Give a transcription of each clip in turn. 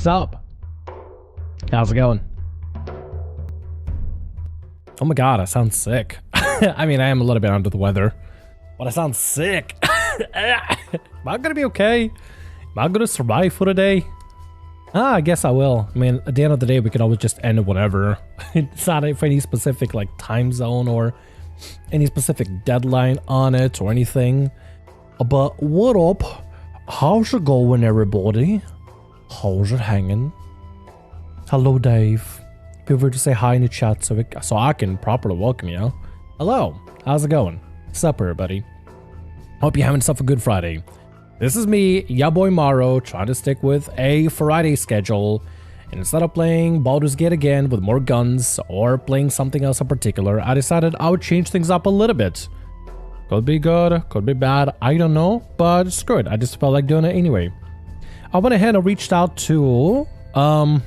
up? How's it going? Oh my god, I sound sick. I mean, I am a little bit under the weather, but I sound sick. Am I gonna be okay? Am I gonna survive for the day? I guess I will. I mean, at the end of the day, we could always just end it whenever. It's not for any specific like time zone or any specific deadline on it or anything. But what up? How's it going, everybody? How's it hanging? Hello, Dave. Feel free to say hi in the chat so I can properly welcome you. Hello. How's it going? What's up, everybody? Hope you're having yourself a good Friday. This is me, ya boy Morrow, trying to stick with a Friday schedule. And instead of playing Baldur's Gate again with more guns or playing something else in particular, I decided I would change things up a little bit. Could be good, could be bad, I don't know, but screw it, I just felt like doing it anyway. I went ahead and reached out to, the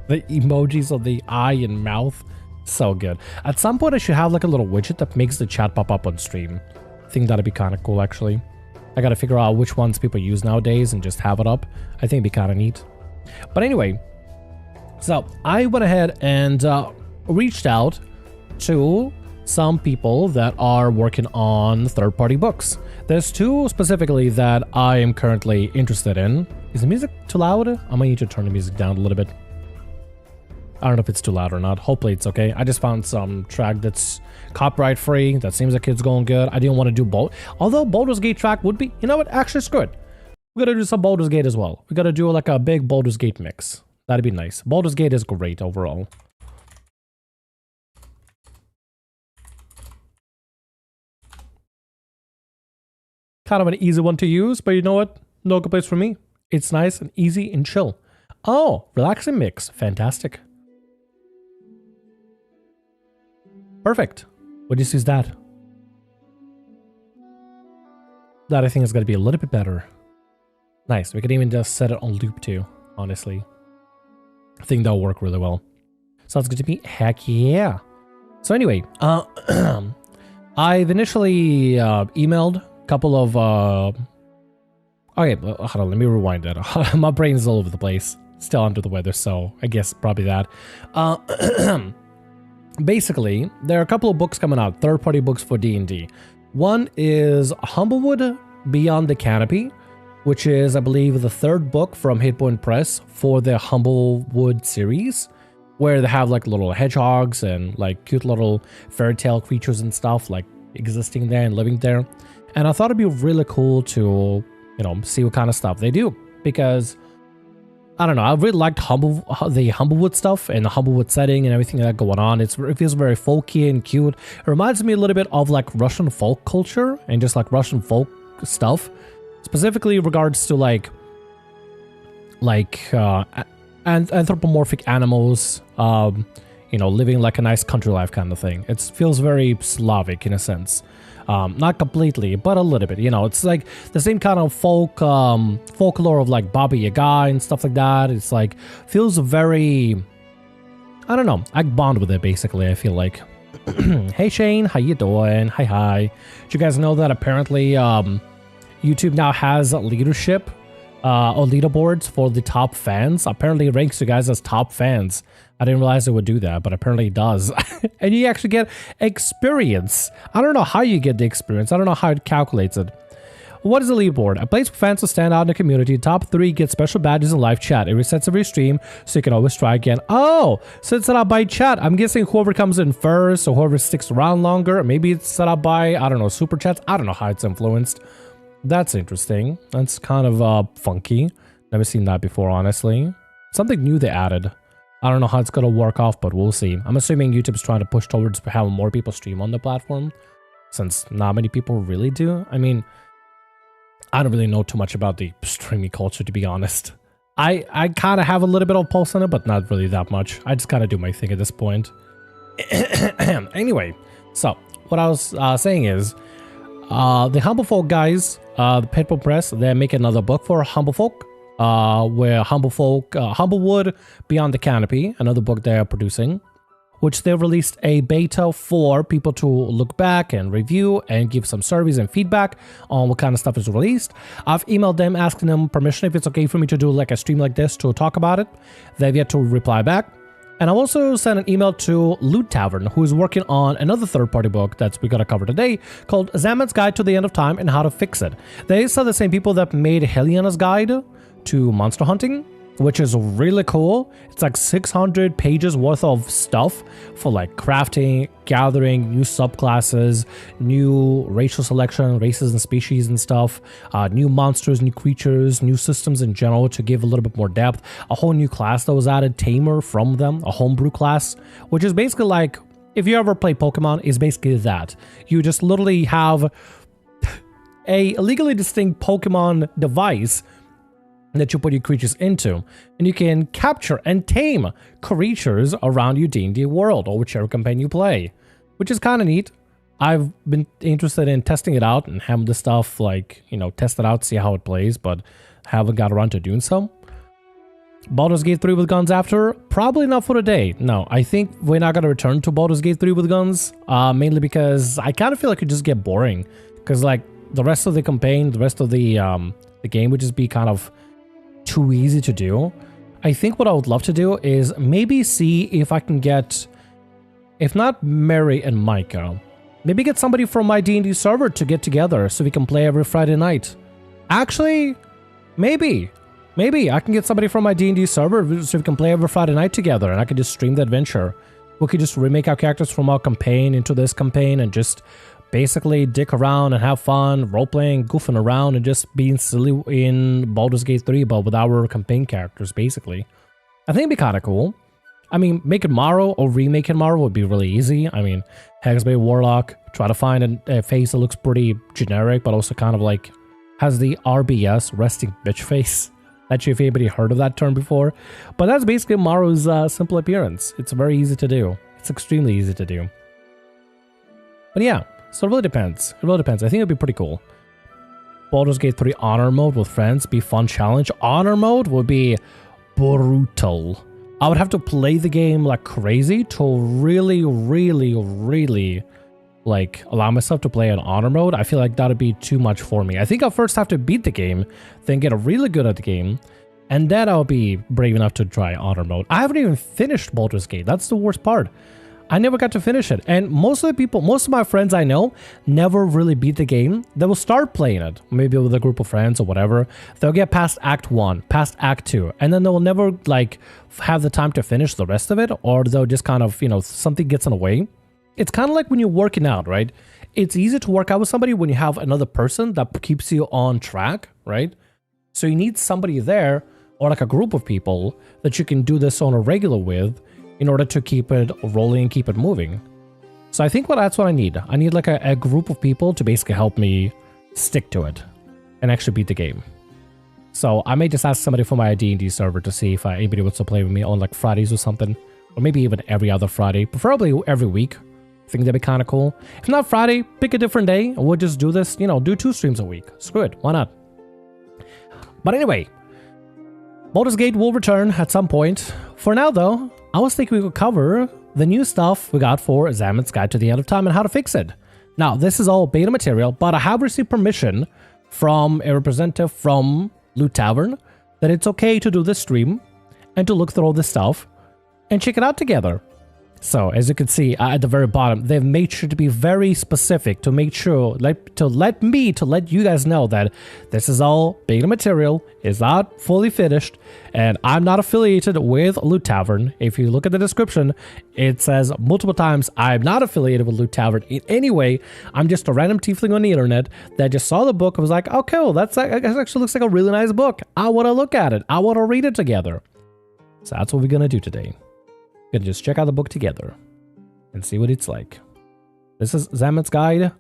emojis of the eye and mouth. So good. At some point I should have like a little widget that makes the chat pop up on stream. I think that'd be kind of cool actually. I gotta figure out which ones people use nowadays and just have it up. I think it'd be kind of neat. But anyway, so I went ahead and reached out to some people that are working on third-party books. There's two specifically that I am currently interested in. Is the music too loud? I might need to turn the music down a little bit. I don't know if it's too loud or not. Hopefully it's okay. I just found some track that's copyright free. That seems like it's going good. I didn't want to do both. Although Baldur's Gate track would be, you know what? Actually, screw it. We gotta do some Baldur's Gate as well. We gotta do like a big Baldur's Gate mix. That'd be nice. Baldur's Gate is great overall. Kind of an easy one to use, but you know what? No complaints from me. It's nice and easy and chill. Oh, relaxing mix. Fantastic. Perfect. We'll just use that. That I think is going to be a little bit better. Nice. We could even just set it on loop too, honestly. I think that'll work really well. Sounds good to me. Heck yeah. So anyway, I've initially emailed a couple of... Okay, hold on, let me rewind that. My brain is all over the place. Still under the weather, so I guess probably that. Basically, there are a couple of books coming out, third-party books for D&D. One is Humblewood Beyond the Canopy, which is, I believe, the third book from Hitpoint Press for the Humblewood series, where they have like little hedgehogs and like cute little fairy tale creatures and stuff like existing there and living there. And I thought it'd be really cool to, you know, see what kind of stuff they do, because I don't know, I really liked the Humblewood stuff and the Humblewood setting and everything that going on. It feels very folky and cute. It reminds me a little bit of like Russian folk culture and just like Russian folk stuff, specifically in regards to like anthropomorphic animals, you know, living like a nice country life kind of thing. It feels very Slavic in a sense. Not completely, but a little bit, you know, it's like the same kind of folklore of like Baba Yaga and stuff like that. It's like, feels very, I don't know, I bond with it basically, I feel like. Hey Shane, how you doing? Hi. Did you guys know that apparently YouTube now has leadership or leaderboards for the top fans? Apparently it ranks you guys as top fans. I didn't realize it would do that, but apparently it does. And you actually get experience. I don't know how you get the experience. I don't know how it calculates it. What is the leaderboard? A place for fans to stand out in the community. Top 3 get special badges in live chat. It resets every stream, so you can always try again. Oh, so it's set up by chat. I'm guessing whoever comes in first or whoever sticks around longer. Maybe it's set up by, I don't know, super chats. I don't know how it's influenced. That's interesting. That's kind of funky. Never seen that before, honestly. Something new they added. I don't know how it's going to work off, but we'll see. I'm assuming YouTube's trying to push towards having more people stream on the platform, since not many people really do. I mean, I don't really know too much about the streaming culture, to be honest. I kind of have a little bit of pulse on it, but not really that much. I just kind of do my thing at this point. Anyway, so what I was saying is, the Humble Folk guys, the Pitbull Press, they're making another book for Humble Folk. Where Humblewood Beyond the Canopy, another book they're producing. which they released a beta for people to look back and review and give some surveys and feedback on what kind of stuff is released. I've emailed them asking them permission if it's okay for me to do like a stream like this to talk about it. They've yet to reply back. And I've also sent an email to Loot Tavern, who is working on another third-party book that we're going to cover today called Zaman's Guide to the End of Time and How to Fix It. They are the same people that made Helena's Guide to Monster Hunting, which is really cool. It's like 600 pages worth of stuff for like crafting, gathering, new subclasses, new racial selection, races and species and stuff, new monsters, new creatures, new systems in general to give a little bit more depth, a whole new class that was added, Tamer from them, a homebrew class, which is basically like, if you ever play Pokemon, is basically that. You just literally have a legally distinct Pokemon device that you put your creatures into, and you can capture and tame creatures around your D&D world or whichever campaign you play, which is kind of neat. I've been interested in testing it out and having the stuff like, you know, test it out, see how it plays, but haven't got around to doing so. Baldur's Gate 3 with guns after? Probably not for today. No, I think we're not going to return to Baldur's Gate 3 with guns, mainly because I kind of feel like it just get boring, because like the rest of the campaign, the rest of the game would just be kind of too easy to do. I think what I would love to do is maybe see if I can get, if not Mary and Micah, maybe get somebody from my D&D server to get together so we can play every Friday night. Actually, maybe I can get somebody from my D&D server so we can play every Friday night together and I can just stream the adventure. We could just remake our characters from our campaign into this campaign and just basically dick around and have fun, role-playing, goofing around, and just being silly in Baldur's Gate 3, but with our campaign characters, basically. I think it'd be kind of cool. I mean, making Morrow or remaking Morrow would be really easy. I mean, Hexbait Warlock, try to find a face that looks pretty generic, but also kind of like has the RBS, resting bitch face. Not sure if anybody heard of that term before, but that's basically Morrow's simple appearance. It's very easy to do. It's extremely easy to do. But yeah. So it really depends. It really depends. I think it'd be pretty cool. Baldur's Gate 3 Honor Mode with friends. Be fun challenge. Honor Mode would be brutal. I would have to play the game like crazy to really like allow myself to play in Honor Mode. I feel like that'd be too much for me. I think I'll first have to beat the game, then get really good at the game, and then I'll be brave enough to try Honor Mode. I haven't even finished Baldur's Gate. That's the worst part. I never got to finish it, and most of my friends I know never really beat the game. They will start playing it, maybe with a group of friends or whatever. They'll get past Act 1, past Act 2, and then they'll never like have the time to finish the rest of it, or they'll just kind of, you know, something gets in the way. It's kind of like when you're working out, right? It's easy to work out with somebody when you have another person that keeps you on track, right? So you need somebody there, or like a group of people that you can do this on a regular with, in order to keep it rolling and keep it moving. So I think that's what I need. I need like a group of people to basically help me stick to it and actually beat the game. So I may just ask somebody from my D&D server to see if anybody wants to play with me on like Fridays or something, or maybe even every other Friday, preferably every week. I think that'd be kind of cool. If not Friday, pick a different day and we'll just do this, you know, do 2 streams a week. Screw it, why not? But anyway, Baldur's Gate will return at some point. For now though, I was thinking we could cover the new stuff we got for Zaman's Guide to the End of Time and How to Fix It. Now, this is all beta material, but I have received permission from a representative from Loot Tavern that it's okay to do this stream and to look through all this stuff and check it out together. So, as you can see at the very bottom, they've made sure to be very specific to make sure, to let you guys know that this is all beta material, is not fully finished, and I'm not affiliated with Loot Tavern. If you look at the description, it says multiple times, I'm not affiliated with Loot Tavern in any way. I'm just a random tiefling on the internet that just saw the book and was like, okay, well, that actually looks like a really nice book. I want to look at it. I want to read it together. So that's what we're going to do today. We're gonna just check out the book together and see what it's like. This is Zaman's Guide,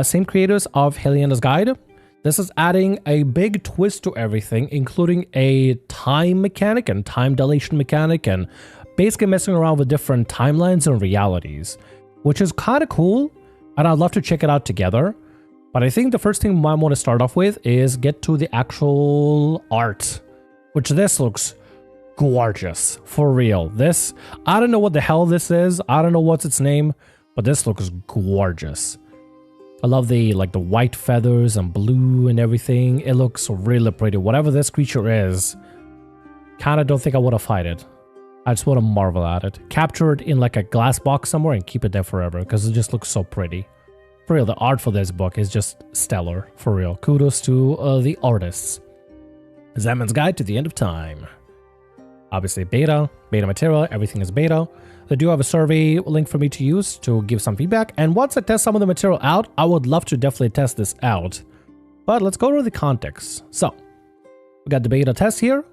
same creators of Helena's Guide. This is adding a big twist to everything, including a time mechanic and time dilation mechanic, and basically messing around with different timelines and realities, which is kind of cool, and I'd love to check it out together. But I think the first thing we might want to start off with is get to the actual art, which this looks gorgeous. For real. This, I don't know what the hell this is. I don't know what's its name, but this looks gorgeous. I love the white feathers and blue and everything. It looks really pretty. Whatever this creature is, kind of don't think I want to fight it. I just want to marvel at it. Capture it in like a glass box somewhere and keep it there forever because it just looks so pretty. For real, the art for this book is just stellar. For real. Kudos to the artists. Zaman's Guide to the End of Time. Obviously beta material, everything is beta. They do have a survey link for me to use to give some feedback. And once I test some of the material out, I would love to definitely test this out. But let's go to the context. So, we got the beta test here.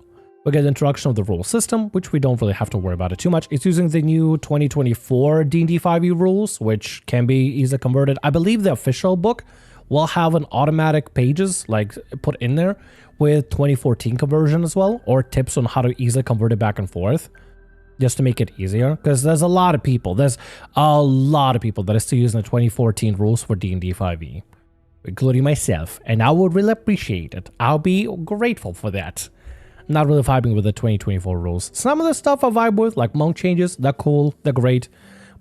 We get the introduction of the rule system, which we don't really have to worry about it too much. It's using the new 2024 D&D 5e rules, which can be easily converted. I believe the official book will have an automatic pages like put in there with 2014 conversion as well, or tips on how to easily convert it back and forth, just to make it easier. Because there's a lot of people that are still using the 2014 rules for D&D 5e, including myself, and I would really appreciate it. I'll be grateful for that. Not really vibing with the 2024 rules. Some of the stuff I vibe with, like monk changes, they're cool, they're great.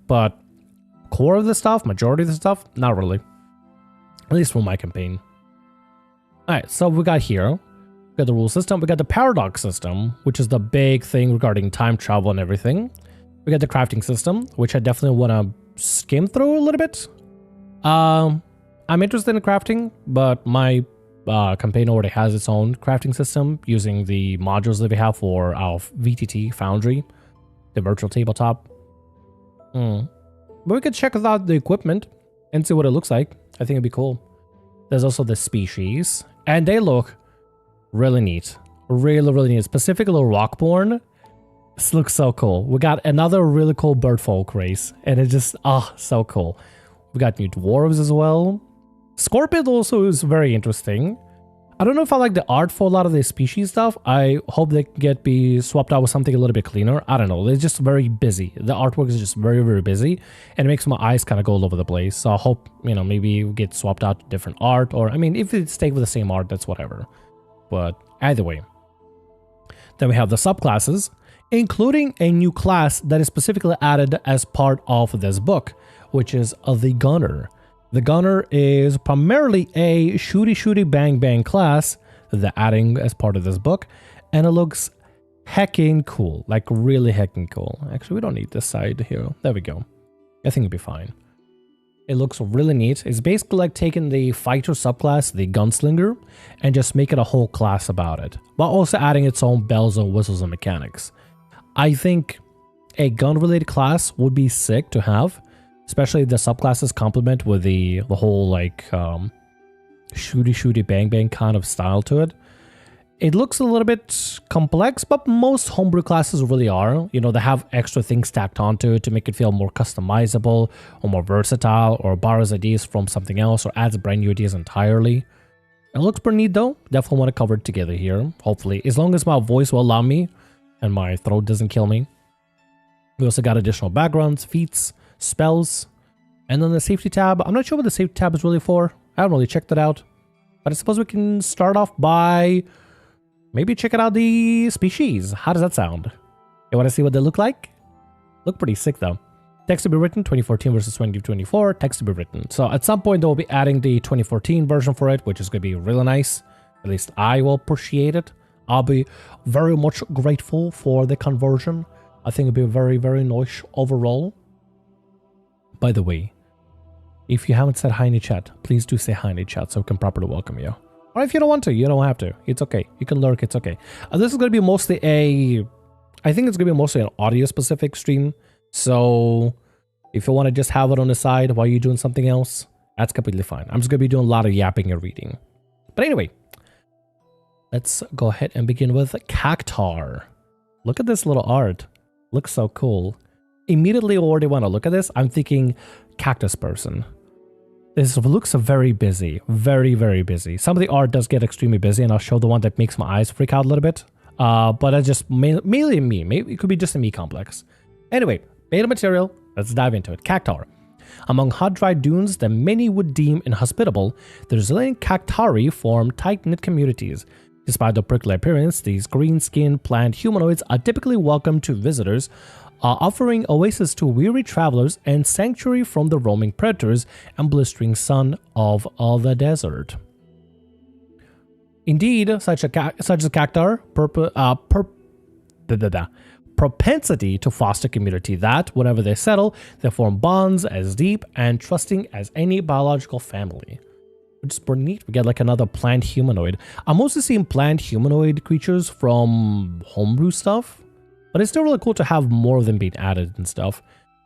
But core of the stuff, majority of the stuff, not really. At least for my campaign. Alright, so we got here. We got the rule system. We got the paradox system, which is the big thing regarding time travel and everything. We got the crafting system, which I definitely want to skim through a little bit. I'm interested in crafting, but my campaign already has its own crafting system using the modules that we have for our VTT Foundry, the virtual tabletop. But we could check out the equipment and see what it looks like. I think it'd be cool. There's also the species, and they look really neat. Really neat. Specifically Rockborn. This looks so cool. We got another really cool birdfolk race, and it's just, so cool. We got new dwarves as well. Scorpid also is very interesting. I don't know if I like the art for a lot of the species stuff. I hope they can be swapped out with something a little bit cleaner. I don't know. They're just very busy. The artwork is just very busy, and it makes my eyes kind of go all over the place. So I hope, maybe we get swapped out to different art, or, if it stay with the same art, that's whatever. But either way. Then we have the subclasses, including a new class that is specifically added as part of this book, which is the Gunner. The Gunner is primarily a shooty bang class that they're adding as part of this book, and it looks heckin' cool, like really heckin' cool. Actually, we don't need this side here. There we go. I think it'll be fine. It looks really neat. It's basically like taking the fighter subclass, the gunslinger, and just making a whole class about it, while also adding its own bells and whistles and mechanics. I think a gun-related class would be sick to have. Especially the subclasses complement with the whole like shooty bang kind of style to it. It looks a little bit complex, but most homebrew classes really are. They have extra things stacked onto it to make it feel more customizable or more versatile, or borrows ideas from something else or adds brand new ideas entirely. It looks pretty neat though. Definitely want to cover it together here. Hopefully, as long as my voice will allow me and my throat doesn't kill me. We also got additional backgrounds, feats, spells, and then the safety tab. I'm not sure what the safety tab is really for. I haven't really checked it out. But I suppose we can start off by maybe checking out the species. How does that sound? You want to see what they look like? Look pretty sick though. Text to be written, 2014 versus 2024, text to be written. So at some point they'll be adding the 2014 version for it, which is going to be really nice. At least I will appreciate it. I'll be very much grateful for the conversion. I think it'll be very nice overall. By the way, if you haven't said hi in the chat, please do say hi in the chat so we can properly welcome you. Or if you don't want to, you don't have to. It's okay. You can lurk, it's okay. This is going to be mostly I think it's going to be mostly an audio-specific stream. So if you want to just have it on the side while you're doing something else, that's completely fine. I'm just going to be doing a lot of yapping and reading. But anyway, let's go ahead and begin with Cactar. Look at this little art. Looks so cool. Immediately already when I look at this, I'm thinking cactus person. This looks very busy. Very busy. Some of the art does get extremely busy, and I'll show the one that makes my eyes freak out a little bit. But that's just mainly me. Maybe it could be just a me complex. Anyway, beta material. Let's dive into it. Cactar. Among hot, dry dunes that many would deem inhospitable, the resilient Cactari form tight-knit communities, Despite their prickly appearance, these green-skinned plant humanoids are typically welcome to visitors, offering oasis to weary travelers and sanctuary from the roaming predators and blistering sun of the desert. Indeed, such as Cactar, propensity to foster community that, whenever they settle, they form bonds as deep and trusting as any biological family. Which is pretty neat. We get like another plant humanoid. I'm mostly seeing plant humanoid creatures from homebrew stuff, but it's still really cool to have more of them being added and stuff.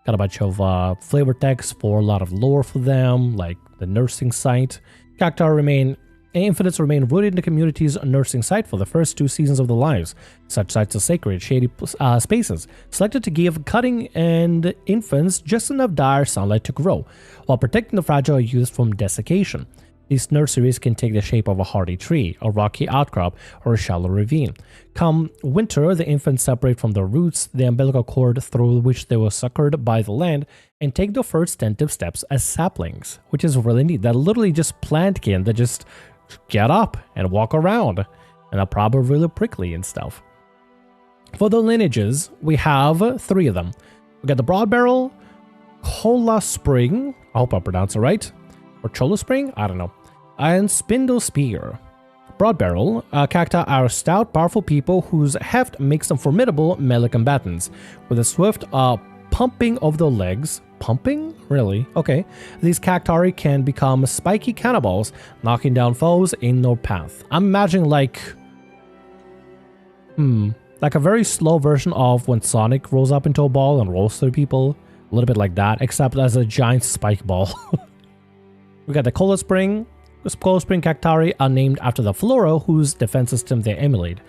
Got a bunch of flavor text for a lot of lore for them, like the nursing site. Infinites remain rooted in the community's nursing site for the first 2 seasons of their lives. Such sites are sacred, shady spaces, selected to give cutting and infants just enough dire sunlight to grow, while protecting the fragile youth from desiccation. These nurseries can take the shape of a hardy tree, a rocky outcrop, or a shallow ravine. Come winter, the infants separate from their roots, the umbilical cord through which they were suckered by the land, and take the first tentative steps as saplings, which is really neat. They're literally just plantkin that just get up and walk around, and are probably really prickly and stuff. For the lineages, we have 3 of them. We got the Broad Barrel, Cola Spring, I hope I pronounced it right, or Chola Spring, I don't know, and Spindle Spear. Broad Barrel, Cactar are stout, powerful people whose heft makes them formidable melee combatants. With a swift pumping of their legs, pumping? Really? Okay. These Cactari can become spiky cannonballs, knocking down foes in their path. I'm imagining like a very slow version of when Sonic rolls up into a ball and rolls through people. A little bit like that, except as a giant spike ball. We got the Cola Spring. The Cola Spring Cactari are named after the flora whose defense system they emulate.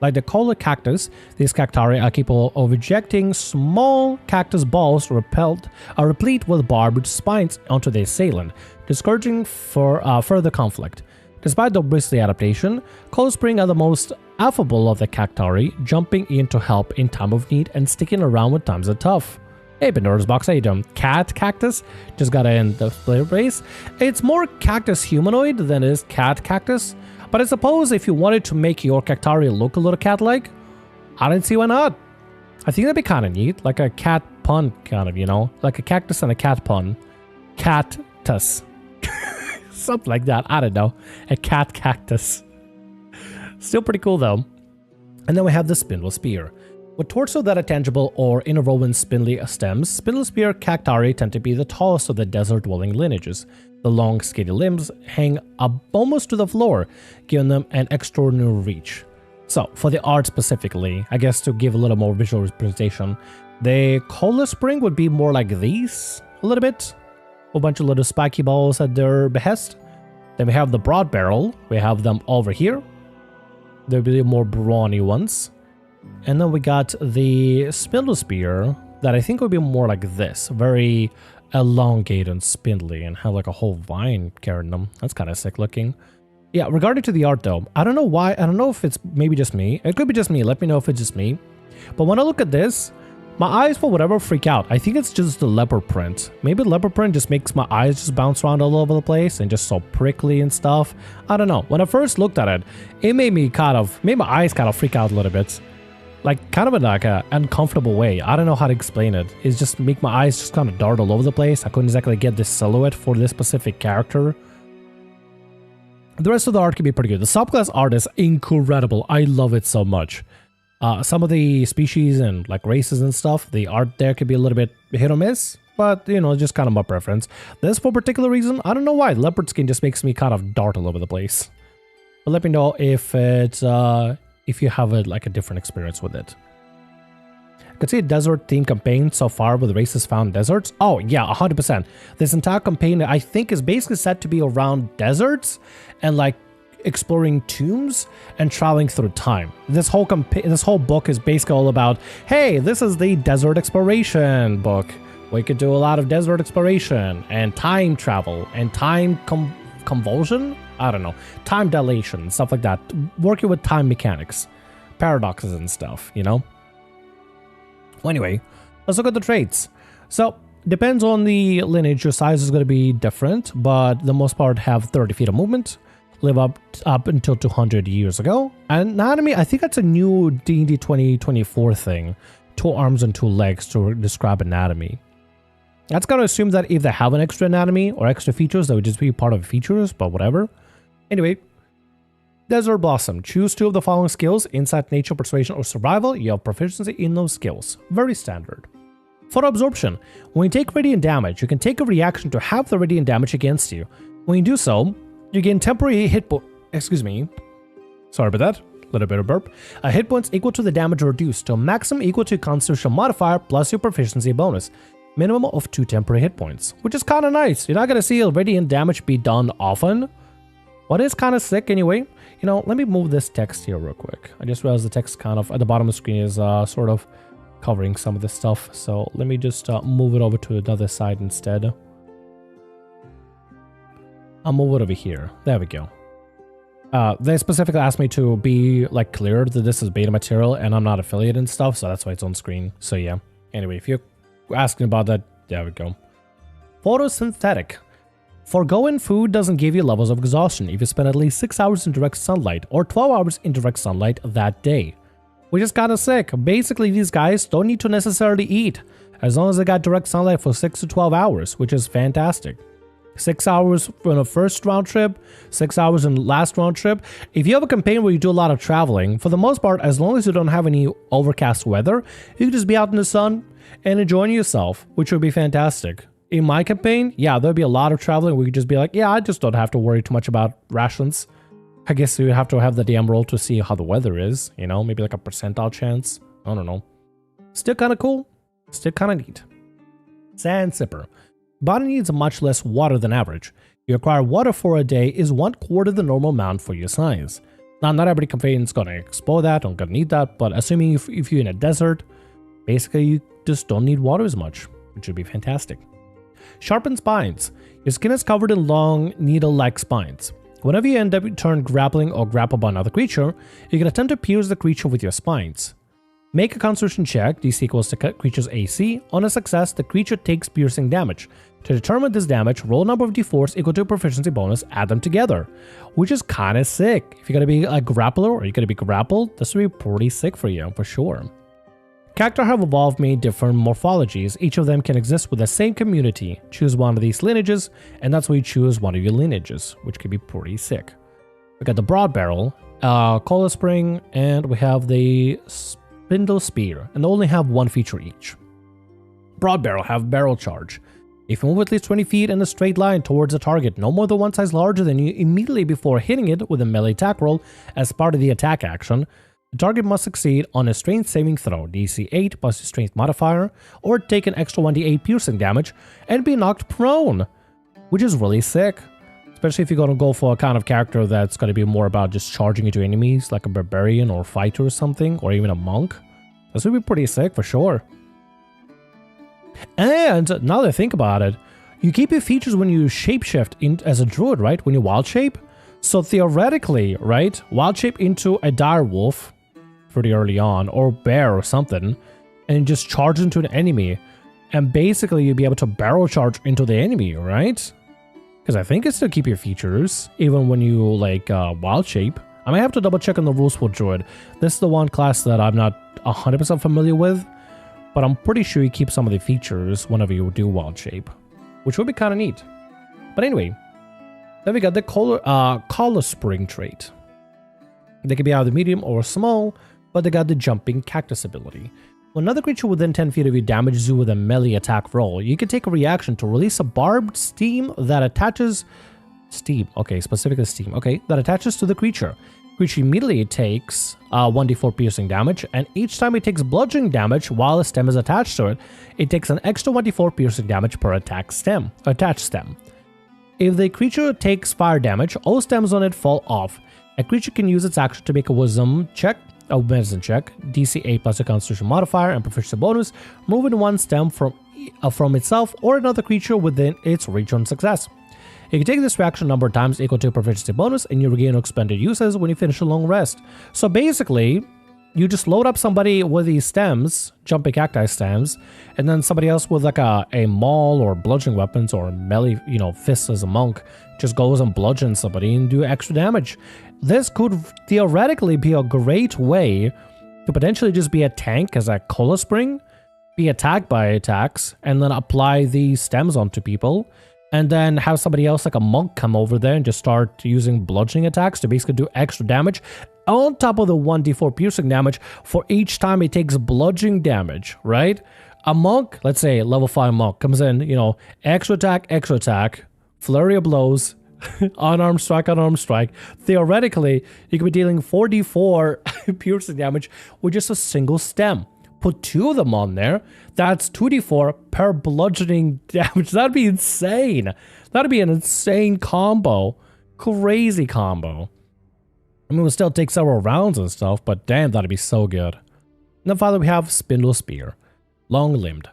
Like the Cola Cactus, these Cactari are capable of ejecting small cactus balls replete with barbed spines onto the assailant, discouraging further conflict. Despite the bristly adaptation, Cola Spring are the most affable of the Cactari, jumping in to help in time of need and sticking around when times are tough. Hey, Pandora's Box, how you doing? Cat Cactus? Just gotta end the player base. It's more cactus humanoid than it is cat cactus. But I suppose if you wanted to make your Cactari look a little cat-like, I didn't see why not. I think that'd be kind of neat. Like a cat pun, kind of, you know? Like a cactus and a cat pun. Cactus. Something like that. I don't know. A cat cactus. Still pretty cool, though. And then we have the Spindle Spear. With torso that are tangible or interwoven spindly stems, Spindle Spear Cactari tend to be the tallest of the desert-dwelling lineages. The long, skinny limbs hang up almost to the floor, giving them an extraordinary reach. So, for the art specifically, I guess to give a little more visual representation, the Cola Spring would be more like these, a little bit. A bunch of little spiky balls at their behest. Then we have the Broad Barrel. We have them over here. There'll be more brawny ones. And then we got the Spindle Spear that I think would be more like this. Very elongated and spindly and have like a whole vine carrying them. That's kind of sick looking. Yeah, regarding to the art though, I don't know why. I don't know if it's maybe just me. It could be just me. Let me know if it's just me. But when I look at this, my eyes for whatever freak out. I think it's just the leopard print. Maybe the leopard print just makes my eyes just bounce around all over the place and just so prickly and stuff. I don't know. When I first looked at it, it made my eyes kind of freak out a little bit. Like, kind of in like an uncomfortable way. I don't know how to explain it. It's just make my eyes just kind of dart all over the place. I couldn't exactly get this silhouette for this specific character. The rest of the art can be pretty good. The subclass art is incredible. I love it so much. Some of the species and like races and stuff, the art there could be a little bit hit or miss. But, you know, just kind of my preference. This, for a particular reason, I don't know why. Leopard skin just makes me kind of dart all over the place. But let me know if it's... if you have like a different experience with it. I could see a desert themed campaign so far with races found in deserts. Oh yeah, 100%. This entire campaign I think is basically set to be around deserts and like exploring tombs and traveling through time. This whole book is basically all about, hey, this is the desert exploration book. We could do a lot of desert exploration and time travel and time convulsion? I don't know. Time dilation, stuff like that. Working with time mechanics, paradoxes and stuff, you know? Well, anyway, let's look at the traits. So, depends on the lineage, your size is going to be different, but the most part have 30 feet of movement, live up until 200 years ago. Anatomy, I think that's a new D&D 2024 thing. 2 arms and 2 legs to describe anatomy. That's gonna assume that if they have an extra anatomy or extra features, that would just be part of features, but whatever. Anyway, Desert Blossom. Choose 2 of the following skills: Insight, Nature, Persuasion, or Survival. You have proficiency in those skills. Very standard. Photo Absorption. When you take radiant damage, you can take a reaction to halve the radiant damage against you. When you do so, you gain temporary hit point. Excuse me. Sorry about that. Little bit of burp. Hit points equal to the damage reduced to a maximum equal to Constitution modifier plus your proficiency bonus. Minimum of 2 temporary hit points, which is kind of nice. You're not going to see radiant damage be done often, but it's kind of sick anyway. You know, let me move this text here real quick. I just realized the text kind of at the bottom of the screen is sort of covering some of this stuff. So let me just move it over to another side instead. I'll move it over here. There we go. They specifically asked me to be like clear that this is beta material and I'm not affiliated and stuff, so that's why it's on screen. So yeah. Anyway, if you're asking about that, there we go. Photosynthetic. Foregoing food doesn't give you levels of exhaustion if you spend at least 6 hours in direct sunlight or 12 hours in direct sunlight that day. Which is kind of sick. Basically, these guys don't need to necessarily eat as long as they got direct sunlight for 6 to 12 hours, which is fantastic. 6 hours in the first round trip, 6 hours in the last round trip. If you have a campaign where you do a lot of traveling, for the most part, as long as you don't have any overcast weather, you can just be out in the sun and enjoying yourself, which would be fantastic. In my campaign, yeah, there'll be a lot of traveling. We could just be like, yeah, I just don't have to worry too much about rations. I guess you have to have the DM roll to see how the weather is, you know, maybe like a percentile chance. I don't know. Still kind of cool. Still kind of neat. Sand Sipper. Body needs much less water than average. You require water for a day is 1/4 the normal amount for your size. Now, not every campaign is going to explore that or going to need that, but assuming if you're in a desert, basically you just don't need water as much, which would be fantastic. Sharpened spines. Your skin is covered in long, needle-like spines. Whenever you end up turn grappling or grapple by another creature, you can attempt to pierce the creature with your spines. Make a Constitution check, DC equals the creature's AC. On a success, the creature takes piercing damage. To determine this damage, roll a number of d4s equal to a proficiency bonus, add them together. Which is kinda sick. If you're gonna be a grappler or you're gonna be grappled, this would be pretty sick for you, for sure. Cactar have evolved many different morphologies. Each of them can exist with the same community. Choose one of these lineages, and that's where you choose one of your lineages, which can be pretty sick. We got the Broad Barrel, Cola Spring, and we have the Spindle Spear, and they only have 1 feature each. Broad Barrel have Barrel Charge. If you move at least 20 feet in a straight line towards a target no more than 1 size larger than you immediately before hitting it with a melee attack roll as part of the attack action, the target must succeed on a strength saving throw, DC 8 plus your strength modifier, or take an extra 1d8 piercing damage and be knocked prone, which is really sick. Especially if you're going to go for a kind of character that's going to be more about just charging into enemies, like a barbarian or fighter or something, or even a monk. This would be pretty sick for sure. And now that I think about it, you keep your features when you shapeshift in as a druid, right? When you wild shape. So theoretically, right, wild shape into a dire wolf pretty early on, or bear or something, and just charge into an enemy, and basically you'll be able to barrel charge into the enemy, right? Because I think it still keep your features even when you like wild shape. I might have to double check on the rules for druid. This is the one class that I'm not 100% familiar with, but I'm pretty sure you keep some of the features whenever you do wild shape, which would be kind of neat. But anyway, then we got the Collar Spring trait. They can be either medium or small, but they got the jumping cactus ability. When another creature within 10 feet of you damages you with a melee attack roll, you can take a reaction to release a barbed steam that attaches... specifically steam. Okay, that attaches to the creature. Creature immediately takes 1d4 piercing damage, and each time it takes bludgeoning damage while a stem is attached to it, it takes an extra 1d4 piercing damage per attached stem. If the creature takes fire damage, all stems on it fall off. A creature can use its action to make a medicine check, DC 8 plus a Constitution modifier and proficiency bonus, moving 1 stem from itself or another creature within its reach on success. You can take this reaction a number of times equal to a proficiency bonus, and you regain expended uses when you finish a long rest. So basically, you just load up somebody with these stems, jumping cacti stems, and then somebody else with like a maul or bludgeoning weapons or melee, fists as a monk, just goes and bludgeons somebody and do extra damage. This could theoretically be a great way to potentially just be a tank as a cola spring, be attacked by attacks, and then apply these stems onto people, and then have somebody else like a monk come over there and just start using bludgeoning attacks to basically do extra damage on top of the 1d4 piercing damage for each time it takes bludgeoning damage, right? A monk, let's say level 5 monk, comes in, extra attack, flurry of blows, unarmed strike. Theoretically, you could be dealing 4d4 piercing damage with just a single stem. Put 2 of them on there, that's 2d4 per bludgeoning damage. That'd be insane. That'd be an insane combo. Crazy combo. I mean, it would still take several rounds and stuff, but damn, that'd be so good. And then finally, we have Spindle Spear. Long-limbed.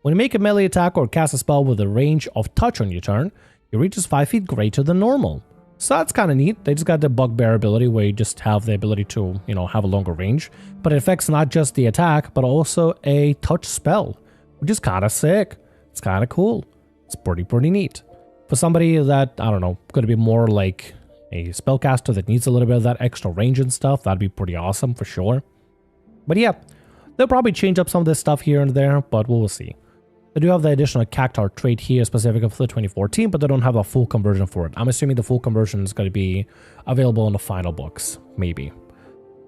When you make a melee attack or cast a spell with a range of touch on your turn, it reaches 5 feet greater than normal. So that's kind of neat. They just got the bugbear ability where you just have the ability to, have a longer range. But it affects not just the attack, but also a touch spell, which is kind of sick. It's kind of cool. It's pretty neat. For somebody that, I don't know, going to be more like a spellcaster that needs a little bit of that extra range and stuff, that'd be pretty awesome for sure. But yeah, they'll probably change up some of this stuff here and there, but we'll see. They do have the additional Cactar trait here specific for the 2014, but they don't have a full conversion for it. I'm assuming the full conversion is going to be available in the final books, maybe.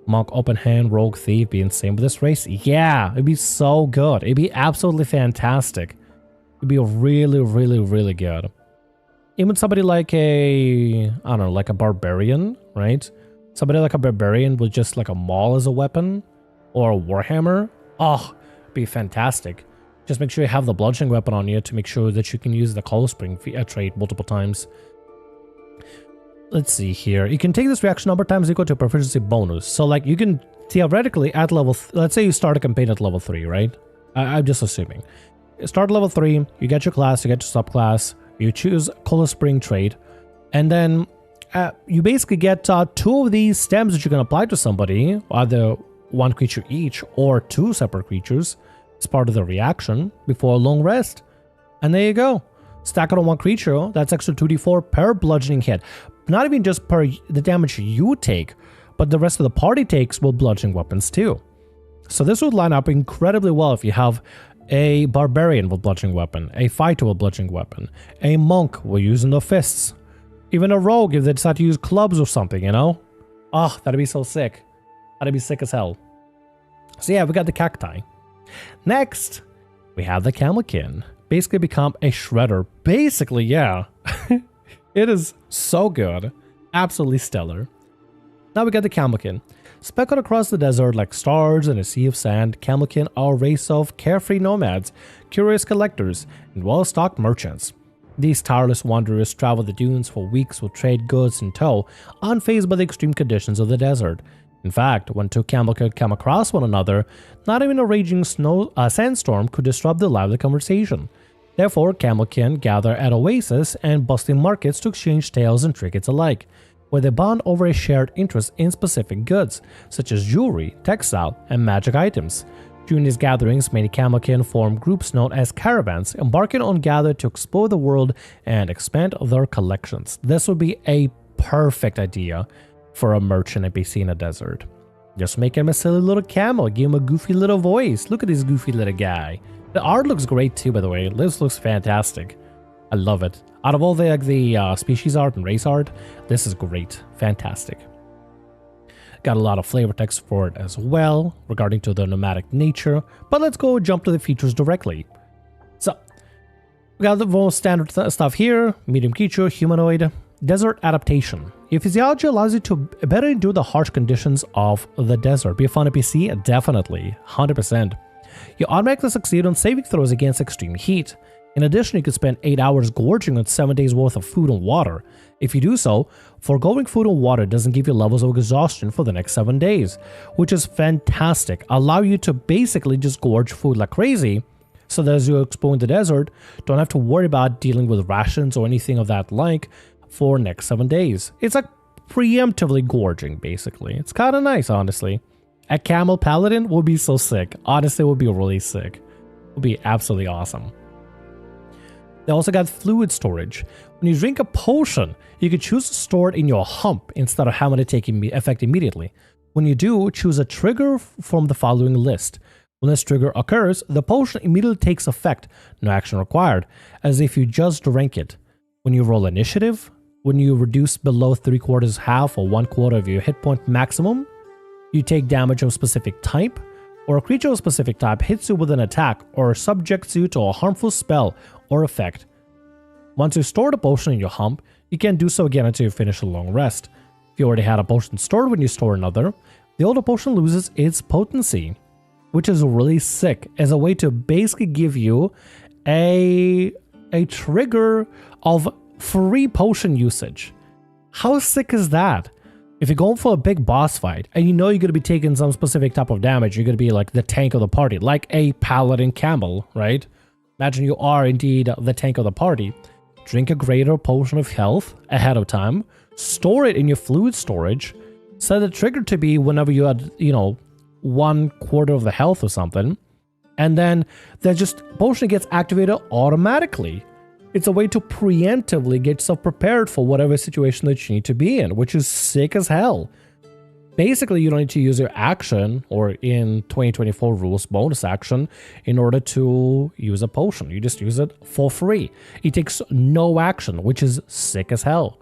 Monk, Open Hand, Rogue, Thief, be insane with this race? Yeah, it'd be so good. It'd be absolutely fantastic. It'd be really good. Even somebody like like a barbarian, right? Somebody like a barbarian with just like a maul as a weapon or a warhammer. Oh, it'd be fantastic. Just make sure you have the bludgeoning weapon on you to make sure that you can use the Cold Spring trait multiple times. Let's see here. You can take this reaction number of times equal to a proficiency bonus. So like you can theoretically at level, let's say you start a campaign at level 3, right? I'm just assuming. You start at level 3, you get your class, you get your subclass, you choose Cold Spring trait, and then you basically get 2 of these stems that you can apply to somebody, either 1 creature each or 2 separate creatures. It's part of the reaction before a long rest. And there you go. Stack it on 1 creature, that's extra 2d4 per bludgeoning hit. Not even just per the damage you take, but the rest of the party takes with bludgeoning weapons too. So this would line up incredibly well if you have a barbarian with bludgeoning weapon, a fighter with bludgeoning weapon, a monk with using the fists, even a rogue if they decide to use clubs or something, Oh, that'd be so sick. That'd be sick as hell. So yeah, we got the cacti. Next, we have the Camelkin. Basically become a shredder. Basically, yeah. It is so good. Absolutely stellar. Now we got the Camelkin. Speckled across the desert like stars in a sea of sand, Camelkin are a race of carefree nomads, curious collectors, and well-stocked merchants. These tireless wanderers travel the dunes for weeks with trade goods in tow, unfazed by the extreme conditions of the desert. In fact, when 2 Camelkin come across one another, not even a raging sandstorm could disrupt the lively conversation. Therefore, Camelkin gather at oases and bustling markets to exchange tales and trinkets alike, where they bond over a shared interest in specific goods, such as jewelry, textile, and magic items. During these gatherings, many Camelkin form groups known as caravans, embarking on gather to explore the world and expand their collections. This would be a perfect idea for a merchant NPC in a desert. Just make him a silly little camel, give him a goofy little voice. Look at this goofy little guy. The art looks great too, by the way. This looks fantastic. I love it. Out of all the species art and race art, this is great. Fantastic. Got a lot of flavor text for it as well, regarding to the nomadic nature, but let's go jump to the features directly. So, we got the most standard stuff here. Medium creature, humanoid, desert adaptation. Your physiology allows you to better endure the harsh conditions of the desert. Be a fun NPC? Definitely. 100%. You automatically succeed on saving throws against extreme heat. In addition, you can spend 8 hours gorging on 7 days worth of food and water. If you do so, foregoing food and water doesn't give you levels of exhaustion for the next 7 days, which is fantastic. Allow you to basically just gorge food like crazy, so that as you explore in the desert, don't have to worry about dealing with rations or anything of that like for next 7 days. It's like preemptively gorging, basically. It's kind of nice, honestly. A camel paladin would be so sick. Honestly, it would be really sick. It would be absolutely awesome. They also got fluid storage. When you drink a potion, you can choose to store it in your hump instead of having it take effect immediately. When you do, choose a trigger from the following list. When this trigger occurs, the potion immediately takes effect, no action required, as if you just drank it. When you roll initiative, when you reduce below 3/4, half, or 1/4 of your hit point maximum, you take damage of a specific type, or a creature of a specific type hits you with an attack or subjects you to a harmful spell or effect. Once you store the potion in your hump, you can't do so again until you finish a long rest. If you already had a potion stored when you store another, the older potion loses its potency, which is really sick, as a way to basically give you a trigger of free potion usage. How sick is that? If you're going for a big boss fight and you know you're going to be taking some specific type of damage, you're going to be like the tank of the party, like a paladin camel, right? Imagine you are indeed the tank of the party. Drink a greater potion of health ahead of time, store it in your fluid storage, set the trigger to be whenever you had, 1/4 of the health or something, and then the potion gets activated automatically. It's a way to preemptively get yourself prepared for whatever situation that you need to be in, which is sick as hell. Basically, you don't need to use your action, or in 2024 rules, bonus action, in order to use a potion. You just use it for free. It takes no action, which is sick as hell.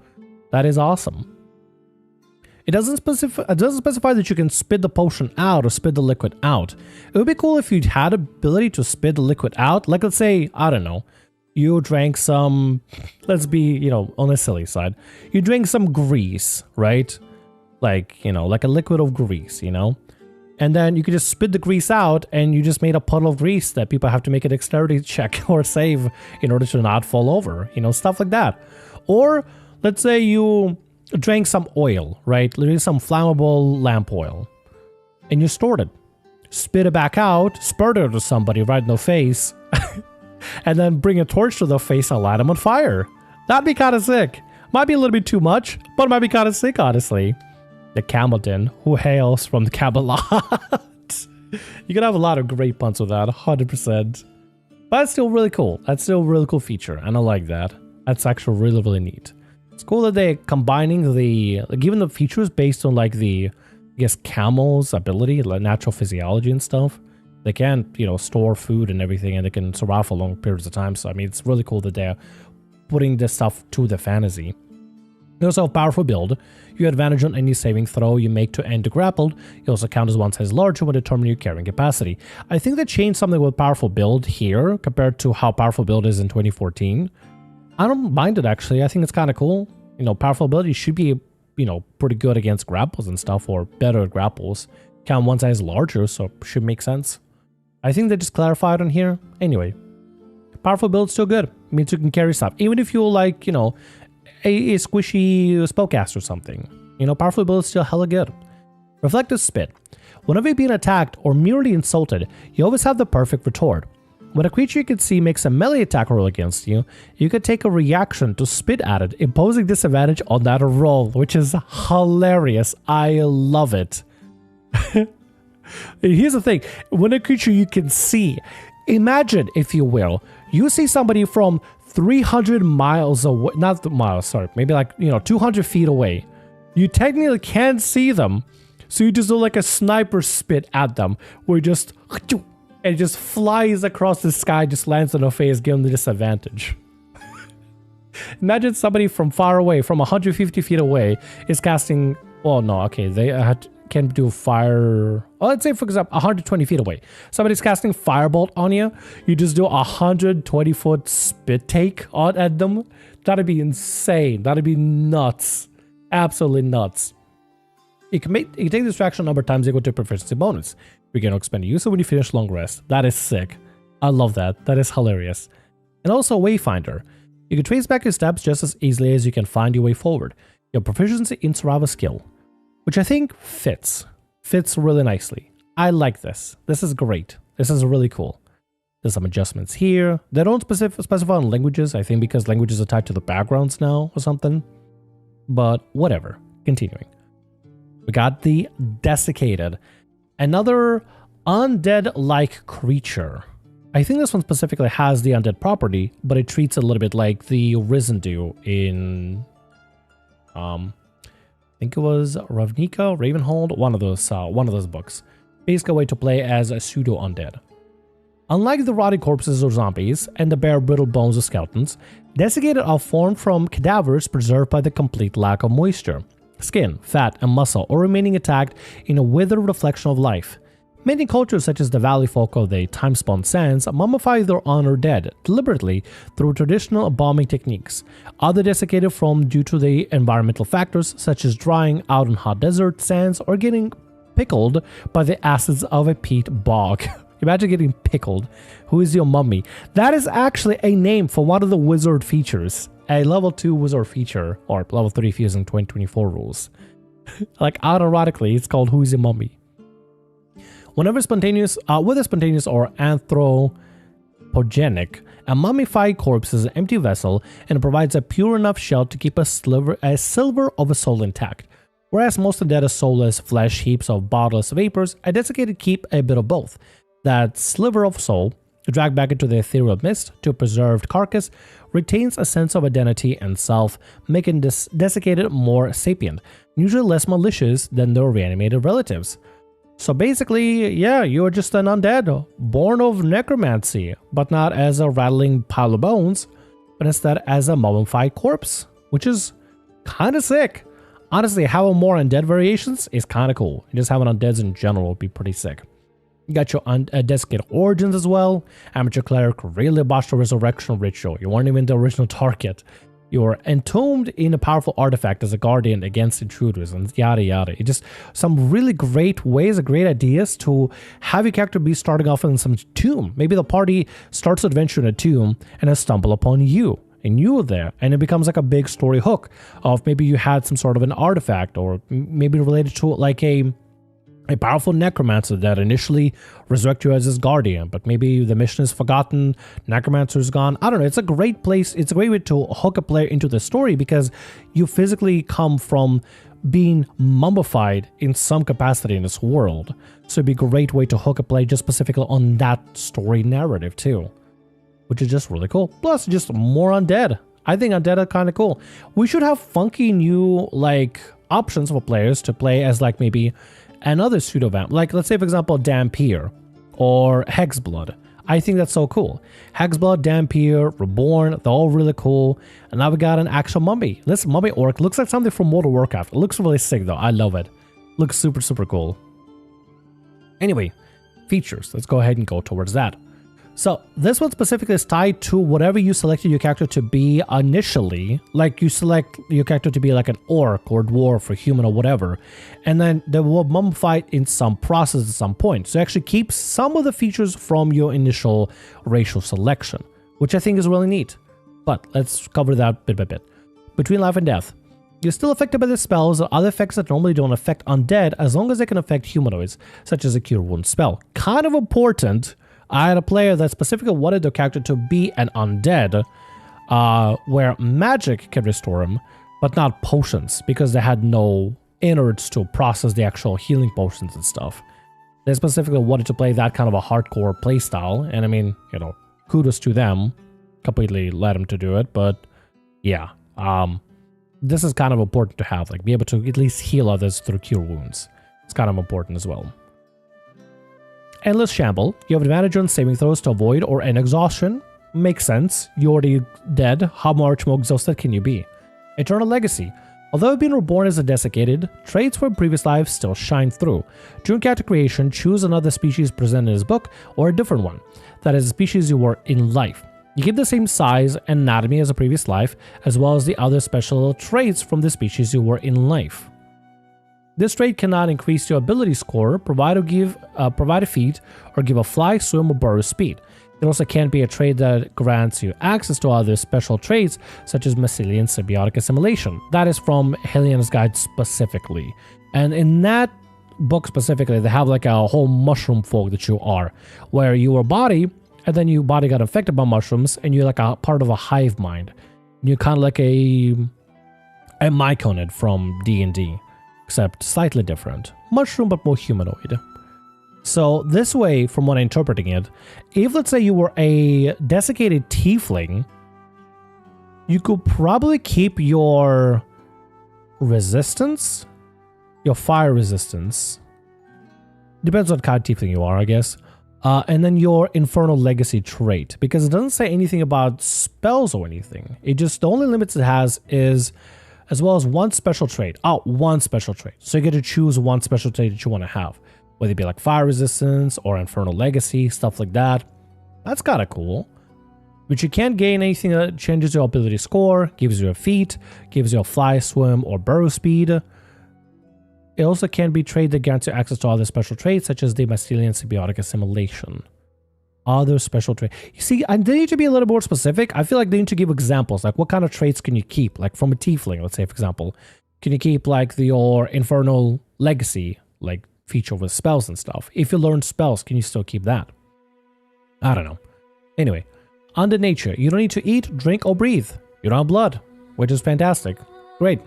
That is awesome. It doesn't specify that you can spit the potion out or spit the liquid out. It would be cool if you had the ability to spit the liquid out. Like, let's say, I don't know, you drank some, let's be, on the silly side. You drink some grease, right? Like a liquid of grease, And then you could just spit the grease out and you just made a puddle of grease that people have to make a dexterity check or save in order to not fall over, stuff like that. Or let's say you drank some oil, right? Literally some flammable lamp oil. And you stored it. Spit it back out, spurt it to somebody right in the face, and then bring a torch to the face and light them on fire. That'd be kind of sick. Might be a little bit too much, but it might be kind of sick, honestly. The Camelkin, who hails from the Camelot. You can have a lot of great puns with that, 100%. But it's still really cool. That's still a really cool feature, and I like that. That's actually really, really neat. It's cool that they're combining giving the features based on camel's ability, like natural physiology and stuff. They can, store food and everything, and they can survive for long periods of time. So, I mean, it's really cool that they're putting this stuff to the fantasy. You also have a powerful build. You have advantage on any saving throw you make to end the grappled. You also count as one size larger when determining your carrying capacity. I think they changed something with powerful build here compared to how powerful build is in 2014. I don't mind it, actually. I think it's kind of cool. Powerful ability should be, pretty good against grapples and stuff, or better at grapples. Count one size larger, so should make sense. I think they just clarified on here. Anyway, powerful build still good. It means you can carry stuff. Even if you're like, a squishy spellcaster or something. Powerful build is still hella good. Reflective Spit. Whenever you're being attacked or merely insulted, you always have the perfect retort. When a creature you can see makes a melee attack roll against you, you can take a reaction to spit at it, imposing disadvantage on that roll, which is hilarious. I love it. Here's the thing. When a creature you can see, imagine, if you will, you see somebody from 300 miles away, not miles, sorry, maybe 200 feet away. You technically can't see them, so you just do like a sniper spit at them, where it just flies across the sky, just lands on their face, giving them the disadvantage. Imagine somebody from far away, from 150 feet away, is casting, oh no, okay, they can do fire. Oh, let's say, for example, 120 feet away. Somebody's casting Firebolt on you. You just do a 120-foot spit take at them. That'd be insane. That'd be nuts. Absolutely nuts. You can take this action number of times equal to proficiency bonus. You can expend use it when you finish long rest. That is sick. I love that. That is hilarious. And also Wayfinder. You can trace back your steps just as easily as you can find your way forward. Your proficiency in survival skill, which I think fits really nicely. I like this. This is great. This is really cool. There's some adjustments here. They don't specify on languages, I think because languages are tied to the backgrounds now or something. But whatever. Continuing. We got the Desiccated. Another undead-like creature. I think this one specifically has the undead property, but it treats it a little bit like the Risen do in... I think it was Ravnica, Ravenhold, one of those books. Basically a way to play as a pseudo-undead. Unlike the rotting corpses or zombies and the bare brittle bones of skeletons, Desiccated are formed from cadavers preserved by the complete lack of moisture, skin, fat, and muscle, or remaining intact in a withered reflection of life. Many cultures such as the valley folk of the time-spawned sands mummify their honored dead deliberately through traditional embalming techniques. Other desiccated form due to the environmental factors such as drying out in hot desert sands or getting pickled by the acids of a peat bog. Imagine getting pickled. Who is your mummy? That is actually a name for one of the wizard features. A level 2 wizard feature, or level 3 if using 2024 rules. Like automatically, it's called Who is your mummy? Whenever spontaneous, whether spontaneous or anthropogenic, a mummified corpse is an empty vessel and provides a pure enough shell to keep a silver of a soul intact. Whereas most undead are soulless flesh heaps of bodiless vapors, a desiccated keep a bit of both. That sliver of soul, dragged back into the ethereal mist to a preserved carcass, retains a sense of identity and self, making this desiccated more sapient, usually less malicious than their reanimated relatives. So basically, yeah, you are just an undead, born of necromancy, but not as a rattling pile of bones, but instead as a mummified corpse, which is kind of sick. Honestly, having more undead variations is kind of cool. Just having undeads in general would be pretty sick. You got your desiccated origins as well. Amateur cleric really botched the resurrection ritual. You weren't even the original target. You're entombed in a powerful artifact as a guardian against intruders and yada yada. It just some really great ways, great ideas to have your character be starting off in some tomb. Maybe the party starts adventure in a tomb and then stumble upon you. And you were there, and it becomes like a big story hook of maybe you had some sort of an artifact, or maybe related to like a powerful necromancer that initially resurrected you as his guardian, but maybe the mission is forgotten, necromancer is gone. I don't know. It's a great place. It's a great way to hook a player into the story because you physically come from being mummified in some capacity in this world. So it'd be a great way to hook a player just specifically on that story narrative too, which is just really cool. Plus, just more undead. I think undead are kind of cool. We should have funky new like options for players to play as like maybe another pseudo-vamp. Like let's say for example Dampier or Hexblood. I think that's so cool. Hexblood, Dampier, Reborn, they're all really cool. And now we got an actual mummy. This mummy orc looks like something from World of Warcraft. It looks really sick though. I love it. Looks super, super cool. Anyway, features. Let's go ahead and go towards that. So this one specifically is tied to whatever you selected your character to be initially. Like you select your character to be like an orc or dwarf or human or whatever. And then they will mummify in some process at some point. So actually keep some of the features from your initial racial selection, which I think is really neat. But let's cover that bit by bit. Between life and death. You're still affected by the spells or other effects that normally don't affect undead as long as they can affect humanoids, such as a Cure Wounds spell. Kind of important. I had a player that specifically wanted their character to be an undead, where magic can restore him, but not potions, because they had no innards to process the actual healing potions and stuff. They specifically wanted to play that kind of a hardcore playstyle, and I mean, you know, kudos to them. Completely let them to do it, but yeah, this is kind of important to have, like be able to at least heal others through Cure Wounds. It's kind of important as well. Endless Shamble. You have advantage on saving throws to avoid or end exhaustion. Makes sense. You're already dead. How much more exhausted can you be? Eternal Legacy. Although you've been reborn as a desiccated, traits from previous lives still shine through. During character creation, choose another species presented in his book or a different one. That is a species you were in life. You keep the same size and anatomy as a previous life, as well as the other special traits from the species you were in life. This trait cannot increase your ability score, provide a feat, or give a fly, swim, or burrow speed. It also can't be a trait that grants you access to other special traits, such as mycelium symbiotic assimilation. That is from Hellions Guide specifically. And in that book specifically, they have like a whole mushroom folk that you are, where you were a body, and then your body got infected by mushrooms, and you're like a part of a hive mind. You're kind of like a myconid from D&D. Except slightly different. Mushroom, but more humanoid. So this way, from what I'm interpreting it, if let's say you were a desiccated tiefling, you could probably keep your resistance, your fire resistance. Depends on what kind of tiefling you are, I guess. And then your infernal legacy trait, because it doesn't say anything about spells or anything. It just, the only limits it has is as well as one special trait. Oh, one special trait. So you get to choose one special trait that you want to have, whether it be like fire resistance or infernal legacy, stuff like that. That's kind of cool. But you can't gain anything that changes your ability score, gives you a feat, gives you a fly, swim, or burrow speed. It also can be trait that grants you access to other special traits, such as the Mycelian symbiotic assimilation. Other special traits. You see, they need to be a little more specific. I feel like they need to give examples, like what kind of traits can you keep? Like from a tiefling, let's say, for example. Can you keep like your infernal legacy, like feature with spells and stuff? If you learn spells, can you still keep that? I don't know. Anyway, under nature, you don't need to eat, drink, or breathe. You don't have blood, which is fantastic. Great.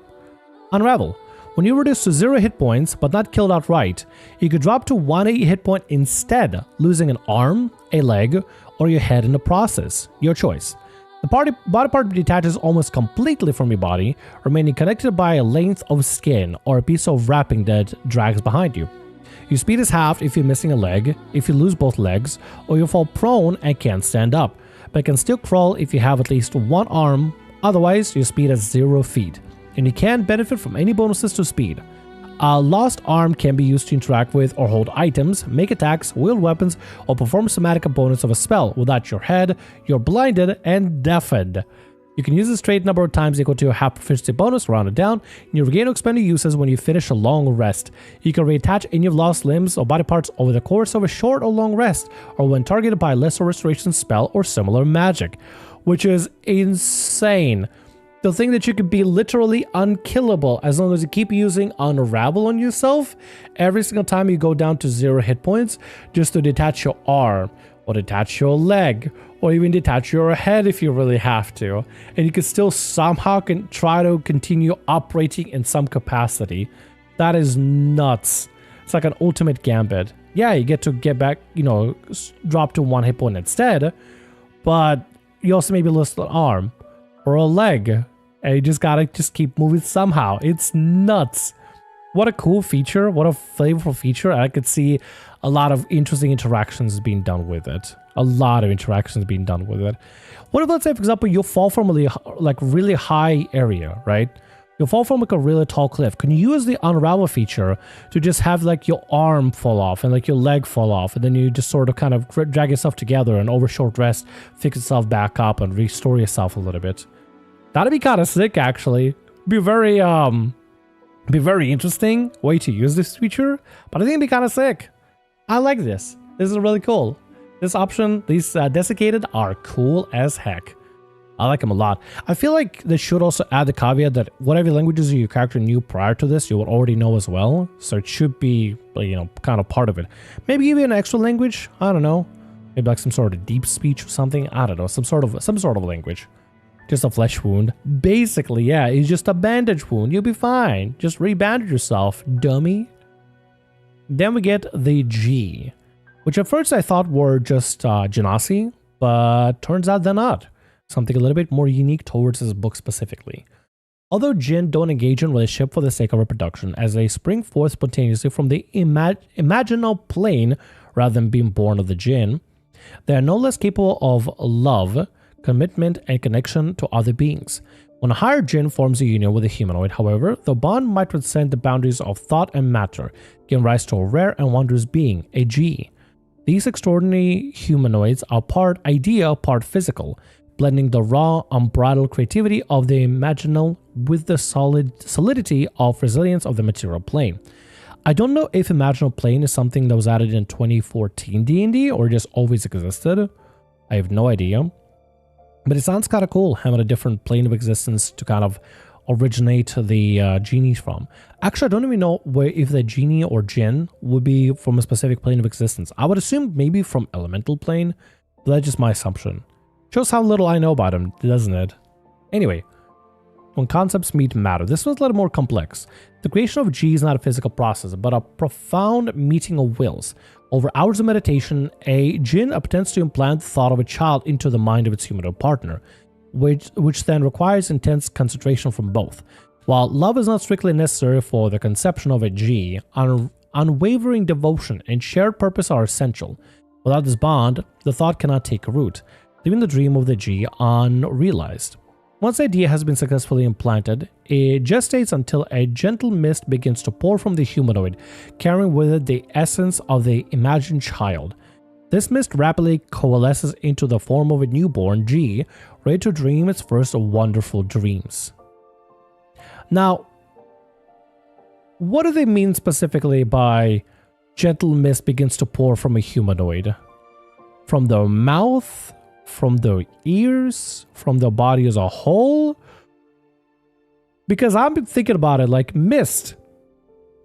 Unravel. When you reduce to 0 hit points, but not killed outright, you could drop to 1 hit point instead, losing an arm, a leg, or your head in the process. Your choice. The body part detaches almost completely from your body, remaining connected by a length of skin or a piece of wrapping that drags behind you. Your speed is halved if you're missing a leg, if you lose both legs, or you fall prone and can't stand up, but can still crawl if you have at least one arm. Otherwise, your speed is 0 feet. And you can't benefit from any bonuses to speed. A lost arm can be used to interact with or hold items, make attacks, wield weapons, or perform somatic components of a spell. Without your head, you're blinded and deafened. You can use this trait number of times equal to a half proficiency bonus, rounded down, and you regain or expend your uses when you finish a long rest. You can reattach any of lost limbs or body parts over the course of a short or long rest, or when targeted by a lesser restoration spell or similar magic, which is insane. The thing that you could be literally unkillable as long as you keep using Unravel on yourself every single time you go down to 0 hit points, just to detach your arm, or detach your leg, or even detach your head if you really have to. And you can still somehow try to continue operating in some capacity. That is nuts. It's like an ultimate gambit. Yeah, you get to get back, drop to 1 hit point instead, but you also maybe lose an arm or a leg, and you just gotta keep moving somehow. It's nuts. What a cool feature, what a flavorful feature. I could see a lot of interesting interactions being done with it. What if, let's say, for example, you fall from a really high area, right? You fall from like a really tall cliff. Can you use the Unravel feature to just have like your arm fall off and like your leg fall off, and then you just sort of kind of drag yourself together and over short rest, fix yourself back up and restore yourself a little bit? That'd be kind of sick, actually. Be very interesting way to use this feature, but I think it'd be kind of sick. I like this. This is really cool. This option, these Desiccated are cool as heck. I like them a lot. I feel like they should also add the caveat that whatever languages your character knew prior to this, you would already know as well. So it should be, kind of part of it. Maybe give you an extra language. I don't know. Maybe like some sort of deep speech or something. I don't know. Some sort of language. Just a flesh wound. Basically, yeah, it's just a bandage wound. You'll be fine. Just rebandage yourself, dummy. Then we get the G, which at first I thought were just genasi, but turns out they're not. Something a little bit more unique towards this book specifically. Although Jinn don't engage in relationship for the sake of reproduction, as they spring forth spontaneously from the imaginal plane rather than being born of the Jinn, they are no less capable of love, commitment, and connection to other beings. When a higher Jinn forms a union with a humanoid, however, the bond might transcend the boundaries of thought and matter, giving rise to a rare and wondrous being, a G. These extraordinary humanoids are part idea, part physical, blending the raw, unbridled creativity of the imaginal with the solidity of resilience of the material plane. I don't know if imaginal plane is something that was added in 2014 D&D or just always existed. I have no idea. But it sounds kind of cool having a different plane of existence to kind of originate the genies from. Actually, I don't even know if the genie or Jinn would be from a specific plane of existence. I would assume maybe from elemental plane, but that's just my assumption. Shows how little I know about him, doesn't it? Anyway, when concepts meet matter, this one's a little more complex. The creation of G is not a physical process, but a profound meeting of wills. Over hours of meditation, a jinn attempts to implant the thought of a child into the mind of its humanoid partner, which then requires intense concentration from both. While love is not strictly necessary for the conception of a G, unwavering devotion and shared purpose are essential. Without this bond, the thought cannot take root, leaving the dream of the G unrealized. Once the idea has been successfully implanted, it gestates until a gentle mist begins to pour from the humanoid, carrying with it the essence of the imagined child. This mist rapidly coalesces into the form of a newborn G, ready to dream its first wonderful dreams. Now, what do they mean specifically by gentle mist begins to pour from a humanoid? From the mouth? From the ears? From the body as a whole? Because I've been thinking about it, like mist.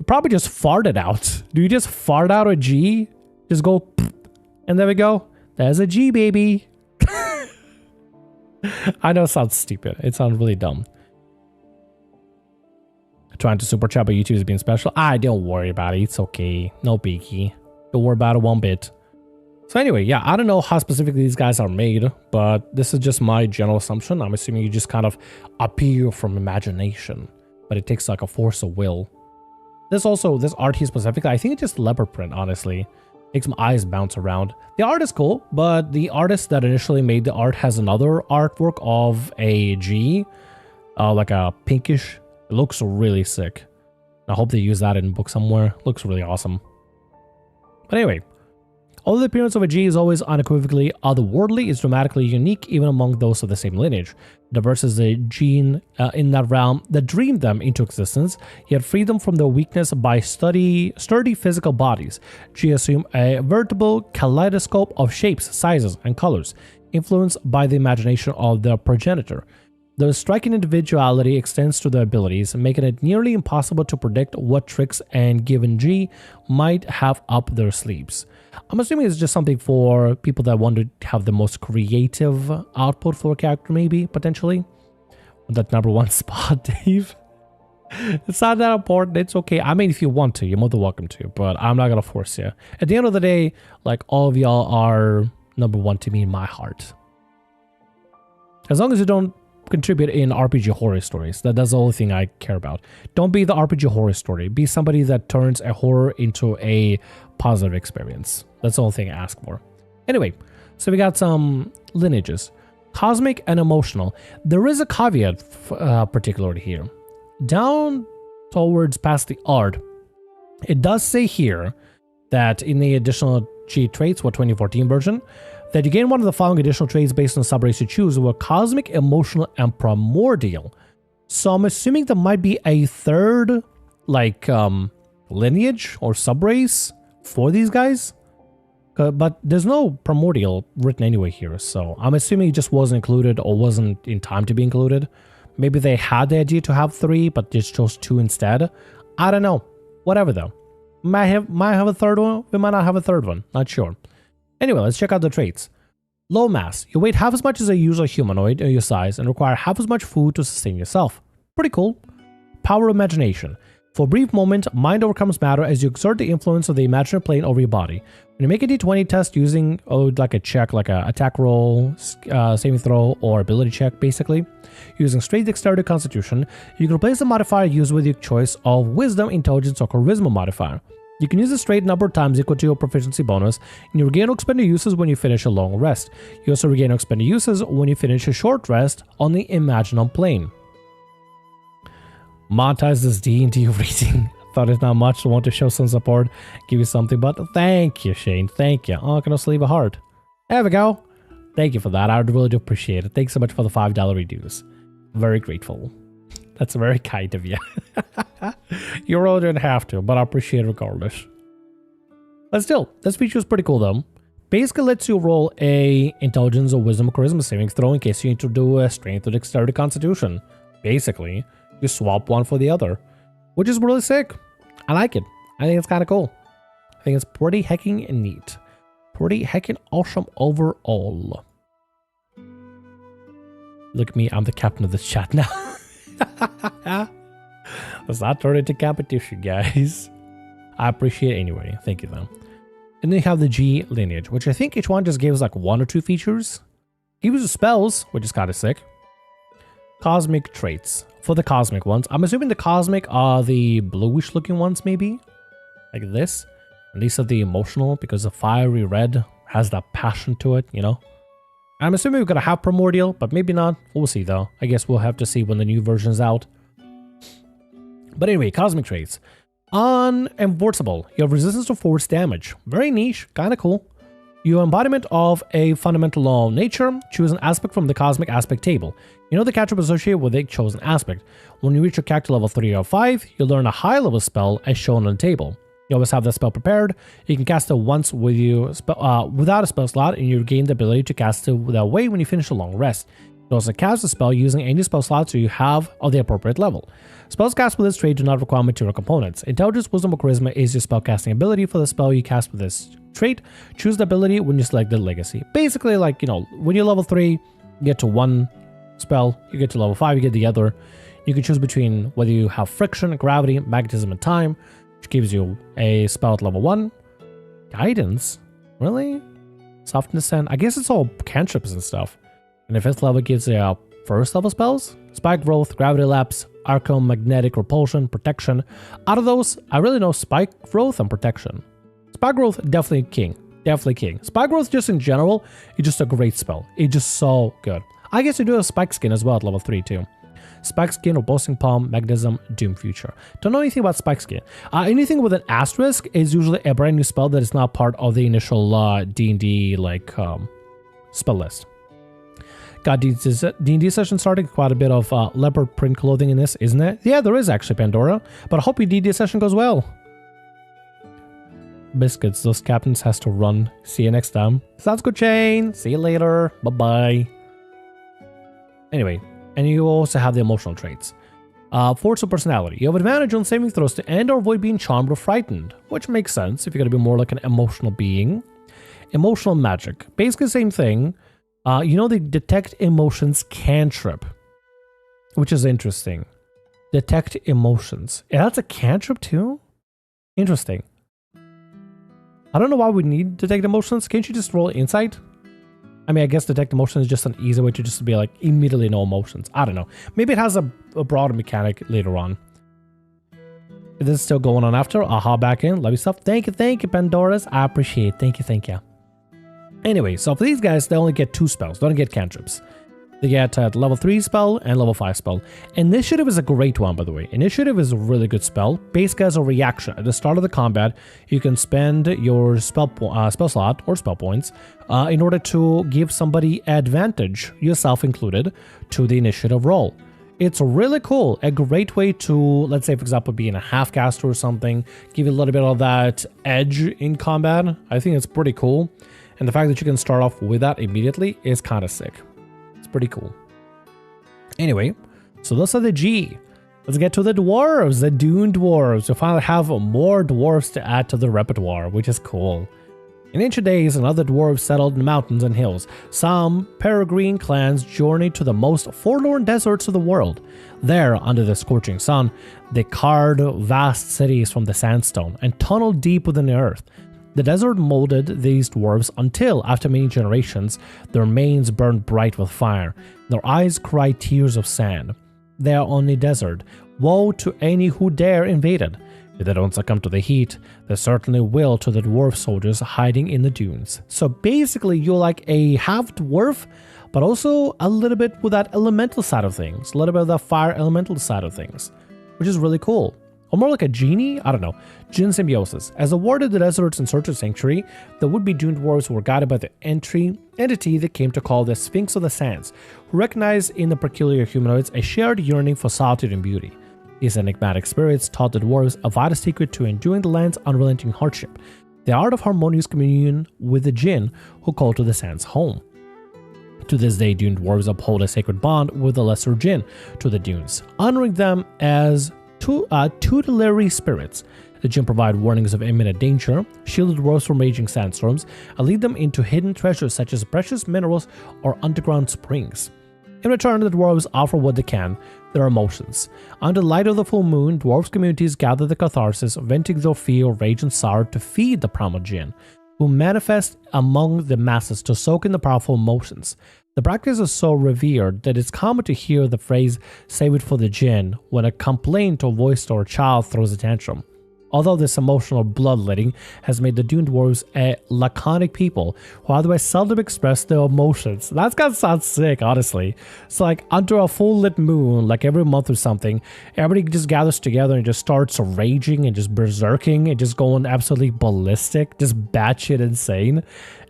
You probably just farted out. Do you just fart out a G? Just go, and there we go. There's a G, baby. I know it sounds stupid. It sounds really dumb. Trying to super chat, but YouTube is being special. Don't worry about it. It's okay. No biggie. Don't worry about it one bit. So anyway, yeah, I don't know how specifically these guys are made, but this is just my general assumption. I'm assuming you just kind of appear from imagination, but it takes like a force of will. This art here specifically, I think it's just leopard print, honestly. Makes my eyes bounce around. The art is cool, but the artist that initially made the art has another artwork of a G, like a pinkish. It looks really sick. I hope they use that in a book somewhere. Looks really awesome. But anyway, although the appearance of a G is always unequivocally otherworldly, it's dramatically unique even among those of the same lineage. Diverse is the gene in that realm that dreamed them into existence, yet freed them from their weakness by sturdy physical bodies. G assume a veritable kaleidoscope of shapes, sizes, and colors, influenced by the imagination of their progenitor. Their striking individuality extends to their abilities, making it nearly impossible to predict what tricks a given G might have up their sleeves. I'm assuming it's just something for people that want to have the most creative output for a character, maybe, potentially. That #1 spot, Dave. It's not that important. It's okay. I mean, if you want to, you're more than welcome to, but I'm not going to force you. At the end of the day, like, all of y'all are #1 to me in my heart. As long as you don't contribute in RPG horror stories. That's the only thing I care about. Don't be the RPG horror story. Be somebody that turns a horror into a positive experience. That's the only thing I ask for. Anyway, so we got some lineages. Cosmic and emotional. There is a caveat particularly here. Down towards past the art, it does say here that in the additional G traits for 2014 version, that you gain one of the following additional traits based on the subrace you choose, were cosmic, emotional, and primordial. So I'm assuming there might be a third, like, lineage or subrace for these guys. But there's no primordial written anyway here, so I'm assuming it just wasn't included or wasn't in time to be included. Maybe they had the idea to have 3, but just chose 2 instead. I don't know. Whatever though. Might have a third one. We might not have a third one. Not sure. Anyway, let's check out the traits. Low mass. You weigh half as much as a usual humanoid in your size and require half as much food to sustain yourself. Pretty cool. Power of imagination. For a brief moment, mind overcomes matter as you exert the influence of the imaginary plane over your body. When you make a d20 test using like a check, like a attack roll, saving throw, or ability check, basically, using straight dexterity or constitution, you can replace the modifier used with your choice of wisdom, intelligence, or charisma modifier. You can use a straight number of times equal to your proficiency bonus, and you regain or expend your uses when you finish a long rest. You also regain or expend your uses when you finish a short rest on the imaginal plane. Monetize this D&D reading. Thought it's not much. I want to show some support, give you something, but thank you, Shane. Thank you. Oh, I can also leave a heart. There we go. Thank you for that. I really do appreciate it. Thanks so much for the $5 reduce. Very grateful. That's very kind of you. You really didn't have to, but I appreciate it regardless. But still, this feature is pretty cool though. Basically lets you roll a intelligence or wisdom or charisma saving throw in case you need to do a strength or dexterity constitution. Basically, you swap one for the other, which is really sick. I like it. I think it's kind of cool. I think it's pretty hecking neat. Pretty hecking awesome overall. Look at me, I'm the captain of this chat now. Let's not turn it into competition, guys. I appreciate it anyway. Thank you, though. And then you have the G lineage, which I think each one just gives like 1 or 2 features. He uses spells, which is kind of sick. Cosmic traits. For the cosmic ones, I'm assuming the cosmic are the bluish looking ones, maybe? Like this. And these are the emotional, because the fiery red has that passion to it, you know? I'm assuming we're going to have primordial, but maybe not. We'll see though. I guess we'll have to see when the new version's out. But anyway, cosmic traits. Unenforceable. You have resistance to force damage. Very niche, kind of cool. Your embodiment of a fundamental law of nature. Choose an aspect from the cosmic aspect table. You know the cantrip associated with a chosen aspect. When you reach your character level 3 or 5, you'll learn a high level spell as shown on the table. You always have that spell prepared. You can cast it once with you without a spell slot, and you gain the ability to cast it that way when you finish a long rest. You can also cast a spell using any spell slots you have of the appropriate level. Spells cast with this trait do not require material components. Intelligence, Wisdom, or Charisma is your spellcasting ability for the spell you cast with this trait. Choose the ability when you select the legacy. Basically, like, you know, when you're level 3, you get to one spell. You get to level 5, you get the other. You can choose between whether you have friction, gravity, magnetism, and time, which gives you a spell at level 1. Guidance? Really? Softness and... I guess it's all cantrips and stuff. And the 5th level gives you first level spells. Spike Growth, Gravity Lapse, Arcane Magnetic Repulsion, Protection. Out of those, I really know Spike Growth and Protection. Spike Growth, definitely king. Definitely king. Spike Growth just in general is just a great spell. It's just so good. I guess you do a Spike Skin as well at level 3 too. Spike Skin, Robusting Palm, Magnetism, Doom Future. Don't know anything about Spike Skin. Anything with an asterisk is usually a brand new spell that is not part of the initial D&D like spell list. Got D&D session starting. Quite a bit of leopard print clothing in this, isn't it? Yeah, there is actually, Pandora. But I hope your D&D session goes well. Biscuits, those captains has to run. See you next time. Sounds good, Shane. See you later. Bye-bye. Anyway, and you also have the emotional traits. Force of personality. You have advantage on saving throws to end or avoid being charmed or frightened, which makes sense if you're going to be more like an emotional being. Emotional magic. Basically the same thing. You know the detect emotions cantrip, which is interesting. Detect emotions. Yeah, that's a cantrip too? Interesting. I don't know why we need detect emotions. Can't you just roll insight? I mean, I guess detect emotions is just an easy way to just be like immediately no emotions. I don't know. Maybe it has a broader mechanic later on. Is this still going on after? I'll hop back in. Love you stuff. Thank you, Pandoras. I appreciate it. Thank you. Anyway, so for these guys, they only get 2 spells. They don't get cantrips. They get level 3 spell and level 5 spell. Initiative is a great one, by the way. Initiative is a really good spell. Basically, as a reaction at the start of the combat, you can spend your spell slot or spell points in order to give somebody advantage, yourself included, to the initiative roll. It's really cool. A great way to, let's say, for example, being a half caster or something, give you a little bit of that edge in combat. I think it's pretty cool. And the fact that you can start off with that immediately is kind of sick. It's pretty cool. Anyway, so those are the G. Let's get to the dwarves, the Dune Dwarves. You'll finally have more dwarves to add to the repertoire, which is cool. In ancient days, another dwarves settled in mountains and hills. Some peregrine clans journeyed to the most forlorn deserts of the world. There, under the scorching sun, they carved vast cities from the sandstone and tunneled deep within the earth. The desert molded these dwarves until, after many generations, their manes burned bright with fire. Their eyes cried tears of sand. They are on the desert. Woe to any who dare invade it. If they don't succumb to the heat, they certainly will to the dwarf soldiers hiding in the dunes. So basically, you're like a half dwarf, but also a little bit with that elemental side of things. A little bit of that fire elemental side of things, which is really cool. Or more like a genie? I don't know. Djinn symbiosis. As a ward of the deserts in search of sanctuary, the would-be Dune Dwarves were guided by the entity they came to call the Sphinx of the Sands, who recognized in the peculiar humanoids a shared yearning for solitude and beauty. These enigmatic spirits taught the dwarves a vital secret to enduring the land's unrelenting hardship, the art of harmonious communion with the Djinn who call to the sands home. To this day, Dune Dwarves uphold a sacred bond with the lesser Djinn to the dunes, honoring them as tutelary spirits. The Djinn provide warnings of imminent danger, shield the dwarves from raging sandstorms, and lead them into hidden treasures such as precious minerals or underground springs. In return, the dwarves offer what they can, their emotions. Under the light of the full moon, dwarves communities gather the catharsis, venting their fear, rage, and sorrow to feed the primal Djinn, who manifest among the masses to soak in the powerful emotions. The practice is so revered that it's common to hear the phrase "save it for the djinn" when a complaint or voiced or a child throws a tantrum. Although this emotional bloodletting has made the Dune Dwarves a laconic people who otherwise seldom express their emotions. That's gotta sound sick, honestly. It's like under a full lit moon, like every month or something, everybody just gathers together and just starts raging and just berserking and just going absolutely ballistic, just batshit insane.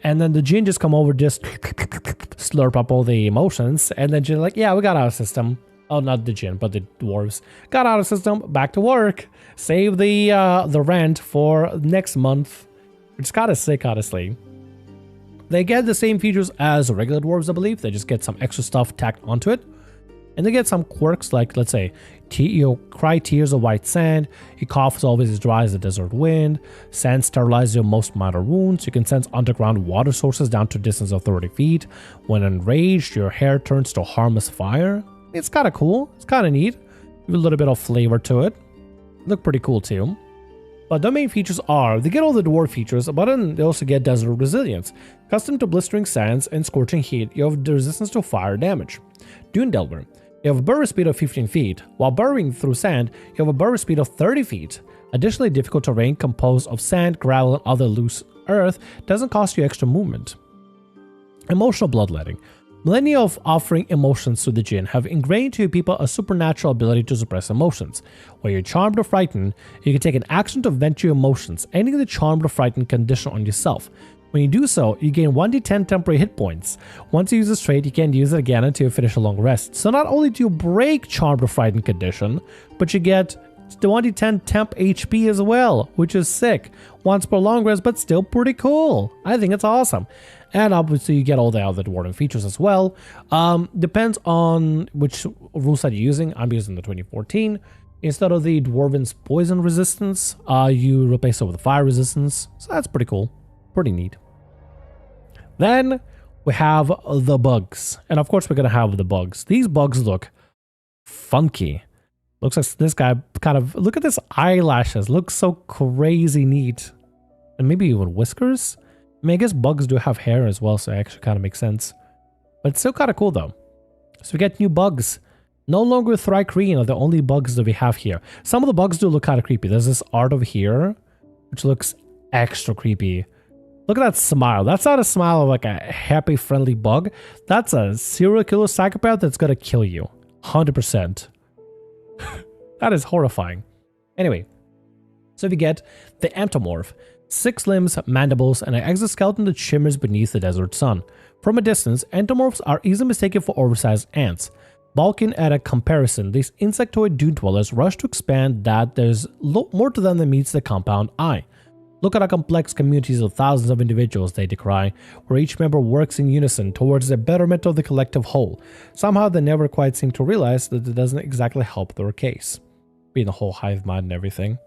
And then the djinn just come over, just slurp up all the emotions, and then just like, yeah, we got our system. Oh, not the djinn, but the dwarves. Got out of system, back to work. Save the rent for next month. Which is kind of sick, honestly. They get the same features as regular dwarves, I believe. They just get some extra stuff tacked onto it. And they get some quirks like, let's say, you cry tears of white sand. Your cough is always as dry as the desert wind. Sand sterilizes your most minor wounds. You can sense underground water sources down to a distance of 30 feet. When enraged, your hair turns to harmless fire. It's kind of cool. It's kind of neat. Give a little bit of flavor to it. Look pretty cool too. But the main features are, they get all the dwarf features, but then they also get desert resilience. Custom to blistering sands and scorching heat, you have the resistance to fire damage. Dune Delver. You have a burrow speed of 15 feet. While burrowing through sand, you have a burrow speed of 30 feet. Additionally, difficult terrain composed of sand, gravel, and other loose earth doesn't cost you extra movement. Emotional bloodletting. Millennia of offering emotions to the djinn have ingrained to people a supernatural ability to suppress emotions. When you're charmed or frightened, you can take an action to vent your emotions, ending the charmed or frightened condition on yourself. When you do so, you gain 1d10 temporary hit points. Once you use this trait, you can't use it again until you finish a long rest. So not only do you break charmed or frightened condition, but you get the 1d10 temp HP as well, which is sick. Once per long rest, but still pretty cool. I think it's awesome. And obviously you get all the other dwarven features as well. Depends on which rule set you're using. I'm using the 2014. Instead of the dwarven's poison resistance, you replace it with fire resistance. So that's pretty cool. Pretty neat. Then we have the bugs. And of course we're going to have the bugs. These bugs look funky. Looks like this guy kind of, look at this eyelashes. Looks so crazy neat. And maybe even whiskers. I mean, I guess bugs do have hair as well, so it actually kind of makes sense. But it's still kind of cool though. So we get new bugs. No longer Rakine are the only bugs that we have here. Some of the bugs do look kind of creepy. There's this art over here, which looks extra creepy. Look at that smile. That's not a smile of like a happy, friendly bug. That's a serial killer psychopath that's gonna kill you. 100%. That is horrifying. Anyway, so we get the Entomorph. 6 limbs, mandibles, and an exoskeleton that shimmers beneath the desert sun. From a distance, entomorphs are easily mistaken for oversized ants. Balking at a comparison, these insectoid dune dwellers rush to expand that there's more to them than meets the compound eye. Look at our complex communities of thousands of individuals, they decry, where each member works in unison towards the betterment of the collective whole. Somehow they never quite seem to realize that it doesn't exactly help their case. Being the whole hive mind and everything.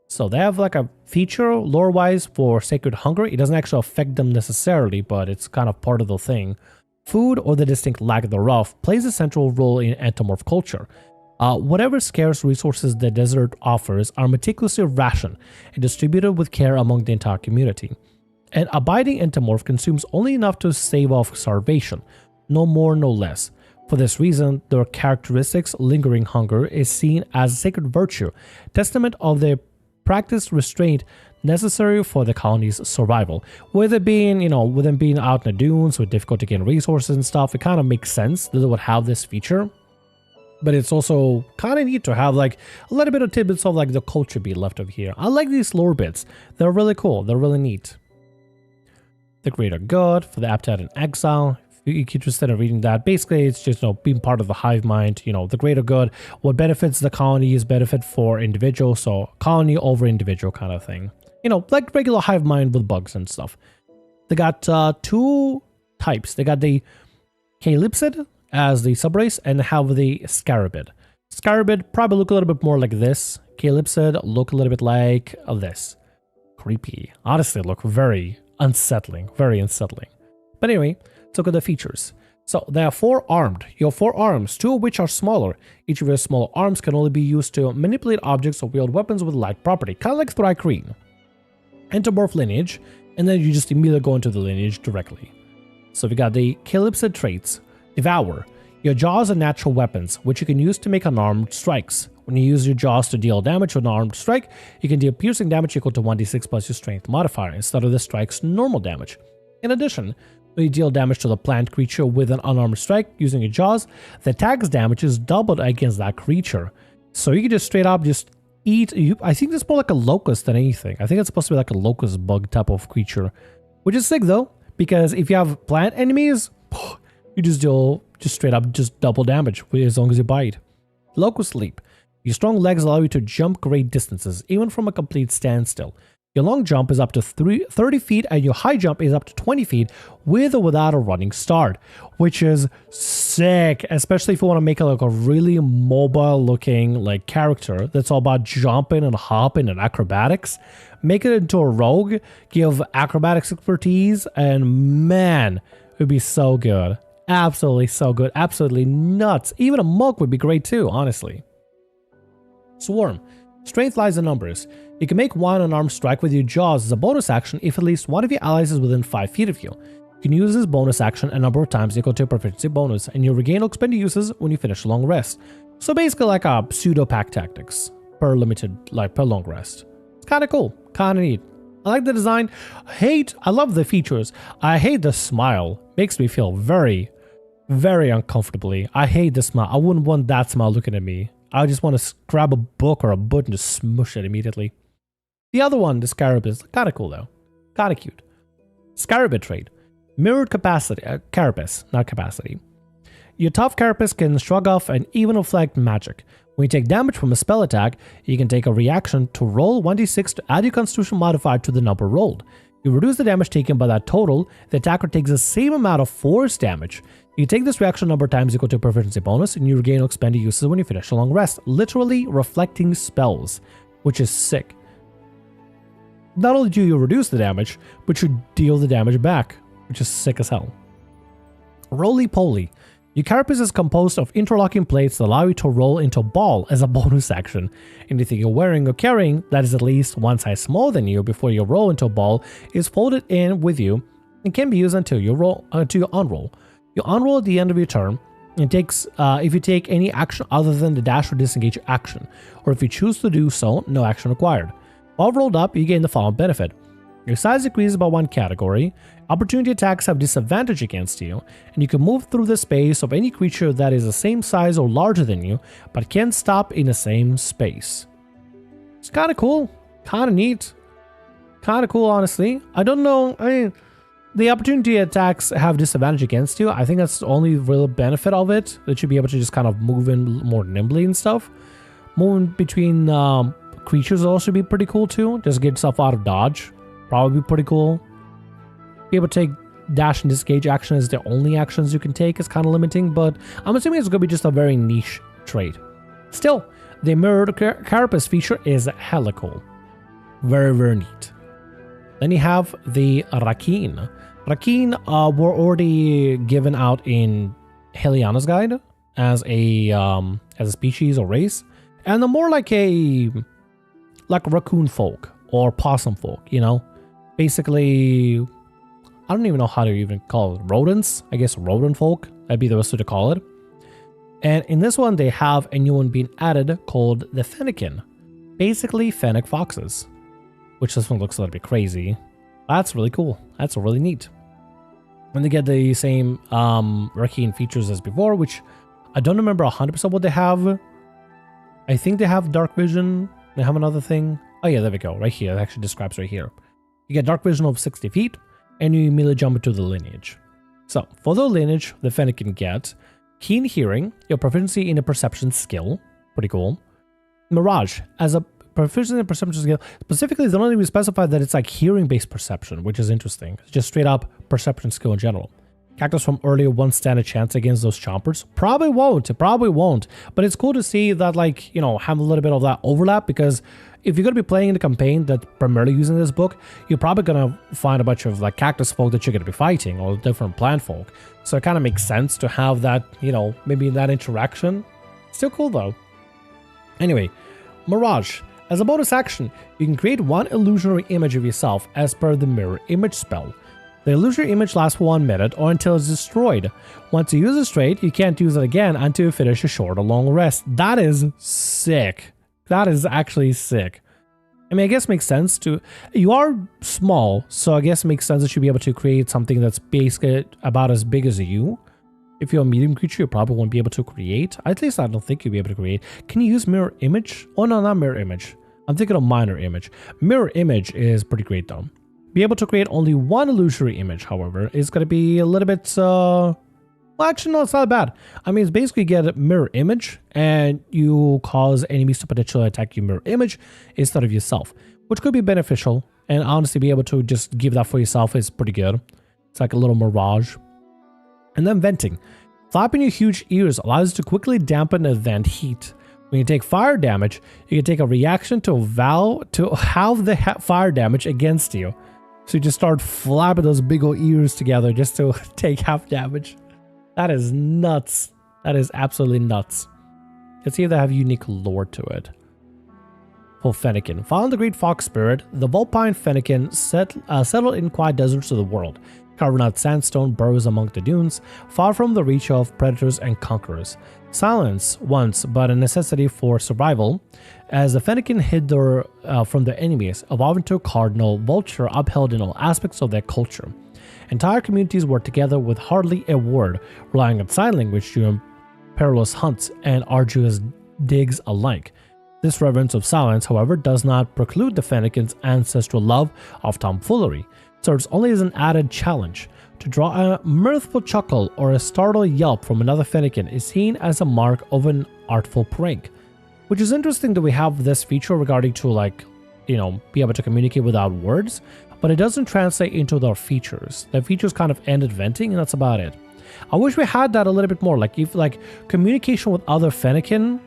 So they have like a feature lore-wise for Sacred Hunger. It doesn't actually affect them necessarily, but it's kind of part of the thing. Food, or the distinct lack thereof, plays a central role in entomorph culture. Whatever scarce resources the desert offers are meticulously rationed and distributed with care among the entire community. An abiding entomorph consumes only enough to stave off starvation, no more, no less. For this reason, their characteristics, lingering hunger, is seen as a sacred virtue, testament of the practiced restraint necessary for the colony's survival. With it being, with them being out in the dunes with difficult to gain resources and stuff, it kind of makes sense that they would have this feature. But it's also kind of neat to have like a little bit of tidbits of like the culture beat left over here. I like these lore bits. They're really cool. They're really neat. The Greater Good for the Appetite in Exile. If you're interested in reading that, basically it's just being part of the hive mind. The Greater Good. What benefits the colony is benefit for individuals. So colony over individual kind of thing. Like regular hive mind with bugs and stuff. They got 2 types. They got the Calypsid as the subrace and have the Scarabid. Scarabid probably look a little bit more like this. Calypsid look a little bit like this. Creepy. Honestly, look very unsettling. Very unsettling. But anyway, let's look at the features. So they are 4 armed. You have 4 arms, 2 of which are smaller. Each of your smaller arms can only be used to manipulate objects or wield weapons with light property, kind of like Rakine. Entomorph lineage. and then you just immediately go into the lineage directly. So we got the Calypso traits. Devour. Your jaws are natural weapons, which you can use to make unarmed strikes. When you use your jaws to deal damage with an armed strike, you can deal piercing damage equal to 1d6 plus your strength modifier instead of the strike's normal damage. In addition, when you deal damage to the plant creature with an unarmed strike using your jaws, the attack's damage is doubled against that creature. So you can just straight up just eat. I think it's more like a locust than anything. I think it's supposed to be like a locust bug type of creature, which is sick though, because if you have plant enemies, you just deal straight up just double damage as long as you bite. Locust leap. Your strong legs allow you to jump great distances, even from a complete standstill. Your long jump is up to 30 feet and your high jump is up to 20 feet with or without a running start, which is sick, especially if you want to make it like a really mobile looking like character that's all about jumping and hopping and acrobatics. Make it into a rogue, give acrobatics expertise, and man, it would be so good. Absolutely so good. Absolutely nuts. Even a monk would be great too, honestly. Swarm. Strength lies in numbers. You can make one unarmed strike with your jaws as a bonus action if at least one of your allies is within 5 feet of you. You can use this bonus action a number of times equal to a proficiency bonus, and you'll regain or expend your uses when you finish a long rest. So basically like a pseudo pack tactics per long rest. It's kind of cool, kind of neat. I like the design. I love the features. I hate the smile. Makes me feel very, very uncomfortably. I hate the smile. I wouldn't want that smile looking at me. I just want to grab a book or a book and just smush it immediately. The other one, the Scarab, is kind of cool though. Kind of cute. Scarab trait. Mirrored capacity. Carapace, not capacity. Your tough carapace can shrug off and even reflect magic. When you take damage from a spell attack, you can take a reaction to roll 1d6 to add your constitution modifier to the number rolled. You reduce the damage taken by that total, the attacker takes the same amount of force damage. You take this reaction number of times equal to a proficiency bonus, and you regain or expend your uses when you finish a long rest, literally reflecting spells, which is sick. Not only do you reduce the damage, but you deal the damage back, which is sick as hell. Roly-poly. Your carapace is composed of interlocking plates that allow you to roll into a ball as a bonus action. Anything you're wearing or carrying that is at least one size smaller than you before you roll into a ball is folded in with you and can be used until you unroll. You unroll at the end of your turn. It takes if you take any action other than the dash or disengage action, or if you choose to do so, no action required. While rolled up, you gain the following benefit. Your size decreases by 1 category, opportunity attacks have disadvantage against you, and you can move through the space of any creature that is the same size or larger than you, but can't stop in the same space. It's kind of cool, kind of neat, kind of cool, honestly. I don't know, I mean, the opportunity attacks have disadvantage against you. I think that's the only real benefit of it, that you'll be able to just kind of move in more nimbly and stuff. Moving between creatures will also be pretty cool too, just get yourself out of dodge. Probably be pretty cool. Be able to take dash and disengage action as the only actions you can take is kind of limiting, but I'm assuming it's going to be just a very niche trait. Still, the mirrored carapace feature is hella cool. Very, very neat. Then you have the Rakine. Rakine were already given out in Heliana's Guide as a species or race, and they're more like a raccoon folk or possum folk, you know? Basically, I don't even know how to even call it. Rodents? I guess rodent folk. That'd be the best way to call it. And in this one, they have a new one being added called the Fennekin. Basically, fennec foxes. Which this one looks a little bit crazy. That's really cool. That's really neat. And they get the same Rakine features as before, which I don't remember 100% what they have. I think they have dark vision. They have another thing. Oh yeah, there we go. Right here. It actually describes right here. You get dark vision of 60 feet, and you immediately jump into the lineage. So, for the lineage, the Fennekin get keen hearing, your proficiency in a perception skill. Pretty cool. Mirage, as a proficiency in a perception skill. Specifically, they don't even specify that it's like hearing-based perception, which is interesting. It's just straight up perception skill in general. Cactus from earlier won't stand a chance against those chompers. Probably won't. But it's cool to see that, like, you know, have a little bit of that overlap, because if you're going to be playing in a campaign that's primarily using this book, you're probably going to find a bunch of like cactus folk that you're going to be fighting, or different plant folk. So it kind of makes sense to have that, you know, maybe that interaction. Still cool though. Anyway, Mirage. As a bonus action, you can create one illusionary image of yourself as per the mirror image spell. The illusionary image lasts for 1 minute or until it's destroyed. Once you use a trait, you can't use it again until you finish a short or long rest. That is sick. That is actually sick. I mean, I guess it makes sense to... You are small, so I guess it makes sense that you'll be able to create something that's basically about as big as you. If you're a medium creature, you probably won't be able to create. At least I don't think you'll be able to create. Can you use mirror image? Oh, no, not mirror image. I'm thinking of minor image. Mirror image is pretty great, though. Be able to create only one illusory image, however, is going to be a little bit... Well, actually, no, it's not bad. I mean, it's basically get a mirror image, and you cause enemies to potentially attack your mirror image instead of yourself, which could be beneficial. And honestly, be able to just give that for yourself is pretty good. It's like a little mirage. And then venting. Flapping your huge ears allows you to quickly dampen event heat. When you take fire damage, you can take a reaction to have the fire damage against you. So you just start flapping those big old ears together just to take half damage. That is nuts. That is absolutely nuts. Let's see if they have unique lore to it. For Fennekin. Following the great fox spirit, the Vulpine Fennekin settled in quiet deserts of the world, carving out sandstone burrows among the dunes, far from the reach of predators and conquerors. Silence once, but a necessity for survival, as the Fennekin hid from their enemies, evolved into a cardinal vulture upheld in all aspects of their culture. Entire communities worked together with hardly a word, relying on sign language during perilous hunts and arduous digs alike. This reverence of silence, however, does not preclude the Fennekin's ancestral love of tomfoolery. It serves only as an added challenge. To draw a mirthful chuckle or a startled yelp from another Fennekin is seen as a mark of an artful prank. Which is interesting that we have this feature regarding to, like, you know, be able to communicate without words, but it doesn't translate into their features. The features kind of end at venting, and that's about it. I wish we had that a little bit more. Like, if, like, communication with other Fennekin,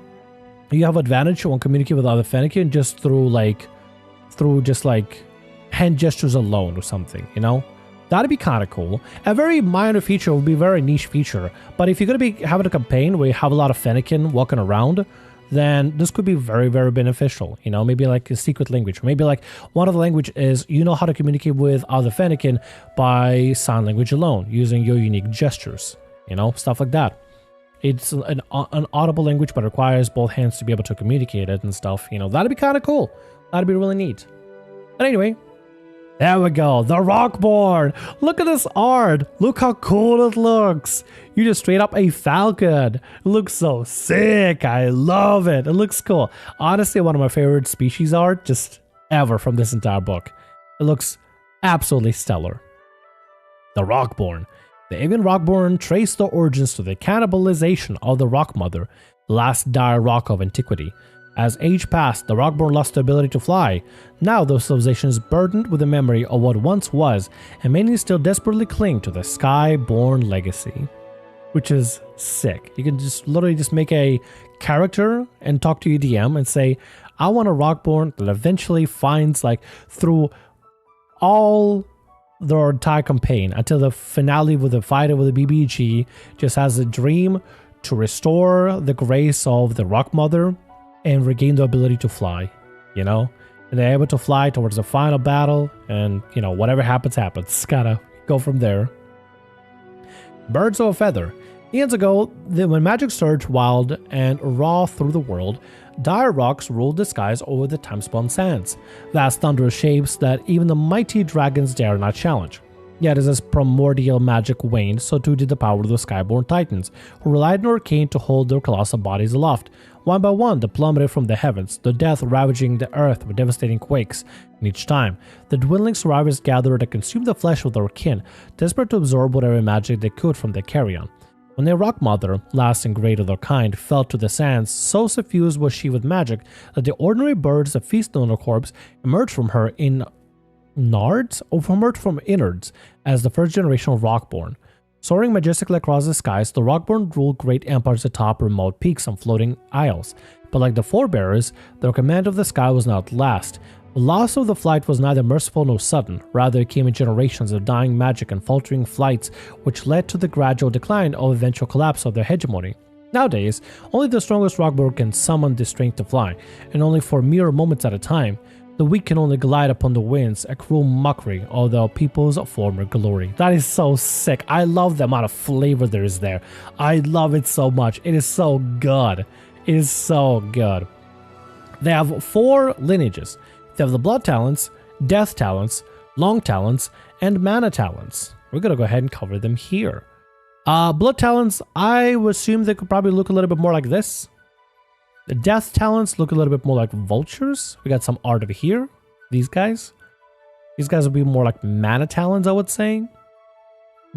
you have advantage when communicating with other Fennekin just through just like hand gestures alone or something, you know? That'd be kind of cool. A very minor feature would be a very niche feature, but if you're going to be having a campaign where you have a lot of Fennekin walking around, then this could be very, very beneficial. You know, maybe like a secret language. Maybe like one of the language is you know how to communicate with other Fennekin by sign language alone, using your unique gestures, you know, stuff like that. It's an audible language, but requires both hands to be able to communicate it and stuff. You know, that'd be kind of cool. That'd be really neat. But anyway, there we go. The Rockborn. Look at this art. Look how cool it looks. You just straight up a falcon. It looks so sick. I love it. It looks cool. Honestly, one of my favorite species art just ever from this entire book. It looks absolutely stellar. The Rockborn. The Aven Rockborn trace their origins to the cannibalization of the Rock Mother, the last dire rock of antiquity. As age passed, the Rockborn lost the ability to fly. Now the civilization is burdened with the memory of what once was, and many still desperately cling to the Sky-born legacy. Which is sick. You can just literally just make a character and talk to your DM and say, I want a Rockborn that eventually finds, like, through all their entire campaign until the finale with the fighter with the BBG, just has a dream to restore the grace of the Rock Mother and regain the ability to fly, you know? And they're able to fly towards the final battle, and, you know, whatever happens, happens. Gotta go from there. Birds of a Feather. Eons ago, when magic surged wild and raw through the world, dire rocks ruled the skies over the time-spun sands, vast thunderous shapes that even the mighty dragons dare not challenge. Yet as this primordial magic waned, so too did the power of the Skyborn Titans, who relied on Rakine to hold their colossal bodies aloft. One by one, they plummeted from the heavens, their death ravaging the earth with devastating quakes. And each time, the dwindling survivors gathered to consume the flesh of their kin, desperate to absorb whatever magic they could from their carrion. When their Rock Mother, last and great of their kind, fell to the sands, so suffused was she with magic that the ordinary birds that feasted on her corpse emerged from her in nards, or emerged from innards, as the first generation of Rockborn. Soaring majestically across the skies, the Rockborn ruled great empires atop remote peaks and floating isles. But like the forebearers, their command of the sky was not last. The loss of the flight was neither merciful nor sudden, rather it came in generations of dying magic and faltering flights, which led to the gradual decline or eventual collapse of their hegemony. Nowadays, only the strongest Rockborn can summon the strength to fly, and only for mere moments at a time. The weak can only glide upon the winds, a cruel mockery of the people's former glory. That is so sick. I love the amount of flavor there is there. I love it so much. It is so good. It is so good. They have 4 lineages. They have the Blood Talents, Death Talents, Long Talents, and Mana Talents. We're going to go ahead and cover them here. Blood Talents, I would assume they could probably look a little bit more like this. The Death Talents look a little bit more like vultures. We got some art over here. These guys. These guys would be more like Mana Talents, I would say,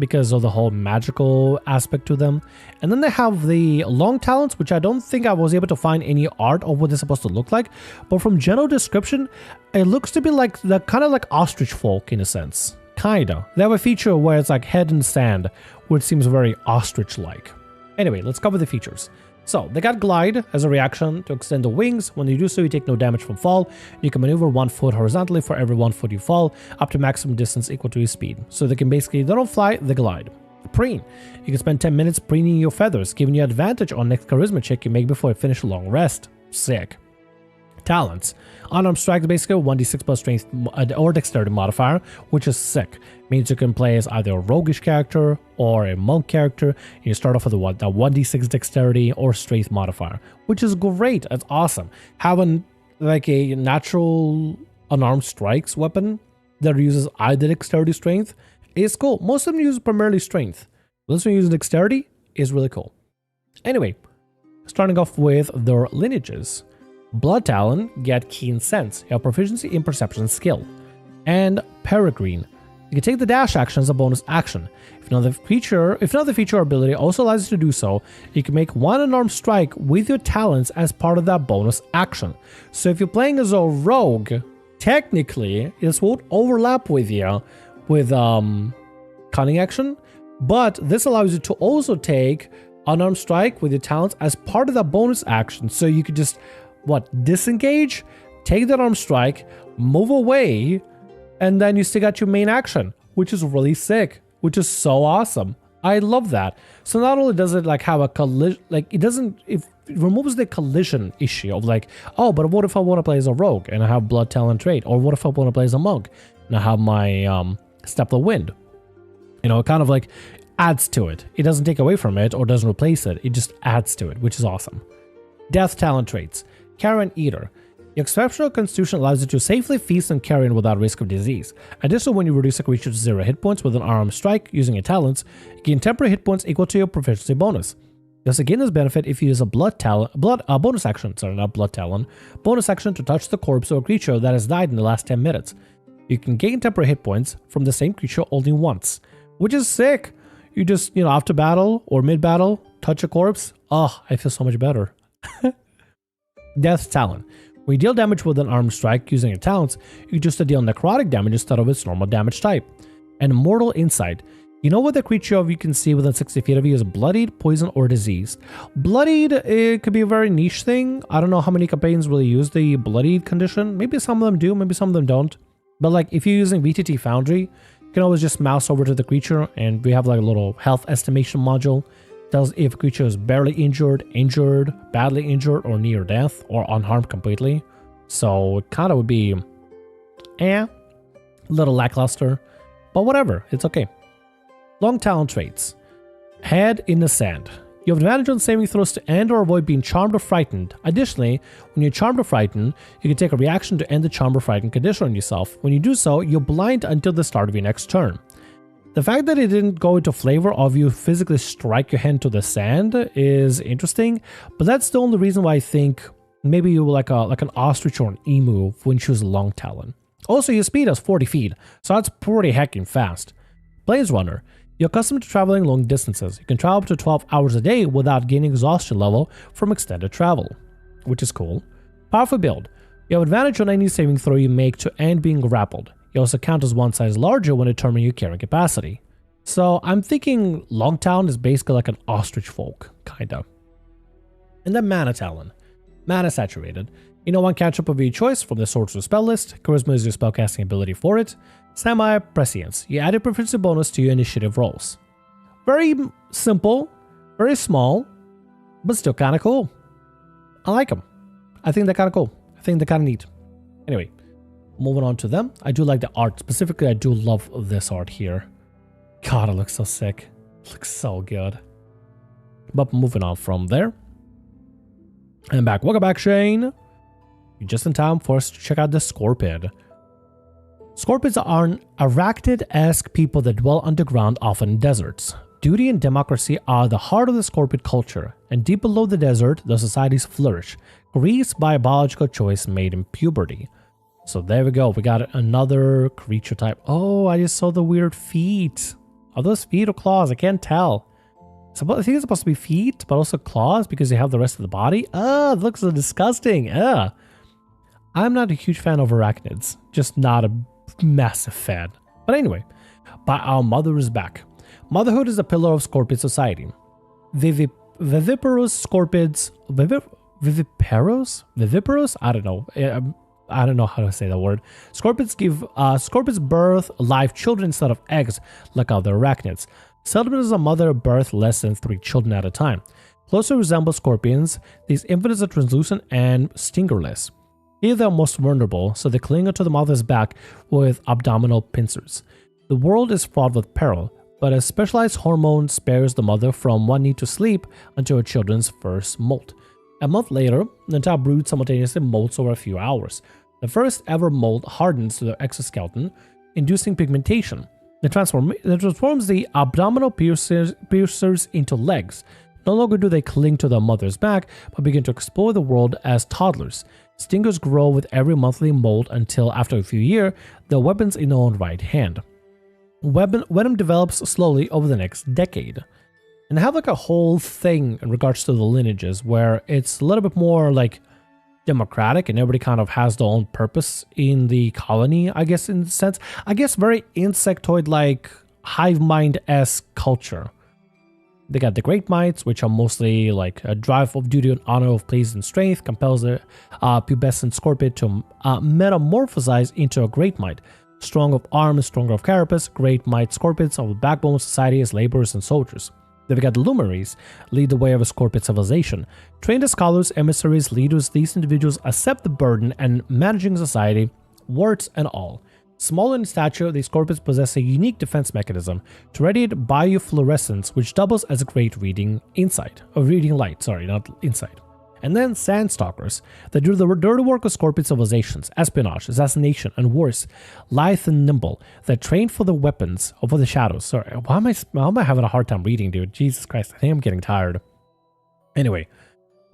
because of the whole magical aspect to them. And then they have the Long Talents, which I don't think I was able to find any art of what they're supposed to look like. But from general description, it looks to be like the kind of like ostrich folk in a sense. Kinda. They have a feature where it's like head in sand, which seems very ostrich-like. Anyway, let's cover the features. So, they got Glide as a reaction to extend the wings. When you do so, you take no damage from fall. You can maneuver 1 foot horizontally for every 1 foot you fall, up to maximum distance equal to your speed. So they can basically, they don't fly, they glide. Preen. You can spend 10 minutes preening your feathers, giving you advantage on next charisma check you make before you finish a long rest. Sick. Talents. Unarmed Strike is basically a 1d6 plus strength or dexterity modifier, which is sick. Means you can play as either a roguish character or a monk character, and you start off with a 1d6 dexterity or strength modifier, which is great. It's awesome. Having like a natural unarmed strikes weapon that uses either dexterity or strength is cool. Most of them use primarily strength. This one uses dexterity is really cool. Anyway, starting off with their lineages. Blood Talon get Keen Sense, you have proficiency in perception skill. And Peregrine. You can take the dash action as a bonus action. If another feature or ability also allows you to do so, you can make 1 unarmed strike with your talents as part of that bonus action. So if you're playing as a rogue, technically this won't overlap with you with cunning action, but this allows you to also take unarmed strike with your talents as part of that bonus action. So you could just disengage, take that unarmed strike, move away, and then you still got your main action, which is really sick, which is so awesome. I love that. So not only does it like have a collision, like it removes the collision issue of like, oh, but what if I want to play as a rogue and I have Blood Talent trait, or what if I want to play as a monk and I have my Step of the Wind? You know, it kind of like adds to it. It doesn't take away from it or doesn't replace it. It just adds to it, which is awesome. Death Talent traits. Carrion Eater. Your exceptional constitution allows you to safely feast on carrion without risk of disease. Additionally, when you reduce a creature to 0 hit points with an unarmed strike using your talents, you gain temporary hit points equal to your proficiency bonus. You also gain this benefit if you use a bonus action to touch the corpse of a creature that has died in the last 10 minutes. You can gain temporary hit points from the same creature only once, which is sick. You just, after battle or mid-battle, touch a corpse. Oh, I feel so much better. Death Talon. When you deal damage with an armed strike using your talents, you just deal necrotic damage instead of its normal damage type. And Mortal Insight. You know what the creature you can see within 60 feet of you is bloodied, poisoned, or diseased. Bloodied, it could be a very niche thing. I don't know how many campaigns really use the bloodied condition. Maybe some of them do, maybe some of them don't. But like if you're using VTT Foundry, you can always just mouse over to the creature and we have like a little health estimation module. Tells if a creature is barely injured, injured, badly injured, or near death, or unharmed completely. So it kind of would be, a little lackluster, but whatever, it's okay. Long Talent traits. Head in the Sand. You have advantage on saving throws to end or avoid being charmed or frightened. Additionally, when you're charmed or frightened, you can take a reaction to end the charmed or frightened condition on yourself. When you do so, you're blind until the start of your next turn. The fact that it didn't go into flavor of you physically strike your hand to the sand is interesting, but that's the only reason why I think maybe you were like an ostrich or an emu when you choose a Long Talon. Also, your speed is 40 feet, so that's pretty heckin' fast. Blaze Runner. You're accustomed to traveling long distances. You can travel up to 12 hours a day without gaining exhaustion level from extended travel, which is cool. Powerful build. You have advantage on any saving throw you make to end being grappled. You also count as one size larger when determining your carrying capacity. So I'm thinking Long Talon is basically like an ostrich folk, kinda. And then Mana Talon. Mana Saturated. You know one cantrip of your choice from the Sorcery spell list. Charisma is your spellcasting ability for it. Semi-Prescience. You add a proficiency bonus to your initiative rolls. Very simple, very small, but still kind of cool. I like them. I think they're kind of cool. I think they're kind of neat. Anyway, moving on to them. I do like the art. Specifically, I do love this art here. God, it looks so sick. It looks so good. But moving on from there. And back. Welcome back, Shane. You're just in time for us to check out the Scorpid. Scorpids are an arachnid-esque people that dwell underground, often in deserts. Duty and democracy are the heart of the Scorpid culture, and deep below the desert, the societies flourish, greased by a biological choice made in puberty. So there we go, we got another creature type. Oh, I just saw the weird feet. Are those feet or claws? I can't tell. I think it's supposed to be feet, but also claws because they have the rest of the body. It looks so disgusting. I'm not a huge fan of arachnids, just not a massive fan. But anyway, our mother is back. Motherhood is a pillar of Scorpid society. Viviparous Scorpids, Viviparous? I don't know. I don't know how to say that word. Scorpids give Scorpids birth live children instead of eggs, like other arachnids. Seldom does a mother birth less than 3 children at a time. Closely resemble scorpions, these infants are translucent and stingerless. Here they are most vulnerable, so they cling onto the mother's back with abdominal pincers. The world is fraught with peril, but a specialized hormone spares the mother from one need to sleep until her children's first molt. A month later, the entire brood simultaneously molts over a few hours. The first ever molt hardens to the exoskeleton, inducing pigmentation. It transforms the abdominal piercers into legs. No longer do they cling to their mother's back, but begin to explore the world as toddlers. Stingers grow with every monthly molt until, after a few years, they're weapons in their own right hand. Venom develops slowly over the next decade. And I have like a whole thing in regards to the lineages where it's a little bit more like democratic and everybody kind of has their own purpose in the colony, I guess, in a sense. I guess very insectoid-like, hive mind-esque culture. They got the Great Mites, which are mostly like a drive of duty and honor of place and strength, compels the pubescent Scorpid to metamorphosize into a Great Mite. Strong of arm and stronger of carapace, Great Might Scorpids are the backbone of society as laborers and soldiers. Then we got the Luminaries, lead the way of a Scorpid civilization. Trained as scholars, emissaries, leaders, these individuals accept the burden and managing society, warts and all. Small in stature, these Scorpids possess a unique defense mechanism to radiate biofluorescence, which doubles as a great reading light, not insight. And then Sandstalkers, that do the dirty work of Scorpid civilizations, espionage, assassination, and worse, lithe and nimble, that train for the weapons, or for the shadows. Sorry, why am I having a hard time reading, dude? Jesus Christ, I think I'm getting tired. Anyway,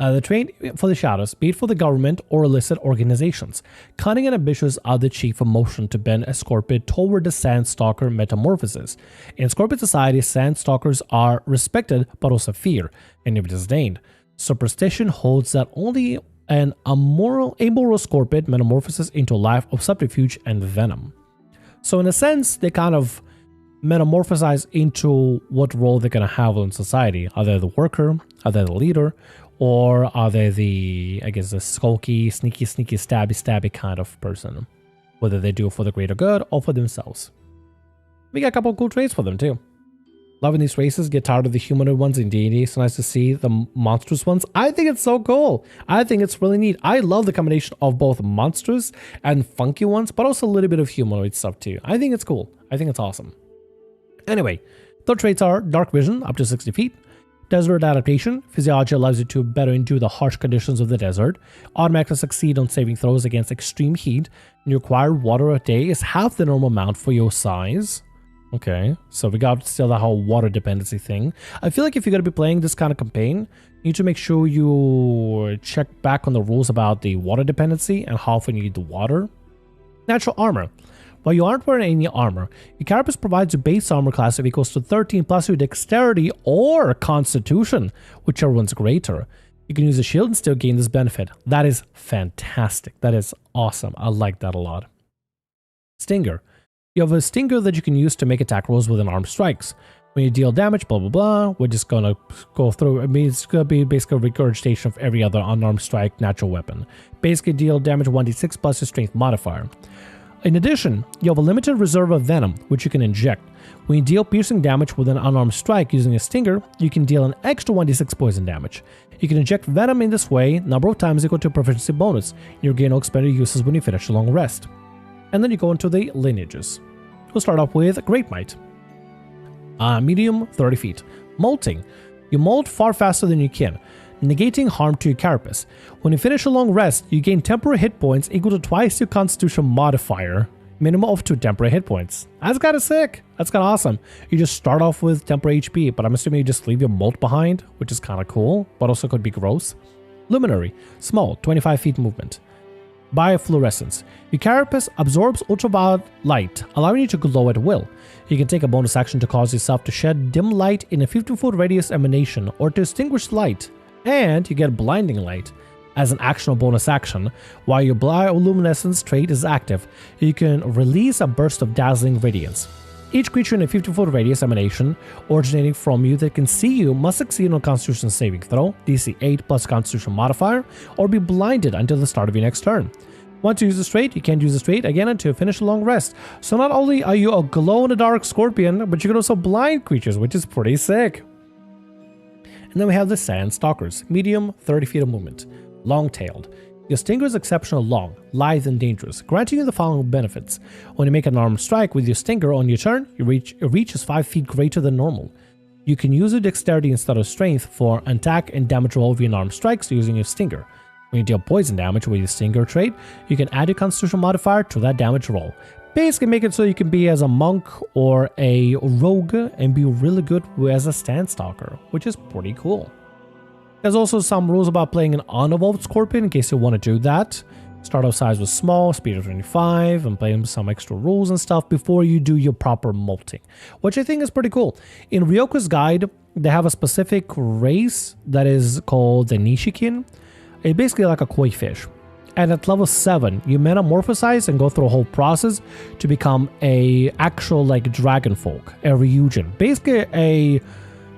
the train for the shadows, be it for the government or illicit organizations. Cunning and ambitious are the chief emotion to bend a Scorpid toward the Sandstalker metamorphosis. In Scorpid society, Sandstalkers are respected but also feared, and even disdained. Superstition holds that only an amoral Scorpid metamorphoses into a life of subterfuge and venom. So in a sense, they kind of metamorphosize into what role they're going to have in society. Are they the worker? Are they the leader? Or are they the, I guess, the skulky, sneaky, stabby kind of person? Whether they do it for the greater good or for themselves. We got a couple of cool traits for them too. Loving these races, get tired of the humanoid ones in D&D. So nice to see the monstrous ones. I think it's so cool. I think it's really neat. I love the combination of both monstrous and funky ones, but also a little bit of humanoid stuff too. I think it's cool. I think it's awesome. Anyway, their traits are Dark Vision, up to 60 feet. Desert Adaptation. Physiology allows you to better endure the harsh conditions of the desert. Automatically succeed on saving throws against extreme heat. And your required water a day is half the normal amount for your size. Okay, so we got still that whole water dependency thing. I feel like if you're going to be playing this kind of campaign, you need to make sure you check back on the rules about the water dependency and how often you need the water. Natural Armor. While you aren't wearing any armor, your carapace provides you base armor class of equals to 13 plus your dexterity or constitution, whichever one's greater. You can use a shield and still gain this benefit. That is fantastic. That is awesome. I like that a lot. Stinger. You have a stinger that you can use to make attack rolls with unarmed strikes. When you deal damage, blah, blah, blah, we're just going to go through. I mean, it's going to be basically a regurgitation of every other unarmed strike natural weapon. Basically, deal damage 1d6 plus your strength modifier. In addition, you have a limited reserve of venom, which you can inject. When you deal piercing damage with an unarmed strike using a stinger, you can deal an extra 1d6 poison damage. You can inject venom in this way, number of times equal to a proficiency bonus. You gain no expended uses when you finish a long rest. And then you go into the lineages. We'll start off with Great Might. Medium, 30 feet. Molting. You molt far faster than you can, negating harm to your carapace. When you finish a long rest, you gain temporary hit points equal to twice your constitution modifier. Minimum of 2 temporary hit points. That's kind of sick. That's kind of awesome. You just start off with temporary HP, but I'm assuming you just leave your molt behind, which is kind of cool, but also could be gross. Luminary. Small, 25 feet movement. Biofluorescence. Your carapace absorbs ultraviolet light, allowing you to glow at will. You can take a bonus action to cause yourself to shed dim light in a 15-foot radius emanation or to extinguish light, and you get blinding light. As an actionable bonus action, while your bioluminescence trait is active, you can release a burst of dazzling radiance. Each creature in a 50-foot radius emanation originating from you that can see you must succeed on a Constitution saving throw, DC 8 plus Constitution modifier, or be blinded until the start of your next turn. Once you use this trait, you can't use this trait again until you finish a long rest. So not only are you a glow-in-the-dark scorpion, but you can also blind creatures, which is pretty sick. And then we have the Sand Stalkers, medium, 30 feet of movement. Long-tailed. Your stinger is exceptionally long, lithe, and dangerous, granting you the following benefits. When you make an armed strike with your stinger on your turn, your reach is 5 feet greater than normal. You can use your dexterity instead of strength for attack and damage roll of your unarmed strikes using your stinger. When you deal poison damage with your stinger trait, you can add your constitution modifier to that damage roll. Basically make it so you can be as a monk or a rogue and be really good as a Sand Stalker, which is pretty cool. There's also some rules about playing an unevolved scorpion in case you want to do that. Startup size was small, speed of 25, and playing some extra rules and stuff before you do your proper molting, which I think is pretty cool. In Ryoku's guide, they have a specific race that is called the Nishikin. It's basically like a koi fish. And at level 7, you metamorphosize and go through a whole process to become a actual like dragon folk, a Ryujin. Basically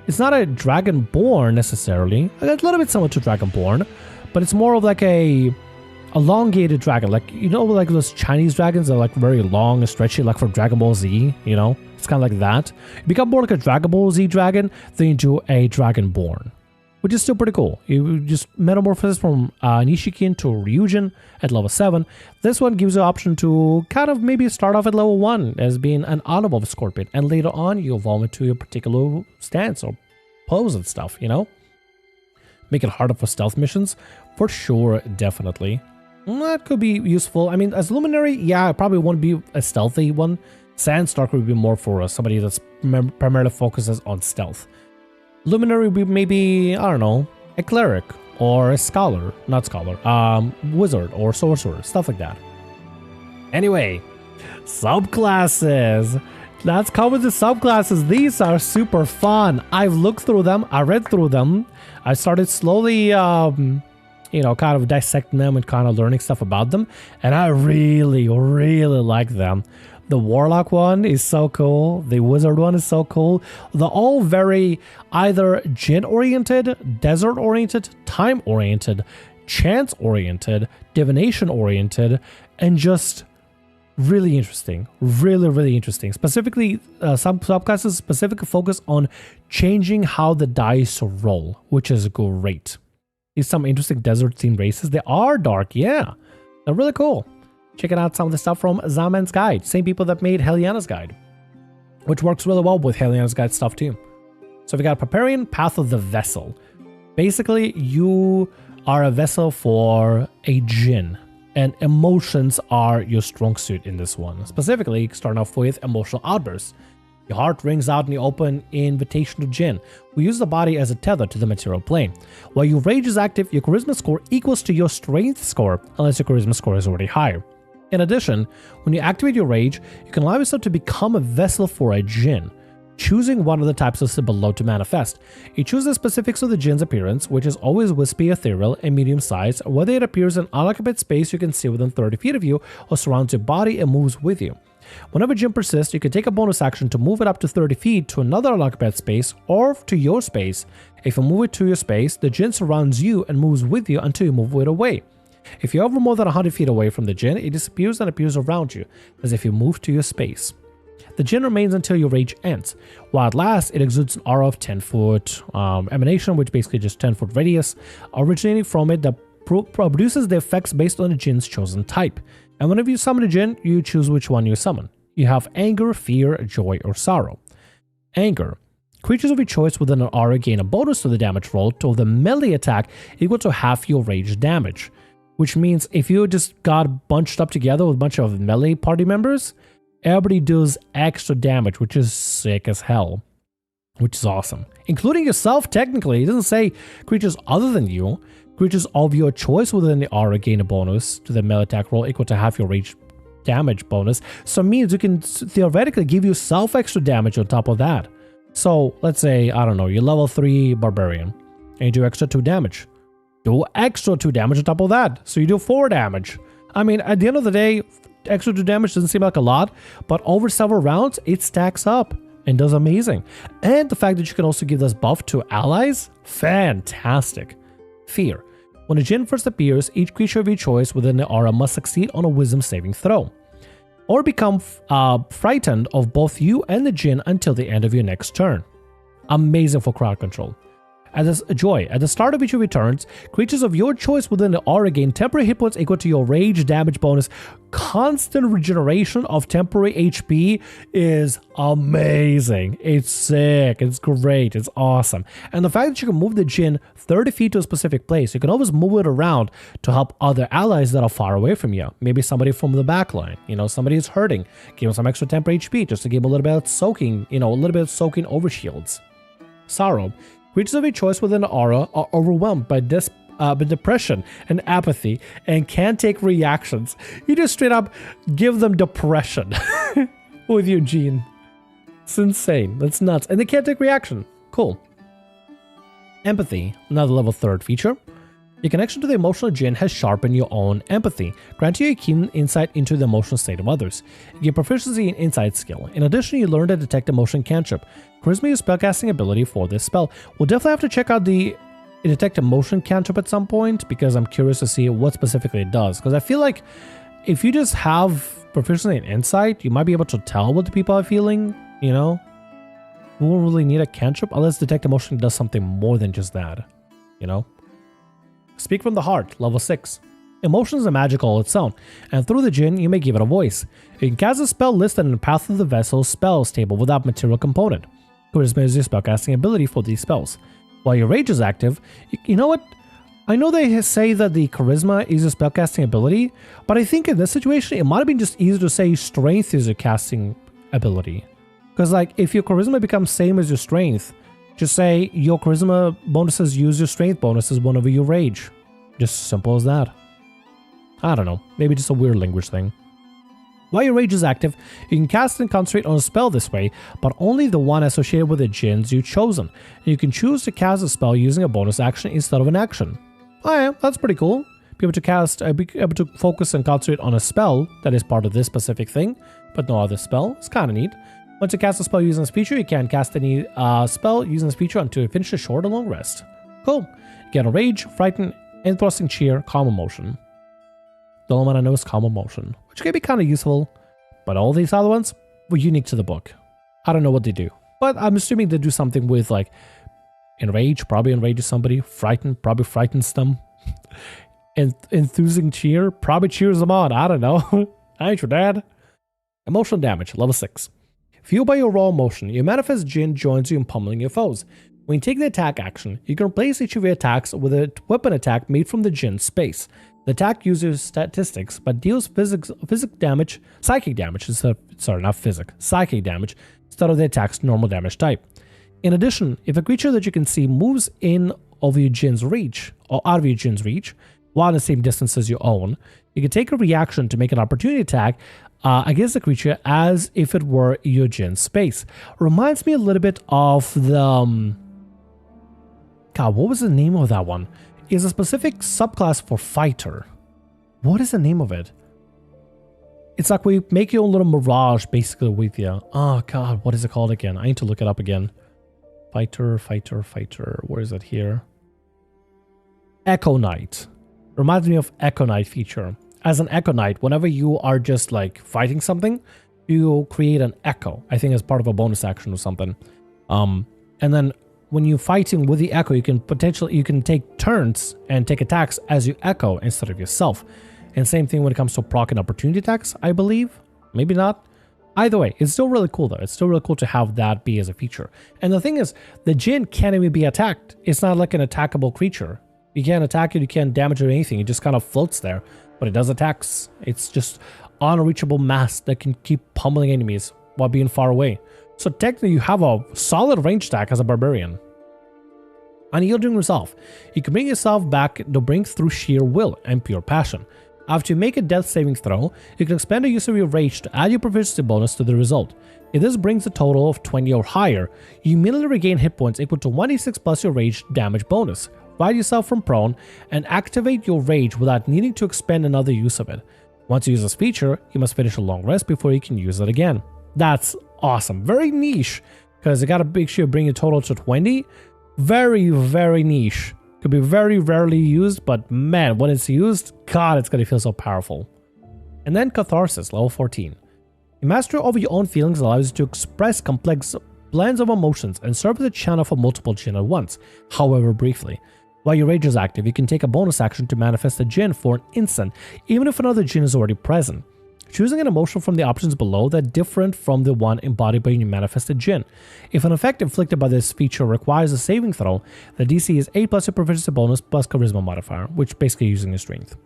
it's not a dragonborn necessarily. A little bit similar to dragonborn, but it's more of like a elongated dragon. Like, you know, like those Chinese dragons that are like very long and stretchy, like from Dragon Ball Z, you know? It's kind of like that. You become more like a Dragon Ball Z dragon than you do a dragonborn, which is still pretty cool. You just metamorphose from Nishikin to Ryujin at level 7. This one gives you an option to kind of maybe start off at level 1 as being an unevolved scorpion, and later on you evolve into your particular stance or pose and stuff, you know? Make it harder for stealth missions? For sure, definitely. That could be useful. I mean, as Luminary, yeah, it probably won't be a stealthy one. Sand Stalker would be more for somebody that's primarily focuses on stealth. Luminary would be maybe, I don't know, a cleric or a scholar, not scholar, wizard or sorcerer, stuff like that. Anyway, subclasses. Let's cover the subclasses. These are super fun. I've looked through them. I read through them. I started slowly, you know, kind of dissecting them and kind of learning stuff about them. And I really, really like them. The Warlock one is so cool. The Wizard one is so cool. They're all very either Djinn-oriented, desert-oriented, time-oriented, chance-oriented, divination-oriented, and just really interesting. Really, really interesting. Specifically, some subclasses specifically focus on changing how the dice roll, which is great. These some interesting desert-themed races. They are dark, yeah. They're really cool. Checking out some of the stuff from Zaman's guide. Same people that made Helliana's guide, which works really well with Helliana's guide stuff too. So we got Barbarian, Path of the Vessel. Basically, you are a vessel for a djinn, and emotions are your strong suit in this one. Specifically, starting off with emotional outbursts. Your heart rings out in the open invitation to djinn, who use the body as a tether to the material plane. While your rage is active, your charisma score equals to your strength score, unless your charisma score is already higher. In addition, when you activate your rage, you can allow yourself to become a vessel for a djinn, choosing one of the types listed below to manifest. You choose the specifics of the djinn's appearance, which is always wispy, ethereal, and medium size, whether it appears in unoccupied space you can see within 30 feet of you, or surrounds your body and moves with you. Whenever djinn persists, you can take a bonus action to move it up to 30 feet to another unoccupied space, or to your space. If you move it to your space, the djinn surrounds you and moves with you until you move it away. If you're over more than 100 feet away from the djinn, it disappears and appears around you, as if you move to your space. The djinn remains until your rage ends. While it lasts, it exudes an aura of 10-foot emanation, which basically just 10-foot radius, originating from it that produces the effects based on the djinn's chosen type. And whenever you summon a djinn, you choose which one you summon. You have anger, fear, joy, or sorrow. Anger. Creatures of your choice within an aura gain a bonus to the damage roll to the melee attack equal to half your rage damage. Which means if you just got bunched up together with a bunch of melee party members, everybody does extra damage, which is sick as hell. Which is awesome. Including yourself, technically. It doesn't say creatures other than you. Creatures of your choice within the aura gain a bonus to the melee attack roll equal to half your rage damage bonus. So it means you can theoretically give yourself extra damage on top of that. So let's say, I don't know, you're level 3 barbarian and you do extra 2 damage. Do extra 2 damage on top of that. So you do 4 damage. I mean, at the end of the day, extra 2 damage doesn't seem like a lot, but over several rounds, it stacks up and does amazing. And the fact that you can also give this buff to allies, fantastic. Fear. When a djinn first appears, each creature of your choice within the aura must succeed on a wisdom saving throw, or become frightened of both you and the djinn until the end of your next turn. Amazing for crowd control. As joy, at the start of each of your turns, creatures of your choice within the aura gain temporary hit points equal to your rage damage bonus. Constant regeneration of temporary HP is amazing. It's sick. It's great. It's awesome. And the fact that you can move the djinn 30 feet to a specific place, you can always move it around to help other allies that are far away from you. Maybe somebody from the back line. You know, somebody is hurting. Give them some extra temporary HP just to give them a little bit of soaking, a little bit of soaking over shields. Sorrow. Creatures of your choice within the aura are overwhelmed by depression and apathy and can't take reactions. You just straight up give them depression with Eugene. It's insane. That's nuts. And they can't take reaction. Cool. Empathy, another level 3rd feature. Your connection to the emotional djinn has sharpened your own empathy, granting you a keen insight into the emotional state of others. You get proficiency in insight skill. In addition, you learn to detect emotion cantrip. Charisma is spellcasting ability for this spell. We'll definitely have to check out the detect emotion cantrip at some point, because I'm curious to see what specifically it does. Because I feel like if you just have proficiency in insight, you might be able to tell what the people are feeling, We won't really need a cantrip unless detect emotion does something more than just that, Speak from the heart, level 6. Emotions are magical all its own, and through the djinn, you may give it a voice. You can cast a spell listed in the Path of the Vessel's spells table without material component. Charisma is your spellcasting ability for these spells. While your rage is active, you know what? I know they say that the charisma is your spellcasting ability, but I think in this situation, it might have been just easier to say strength is your casting ability. Because if your charisma becomes same as your strength, just say your charisma bonuses use your strength bonuses whenever you rage. Just simple as that. I don't know, maybe just a weird language thing. While your rage is active, you can cast and concentrate on a spell this way, but only the one associated with the djinns you've chosen. You can choose to cast a spell using a bonus action instead of an action. Oh yeah, that's pretty cool. Be able to focus and concentrate on a spell that is part of this specific thing, but no other spell. It's kind of neat. Once you cast a spell using this feature, you can't cast any spell using this feature until you finish a short or long rest. Cool. Get a rage, frighten, interesting cheer, calm emotion. The only one I know is calm emotion, which can be kind of useful, but all these other ones were unique to the book. I don't know what they do, but I'm assuming they do something with enrage, probably enrages somebody, frighten, probably frightens them, and enthusing cheer, probably cheers them on, I don't know. I ain't your dad. Emotional damage, level 6. Fueled by your raw emotion, your manifest djinn joins you in pummeling your foes. When you take the attack action, you can replace each of your attacks with a weapon attack made from the djinn's space. The attack uses statistics, but deals psychic damage instead of the attack's normal damage type. In addition, if a creature that you can see moves in over your djinn's reach, or out of your djinn's reach, while in the same distance as your own, you can take a reaction to make an opportunity attack against the creature as if it were your djinn's space. Reminds me a little bit of the... God, what was the name of that one? It's a specific subclass for fighter. What is the name of it? It's like we make your own little mirage basically with you. Oh God, what is it called again? I need to look it up again. Fighter. Where is it here? Echo Knight. Reminds me of Echo Knight feature. As an Echo Knight, whenever you are just like fighting something, you create an echo. I think as part of a bonus action or something. And then when you're fighting with the echo, you can take turns and take attacks as you echo instead of yourself. And same thing when it comes to proc and opportunity attacks, I believe. Maybe not. Either way, it's still really cool though. It's still really cool to have that be as a feature. And the thing is, the djinn can't even be attacked. It's not like an attackable creature. You can't attack it, you can't damage it or anything. It just kind of floats there. But it does attacks. It's just unreachable mass that can keep pummeling enemies while being far away. So technically you have a solid range stack as a barbarian. Unyielding Resolve. You can bring yourself back to bring through sheer will and pure passion. After you make a death saving throw, you can expend the use of your rage to add your proficiency bonus to the result. If this brings a total of 20 or higher, you immediately regain hit points equal to 1d6 plus your rage damage bonus. Ride yourself from prone and activate your rage without needing to expend another use of it. Once you use this feature, you must finish a long rest before you can use it again. That's awesome. Very niche, because you gotta make sure you bring a total to 20. Very, very niche. Could be very rarely used, but man, when it's used, God, it's gonna feel so powerful. And then Catharsis, level 14. Your mastery over your own feelings allows you to express complex blends of emotions and serve as a channel for multiple djinn at once, however briefly. While your rage is active, you can take a bonus action to manifest a djinn for an instant, even if another djinn is already present. Choosing an emotion from the options below that different from the one embodied by your manifested djinn. If an effect inflicted by this feature requires a saving throw, the DC is 8 plus your proficiency bonus plus charisma modifier, which basically using your strength.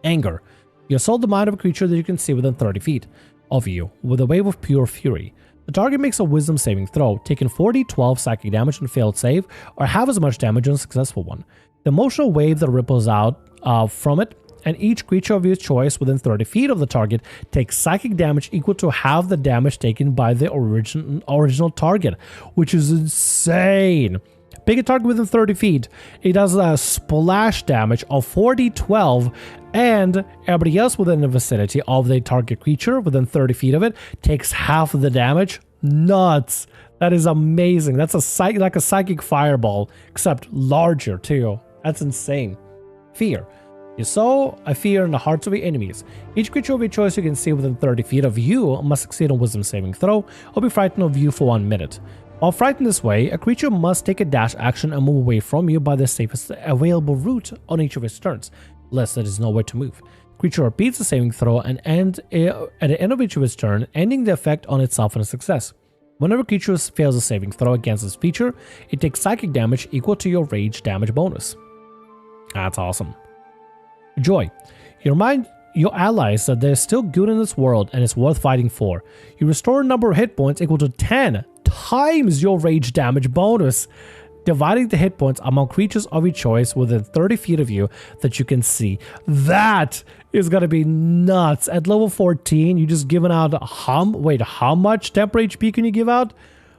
Anger. You assault the mind of a creature that you can see within 30 feet of you with a wave of pure fury. The target makes a wisdom saving throw, taking 4d12 psychic damage on a failed save, or half as much damage on a successful one. The emotional wave that ripples out from it, and each creature of your choice within 30 feet of the target takes psychic damage equal to half the damage taken by the original target, which is insane. Pick a target within 30 feet, it does a splash damage of 4d12, and everybody else within the vicinity of the target creature within 30 feet of it takes half of the damage. Nuts. That is amazing. That's like a psychic fireball, except larger too. That's insane. Fear. You sow a fear in the hearts of your enemies. Each creature of your choice you can see within 30 feet of you must succeed on wisdom saving throw or be frightened of you for 1 minute. While frightened this way, a creature must take a dash action and move away from you by the safest available route on each of its turns, unless there is nowhere to move. Creature repeats the saving throw and at the end of each of its turn, ending the effect on itself in a success. Whenever a creature fails a saving throw against this feature, it takes psychic damage equal to your rage damage bonus. That's awesome. Joy. You remind your allies that there's still good in this world and it's worth fighting for. You restore a number of hit points equal to 10 times your rage damage bonus, dividing the hit points among creatures of your choice within 30 feet of you that you can see. That is gonna be nuts. At level 14, you just giving out how much temporary HP can you give out?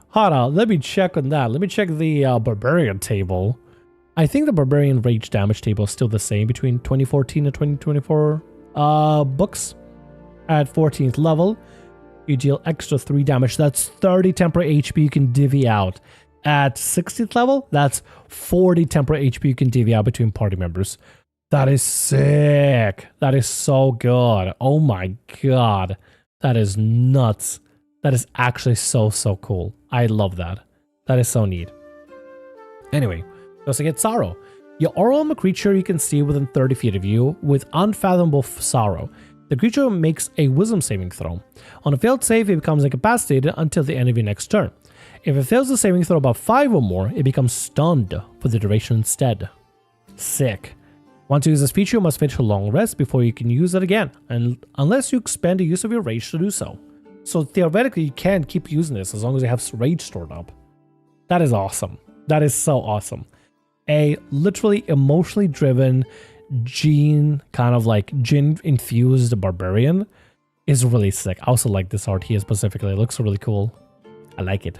Hold on, let me check on that. Let me check the barbarian table. I think the barbarian rage damage table is still the same between 2014 and 2024 books. At 14th level, you deal extra 3 damage. That's 30 temporary HP you can divvy out. At 60th level, that's 40 temporary HP you can divvy out between party members. That is sick. That is so good. Oh my god. That is nuts. That is actually so cool. I love that. That is so neat. Anyway, let's get Sorrow. You overwhelm a creature you can see within 30 feet of you with unfathomable sorrow. The creature makes a wisdom saving throw. On a failed save, it becomes incapacitated until the end of your next turn. If it fails the saving throw about 5 or more, it becomes stunned for the duration instead. Sick. Once you use this feature, you must finish a long rest before you can use it again, and unless you expend the use of your rage to do so. So theoretically, you can keep using this as long as you have rage stored up. That is awesome. That is so awesome. A literally emotionally driven djinn, kind of like djinn infused barbarian is really sick. I also like this art here specifically. It looks really cool. I like it.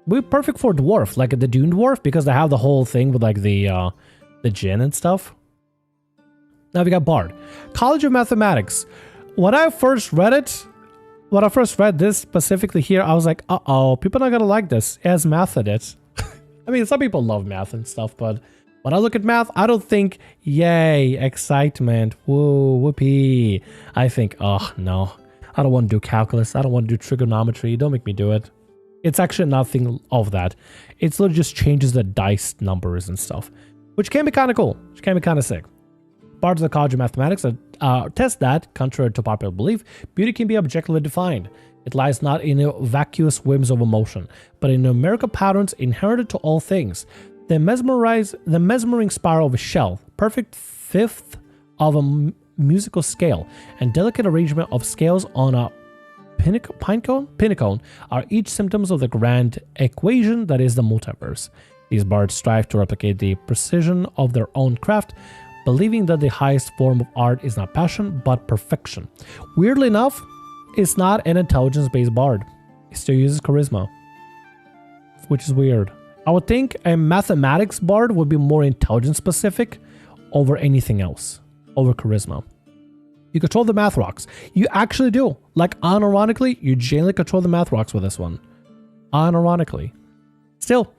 We're perfect for dwarf, like the Dune Dwarf, because they have the whole thing with like the djinn and stuff. Now we got Bard. College of Mathematics. When I first read this specifically here, I was like, uh-oh, people are not gonna like this. It has math in it. I mean, some people love math and stuff, but When I look at math, I don't think, yay, excitement, whoa, whoopee. I think, oh, no. I don't want to do calculus. I don't want to do trigonometry. Don't make me do it. It's actually nothing of that. It's literally just changes the dice numbers and stuff, which can be kind of cool, which can be kind of sick. Parts of the College of Mathematics test that, contrary to popular belief, beauty can be objectively defined. It lies not in the vacuous whims of emotion, but in numerical patterns inherited to all things. The mesmering spiral of a shell, perfect fifth of a musical scale, and delicate arrangement of scales on a pinnacle are each symptoms of the grand equation that is the multiverse. These bards strive to replicate the precision of their own craft, believing that the highest form of art is not passion, but perfection. Weirdly enough, it's not an intelligence-based bard. It still uses charisma, which is weird. I would think a mathematics bard would be more intelligence-specific over anything else, over charisma. You control the math rocks. You actually do. Like, unironically, you genuinely control the math rocks with this one. Unironically. Still,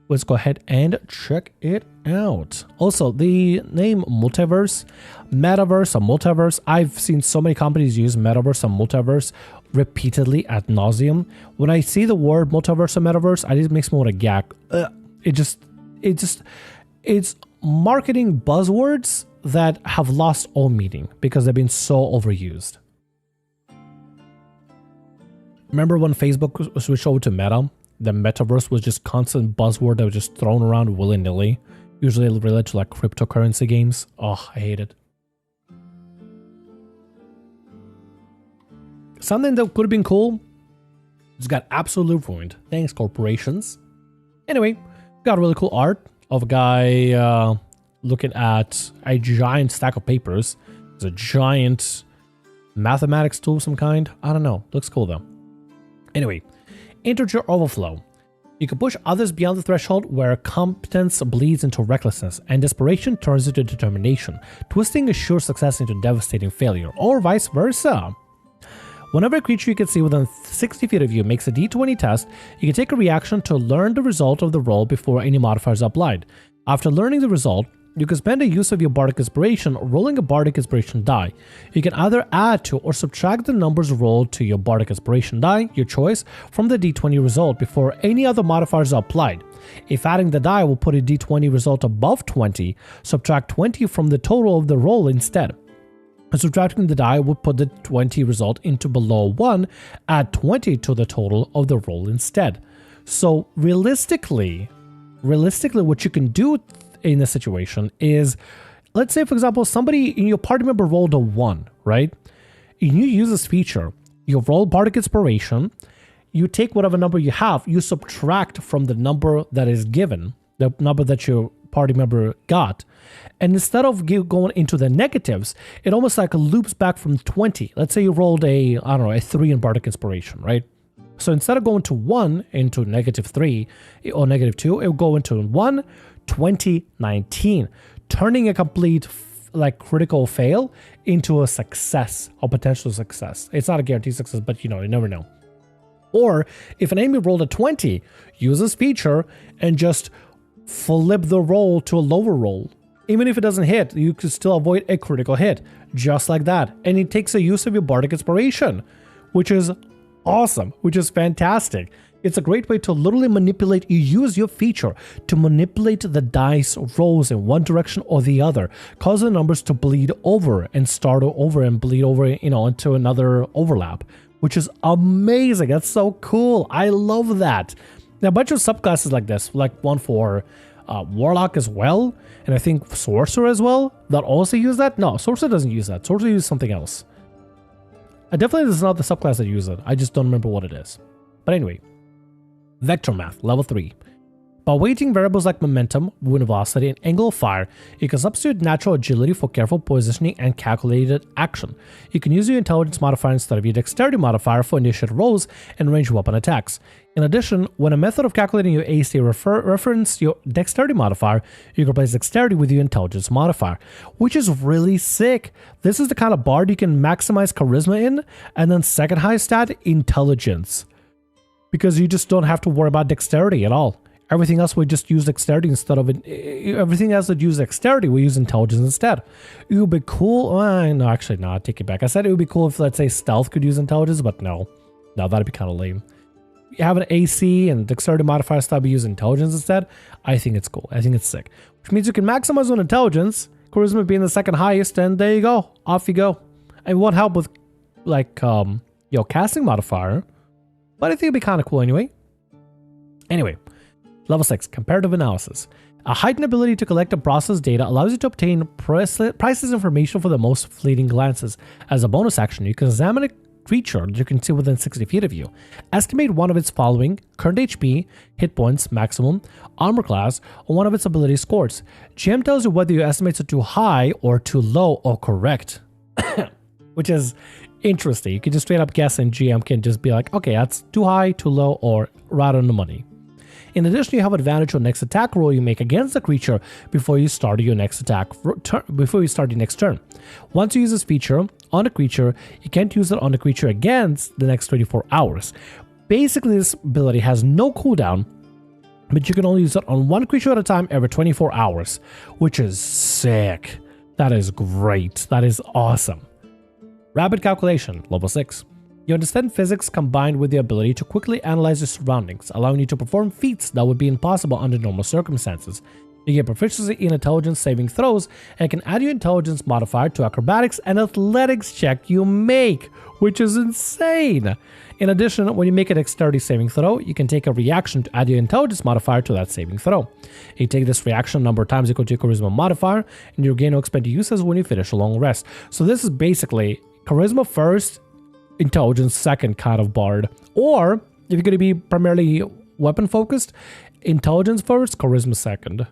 let's go ahead and check it out. Also, the name multiverse, metaverse, or multiverse. I've seen so many companies use metaverse and multiverse repeatedly ad nauseum. When I see the word multiverse or metaverse, it just makes me want to gag. It's marketing buzzwords that have lost all meaning because they've been so overused. Remember when Facebook switched over to Meta? The metaverse was just constant buzzword that was just thrown around willy-nilly, usually related to like cryptocurrency games. Oh, I hate it. Something that could have been cool just got absolutely ruined. Thanks, corporations. Anyway, got really cool art of a guy looking at a giant stack of papers. It's a giant mathematics tool of some kind. I don't know. Looks cool though. Anyway, integer overflow. You can push others beyond the threshold where competence bleeds into recklessness and desperation turns into determination, twisting a sure success into devastating failure, or vice versa. Whenever a creature you can see within 60 feet of you makes a d20 test, you can take a reaction to learn the result of the roll before any modifiers are applied. After learning the result, you can spend a use of your Bardic Inspiration rolling a Bardic Inspiration die. You can either add to or subtract the numbers rolled to your Bardic Inspiration die, your choice, from the d20 result before any other modifiers are applied. If adding the die will put a d20 result above 20, subtract 20 from the total of the roll instead. Subtracting the die would put the 20 result into below 1, add 20 to the total of the roll instead. So realistically, what you can do in this situation is, let's say for example, somebody in your party member rolled a 1, right? And you use this feature, you roll Bardic Inspiration, you take whatever number you have, you subtract from the number that is given, the number that your party member got, and instead of going into the negatives, it almost like loops back from 20. Let's say you rolled a 3 in Bardic Inspiration, right? So instead of going to 1 into -3 or -2, it will go into 1, 20, 19, turning a complete critical fail into a success, a potential success. It's not a guaranteed success, but you never know. Or if an enemy rolled a 20, use this feature and just flip the roll to a lower roll. Even if it doesn't hit, you can still avoid a critical hit, just like that. And it takes a use of your Bardic Inspiration, which is awesome, which is fantastic. It's a great way to literally manipulate. You use your feature to manipulate the dice rolls in one direction or the other, cause the numbers to bleed over and start over and bleed over, into another overlap, which is amazing. That's so cool. I love that. Now, a bunch of subclasses like this, like one for warlock as well, and I think sorcerer as well, that also use that. No, sorcerer doesn't use that. Sorcerer uses something else. Definitely this is not the subclass that uses it. I just don't remember what it is. But anyway, vector math, level 3. By weighting variables like momentum, wind velocity, and angle of fire, you can substitute natural agility for careful positioning and calculated action. You can use your intelligence modifier instead of your dexterity modifier for initiative rolls and ranged weapon attacks. In addition, when a method of calculating your AC reference your dexterity modifier, you can replace dexterity with your intelligence modifier, which is really sick. This is the kind of bard you can maximize charisma in, and then second highest stat, intelligence. Because you just don't have to worry about dexterity at all. Everything else we just use dexterity instead of it. Everything else that use dexterity, we use intelligence instead. It would be cool. No, actually, no, I take it back. I said it would be cool if, let's say, stealth could use intelligence, but no. No, that'd be kind of lame. You have an AC and dexterity modifier stuff, use intelligence instead. I think it's cool. I think it's sick. Which means you can maximize on intelligence, charisma being the second highest, and there you go. Off you go. And it won't help with, like, your casting modifier, but I think it'd be kind of cool anyway. Anyway, level 6, comparative analysis. A heightened ability to collect and process data allows you to obtain priceless information for the most fleeting glances. As a bonus action, you can examine a creature that you can see within 60 feet of you. Estimate one of its following: current HP, hit points, maximum, armor class, or one of its ability scores. GM tells you whether your estimates are too high or too low or correct. Which is interesting. You can just straight up guess and GM can just be like, okay, that's too high, too low, or right on the money. In addition, you have advantage on next attack roll you make against the creature before you start your next turn. Once you use this feature on a creature, you can't use it on the creature against the next 24 hours. Basically, this ability has no cooldown, but you can only use it on one creature at a time every 24 hours, which is sick. That is great. That is awesome. Rapid calculation, level 6. You understand physics combined with the ability to quickly analyze your surroundings, allowing you to perform feats that would be impossible under normal circumstances. You get proficiency in intelligence saving throws and can add your intelligence modifier to acrobatics and athletics check you make, which is insane. In addition, when you make a dexterity saving throw, you can take a reaction to add your intelligence modifier to that saving throw. You take this reaction a number of times equal to your charisma modifier, and you gain no expended uses when you finish a long rest. So this is basically charisma first, intelligence second kind of bard. Or if you're going to be primarily weapon focused, intelligence first, charisma second.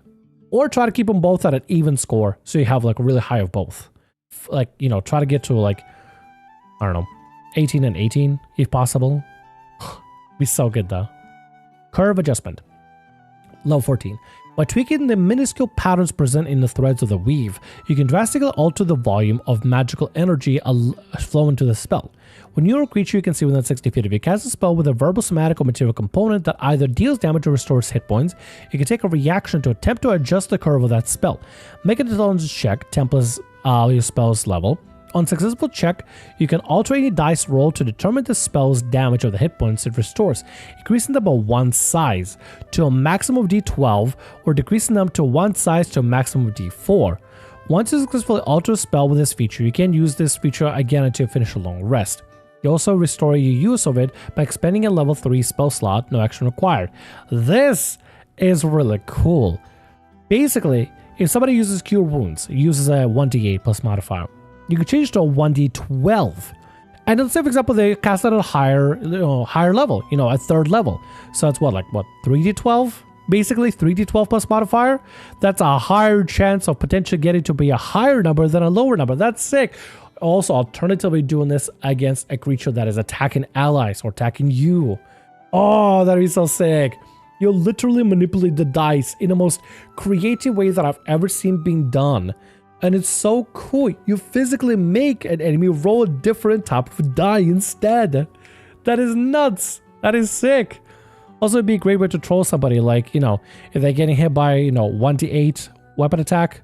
Or try to keep them both at an even score so you have like really high of both. Like, you know, try to get to like, I don't know, 18 and 18 if possible. Be so good though. Curve adjustment. Level 14. By tweaking the minuscule patterns present in the threads of the weave, you can drastically alter the volume of magical energy flowing to the spell. When you're a creature you can see within 60 feet of you, cast a spell with a verbal, somatic, or material component that either deals damage or restores hit points, you can take a reaction to attempt to adjust the curve of that spell. Make an intelligence check, templates your spell's level. On successful check, you can alter any dice roll to determine the spell's damage or the hit points it restores, increasing them by one size to a maximum of d12 or decreasing them to one size to a maximum of d4. Once you successfully alter a spell with this feature, you can use this feature again until you finish a long rest. You also restore your use of it by expending a level 3 spell slot, no action required. This is really cool. Basically, if somebody uses Cure Wounds, it uses a 1d8 plus modifier. You can change to a 1d12. And let's say, for example, they cast it at a higher level, a 3rd level. So that's what, 3d12? Basically, 3d12 plus modifier. That's a higher chance of potentially getting to be a higher number than a lower number. That's sick. Also, alternatively doing this against a creature that is attacking allies or attacking you. Oh, that is so sick. You'll literally manipulate the dice in the most creative way that I've ever seen being done. And it's so cool. You physically make an enemy roll a different type of die instead. That is nuts. That is sick. Also, it'd be a great way to troll somebody. Like, if they're getting hit by, 1d8 weapon attack,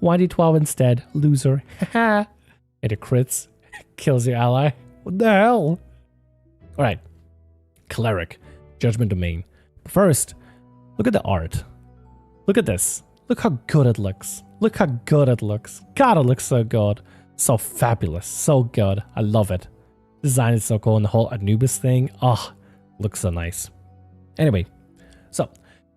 1d12 instead, loser. And it crits, kills your ally. What the hell? All right. Cleric, Judgement Domain. First, look at the art. Look at this. Look how good it looks. Look how good it looks. God, it looks so good. So fabulous. So good. I love it. Design is so cool, and the whole Anubis thing. Oh, looks so nice. Anyway, so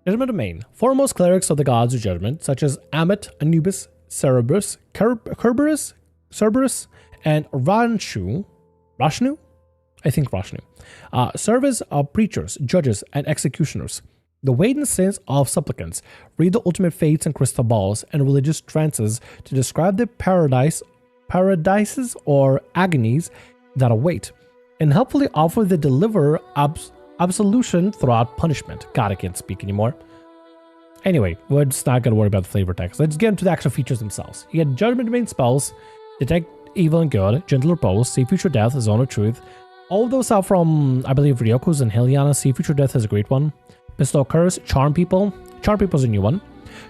Judgement Domain. Foremost clerics of the gods of judgment, such as Ammit, Anubis, Cerberus, Cerberus, and Rashnu. I think Rashnu. Serve as preachers, judges, and executioners. The weight and sins of supplicants, read the ultimate fates and crystal balls and religious trances to describe the paradises or agonies that await, and helpfully offer the deliverer absolution throughout punishment. God, I can't speak anymore. Anyway, we're just not going to worry about the flavor text. Let's get into the actual features themselves. You get Judgment Domain spells, Detect Evil and Good, Gentle Repose, See Future Death, Zone of Truth. All of those are from, I believe, Ryoku's and Heliana. See Future Death is a great one. Bestow Curse, Charm People. Charm People's a new one.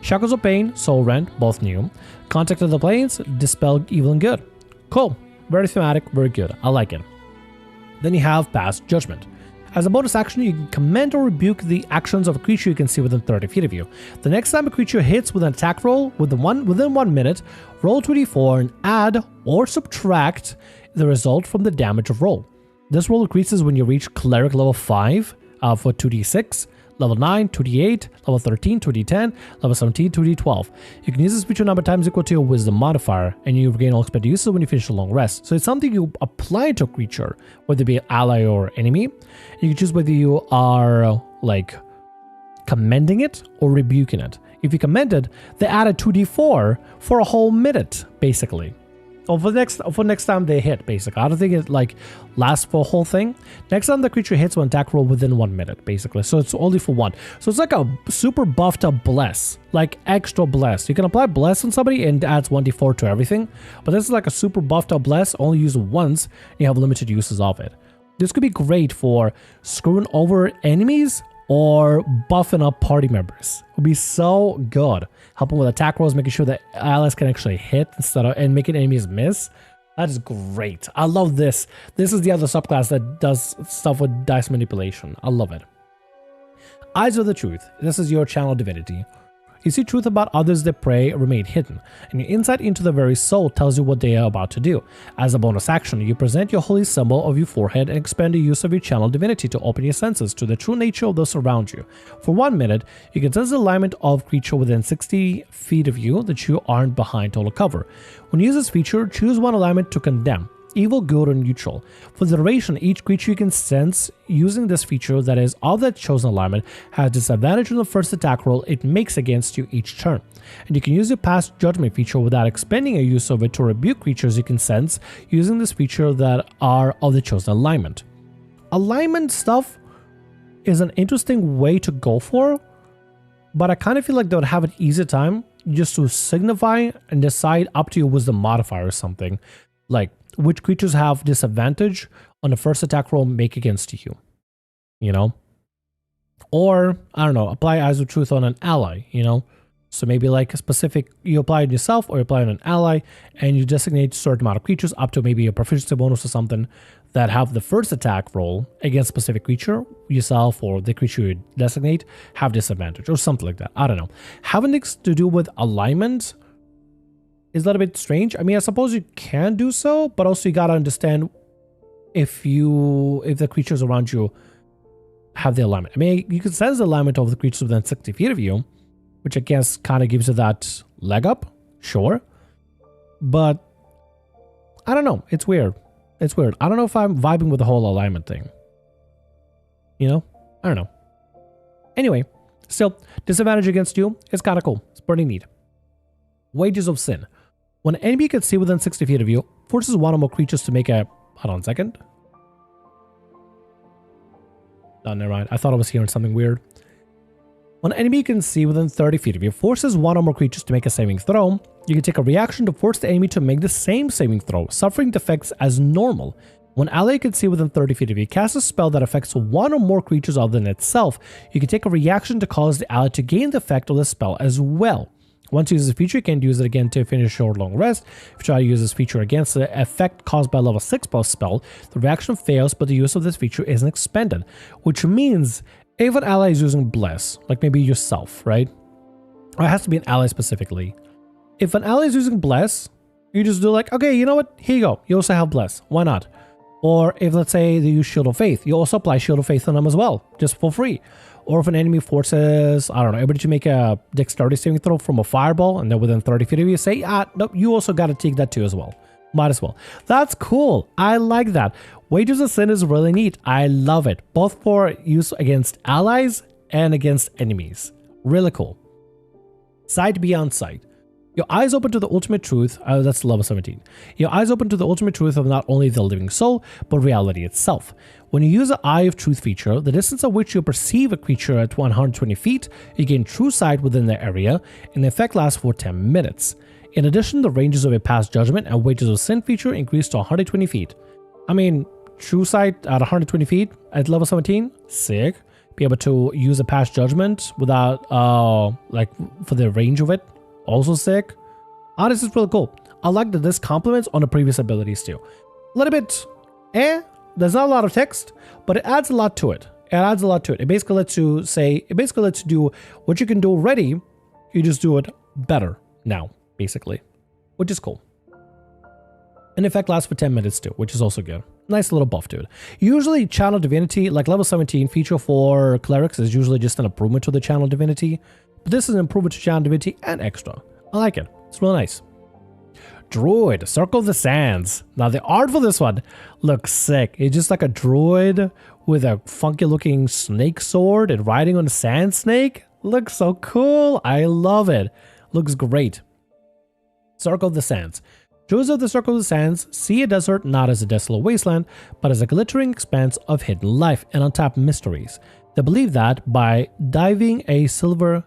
Shackles of Pain, Soul Rend, both new. Contact of the Planes, Dispel Evil and Good. Cool. Very thematic, very good. I like it. Then you have Pass Judgment. As a bonus action, you can commend or rebuke the actions of a creature you can see within 30 feet of you. The next time a creature hits with an attack roll within 1 minute, roll 2d4 and add or subtract the result from the damage of roll. This roll increases when you reach Cleric level 5 for 2d6, level 9, 2d8, level 13, 2d10, level 17, 2d12. You can use this feature number times equal to your wisdom modifier, and you regain all expected uses when you finish a long rest. So it's something you apply to a creature, whether it be an ally or enemy. You can choose whether you are like commending it or rebuking it. If you commend it, they add a 2d4 for a whole minute, basically. Or for next time they hit, basically. I don't think it like lasts for a whole thing. Next time the creature hits one attack roll within 1 minute, basically. So it's only for one. So it's like a super buffed up bless, like extra bless. You can apply bless on somebody and it adds 1d4 to everything. But this is like a super buffed up bless, only use once. And you have limited uses of it. This could be great for screwing over enemies or buffing up party members. It would be so good. Helping with attack rolls, making sure that allies can actually hit instead of and making enemies miss. That is great. I love this. This is the other subclass that does stuff with dice manipulation. I love it. Eyes of the Truth. This is your channel divinity. You see truth about others that pray remain hidden, and your insight into the very soul tells you what they are about to do. As a bonus action, you present your holy symbol of your forehead and expand the use of your channel divinity to open your senses to the true nature of those around you. For 1 minute, you can sense the alignment of creature within 60 feet of you that you aren't behind total cover. When you use this feature, choose one alignment to condemn. Evil, good, or neutral. For the duration, each creature you can sense using this feature that is of that chosen alignment has disadvantage on the first attack roll it makes against you each turn. And you can use your past judgment feature without expending a use of it to rebuke creatures you can sense using this feature that are of the chosen alignment. Alignment stuff is an interesting way to go for, but I kind of feel like they would have an easier time just to signify and decide up to your wisdom modifier or something. Like, which creatures have disadvantage on the first attack roll make against you, you know? Or, I don't know, apply Eyes of Truth on an ally, you know? So maybe like a specific, you apply it yourself or you apply it on an ally, and you designate a certain amount of creatures up to maybe a proficiency bonus or something that have the first attack roll against a specific creature, yourself or the creature you designate, have disadvantage or something like that. I don't know. Having things to do with alignment is a little bit strange. I mean, I suppose you can do so, but also you gotta understand if the creatures around you have the alignment. I mean, you can sense the alignment of the creatures within 60 feet of you, which I guess kind of gives you that leg up, sure. But I don't know. It's weird. It's weird. I don't know if I'm vibing with the whole alignment thing. You know? I don't know. Anyway, still, disadvantage against you is kind of cool. It's pretty neat. Wages of Sin. When an enemy can see within 60 feet of you, forces one or more creatures to make a... Hold on a second. Oh, never mind. I thought I was hearing something weird. When an enemy can see within 30 feet of you, forces one or more creatures to make a saving throw, you can take a reaction to force the enemy to make the same saving throw, suffering the effects as normal. When an ally can see within 30 feet of you, cast a spell that affects one or more creatures other than itself, you can take a reaction to cause the ally to gain the effect of the spell as well. Once you use this feature, you can use it again to finish your long rest. If you try to use this feature against the effect caused by level 6 plus spell, the reaction fails, but the use of this feature isn't expended. Which means, if an ally is using Bless, like maybe yourself, right? Or it has to be an ally specifically. If an ally is using Bless, you just do like, okay, you know what? Here you go. You also have Bless. Why not? Or if, let's say, they use Shield of Faith, you also apply Shield of Faith on them as well, just for free. Or if an enemy forces, I don't know, everybody to make a dexterity saving throw from a fireball, and they're within 30 feet of you, say, nope, you also got to take that too as well. Might as well. That's cool. I like that. Wages of Sin is really neat. I love it. Both for use against allies and against enemies. Really cool. Sight Beyond Sight. Your eyes open to the ultimate truth, that's level 17. Your eyes open to the ultimate truth of not only the living soul, but reality itself. When you use the Eye of Truth feature, the distance at which you perceive a creature at 120 feet, you gain true sight within the area, and the effect lasts for 10 minutes. In addition, the ranges of a past judgment and Wages of Sin feature increase to 120 feet. I mean, true sight at 120 feet at level 17? Sick. be able to use a past judgment without, like, for the range of it. Also sick. This is really cool. I like that this complements on the previous abilities too. A little bit, there's not a lot of text, but it adds a lot to it. It basically lets you do what you can do already. You just do it better now, basically, which is cool. And in fact, lasts for 10 minutes too, which is also good. Nice little buff to it. Usually Channel Divinity, like level 17 feature for clerics, is usually just an improvement to the Channel Divinity. But this is an improvement to Channel Divinity and extra. I like it. It's really nice. Druid, Circle of the Sands. Now the art for this one looks sick. It's just like a druid with a funky looking snake sword and riding on a sand snake. Looks so cool. I love it. Looks great. Circle of the Sands. Druids of the Circle of the Sands see a desert not as a desolate wasteland, but as a glittering expanse of hidden life and untapped mysteries. They believe that by given a silver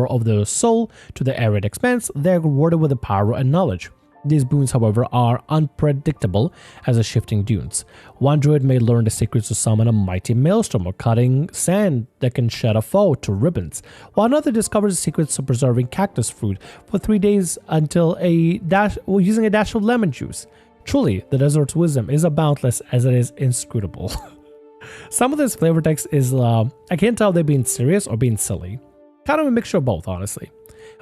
of their soul to the arid expanse, they are rewarded with the power and knowledge. These boons, however, are unpredictable as the shifting dunes. One druid may learn the secrets to summon a mighty maelstrom or cutting sand that can shed a foe to ribbons, while another discovers the secrets of preserving cactus fruit for 3 days until using a dash of lemon juice. Truly, the desert's wisdom is as boundless as it is inscrutable. Some of this flavor text is, I can't tell if they're being serious or being silly. Kind of a mixture of both, honestly.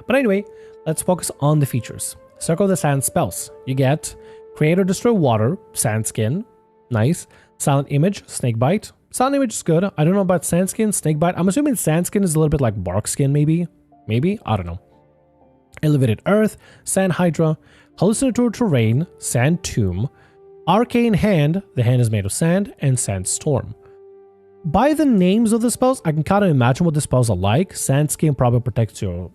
But anyway, let's focus on the features. Circle of the Sand spells. You get Create or Destroy Water, Sand Skin, nice. Silent Image, Snake Bite. Silent Image is good. I don't know about Sand Skin, Snake Bite. I'm assuming Sand Skin is a little bit like Bark Skin, maybe? Maybe? I don't know. Elevated Earth, Sand Hydra, Hallucinatory Terrain, Sand Tomb, Arcane Hand, the hand is made of sand, and Sandstorm. By the names of the spells, I can kind of imagine what the spells are like. Sand Skin probably protects your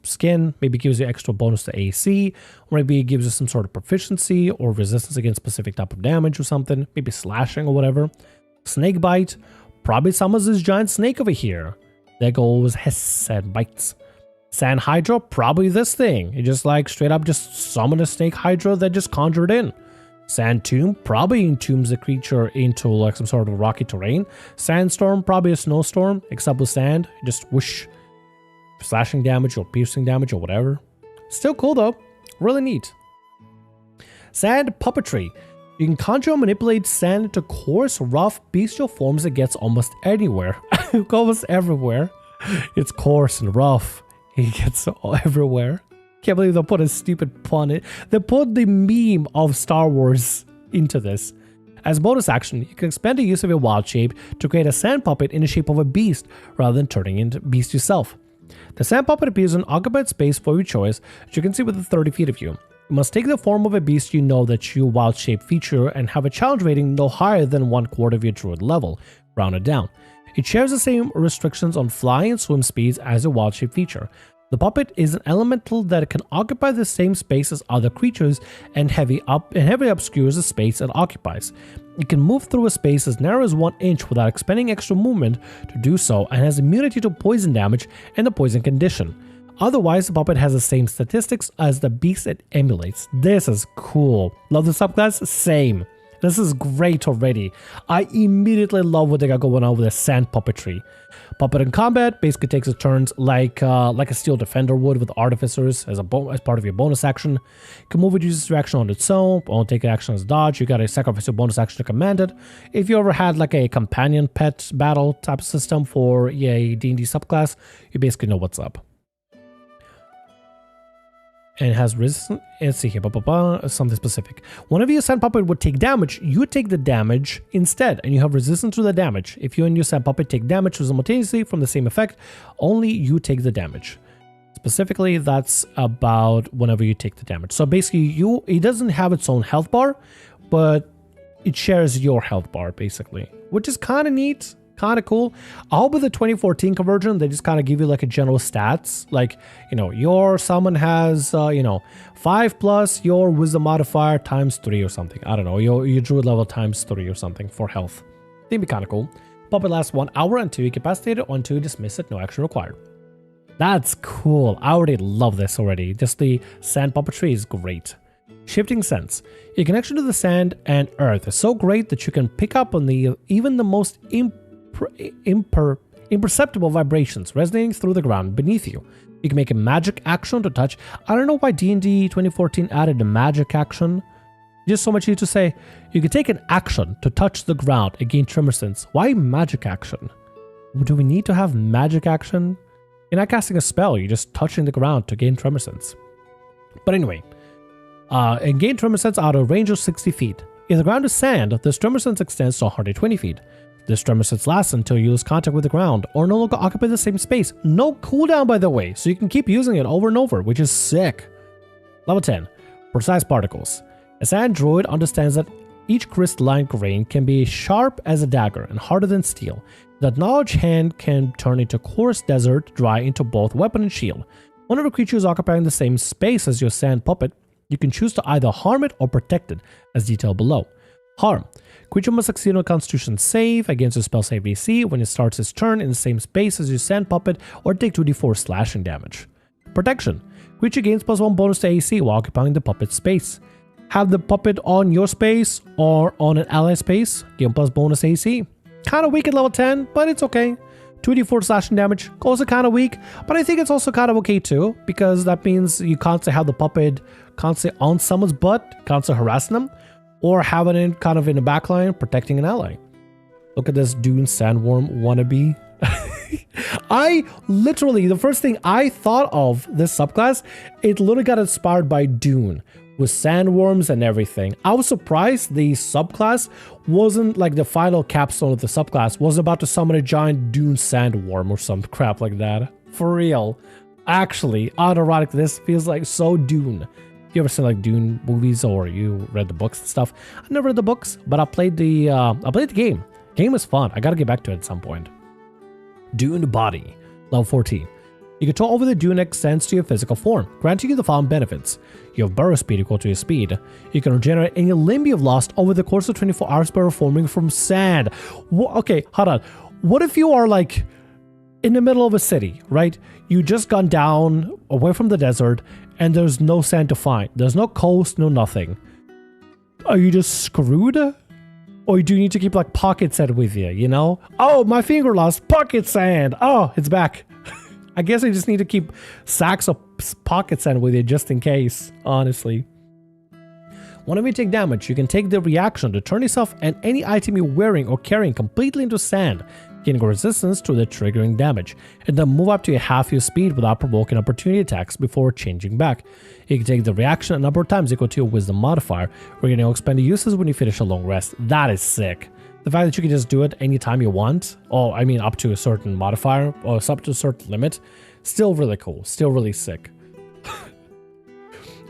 skin, maybe gives you extra bonus to AC, or maybe it gives you some sort of proficiency or resistance against specific type of damage or something, maybe slashing or whatever. Snake Bite probably summons this giant snake over here. There goes Hess and bites. Sand Hydra, probably this thing. You just like straight up just summon a snake hydra that just conjured in. Sand Tomb probably entombs the creature into like some sort of rocky terrain. Sandstorm, probably a snowstorm, except with sand. Just whoosh. Slashing damage or piercing damage or whatever. Still cool though. Really neat. Sand Puppetry. You can conjure and manipulate sand into coarse, rough, bestial forms it gets almost anywhere. Almost everywhere. It's coarse and rough. It gets everywhere. Can't believe they put a stupid pun in. They put the meme of Star Wars into this. As bonus action, you can expand the use of your wild shape to create a sand puppet in the shape of a beast rather than turning into a beast yourself. The sand puppet appears in occupied space for your choice, as you can see within 30 feet of you. You must take the form of a beast you know that you wild shape feature and have a challenge rating no higher than 1/4 of your druid level, rounded down. It shares the same restrictions on fly and swim speeds as a wild shape feature. The puppet is an elemental that can occupy the same space as other creatures and heavily obscures the space it occupies. It can move through a space as narrow as 1 inch without expending extra movement to do so and has immunity to poison damage and the poison condition. Otherwise, the puppet has the same statistics as the beast it emulates. This is cool. Love the subclass? Same. This is great already. I immediately love what they got going on with the sand puppetry. Puppet in combat basically takes its turns like a steel defender would with artificers as part of your bonus action. You can move it, use your action on its own, or take an action as dodge. You gotta sacrifice your bonus action to command it. If you ever had like a companion pet battle type of system for a D&D subclass, you basically know what's up. And it has resistance. Let's see here, something specific. Whenever your sand puppet would take damage, you take the damage instead, and you have resistance to the damage. If you and your sand puppet take damage simultaneously from the same effect, only you take the damage. Specifically, that's about whenever you take the damage. So basically, it doesn't have its own health bar, but it shares your health bar, basically, which is kind of neat. Kind of cool. I hope with the 2014 conversion, they just kind of give you like a general stats. Like, your summon has, 5 plus your wisdom modifier times 3 or something. I don't know. Your druid level times 3 or something for health. That'd be kind of cool. Puppet lasts 1 hour until incapacitated or until you dismiss it. No action required. That's cool. I already love this already. Just the sand puppetry is great. Shifting Sense. Your connection to the sand and earth is so great that you can pick up on even the most imperceptible vibrations resonating through the ground beneath you. You can make a magic action to touch. I don't know why D&D 2014 added a magic action. Just so much easier to say. You can take an action to touch the ground and gain tremor sense. Why magic action? Do we need to have magic action? You're not casting a spell, you're just touching the ground to gain tremor sense. But anyway, and gain tremor sense out of a range of 60 feet. If the ground is sand, this tremor sense extends to 120 feet. This tremor sense lasts until you lose contact with the ground or no longer occupy the same space. No cooldown, by the way, so you can keep using it over and over, which is sick. Level 10. Precise Particles. A sand druid understands that each crystalline grain can be sharp as a dagger and harder than steel. That knowledge hand can turn into coarse desert dry into both weapon and shield. Whenever a creature is occupying the same space as your sand puppet, you can choose to either harm it or protect it, as detailed below. Harm. Creature must succeed on a Constitution save against your spell save DC when it starts its turn in the same space as your sand puppet or take 2d4 slashing damage. Protection. Creature gains +1 bonus to AC while occupying the puppet's space. Have the puppet on your space or on an ally space, gain plus bonus AC. Kinda weak at level 10, but it's okay. 2d4 slashing damage, also kinda weak, but I think it's also kinda okay too, because that means you constantly have the puppet constantly on someone's butt, constantly harassing them, or having it kind of in the backline, protecting an ally. Look at this Dune Sandworm wannabe. I literally, the first thing I thought of this subclass, it literally got inspired by Dune, with sandworms and everything. I was surprised the subclass wasn't like the final capstone of the subclass was about to summon a giant Dune sandworm or some crap like that. For real. Actually, autoerotic, this feels like so Dune. You ever seen like Dune movies or you read the books and stuff? I never read the books, but I played the game. Game is fun. I gotta get back to it at some point. Dune Body, level 14. Your control over the dune extends to your physical form, granting you the following benefits. You have burrow speed equal to your speed. You can regenerate any limb you've lost over the course of 24 hours by reforming from sand. Okay, hold on. What if you are like in the middle of a city, right? You just gone down away from the desert and there's no sand to find. There's no coast, no nothing. Are you just screwed? Or do you need to keep like pocket sand with you, you know? Oh, my finger lost pocket sand. Oh, it's back. I guess I just need to keep sacks of pocket sand with you just in case, honestly. Whenever you take damage, you can take the reaction to turn yourself and any item you're wearing or carrying completely into sand, gaining resistance to the triggering damage, and then move up to half your speed without provoking opportunity attacks before changing back. You can take the reaction a number of times equal to your wisdom modifier, where you can expend the uses when you finish a long rest. That is sick. The fact that you can just do it anytime you want, or I mean up to a certain modifier, or up to a certain limit, still really cool, still really sick.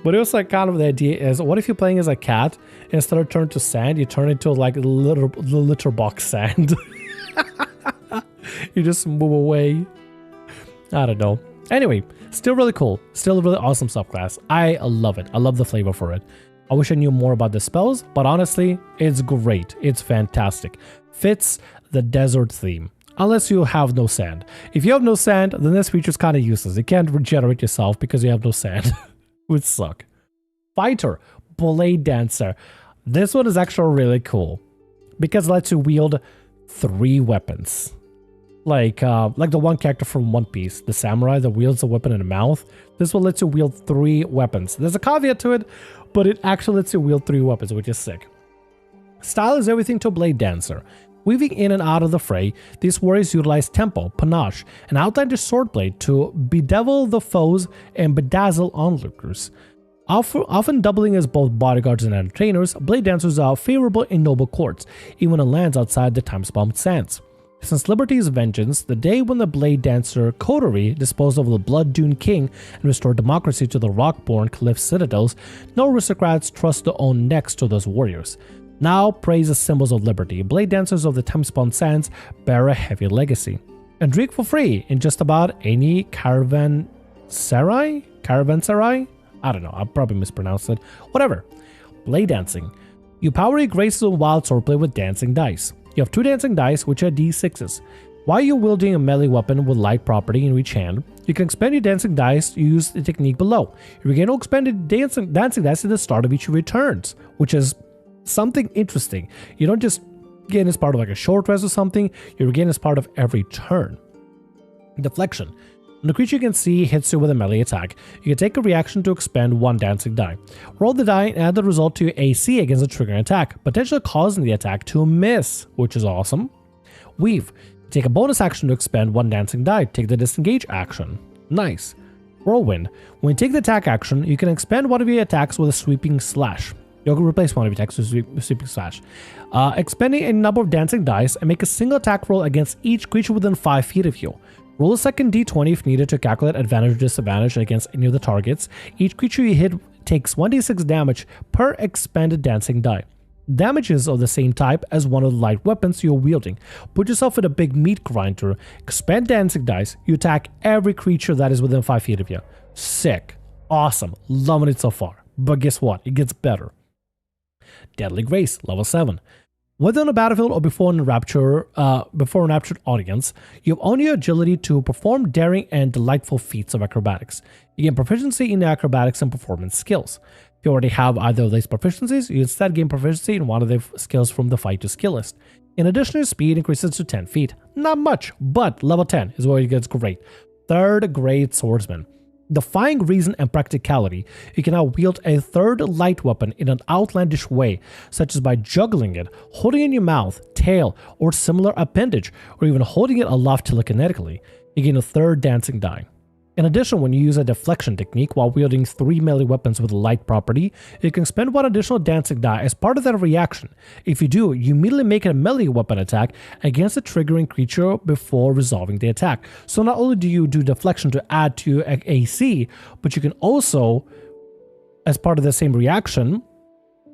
But it was like kind of the idea is, what if you're playing as a cat, and instead of turn to sand, you turn into like litter box sand. You just move away. I don't know. Anyway, still really cool, still a really awesome subclass. I love it. I love the flavor for it. I wish I knew more about the spells, but honestly, it's great. It's fantastic. Fits the desert theme. Unless you have no sand. If you have no sand, then this feature's kind of useless. You can't regenerate yourself because you have no sand. Would suck. Fighter, Blade Dancer. This one is actually really cool because it lets you wield 3 weapons. Like the one character from One Piece, the samurai that wields a weapon in a mouth. This one lets you wield 3 weapons. There's a caveat to it, but it actually lets you wield 3 weapons, which is sick. Style is everything to a Blade Dancer. Weaving in and out of the fray, these warriors utilize tempo, panache, and outlandish swordblade to bedevil the foes and bedazzle onlookers. Often doubling as both bodyguards and entertainers, Blade Dancers are favorable in noble courts, even in lands outside the time-bombed sands. Since Liberty's vengeance, the day when the Blade Dancer coterie disposed of the Blood Dune King and restored democracy to the Rockborn Cliff citadels, no aristocrats trust their own necks to those warriors. Now praised as symbols of liberty, Blade Dancers of the time-spawned sands bear a heavy legacy. And drink for free in just about any caravanserai? I don't know, I probably mispronounced it. Whatever. Blade Dancing. You power your graces and wild swordplay with dancing dice. You have 2 dancing dice, which are d6s. While you're wielding a melee weapon with light property in each hand, you can expend your dancing dice to use the technique below. You regain all expended dancing dice at the start of each of your turns, which is something interesting. You don't just gain as part of like a short rest or something, you regain as part of every turn. Deflection. When the creature you can see hits you with a melee attack, you can take a reaction to expend 1 dancing die. Roll the die and add the result to your AC against a triggering attack, potentially causing the attack to miss, which is awesome. Weave. Take a bonus action to expend 1 dancing die. Take the disengage action. Nice. Whirlwind. When you take the attack action, you can expend one of your attacks with a sweeping slash. You can replace one of your attacks with a sweeping slash. Expending a number of dancing dice and make a single attack roll against each creature within 5 feet of you. Roll a second d20 if needed to calculate advantage or disadvantage against any of the targets. Each creature you hit takes 1d6 damage per expended dancing die. Damages of the same type as one of the light weapons you're wielding. Put yourself in a big meat grinder, expend dancing dice, you attack every creature that is within 5 feet of you. Sick. Awesome. Loving it so far. But guess what? It gets better. Deadly Grace, level 7. Whether on a battlefield or before an enraptured audience, you have only your agility to perform daring and delightful feats of acrobatics. You gain proficiency in the acrobatics and performance skills. If you already have either of these proficiencies, you instead gain proficiency in one of the skills from the Fight to skill list. In addition, your speed increases to 10 feet. Not much, but level 10 is where it gets great. 3rd Grade Swordsman. Defying reason and practicality, you can now wield a 3rd light weapon in an outlandish way, such as by juggling it, holding it in your mouth, tail, or similar appendage, or even holding it aloft telekinetically. You gain a 3rd dancing die. In addition, when you use a deflection technique while wielding 3 melee weapons with a light property, you can spend 1 additional dancing die as part of that reaction. If you do, you immediately make a melee weapon attack against a triggering creature before resolving the attack. So not only do you do deflection to add to your AC, but you can also, as part of the same reaction,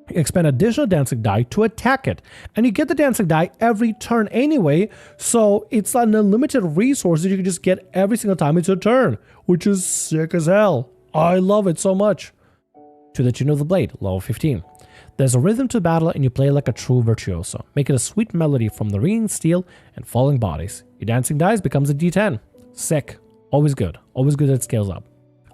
expend additional dancing die to attack it. And you get the dancing die every turn anyway, so it's an unlimited resource that you can just get every single time it's your turn, which is sick as hell. I love it so much. To the Tune of the Blade, level 15. There's a rhythm to battle and you play like a true virtuoso, making a sweet melody from the ringing steel and falling bodies. Your dancing dice becomes a d10. Sick. Always good. Always good that it scales up.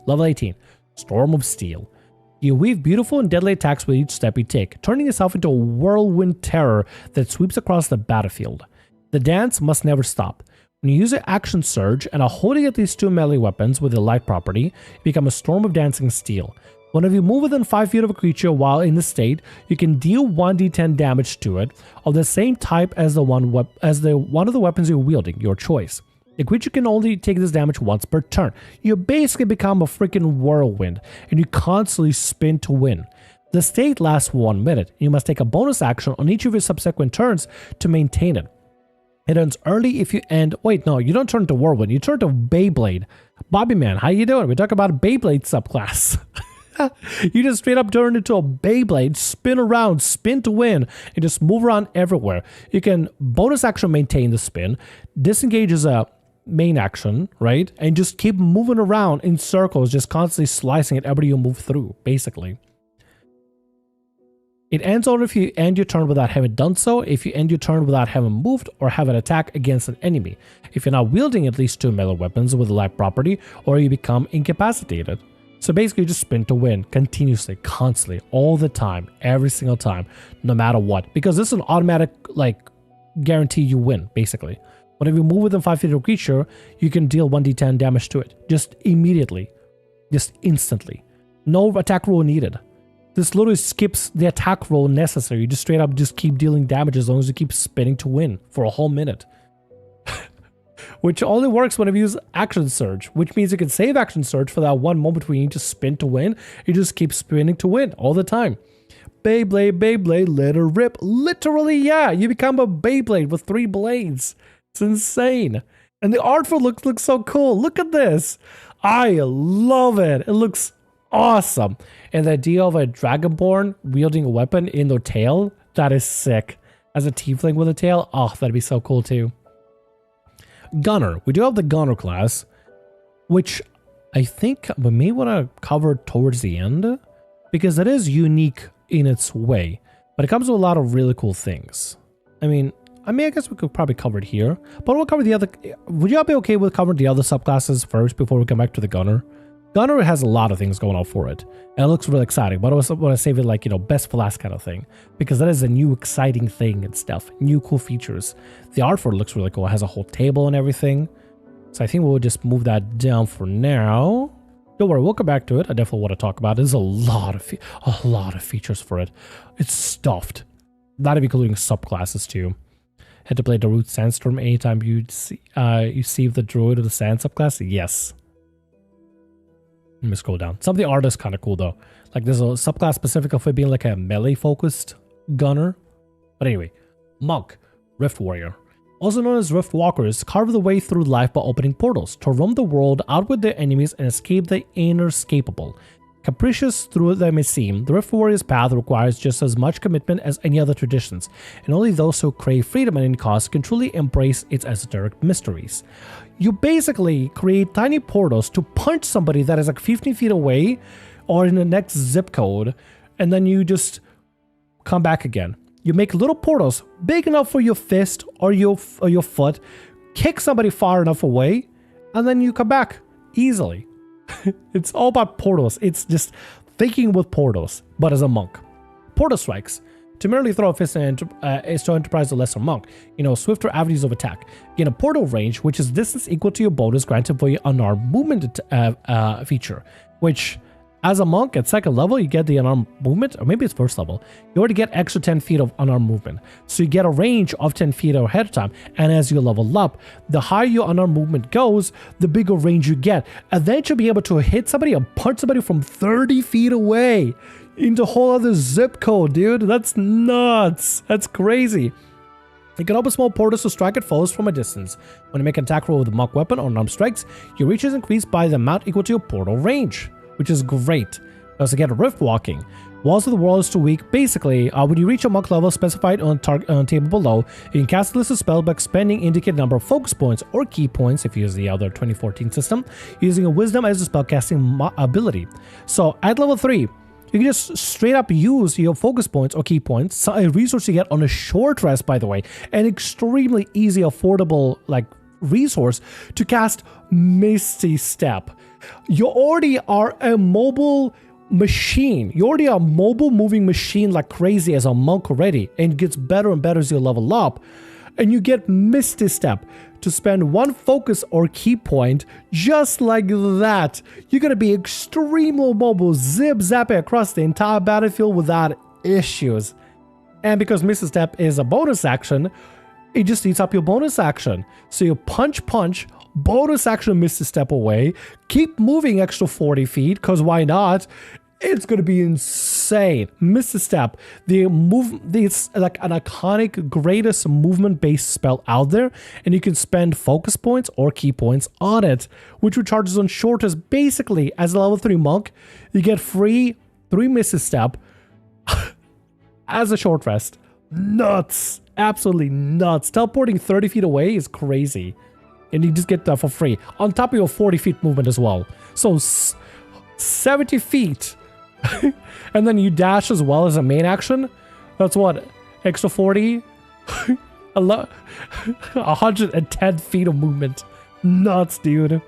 Level 18. Storm of Steel. You weave beautiful and deadly attacks with each step you take, turning yourself into a whirlwind terror that sweeps across the battlefield. The dance must never stop. When you use an action surge and are holding at these 2 melee weapons with a light property, you become a storm of dancing steel. Whenever you move within 5 feet of a creature while in this state, you can deal 1d10 damage to it of the same type as one of the weapons you're wielding, your choice. The creature can only take this damage once per turn. You basically become a freaking whirlwind, and you constantly spin to win. The state lasts 1 minute, and you must take a bonus action on each of your subsequent turns to maintain it. It ends early if you end... Wait, no, you don't turn to whirlwind, you turn to Beyblade. Bobby Man, how you doing? We talk about a Beyblade subclass. You just straight up turn into a Beyblade, spin around, spin to win, and just move around everywhere. You can bonus action maintain the spin, disengage as a main action, right? And just keep moving around in circles, just constantly slicing at everybody you move through, basically. It ends only if you end your turn without having done so, if you end your turn without having moved, or have an attack against an enemy, if you're not wielding at least 2 melee weapons with a light property, or you become incapacitated. So basically you just spin to win, continuously, constantly, all the time, every single time, no matter what. Because this is an automatic, like, guarantee you win, basically. Whenever you move within 5 feet of a creature, you can deal 1d10 damage to it. Just immediately. Just instantly. No attack roll needed. This literally skips the attack roll necessary. You just straight up just keep dealing damage as long as you keep spinning to win for a whole minute. Which only works whenever you use action surge, which means you can save action surge for that one moment where you need to spin to win. You just keep spinning to win all the time. Beyblade, Beyblade, let her rip. Literally, yeah, you become a Beyblade with 3 blades. It's insane. And the art for looks so cool. Look at this. I love it. It looks awesome. And the idea of a Dragonborn wielding a weapon in their tail, that is sick. As a tiefling with a tail, oh, that'd be so cool too. Gunner. We do have the Gunner class, which I think we may want to cover towards the end, because it is unique in its way, but it comes with a lot of really cool things. I mean, I mean, I guess we could probably cover it here, but we'll cover the other. Would y'all be okay with covering the other subclasses first before we come back to the gunner? Gunner has a lot of things going on for it, and it looks really exciting, but I want to save it like, you know, best for last kind of thing, because that is a new exciting thing and stuff, new cool features. The art for it looks really cool. It has a whole table and everything, so I think we'll just move that down for now. Don't worry, we'll come back to it. I definitely want to talk about it. There's a lot of features for it. It's stuffed, not even including subclasses too. Had to play the root sandstorm anytime you see the druid of the sand subclass. Yes. Let me scroll down. Some of the art is kind of cool though. Like there's a subclass specific of it being like a melee focused gunner. But anyway, monk, rift warrior, also known as rift walkers, carve their way through life by opening portals to roam the world, outwit their enemies, and escape the inescapable. Capricious though they may seem, the rift warrior's path requires just as much commitment as any other traditions, and only those who crave freedom at any cost can truly embrace its esoteric mysteries. You basically create tiny portals to punch somebody that is like 15 feet away or in the next zip code, and then you just come back again. You make little portals big enough for your fist or your foot, kick somebody far enough away, and then you come back easily. It's all about portals. It's just thinking with portals, but as a monk. Portal strikes. To merely throw a fist is to enterprise a lesser monk. You know, swifter avenues of attack. Gain a portal range, which is distance equal to your bonus granted for your unarmed movement feature. Which, as a monk at second level, you get the unarmed movement, or maybe it's first level. You already get extra 10 feet of unarmed movement. So you get a range of 10 feet ahead of time. And as you level up, the higher your unarmed movement goes, the bigger range you get. And then you'll be able to hit somebody and punch somebody from 30 feet away. Into a whole other zip code, dude. That's nuts. That's crazy. You can open small portals to strike at foes from a distance. When you make an attack roll with a monk weapon or unarmed strikes, your reach is increased by the amount equal to your portal range, which is great. You also get rift walking. Walls of the world is too weak. Basically, when you reach a monk level specified on the table below, you can cast a list of spells by expending indicated number of focus points or key points if you use the other 2014 system, using a wisdom as a spellcasting ability. So at level 3, you can just straight up use your focus points or key points, a resource you get on a short rest, by the way, an extremely easy, affordable like resource to cast Misty Step. You already are a mobile machine. You already are a mobile moving machine like crazy as a monk already, and it gets better and better as you level up. And you get Misty Step to spend one focus or key point just like that. You're going to be extremely mobile, zip-zapping across the entire battlefield without issues. And because Misty Step is a bonus action, it just eats up your bonus action. So you punch, bonus action Misty Step away, keep moving extra 40 feet, because why not? It's going to be insane. Misty Step, it's like an iconic, greatest movement-based spell out there, and you can spend focus points or key points on it, which recharges on shortest. Basically, as a level 3 monk, you get free 3 Misty Step as a short rest. Nuts. Absolutely nuts. Teleporting 30 feet away is crazy, and you just get that for free, on top of your 40 feet movement as well. So 70 feet. And then you dash as well as a main action. That's what? Extra 40? 110 feet of movement. Nuts, dude.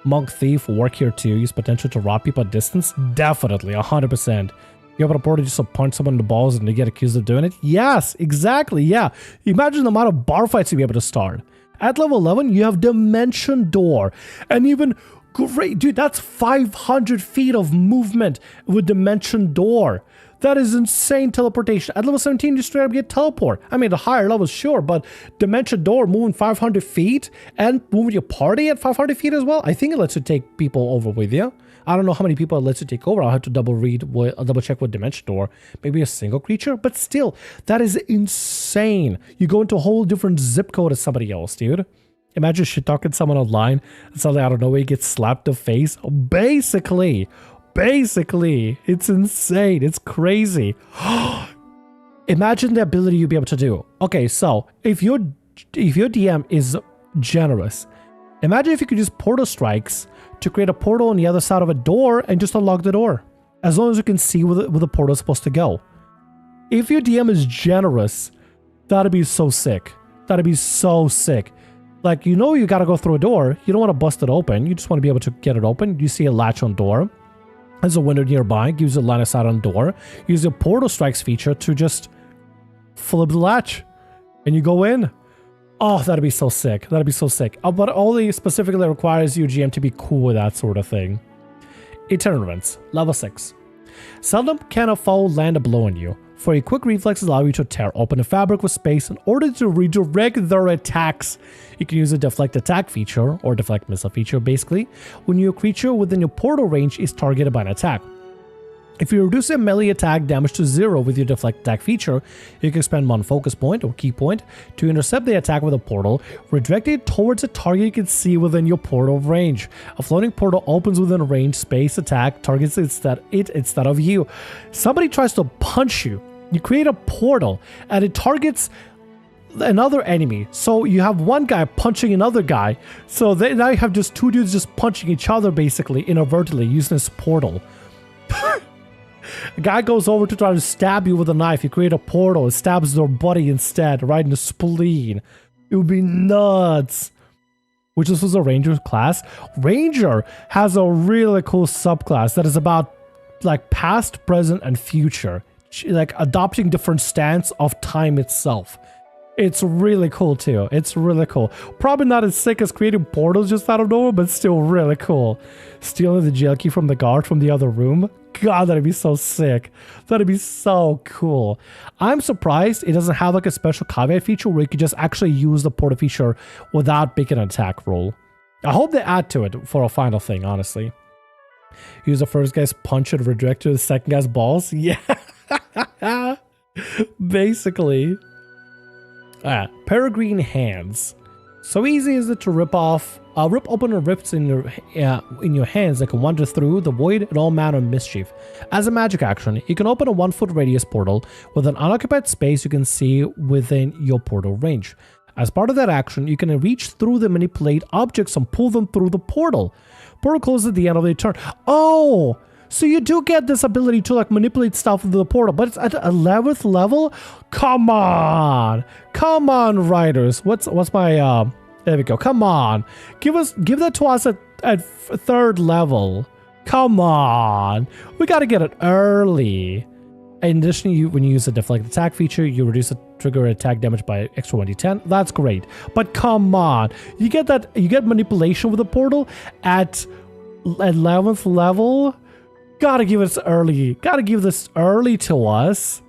Monk Thief will work here too. Use potential to rob people at distance. Definitely, 100%. You have a portal just to punch someone in the balls and they get accused of doing it? Yes, exactly, yeah. Imagine the amount of bar fights you'll be able to start. At level 11, you have Dimension Door. And even great, dude, that's 500 feet of movement with Dimension Door. That is insane teleportation. At level 17, you straight up get teleport. I mean, the higher levels, sure, but Dimension Door moving 500 feet and moving your party at 500 feet as well. I think it lets you take people over with you. I don't know how many people it lets you take over. I'll have to double check with Dimension Door. Maybe a single creature, but still, that is insane. You go into a whole different zip code as somebody else, dude. Imagine shit talking someone online and suddenly out of nowhere you get slapped in the face. Basically, it's insane. It's crazy. Imagine the ability you'll be able to do. Okay, so if your DM is generous, imagine if you could use portal strikes to create a portal on the other side of a door and just unlock the door, as long as you can see where the portal is supposed to go. If your DM is generous, That'd be so sick. That'd be so sick. Like, you know, you gotta go through a door. You don't want to bust it open. You just want to be able to get it open. You see a latch on door. There's a window nearby. Gives you a line of sight on door. Use the portal strikes feature to just flip the latch. And you go in. Oh, that'd be so sick. That'd be so sick. But only specifically requires you, GM, to be cool with that sort of thing. Itinerants. Level 6. Seldom can a foe land a blow on you. For a quick reflex allow you to tear open a fabric with space in order to redirect their attacks. You can use a deflect attack feature, or deflect missile feature basically, when your creature within your portal range is targeted by an attack. If you reduce a melee attack damage to 0 with your deflect attack feature, you can spend 1 focus point or key point to intercept the attack with a portal, redirect it towards a target you can see within your portal range. A floating portal opens within range space attack targets instead of you. Somebody tries to punch you. You create a portal and it targets another enemy. So you have one guy punching another guy. So now you have just 2 dudes just punching each other basically inadvertently using this portal. A guy goes over to try to stab you with a knife. You create a portal. It stabs their buddy instead, right in the spleen. It would be nuts. Which this was a ranger class. Ranger has a really cool subclass that is about like past, present, and future. Like adopting different stance of time itself. It's really cool too. It's really cool. Probably not as sick as creating portals just out of nowhere, but still really cool. Stealing the jail key from the guard from the other room. God, that'd be so sick. That'd be so cool. I'm surprised it doesn't have like a special caveat feature where you could just actually use the portal feature without making an attack roll. I hope they add to it for a final thing, honestly. Use the first guy's punch and redirect to the second guy's balls. Yeah. Basically. Peregrine hands. So easy is it to rip open the rifts in your hands that can wander through the void and all manner of mischief. As a magic action, you can open a 1-foot radius portal with an unoccupied space you can see within your portal range. As part of that action, you can reach through the manipulate objects and pull them through the portal. Portal closes at the end of the turn. Oh! So you do get this ability to like manipulate stuff into the portal, but it's at 11th level? Come on! Come on, writers. What's my there we go. Come on. Give that to us at 3rd level. Come on. We gotta get it early. In addition, when you use the deflect attack feature, you reduce the trigger attack damage by extra 1d10. That's great. But come on. You get manipulation with the portal at 11th level. Gotta give us early. Gotta give this early to us.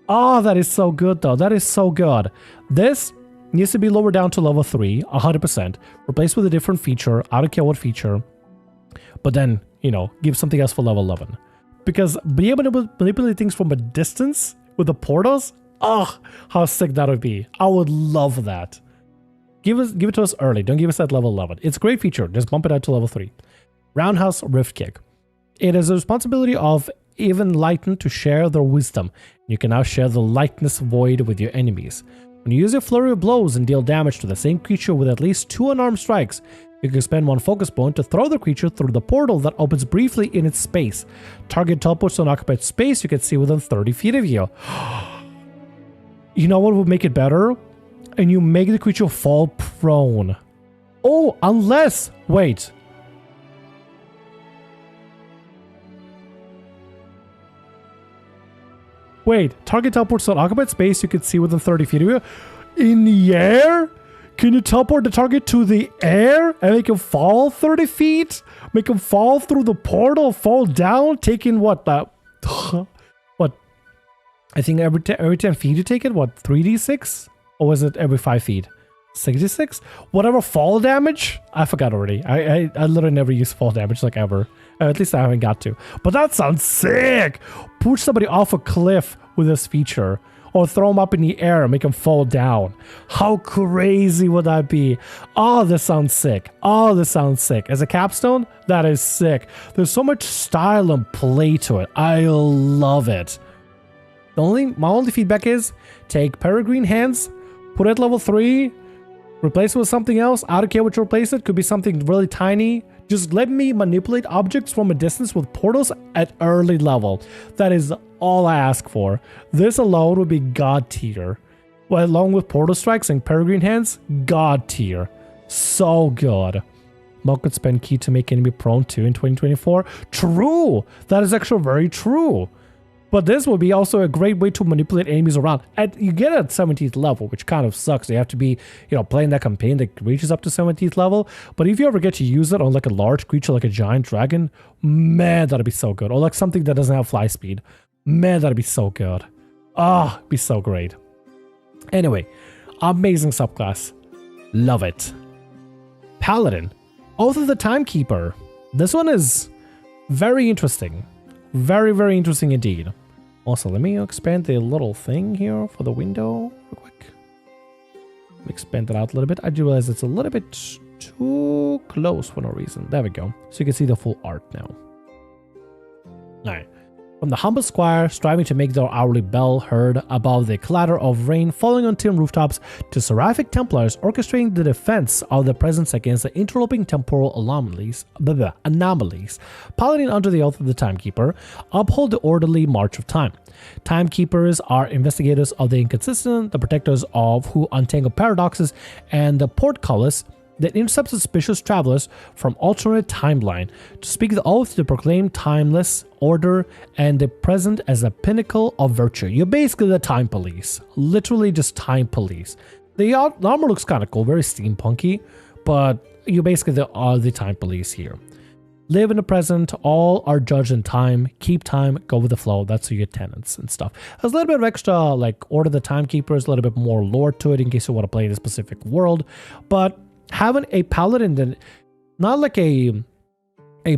Oh, that is so good though. That is so good. This needs to be lowered down to level 3, 100%. Replaced with a different feature. I don't care what feature. But then, you know, give something else for level 11. Because being able to manipulate things from a distance with the portals, oh, how sick that would be. I would love that. Give it to us early. Don't give us at level 11. It's a great feature. Just bump it out to level 3. Roundhouse Rift Kick. It is the responsibility of even lightened to share their wisdom. You can now share the lightness void with your enemies. When you use a flurry of blows and deal damage to the same creature with at least 2 unarmed strikes, you can spend 1 focus point to throw the creature through the portal that opens briefly in its space. Target teleports to an occupied space you can see within 30 feet of you. You know what would make it better? And you make the creature fall prone. Oh, unless... Wait. Target teleports to an occupied space you can see within 30 feet of you. In the air? Can you teleport the target to the air and make him fall 30 feet? Make him fall through the portal, fall down, taking what? What? I think every 10 feet you take it, what? 3d6? Or was it every 5 feet? 66? Whatever fall damage? I forgot already. I literally never use fall damage like ever. At least I haven't got to. But that sounds sick! Push somebody off a cliff with this feature. Or throw them up in the air and make them fall down. How crazy would that be? Oh, this sounds sick. Oh, this sounds sick. As a capstone, that is sick. There's so much style and play to it. I love it. My only feedback is, take Peregrine Hands, put it at level 3, replace it with something else. I don't care what you replace it. Could be something really tiny. Just let me manipulate objects from a distance with portals at early level. That is all I ask for. This alone would be god tier. Well, along with Portal Strikes and Peregrine Hands, god tier. So good. Monk could spend key to make enemy prone too in 2024. True! That is actually very true. But this would be also a great way to manipulate enemies around. And you get at 17th level, which kind of sucks. You have to be, playing that campaign that reaches up to 17th level. But if you ever get to use it on like a large creature, like a giant dragon, man, that'd be so good. Or like something that doesn't have fly speed. Man, that'd be so good. Ah, it'd be so great. Anyway, amazing subclass. Love it. Paladin. Oath of the Timekeeper. This one is very interesting. Very, very interesting indeed. Also, let me expand the little thing here for the window real quick. Let me expand it out a little bit. I do realize it's a little bit too close for no reason. There we go. So you can see the full art now. Alright. From the humble squire, striving to make their hourly bell heard above the clatter of rain falling on tin rooftops, to seraphic Templars orchestrating the defense of the presence against the interloping temporal anomalies, Paladin under the oath of the Timekeeper, uphold the orderly march of time. Timekeepers are investigators of the inconsistent, the protectors of who untangle paradoxes, and the portcullis that intercepts suspicious travelers from alternate timeline, to speak the oath to proclaim timeless order and the present as a pinnacle of virtue. You're basically the time police. Literally just time police. The armor looks kind of cool, very steampunky, but you basically are the time police here. Live in the present, all are judged in time, keep time, go with the flow. That's how you get tenants and stuff. There's a little bit of extra, like Order of the Timekeepers, a little bit more lore to it in case you want to play in a specific world, but having a paladin that not like a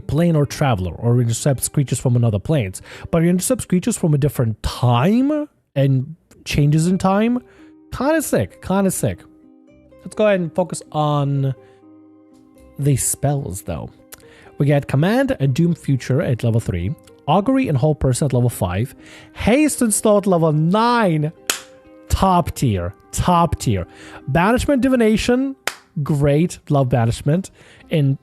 plane or traveler or intercepts creatures from another planes, but it intercepts creatures from a different time and changes in time. Kind of sick. Let's go ahead and focus on the spells though. We get Command and Doom Future at level 3, Augury and Whole Person at level 5, Haste and Slow at level 9. Top tier. Banishment Divination. Great, love Banishment. And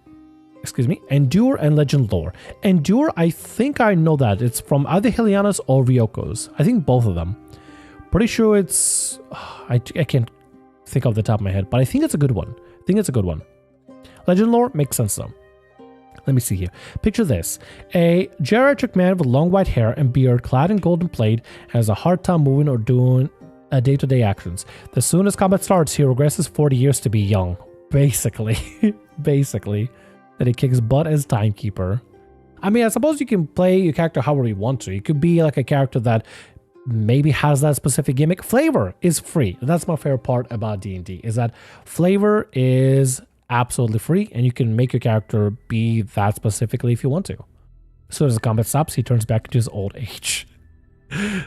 Endure and Legend Lore. Endure, I think I know that. It's from either Heliana's or Ryoko's. I think both of them. Pretty sure it's... I can't think off the top of my head, but I think it's a good one. Legend Lore makes sense though. Let me see here. Picture this. A geriatric man with long white hair and beard clad in golden plate has a hard time moving or doing day-to-day actions. As soon as combat starts, he regresses 40 years to be young. Basically. That he kicks butt as Timekeeper. I mean, I suppose you can play your character however you want to. You could be like a character that maybe has that specific gimmick. Flavor is free. That's my favorite part about D&D, is that flavor is absolutely free, and you can make your character be that specifically if you want to. As soon as the combat stops, he turns back into his old age.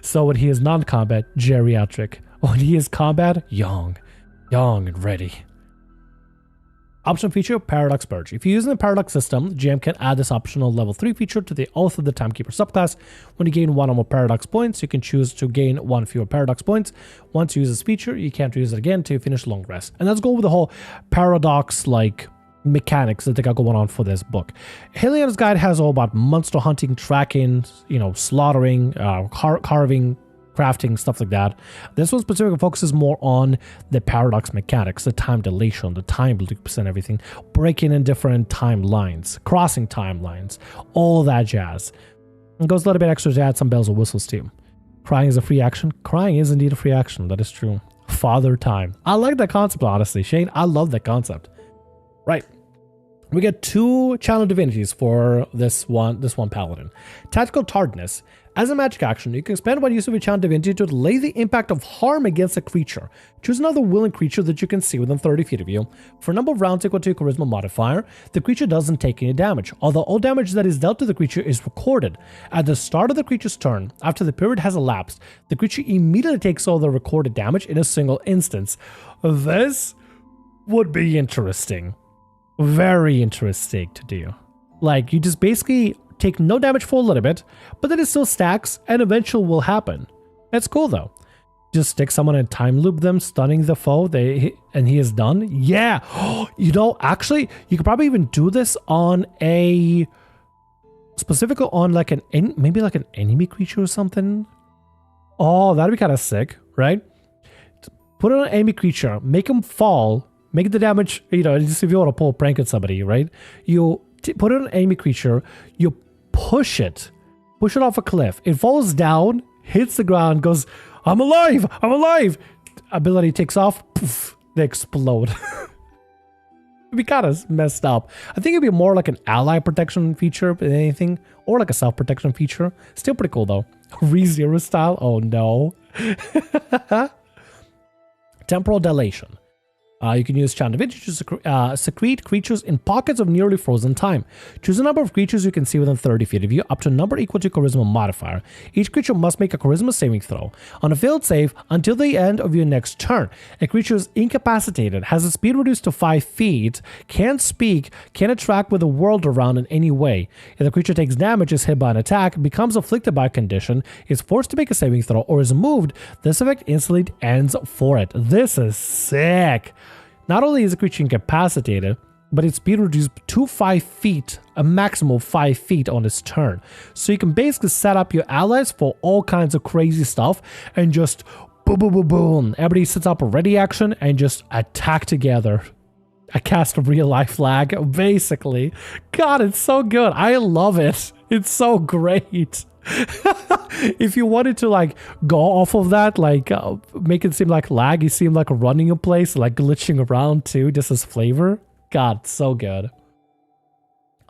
So when he is non-combat, geriatric. When he is combat, young and ready. Option feature, Paradox Purge. If you're using the Paradox system, the GM can add this optional level 3 feature to the Oath of the Timekeeper subclass. When you gain 1 or more Paradox points, you can choose to gain 1 fewer Paradox points. Once you use this feature, you can't use it again until you finish long rest. And let's go with the whole Paradox mechanics that they got going on for this book. Heliana's Guide has all about monster hunting, tracking, slaughtering, carving, crafting, stuff like that. This one specifically focuses more on the paradox mechanics, the time dilation, the time loops and everything, breaking in different timelines, crossing timelines, all that jazz. It goes a little bit extra to add some bells and whistles too. Crying is a free action. Crying is indeed a free action. That is true. Father Time. I like that concept, honestly. Shane, I love that concept. Right. We get 2 channel divinities for this one paladin. Tactical Tardiness. As a magic action, you can spend one use of your channel divinity to delay the impact of harm against a creature. Choose another willing creature that you can see within 30 feet of you. For a number of rounds equal to your charisma modifier, the creature doesn't take any damage, although all damage that is dealt to the creature is recorded. At the start of the creature's turn, after the period has elapsed, the creature immediately takes all the recorded damage in a single instance. This would be interesting. Very interesting to do. You just basically take no damage for a little bit, but then it still stacks and eventually will happen. That's cool though. Just stick someone and time loop them, stunning the foe, and he is done. Yeah. Actually, you could probably even do this on specifically on maybe an enemy creature or something. Oh, that'd be kind of sick, right? put it on an enemy creature, make him fall, make the damage, just if you want to pull a prank at somebody, right? You put it on an enemy creature, you push it off a cliff. It falls down, hits the ground, goes, I'm alive! I'm alive! Ability takes off, poof, they explode. It'd be kind of messed up. I think it'd be more like an ally protection feature than anything, or like a self-protection feature. Still pretty cool though. ReZero style? Oh no. Temporal dilation. You can use Chant Divinity to secrete creatures in pockets of nearly frozen time. Choose a number of creatures you can see within 30 feet of you, up to a number equal to Charisma modifier. Each creature must make a Charisma saving throw. On a failed save, until the end of your next turn, a creature is incapacitated, has its speed reduced to 5 feet, can't speak, can't interact with the world around in any way. If the creature takes damage, is hit by an attack, becomes afflicted by a condition, is forced to make a saving throw, or is moved, this effect instantly ends for it. This is sick. Not only is the creature incapacitated, but its speed reduced to 5 feet, a maximum of 5 feet on its turn. So you can basically set up your allies for all kinds of crazy stuff and just boom, boom, boom, boom. Everybody sets up a ready action and just attack together. A cast of real life lag, basically. God, it's so good. I love it. It's so great. If you wanted to like go off of that, like make it seem like lag, you seem like running a place, like glitching around too, just as flavor. God, so good.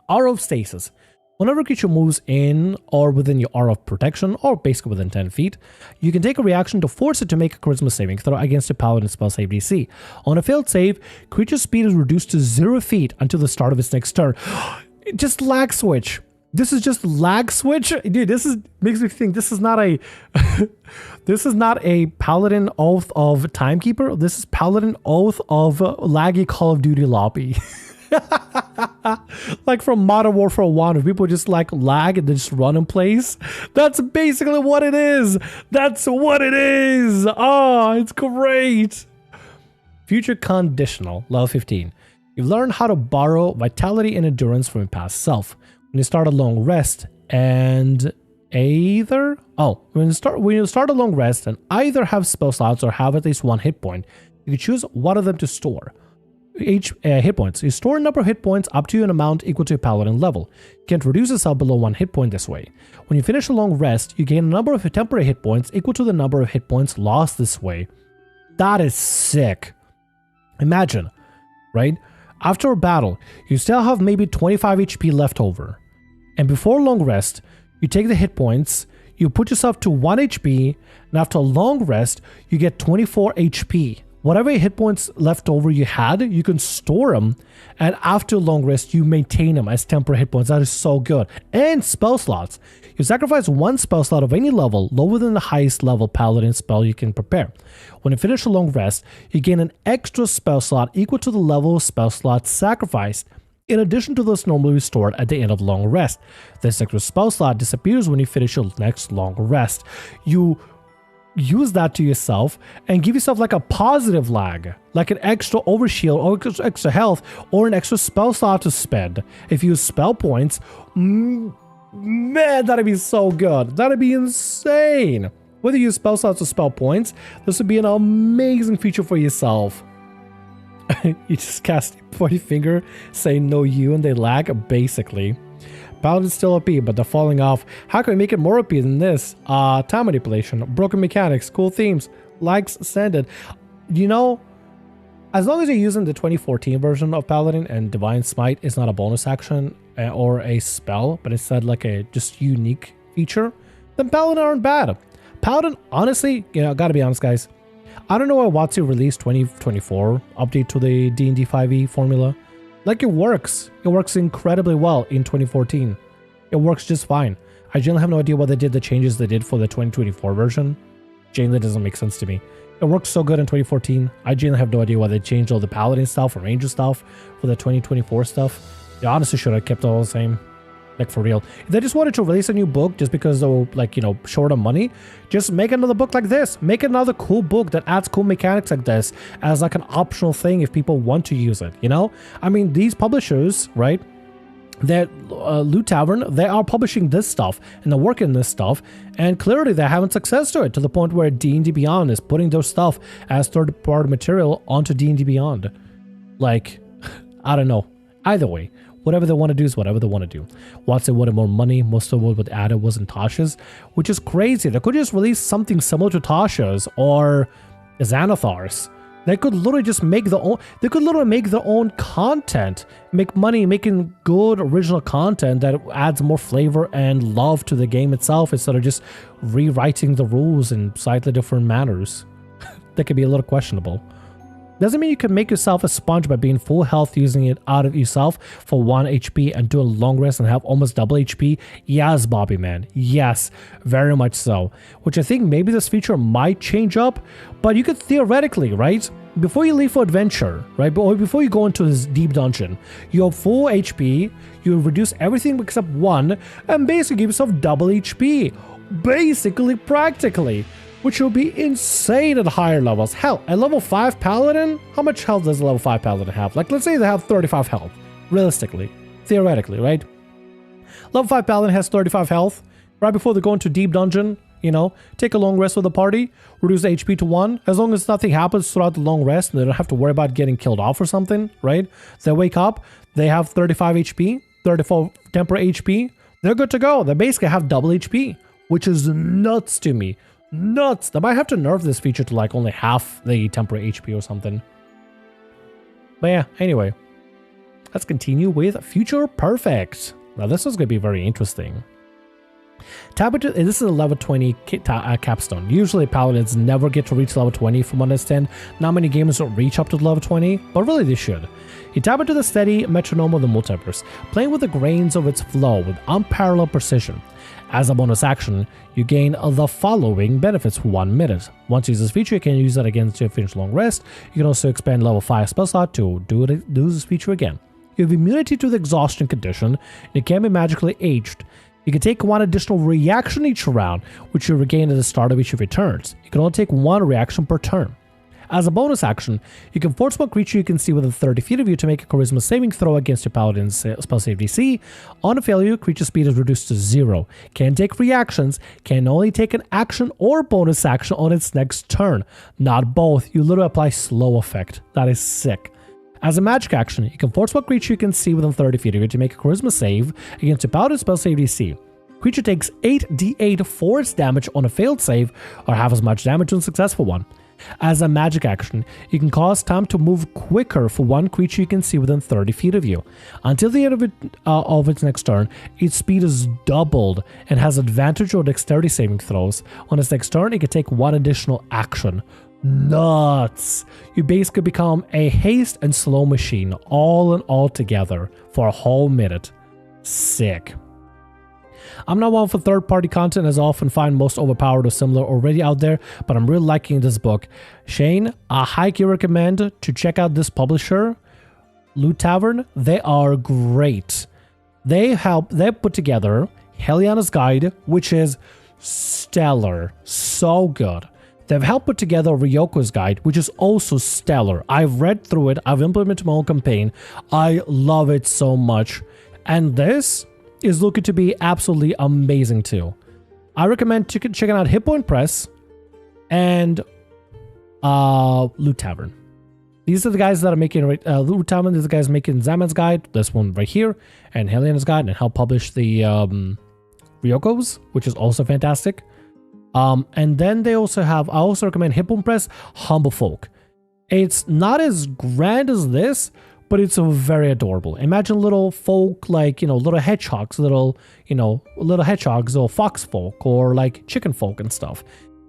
Aura of Stasis. Whenever a creature moves in or within your aura of protection, or basically within 10 feet, you can take a reaction to force it to make a charisma saving throw against a paladin spell save DC. On a failed save, creature's speed is reduced to 0 feet until the start of its next turn. Just lag switch. This is just lag switch, dude. This makes me think this is not a this is not a Paladin Oath of Timekeeper. This is Paladin Oath of laggy Call of Duty lobby. Like from Modern Warfare 1, where people just like lag and they just run in place. That's basically what it is. That's what it is. Oh, it's great. Future Conditional, level 15. You've learned how to borrow vitality and endurance from your past self. When you start a long rest and when you start a long rest and either have spell slots or have at least 1 hit point, you can choose one of them to store. Hit points. You store a number of hit points up to an amount equal to a paladin level. You can't reduce yourself below 1 hit point this way. When you finish a long rest, you gain a number of temporary hit points equal to the number of hit points lost this way. That is sick. Imagine, right? After a battle, you still have maybe 25 HP left over. And before long rest, you take the hit points, you put yourself to 1 HP, and after a long rest, you get 24 HP. Whatever hit points left over you had, you can store them, and after long rest, you maintain them as temporary hit points. That is so good. And spell slots. You sacrifice 1 spell slot of any level lower than the highest level paladin spell you can prepare. When you finish a long rest, you gain an extra spell slot equal to the level of spell slot sacrificed, in addition to those normally restored at the end of long rest. This extra spell slot disappears when you finish your next long rest. You use that to yourself and give yourself like a positive lag, like an extra overshield or extra health or an extra spell slot to spend. If you use spell points, man, that'd be so good. That'd be insane. Whether you use spell slots or spell points, this would be an amazing feature for yourself. You just cast pointy finger, say no you, and they lag, basically. Paladin's still OP, but they're falling off. How can we make it more OP than this? Time manipulation, broken mechanics, cool themes, likes sended. You know, as long as you're using the 2014 version of Paladin and Divine Smite is not a bonus action or a spell, but instead like a just unique feature, then Paladin aren't bad. Paladin, honestly, gotta be honest, guys. I don't know why WotC released 2024 update to the D&D 5e formula. Like, it works. It works incredibly well in 2014. It works just fine. I generally have no idea why they did the changes they did for the 2024 version. Generally doesn't make sense to me. It worked so good in 2014. I generally have no idea why they changed all the Paladin stuff or Ranger stuff for the 2024 stuff. They honestly should have kept it all the same. Like, for real. If they just wanted to release a new book just because they were, like, short on money, just make another book like this. Make another cool book that adds cool mechanics like this as, like, an optional thing if people want to use it, I mean, these publishers, right? that Loot Tavern, they are publishing this stuff and they're working this stuff, and clearly they're having success to it, to the point where D&D Beyond is putting their stuff as third-party material onto D&D Beyond. Like, I don't know. Either way, whatever they want to do is whatever they want to do. Once they wanted more money, most of what added wasn't Tasha's, which is crazy. They could just release something similar to Tasha's or Xanathar's. They could literally just make their own. They could literally make their own content, make money making good original content that adds more flavor and love to the game itself, instead of just rewriting the rules in slightly different manners. That could be a little questionable. Doesn't mean you can make yourself a sponge by being full health, using it out of yourself for 1 HP and doing a long rest and have almost double HP. Yes, Bobby man. Yes, very much so. Which I think maybe this feature might change up, but you could theoretically, right? Before you leave for adventure, right? Or before you go into this deep dungeon, you have full HP, you reduce everything except 1, and basically give yourself double HP. Basically, practically. Which will be insane at higher levels. Hell, at level 5 paladin, how much health does a level 5 paladin have? Like, let's say they have 35 health, realistically, theoretically, right? Level 5 paladin has 35 health. Right before they go into deep dungeon, you know, take a long rest with the party, reduce the HP to 1. As long as nothing happens throughout the long rest and they don't have to worry about getting killed off or something, right? They wake up, they have 35 HP, 34 temporary HP. They're good to go. They basically have double HP, which is nuts to me. Nuts. They might have to nerf this feature to like only half the temporary HP or something. But yeah, anyway, let's continue with Future Perfect. Now this is going to be very interesting. This is a level 20 capstone. Usually paladins never get to reach level 20 from what I understand. Not many gamers don't reach up to level 20, but really they should. You tap into the steady metronome of the multiverse, playing with the grains of its flow with unparalleled precision. As a bonus action, you gain the following benefits for 1 minute. Once you use this feature, you can use that again to finish long rest. You can also expand level 5 spell slot to do this feature again. You have immunity to the exhaustion condition, and it can be magically aged. You can take 1 additional reaction each round, which you regain at the start of each of your turns. You can only take 1 reaction per turn. As a bonus action, you can force one creature you can see within 30 feet of you to make a charisma saving throw against your paladin's spell save DC. On a failure, creature speed is reduced to 0. Can't take reactions, can only take an action or bonus action on its next turn. Not both, you literally apply slow effect. That is sick. As a magic action, you can force one creature you can see within 30 feet of you to make a charisma save against your paladin's spell save DC. Creature takes 8d8 force damage on a failed save, or half as much damage on a successful one. As a magic action, you can cause time to move quicker for one creature you can see within 30 feet of you. Until the end of its next turn, its speed is doubled and has advantage on dexterity saving throws. On its next turn, it can take 1 additional action. Nuts! You basically become a haste and slow machine all in all together for a whole minute. Sick. I'm not one for third-party content, as I often find most overpowered or similar already out there, but I'm really liking this book. Shane, I highly recommend to check out this publisher, Loot Tavern. They are great. They put together Helliana's Guide, which is stellar, so good. They've helped put together Ryoko's Guide, which is also stellar. I've read through it, I've implemented my own campaign. I love it so much. And this is looking to be absolutely amazing too. I recommend checking out Hit Point Press and Loot Tavern. These are the guys that are making Loot Tavern. These are the guys making Zaman's Guide, this one right here, and Helliana's Guide, and help publish the Ryoko's, which is also fantastic. And then they also have, I also recommend Hit Point Press, Humble Folk. It's not as grand as this, but it's very adorable. Imagine little folk like, little hedgehogs, little hedgehogs or fox folk or like chicken folk and stuff.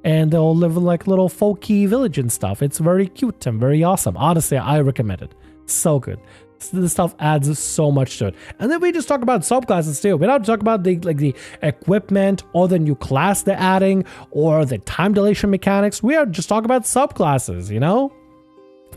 And they'll live in like little folky village and stuff. It's very cute and very awesome. Honestly, I recommend it. So good. This stuff adds so much to it. And then we just talk about subclasses too. We don't talk about the equipment or the new class they're adding or the time dilation mechanics. We are just talking about subclasses,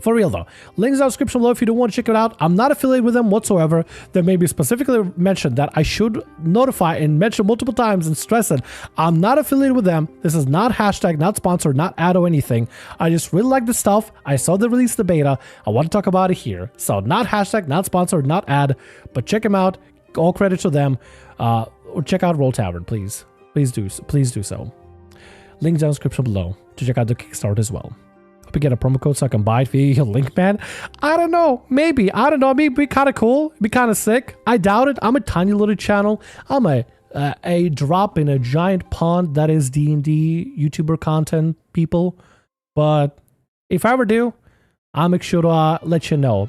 For real though, links in the description below if you do want to check it out. I'm not affiliated with them whatsoever. They may be specifically mentioned that I should notify and mention multiple times and stress it. I'm not affiliated with them. This is not hashtag, not sponsored, not ad or anything. I just really like the stuff. I saw they released the beta. I want to talk about it here. So not hashtag, not sponsored, not ad, but check them out. All credit to them. Or check out Roll Tavern, please. Please do so. Link down in the description below to check out the Kickstarter as well. Hope you get a promo code so I can buy it via your link, man. I don't know. Maybe. I don't know. Maybe it'd be kind of cool. It'd be kind of sick. I doubt it. I'm a tiny little channel. I'm a drop in a giant pond that is D&D YouTuber content, people. But if I ever do, I'll make sure to let you know.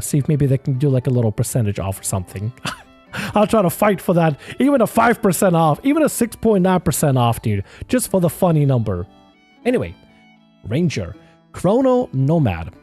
See if maybe they can do like a little percentage off or something. I'll try to fight for that. Even a 5% off. Even a 6.9% off, dude. Just for the funny number. Anyway. Ranger. Chrono Nomad.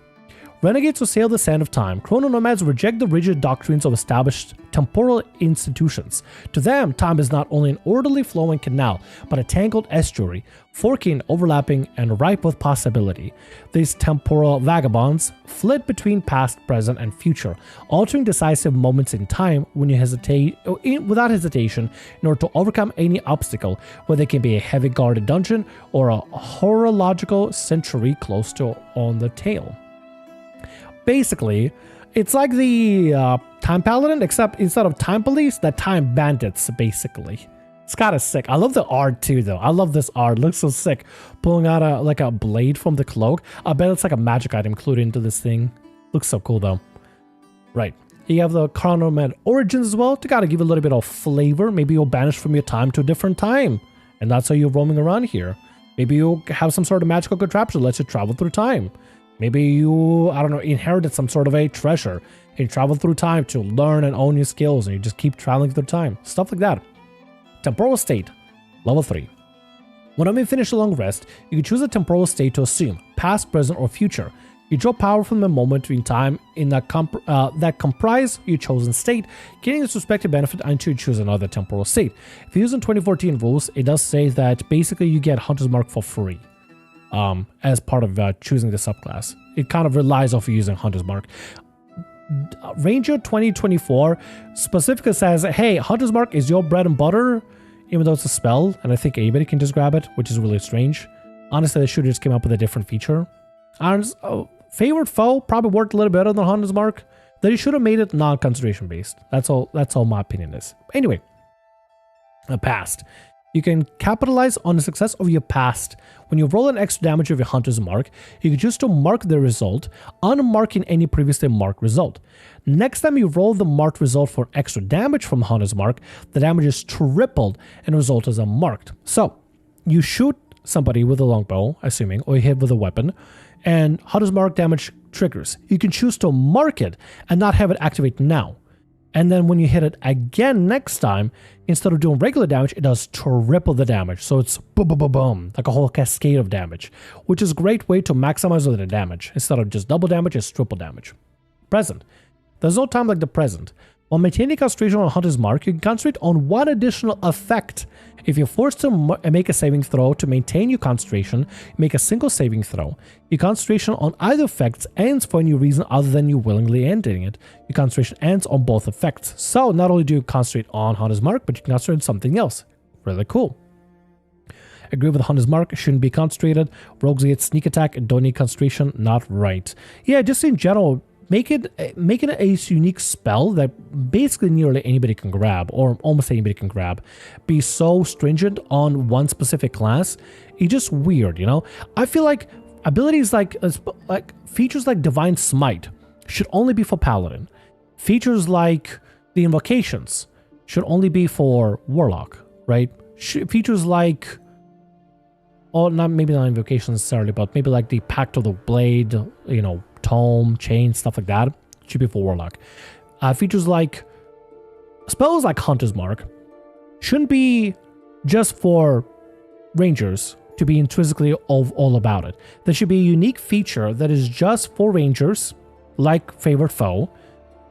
Renegades who sail the sand of time, chrono nomads reject the rigid doctrines of established temporal institutions. To them, time is not only an orderly flowing canal, but a tangled estuary, forking, overlapping, and ripe with possibility. These temporal vagabonds flit between past, present, and future, altering decisive moments in time when you hesitate, without hesitation, in order to overcome any obstacle, whether it can be a heavy guarded dungeon or a horological century close to on the tail. Basically, it's like the Time Paladin, except instead of Time Police, the Time Bandits, basically. It's kind of sick. I love the art too, though. I love this art. It looks so sick. Pulling out a blade from the cloak. I bet it's like a magic item included into this thing. Looks so cool, though. Right. You have the Chrono Nomad origins as well to kind of give a little bit of flavor. Maybe you'll banish from your time to a different time. And that's how you're roaming around here. Maybe you'll have some sort of magical contraption that lets you travel through time. Maybe you, I don't know, inherited some sort of a treasure and you travel through time to learn and own your skills and you just keep traveling through time. Stuff like that. Temporal state, level 3. When I'm finished a long rest, you can choose a temporal state to assume, past, present, or future. You draw power from the moment in time in that comprise your chosen state, getting its respective benefit until you choose another temporal state. If you're using 2014 rules, it does say that basically you get Hunter's Mark for free. As part of choosing the subclass. It kind of relies off of using Hunter's Mark. Ranger 2024 specifically says, hey, Hunter's Mark is your bread and butter, even though it's a spell, and I think anybody can just grab it, which is really strange. Honestly, they should have just came up with a different feature. And favorite foe probably worked a little better than Hunter's Mark. They should have made it non-concentration based. That's all my opinion is. Anyway, past. You can capitalize on the success of your past. When you roll an extra damage of your Hunter's Mark, you can choose to mark the result, unmarking any previously marked result. Next time you roll the marked result for extra damage from Hunter's Mark, the damage is tripled and the result is unmarked. So, you shoot somebody with a longbow, assuming, or you hit with a weapon, and Hunter's Mark damage triggers. You can choose to mark it and not have it activate now. And then when you hit it again next time, instead of doing regular damage, it does triple the damage. So it's boom, boom, boom, boom, like a whole cascade of damage, which is a great way to maximize the damage. Instead of just double damage, it's triple damage. Present. There's no time like the present. While maintaining concentration on Hunter's Mark, you can concentrate on one additional effect. If you're forced to make a saving throw to maintain your concentration, make a single saving throw. Your concentration on either effect ends for any reason other than you willingly ending it. Your concentration ends on both effects. So not only do you concentrate on Hunter's Mark, but you can concentrate on something else. Really cool. Agree with Hunter's Mark, shouldn't be concentrated. Rogues get sneak attack and don't need concentration, not right. Yeah, just in general, make it a unique spell that basically nearly anybody can grab, or almost anybody can grab. Be so stringent on one specific class, it's just weird, you know? I feel like abilities like features like Divine Smite should only be for Paladin. Features like the Invocations should only be for Warlock, right? Features like, or maybe not Invocations necessarily, but maybe like the Pact of the Blade, you know, Tome, Chain, stuff like that, should be for Warlock. Features like spells like Hunter's Mark shouldn't be just for Rangers to be intrinsically all about it. There should be a unique feature that is just for Rangers, like Favorite Foe,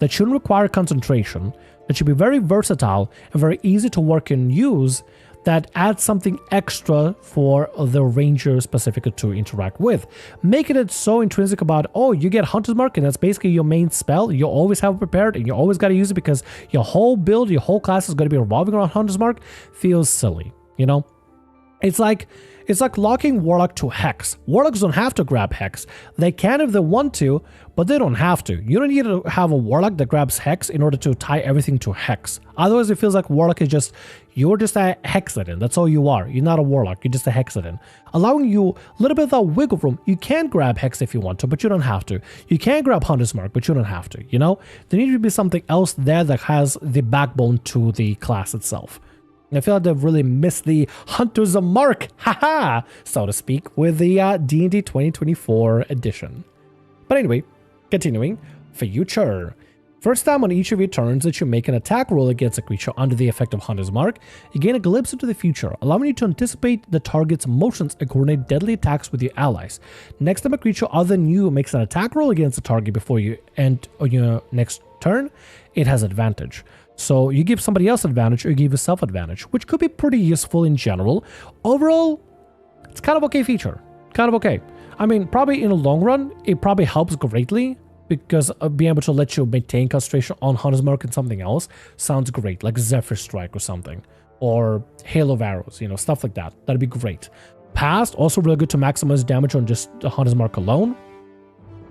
that shouldn't require concentration, that should be very versatile and very easy to work and use, that adds something extra for the ranger specifically to interact with. Making it so intrinsic about, oh, you get Hunter's Mark and that's basically your main spell. You always have it prepared and you always got to use it because your whole build, your whole class is going to be revolving around Hunter's Mark, feels silly, you know? It's like locking Warlock to Hex. Warlocks don't have to grab Hex. They can if they want to, but they don't have to. You don't need to have a Warlock that grabs Hex in order to tie everything to Hex. Otherwise, it feels like Warlock is you're just a Hexadin. That's all you are. You're not a Warlock. You're just a Hexadin. Allowing you a little bit of that wiggle room. You can grab Hex if you want to, but you don't have to. You can grab Hunter's Mark, but you don't have to, you know? There needs to be something else there that has the backbone to the class itself. I feel like they've really missed the Hunter's Mark, haha, so to speak, with the D&D 2024 edition. But anyway, continuing, future. First time on each of your turns that you make an attack roll against a creature under the effect of Hunter's Mark, you gain a glimpse into the future, allowing you to anticipate the target's motions and coordinate deadly attacks with your allies. Next time a creature other than you makes an attack roll against the target before you end on your next turn, it has advantage. So you give somebody else advantage or you give yourself advantage, which could be pretty useful in general. Overall, it's kind of okay feature. Kind of okay. I mean, probably in the long run, it probably helps greatly because being able to let you maintain concentration on Hunter's Mark and something else sounds great, like Zephyr Strike or something, or Hail of Arrows, you know, stuff like that. That'd be great. Past, also really good to maximize damage on just the Hunter's Mark alone.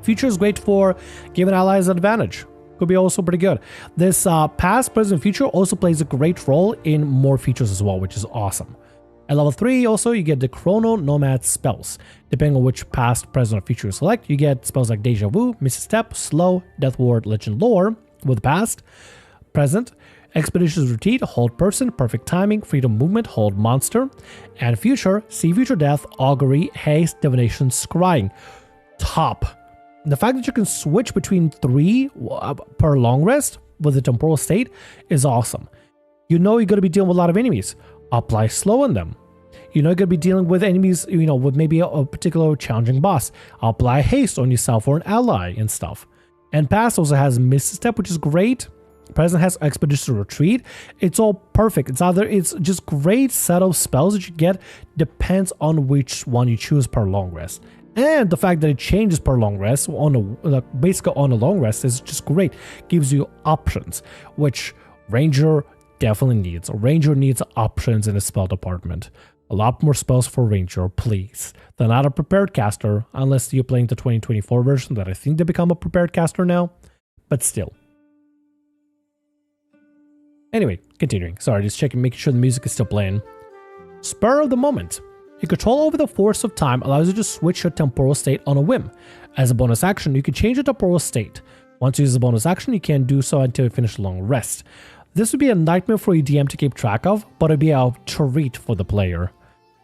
Future is great for giving allies advantage. Could be also pretty good. This past, present, future also plays a great role in more features as well, which is awesome. At level 3 also you get the Chrono Nomad spells. Depending on which past, present, or future you select, you get spells like Deja Vu, Misstep, Slow, Death Ward, Legend Lore with past, present, Expeditious Retreat, Hold Person, Perfect Timing, Freedom Movement, Hold Monster, and future, See Future Death, Augury, Haste, Divination, Scrying. Top. The fact that you can switch between 3 per long rest with the temporal state is awesome. You know you're going to be dealing with a lot of enemies. Apply slow on them. You know you're going to be dealing with enemies, you know, with maybe a particular challenging boss. Apply haste on yourself or an ally and stuff. And past also has Misstep, which is great. Present has Expeditious Retreat. It's all perfect. It's just great set of spells that you get. Depends on which one you choose per long rest. And the fact that it changes per long rest basically on a long rest is just great. Gives you options, which Ranger definitely needs. A Ranger needs options in the spell department. A lot more spells for Ranger, please. They're not a prepared caster, unless you're playing the 2024 version that I think they become a prepared caster now, but still. Anyway, continuing. Sorry, just checking, making sure the music is still playing. Spur of the moment. Your control over the force of time allows you to switch your temporal state on a whim. As a bonus action, you can change your temporal state. Once you use a bonus action, you can't do so until you finish a long rest. This would be a nightmare for your DM to keep track of, but it'd be a treat for the player.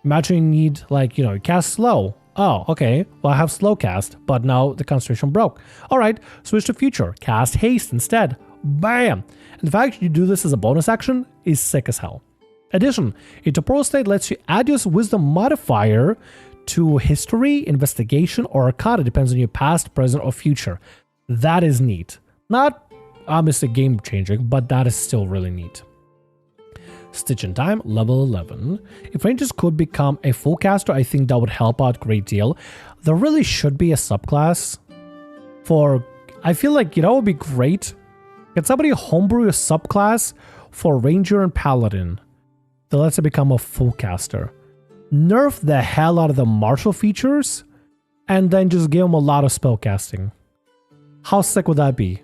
Imagine you need, like, you know, you cast slow. Oh, okay, well I have slow cast, but now the concentration broke. Alright, switch to future, cast haste instead. Bam! And the fact you do this as a bonus action is sick as hell. Addition, your temporal state lets you add your wisdom modifier to history, investigation, or arcana, depends on your past, present, or future. That is neat. Not obviously game changing, but that is still really neat. Stitch in Time, level 11. If Rangers could become a full caster, I think that would help out a great deal. There really should be a subclass for, I feel like, you know, it would be great. Can somebody homebrew a subclass for Ranger and Paladin that lets it become a full caster? Nerf the hell out of the martial features and then just give them a lot of spell casting. How sick would that be?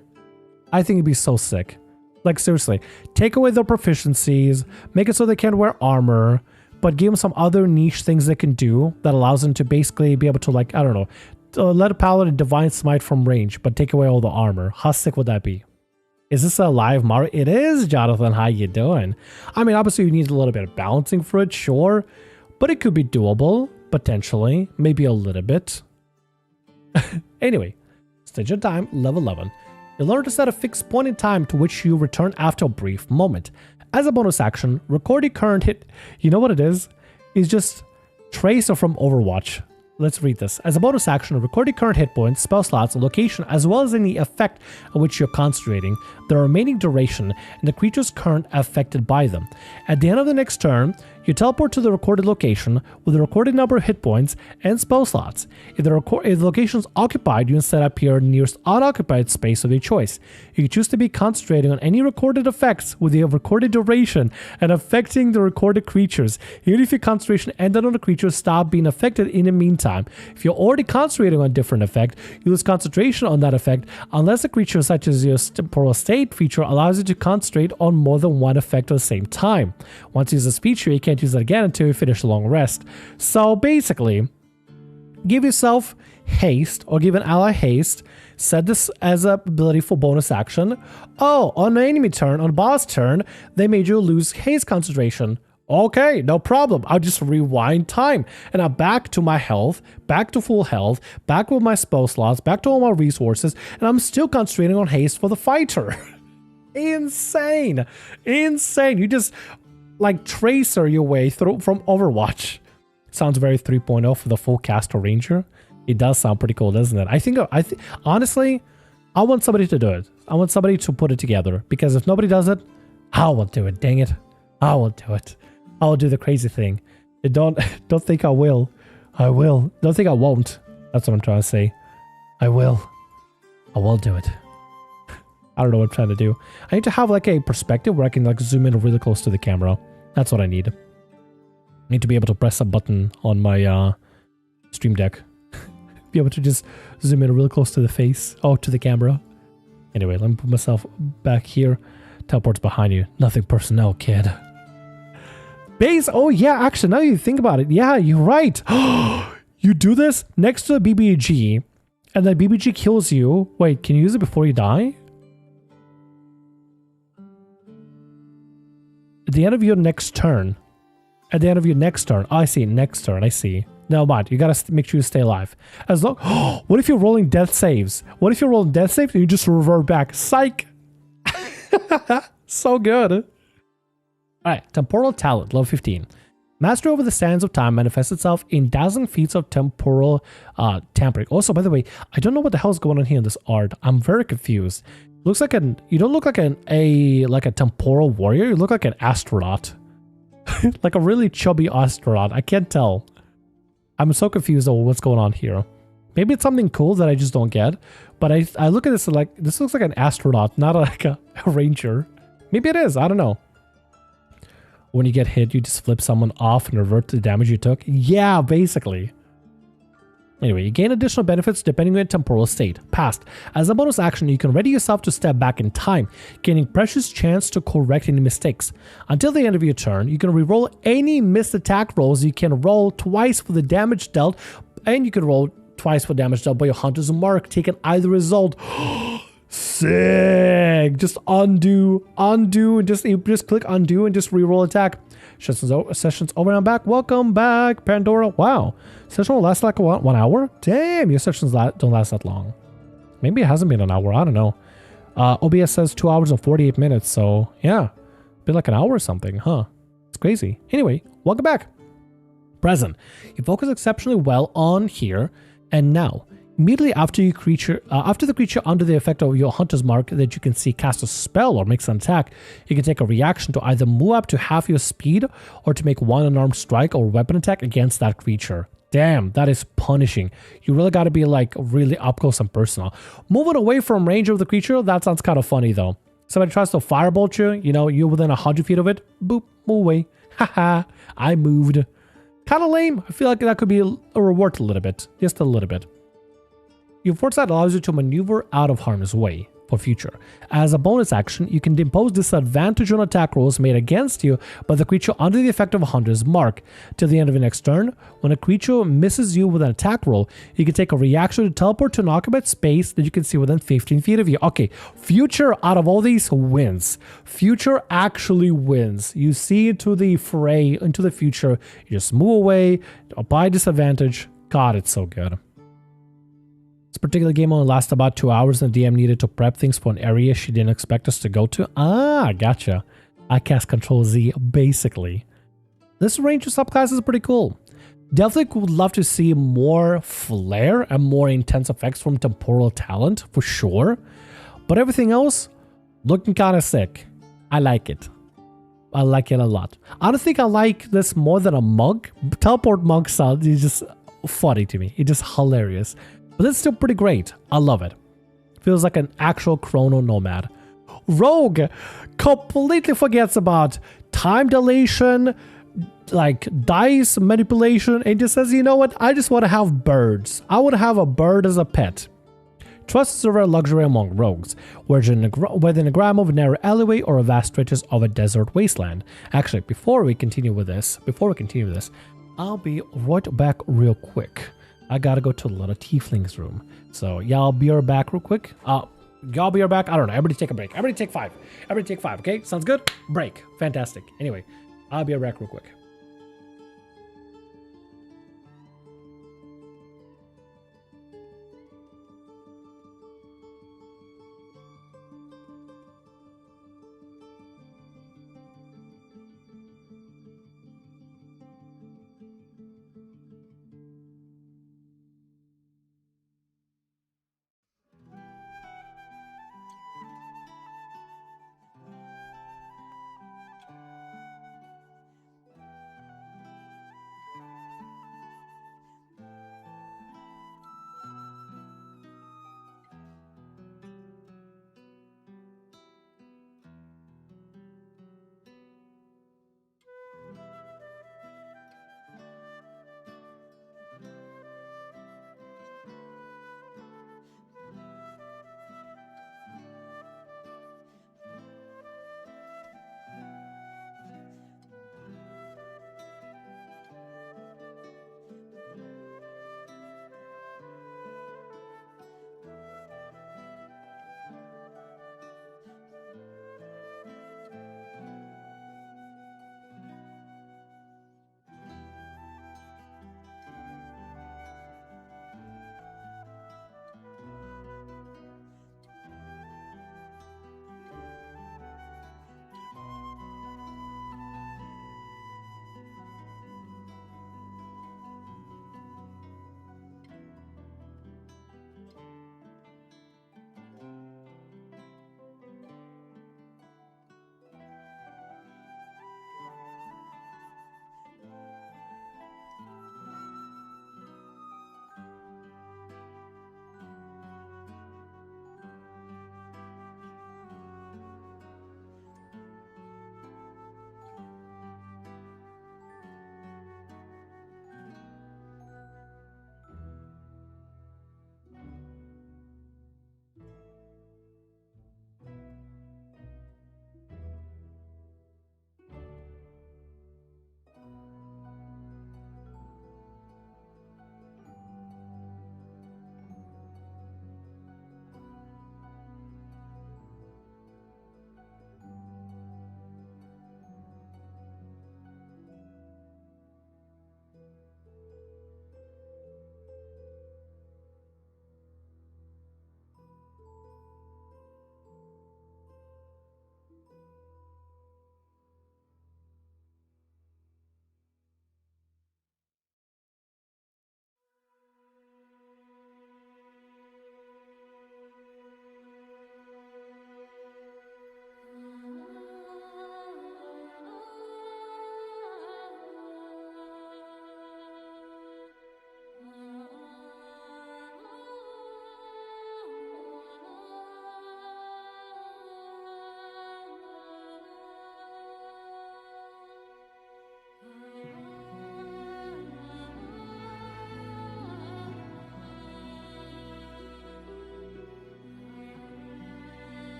I think it'd be so sick. Like, seriously, take away their proficiencies, make it so they can't wear armor, but give them some other niche things they can do that allows them to basically be able to, like, I don't know, let a paladin divine smite from range, but take away all the armor. How sick would that be? Is this a live Mario? It is, Jonathan. How you doing? I mean, obviously you need a little bit of balancing for it, sure, but it could be doable, potentially, maybe a little bit. Anyway, Stitch in Time, level 11. You learn to set a fixed point in time to which you return after a brief moment. As a bonus action, record your current hit. You know what it is? It's just Tracer from Overwatch. Let's read this. As a bonus action, record your current hit points, spell slots, location, as well as any effect on which you're concentrating, the remaining duration, and the creature's current affected by them. At the end of the next turn, You teleport to the recorded location with the recorded number of hit points and spell slots. If the location is occupied, you instead appear nearest unoccupied space of your choice. You can choose to be concentrating on any recorded effects with the recorded duration and affecting the recorded creatures. Even if your concentration ended on a creature, stop being affected in the meantime. If you're already concentrating on a different effect, you lose concentration on that effect unless a creature such as your temporal state feature allows you to concentrate on more than one effect at the same time. Once you use this feature, you can't use it again until you finish a long rest. So basically, give yourself haste or give an ally haste. Set this as an ability for bonus action. Oh, on an enemy turn, on boss turn, they made you lose haste concentration. Okay, no problem. I'll just rewind time. And I'm back to my health, back to full health, back with my spell slots, back to all my resources, and I'm still concentrating on haste for the fighter. Insane. Insane. You just like tracer your way through from Overwatch. Sounds very 3.0 for the full caster ranger. It does sound pretty cool, doesn't it? I think honestly, I want somebody to do it. I want somebody to put it together, because if nobody does it, I will do it. Dang it. I will do it. I will do the crazy thing. Don't think I will. I will. Don't think I won't. That's what I'm trying to say. I will. I will do it. I don't know what I'm trying to do. I need to have like a perspective where I can like zoom in really close to the camera. That's what I need. I need to be able to press a button on my stream deck. Be able to just zoom in really close to the face. Oh, to the camera. Anyway, let me put myself back here. Teleport's behind you. Nothing personnel, kid. Base. Oh yeah, actually, now you think about it. Yeah, you're right. You do this next to the BBG, and the BBG kills you. Wait, can you use it before you die? At the end of your next turn. At the end of your next turn. Oh, I see. Next turn. I see. No, but you gotta make sure you stay alive. As long. What if you're rolling death saves? What if you're rolling death saves and you just revert back? Psych. So good. Alright, Temporal Talent, level 15. Mastery over the sands of time manifests itself in dazzling feats of temporal tampering. Also, by the way, I don't know what the hell is going on here in this art. I'm very confused. Looks like you don't look like a temporal warrior. You look like an astronaut. Like a really chubby astronaut. I can't tell. I'm so confused over what's going on here. Maybe it's something cool that I just don't get. But I look at this like, this looks like an astronaut, not like a ranger. Maybe it is. I don't know. When you get hit, you just flip someone off and revert to the damage you took. Yeah, basically. Anyway, you gain additional benefits depending on your temporal state. Past. As a bonus action, you can ready yourself to step back in time, gaining precious chance to correct any mistakes. Until the end of your turn, you can reroll any missed attack rolls. You can roll twice for the damage dealt, and you can roll twice for damage dealt by your hunter's mark, taking either result. Sick! Just undo, and just click undo and just reroll attack. Session's over and I'm back. Welcome back, Pandora. Wow. Session will last like 1 hour? Damn, your sessions don't last that long. Maybe it hasn't been an hour. I don't know. OBS says 2 hours and 48 minutes. So, yeah. Been like an hour or something, huh? It's crazy. Anyway, welcome back. Present. You focus exceptionally well on here and now. Immediately after the creature under the effect of your hunter's mark that you can see cast a spell or makes an attack, you can take a reaction to either move up to half your speed or to make one unarmed strike or weapon attack against that creature. Damn, that is punishing. You really got to be like really up close and personal. Moving away from range of the creature, that sounds kind of funny though. Somebody tries to firebolt you, you know, you're within 100 feet of it, boop, move away. Haha, I moved. Kind of lame. I feel like that could be a reward a little bit, just a little bit. Your foresight allows you to maneuver out of harm's way for future. As a bonus action, you can impose disadvantage on attack rolls made against you by the creature under the effect of a hunter's mark. Till the end of your next turn, when a creature misses you with an attack roll, you can take a reaction to teleport to an occupied space that you can see within 15 feet of you. Okay, future out of all these wins. Future actually wins. You see into the fray, into the future, you just move away, apply disadvantage. God, it's so good. This particular game only lasts about 2 hours and the DM needed to prep things for an area she didn't expect us to go to. Ah, gotcha. I cast Control Z, basically. This range of subclasses is pretty cool. Definitely would love to see more flair and more intense effects from Temporal Talent, for sure. But everything else, looking kind of sick. I like it. I like it a lot. I don't think I like this more than a monk. Teleport monk sound is just funny to me. It's just hilarious. But it's still pretty great. I love it. Feels like an actual chrono nomad. Rogue completely forgets about time dilation, like dice manipulation, and just says, you know what? I just want to have birds. I want to have a bird as a pet. Trust is a rare luxury among rogues, whether in a gram of a narrow alleyway or a vast stretches of a desert wasteland. Actually, before we continue with this, I'll be right back real quick. I gotta go to the little tiefling's room. So y'all be right back real quick. Y'all be right back. I don't know. Everybody take a break. Everybody take 5. Everybody take 5. Okay, sounds good. Break. Fantastic. Anyway, I'll be right back real quick.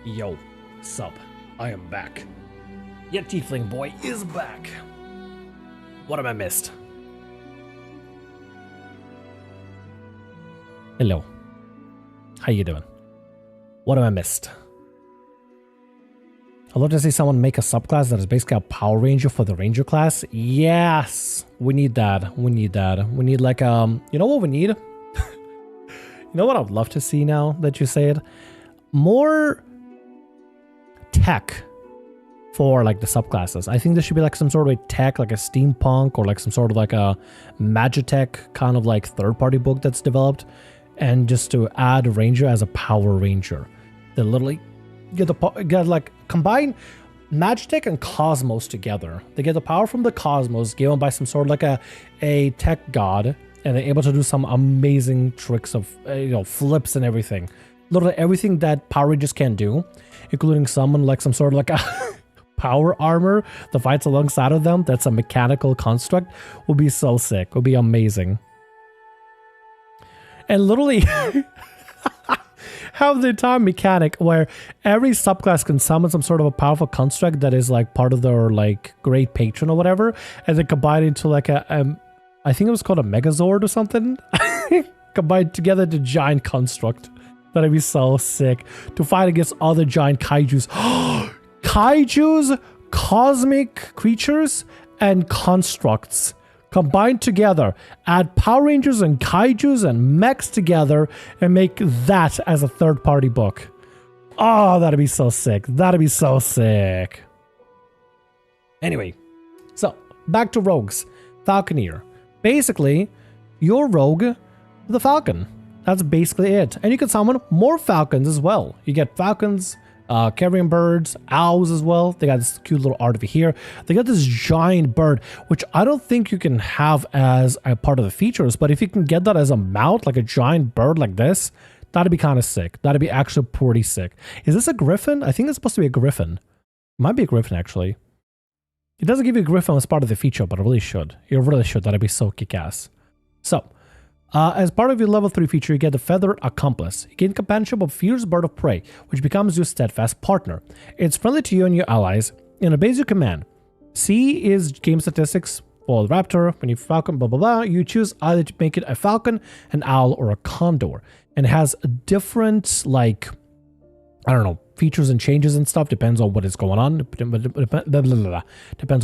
Yo, sup, I am back. Your tiefling boy is back. What have I missed? Hello. How you doing? What have I missed? I'd love to see someone make a subclass that is basically a Power Ranger for the Ranger class. Yes, we need that. We need that. We need like you know what we need? You know what I'd love to see now that you say it? More tech for like the subclasses. I think there should be like some sort of a tech, like a steampunk or like some sort of like a magitech kind of like third-party book that's developed, and just to add Ranger as a Power Ranger. They literally get like combine Magitech and Cosmos together. They get the power from the Cosmos given by some sort of like a tech god, and they're able to do some amazing tricks of, flips and everything. Literally everything that Power Rangers can do, including summon like some sort of like a power armor that fights alongside of them. That's a mechanical construct. Will be so sick. Will be amazing. And literally have the entire mechanic where every subclass can summon some sort of a powerful construct that is like part of their like great patron or whatever, and then combine it into like I think it was called a Megazord or something. Combined together to giant construct. That'd be so sick to fight against other giant kaijus. Kaijus, cosmic creatures, and constructs combined together. Add Power Rangers and kaijus and mechs together and make that as a third-party book. Oh, that'd be so sick. That'd be so sick. Anyway, so back to rogues. Falconer. Basically, your rogue with a falcon. That's basically it. And you can summon more falcons as well. You get falcons, carrion birds, owls as well. They got this cute little art over here. They got this giant bird, which I don't think you can have as a part of the features, but if you can get that as a mount, like a giant bird like this, that'd be kind of sick. That'd be actually pretty sick. Is this a griffin? I think it's supposed to be a griffin. It might be a griffin, actually. It doesn't give you a griffin as part of the feature, but it really should. It really should. That'd be so kick-ass. So, as part of your level 3 feature, you get the Feathered Accomplice. You gain companionship of Fierce Bird of Prey, which becomes your steadfast partner. It's friendly to you and your allies, and obeys your command. C is game statistics for the raptor. When you falcon, blah, blah, blah, you choose either to make it a falcon, an owl, or a condor. And it has different, like, I don't know, features and changes and stuff. Depends on what is going on. Depends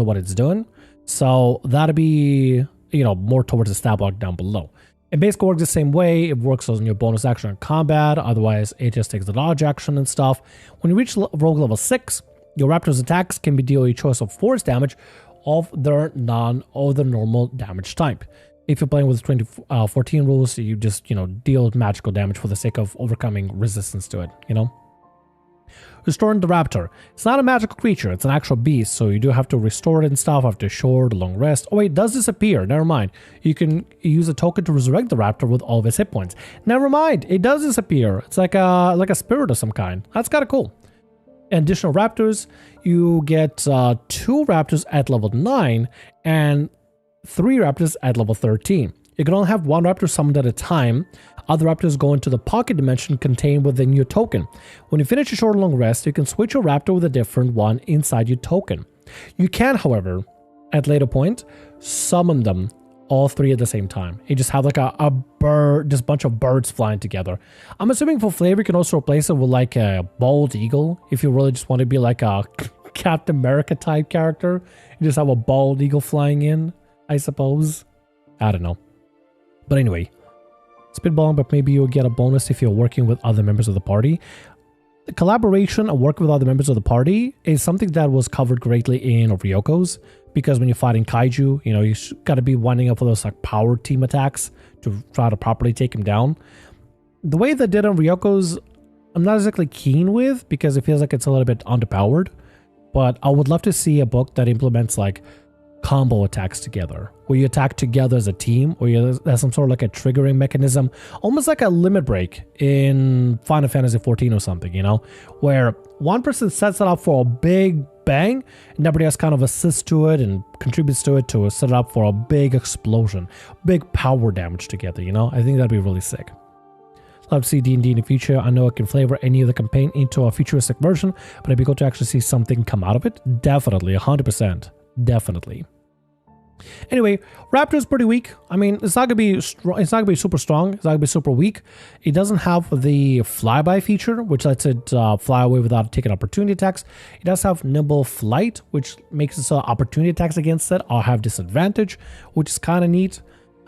on what it's doing. So that'll be, more towards the stat block down below. It basically works the same way. It works on your bonus action in combat. Otherwise, it just takes the dodge action and stuff. When you reach rogue level 6, your raptor's attacks can be deal a choice of force damage of their normal damage type. If you're playing with 2014 rules, you just, deal magical damage for the sake of overcoming resistance to it, Restoring the raptor. It's not a magical creature, it's an actual beast, so you do have to restore it and stuff after a short, long rest. Oh wait, it does disappear, never mind. You can use a token to resurrect the raptor with all of its hit points. Never mind, it does disappear. It's like a spirit of some kind. That's kind of cool. Additional raptors, you get 2 raptors at level 9 and 3 raptors at level 13. You can only have 1 raptor summoned at a time. Other raptors go into the pocket dimension contained within your token. When you finish a short or long rest, you can switch your raptor with a different one inside your token. You can, however, at later point, summon them all 3 at the same time. You just have like a bird, just bunch of birds flying together. I'm assuming for flavor, you can also replace it with like a bald eagle. If you really just want to be like a Captain America type character, you just have a bald eagle flying in, I suppose. I don't know. But anyway, spitballing, but maybe you'll get a bonus if you're working with other members of the party. The collaboration and working with other members of the party is something that was covered greatly in Ryoko's, because when you're fighting kaiju, you got to be winding up for those like power team attacks to try to properly take him down. The way they did on Ryoko's, I'm not exactly keen with, because it feels like it's a little bit underpowered, but I would love to see a book that implements like combo attacks together, where you attack together as a team, or there's some sort of like a triggering mechanism, almost like a limit break in Final Fantasy XIV or something, where one person sets it up for a big bang, and everybody else kind of assists to it and contributes to it to set it up for a big explosion, big power damage together, I think that'd be really sick. Love to see D&D in the future. I know it can flavor any of the campaign into a futuristic version, but it'd be cool to actually see something come out of it. Definitely, 100%. Definitely. Anyway, Raptor is pretty weak. I mean, it's not gonna be super strong. It's not gonna be super weak. It doesn't have the flyby feature, which lets it fly away without taking opportunity attacks. It does have nimble flight, which makes it so opportunity attacks against it or have disadvantage, which is kind of neat.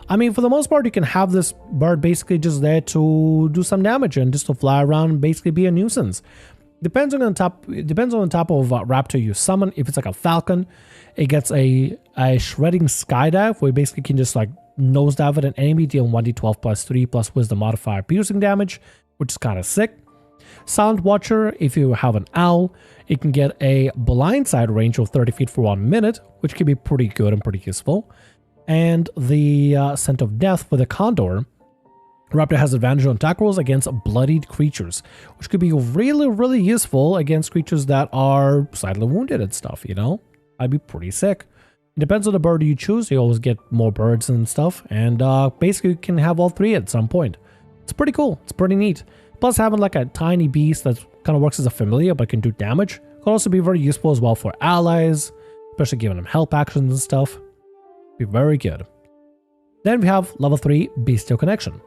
I mean, for the most part, you can have this bird basically just there to do some damage and just to fly around and basically be a nuisance. Depends on the type of raptor you summon. If it's like a falcon, it gets a shredding skydive, where you basically can just like nosedive at an enemy, deal 1d12 plus 3 plus wisdom modifier piercing damage, which is kind of sick. Silent Watcher, if you have an owl, it can get a blindside range of 30 feet for 1 minute, which can be pretty good and pretty useful. And the Scent of Death for the Condor. Raptor has advantage on attack rolls against bloodied creatures, which could be really, really useful against creatures that are slightly wounded and stuff, you know? I'd be pretty sick. It depends on the bird you choose. You always get more birds and stuff, and basically you can have all three at some point. It's pretty cool. It's pretty neat. Plus, having like a tiny beast that kind of works as a familiar but can do damage could also be very useful as well for allies, especially giving them help actions and stuff. Be very good. Then we have level 3 Bestial Connection.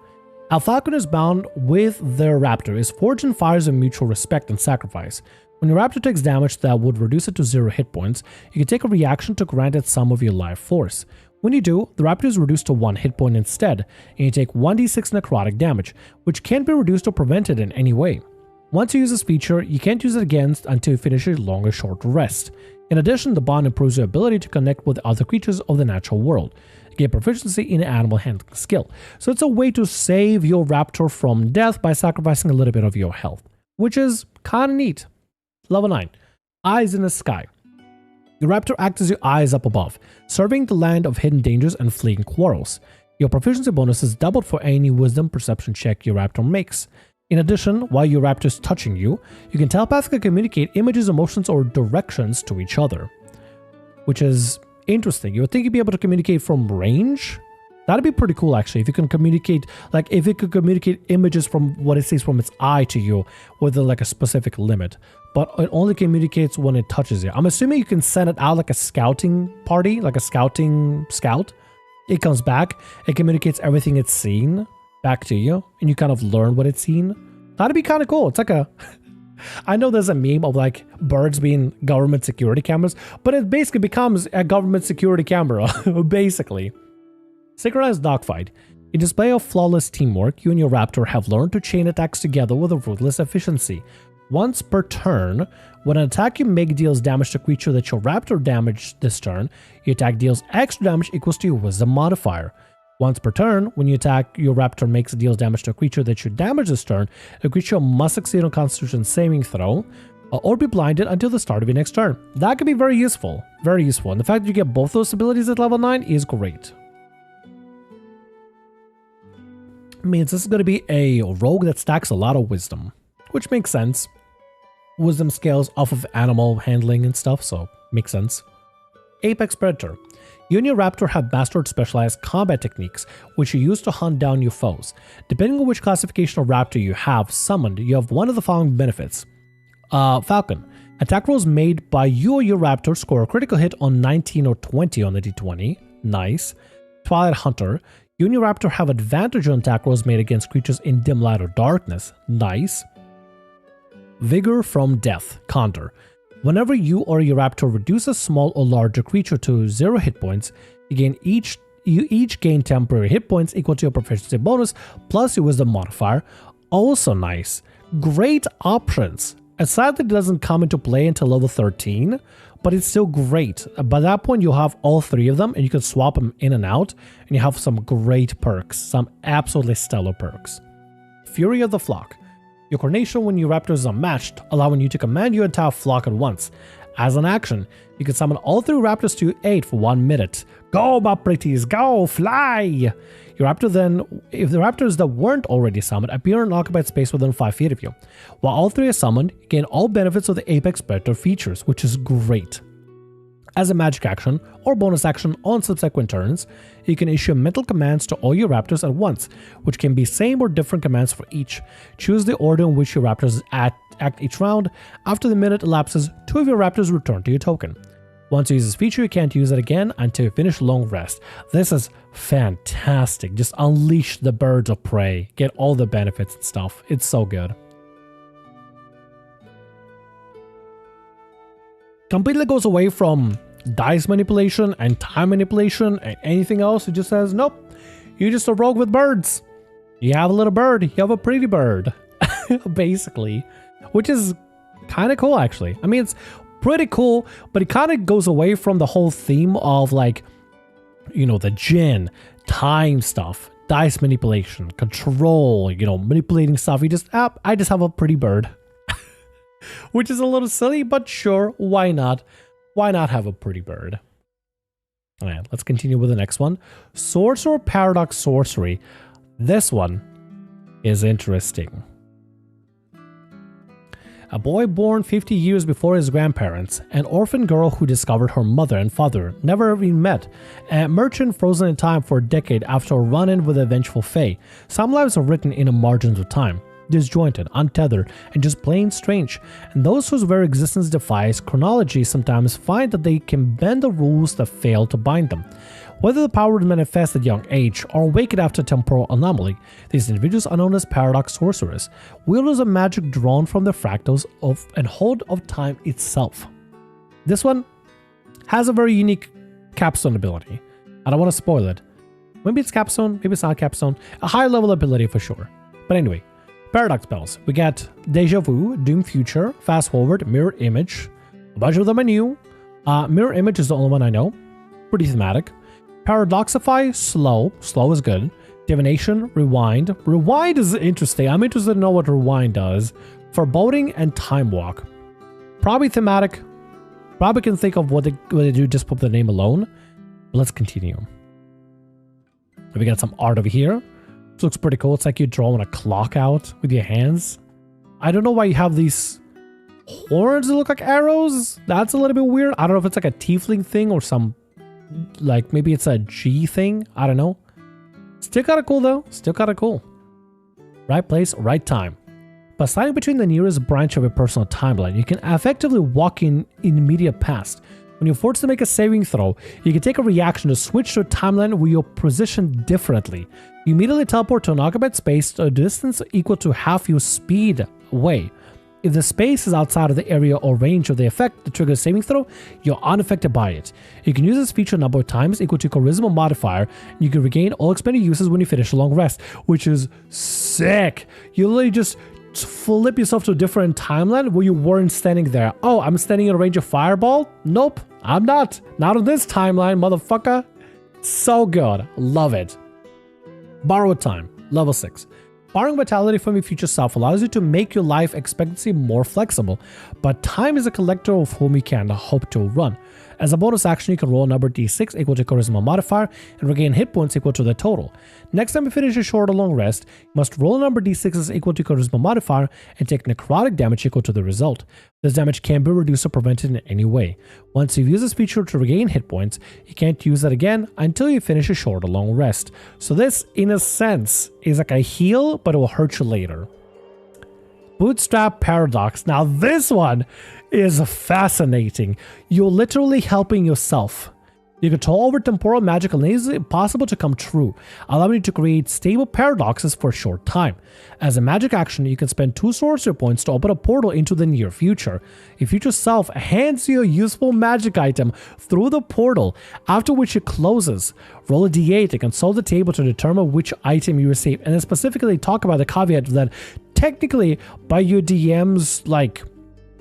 A Falconer is bound with their raptor is forged in fires of mutual respect and sacrifice. When your raptor takes damage that would reduce it to 0 hit points, you can take a reaction to grant it some of your life force. When you do, the raptor is reduced to 1 hit point instead, and you take 1d6 necrotic damage, which can't be reduced or prevented in any way. Once you use this feature, you can't use it again until you finish a long or short rest. In addition, the bond improves your ability to connect with other creatures of the natural world. Get proficiency in animal handling skill. So it's a way to save your raptor from death by sacrificing a little bit of your health, which is kind of neat. Level 9. Eyes in the Sky. Your raptor acts as your eyes up above, serving the land of hidden dangers and fleeing quarrels. Your proficiency bonus is doubled for any wisdom perception check your raptor makes. In addition, while your raptor is touching you, you can telepathically communicate images, emotions, or directions to each other, which is interesting. You would think you'd be able to communicate from range? That'd be pretty cool, actually, if you can communicate, like, if it could communicate images from what it sees from its eye to you within, like, a specific limit. But it only communicates when it touches you. I'm assuming you can send it out like a scouting party, like a scouting scout. It comes back, it communicates everything it's seen back to you, and you kind of learn what it's seen. That'd be kind of cool. It's like a... I know there's a meme of like birds being government security cameras, but it basically becomes a government security camera, basically. Synchronized Dogfight. In display of flawless teamwork, you and your raptor have learned to chain attacks together with a ruthless efficiency. Once per turn, when an attack you make deals damage to a creature that your raptor damaged this turn, your attack deals extra damage equals to your wisdom modifier. Once per turn, when you attack, your raptor makes deals damage to a creature that you damage this turn, the creature must succeed on Constitution saving throw, or be blinded until the start of your next turn. That could be very useful. Very useful. And the fact that you get both those abilities at level 9 is great. Means this is going to be a rogue that stacks a lot of wisdom, which makes sense. Wisdom scales off of animal handling and stuff, so makes sense. Apex Predator. You and your raptor have mastered specialized combat techniques, which you use to hunt down your foes. Depending on which classification of raptor you have summoned, you have one of the following benefits. Falcon. Attack rolls made by you or your raptor score a critical hit on 19 or 20 on the d20. Nice. Twilight Hunter. You and your raptor have advantage on attack rolls made against creatures in dim light or darkness. Nice. Vigor from Death. Condor. Whenever you or your raptor reduce a small or larger creature to 0 hit points, you each gain temporary hit points equal to your proficiency bonus plus your wisdom modifier. Also nice. Great options. Aside that it doesn't come into play until level 13, but it's still great. By that point, you'll have all 3 of them and you can swap them in and out, and you have some great perks, some absolutely stellar perks. Fury of the Flock. Your coordination when your raptor is unmatched, allowing you to command your entire flock at once. As an action, you can summon all 3 raptors to 8 for 1 minute. Go, my pretties, go, fly! Your raptor then, if the raptors that weren't already summoned appear in occupied space within 5 feet of you. While all 3 are summoned, you gain all benefits of the Apex Predator features, which is great. As a magic action or bonus action on subsequent turns, you can issue mental commands to all your raptors at once, which can be same or different commands for each. Choose the order in which your raptors act each round. After the minute elapses, 2 of your raptors return to your token. Once you use this feature, you can't use it again until you finish long rest. This is fantastic. Just unleash the birds of prey. Get all the benefits and stuff. It's so good. Completely goes away from dice manipulation and time manipulation and anything else. It just says, nope, you're just a rogue with birds. You have a little bird. You have a pretty bird, basically, which is kind of cool, actually. I mean, it's pretty cool, but it kind of goes away from the whole theme of, like, you know, the djinn, time stuff, dice manipulation, control, you know, manipulating stuff. You just, I just have a pretty bird. which is a little silly, but sure, why not? Why not have a pretty bird? All right, let's continue with the next one. Sorcerer Paradox Sorcery. This one is interesting. A boy born 50 years before his grandparents, an orphan girl who discovered her mother and father never even met, a merchant frozen in time for a decade after a run-in with a vengeful fae. Some lives are written in the margins of time, disjointed, untethered, and just plain strange, and those whose very existence defies chronology sometimes find that they can bend the rules that fail to bind them. Whether the power is manifest at young age or awakened after temporal anomaly, these individuals are known as paradox sorcerers, wielders of magic drawn from the fractals of and hold of time itself. This one has a very unique capstone ability. I don't want to spoil it. Maybe it's capstone, maybe it's not capstone. A high level ability for sure. But anyway, paradox spells. We get Deja Vu, Doom Future, Fast Forward, Mirror Image. A bunch of them are new. Mirror Image is the only one I know. Pretty thematic. Paradoxify, slow is good. Divination, rewind. Rewind is interesting. I'm interested to know what rewind does. Foreboding and time walk. Probably thematic. Probably can think of what they do just put the name alone. But let's continue. We got some art over here. This looks pretty cool. It's like you're drawing a clock out with your hands. I don't know why you have these horns that look like arrows. That's a little bit weird. I don't know if it's like a tiefling thing or some, like maybe it's a G thing. I don't know. Still kind of cool though. Still kind of cool. Right place, right time. By sliding between the nearest branch of a personal timeline, you can effectively walk in immediate past. When you're forced to make a saving throw, you can take a reaction to switch to a timeline where you're positioned differently. You immediately teleport to an occupied space to a distance equal to half your speed away. If the space is outside of the area or range of the effect that triggers saving throw, you're unaffected by it. You can use this feature a number of times equal to charisma modifier, and you can regain all expended uses when you finish a long rest, which is sick. You literally just flip yourself to a different timeline where you weren't standing there. Oh, I'm standing in a range of fireball? Nope, I'm not. Not on this timeline, motherfucker. So good. Love it. Borrowed time. Level 6. Borrowing vitality from your future self allows you to make your life expectancy more flexible, but time is a collector of whom you can hope to run. As a bonus action, you can roll a number d6 equal to charisma modifier and regain hit points equal to the total. Next time you finish a short or long rest, you must roll a number d6 equal to charisma modifier and take necrotic damage equal to the result. This damage can be reduced or prevented in any way. Once you've used this feature to regain hit points, you can't use that again until you finish a short or long rest. So this, in a sense, is like a heal, but it will hurt you later. Bootstrap Paradox. Now this one is fascinating. You're literally helping yourself. Your control over temporal magic is impossible to come true, allowing you to create stable paradoxes for a short time. As a magic action, you can spend 2 sorcery points to open a portal into the near future. Your future self hands you a useful magic item through the portal, after which it closes. Roll a d8 and consult the table to determine which item you receive, and then specifically talk about the caveat that technically by your DM's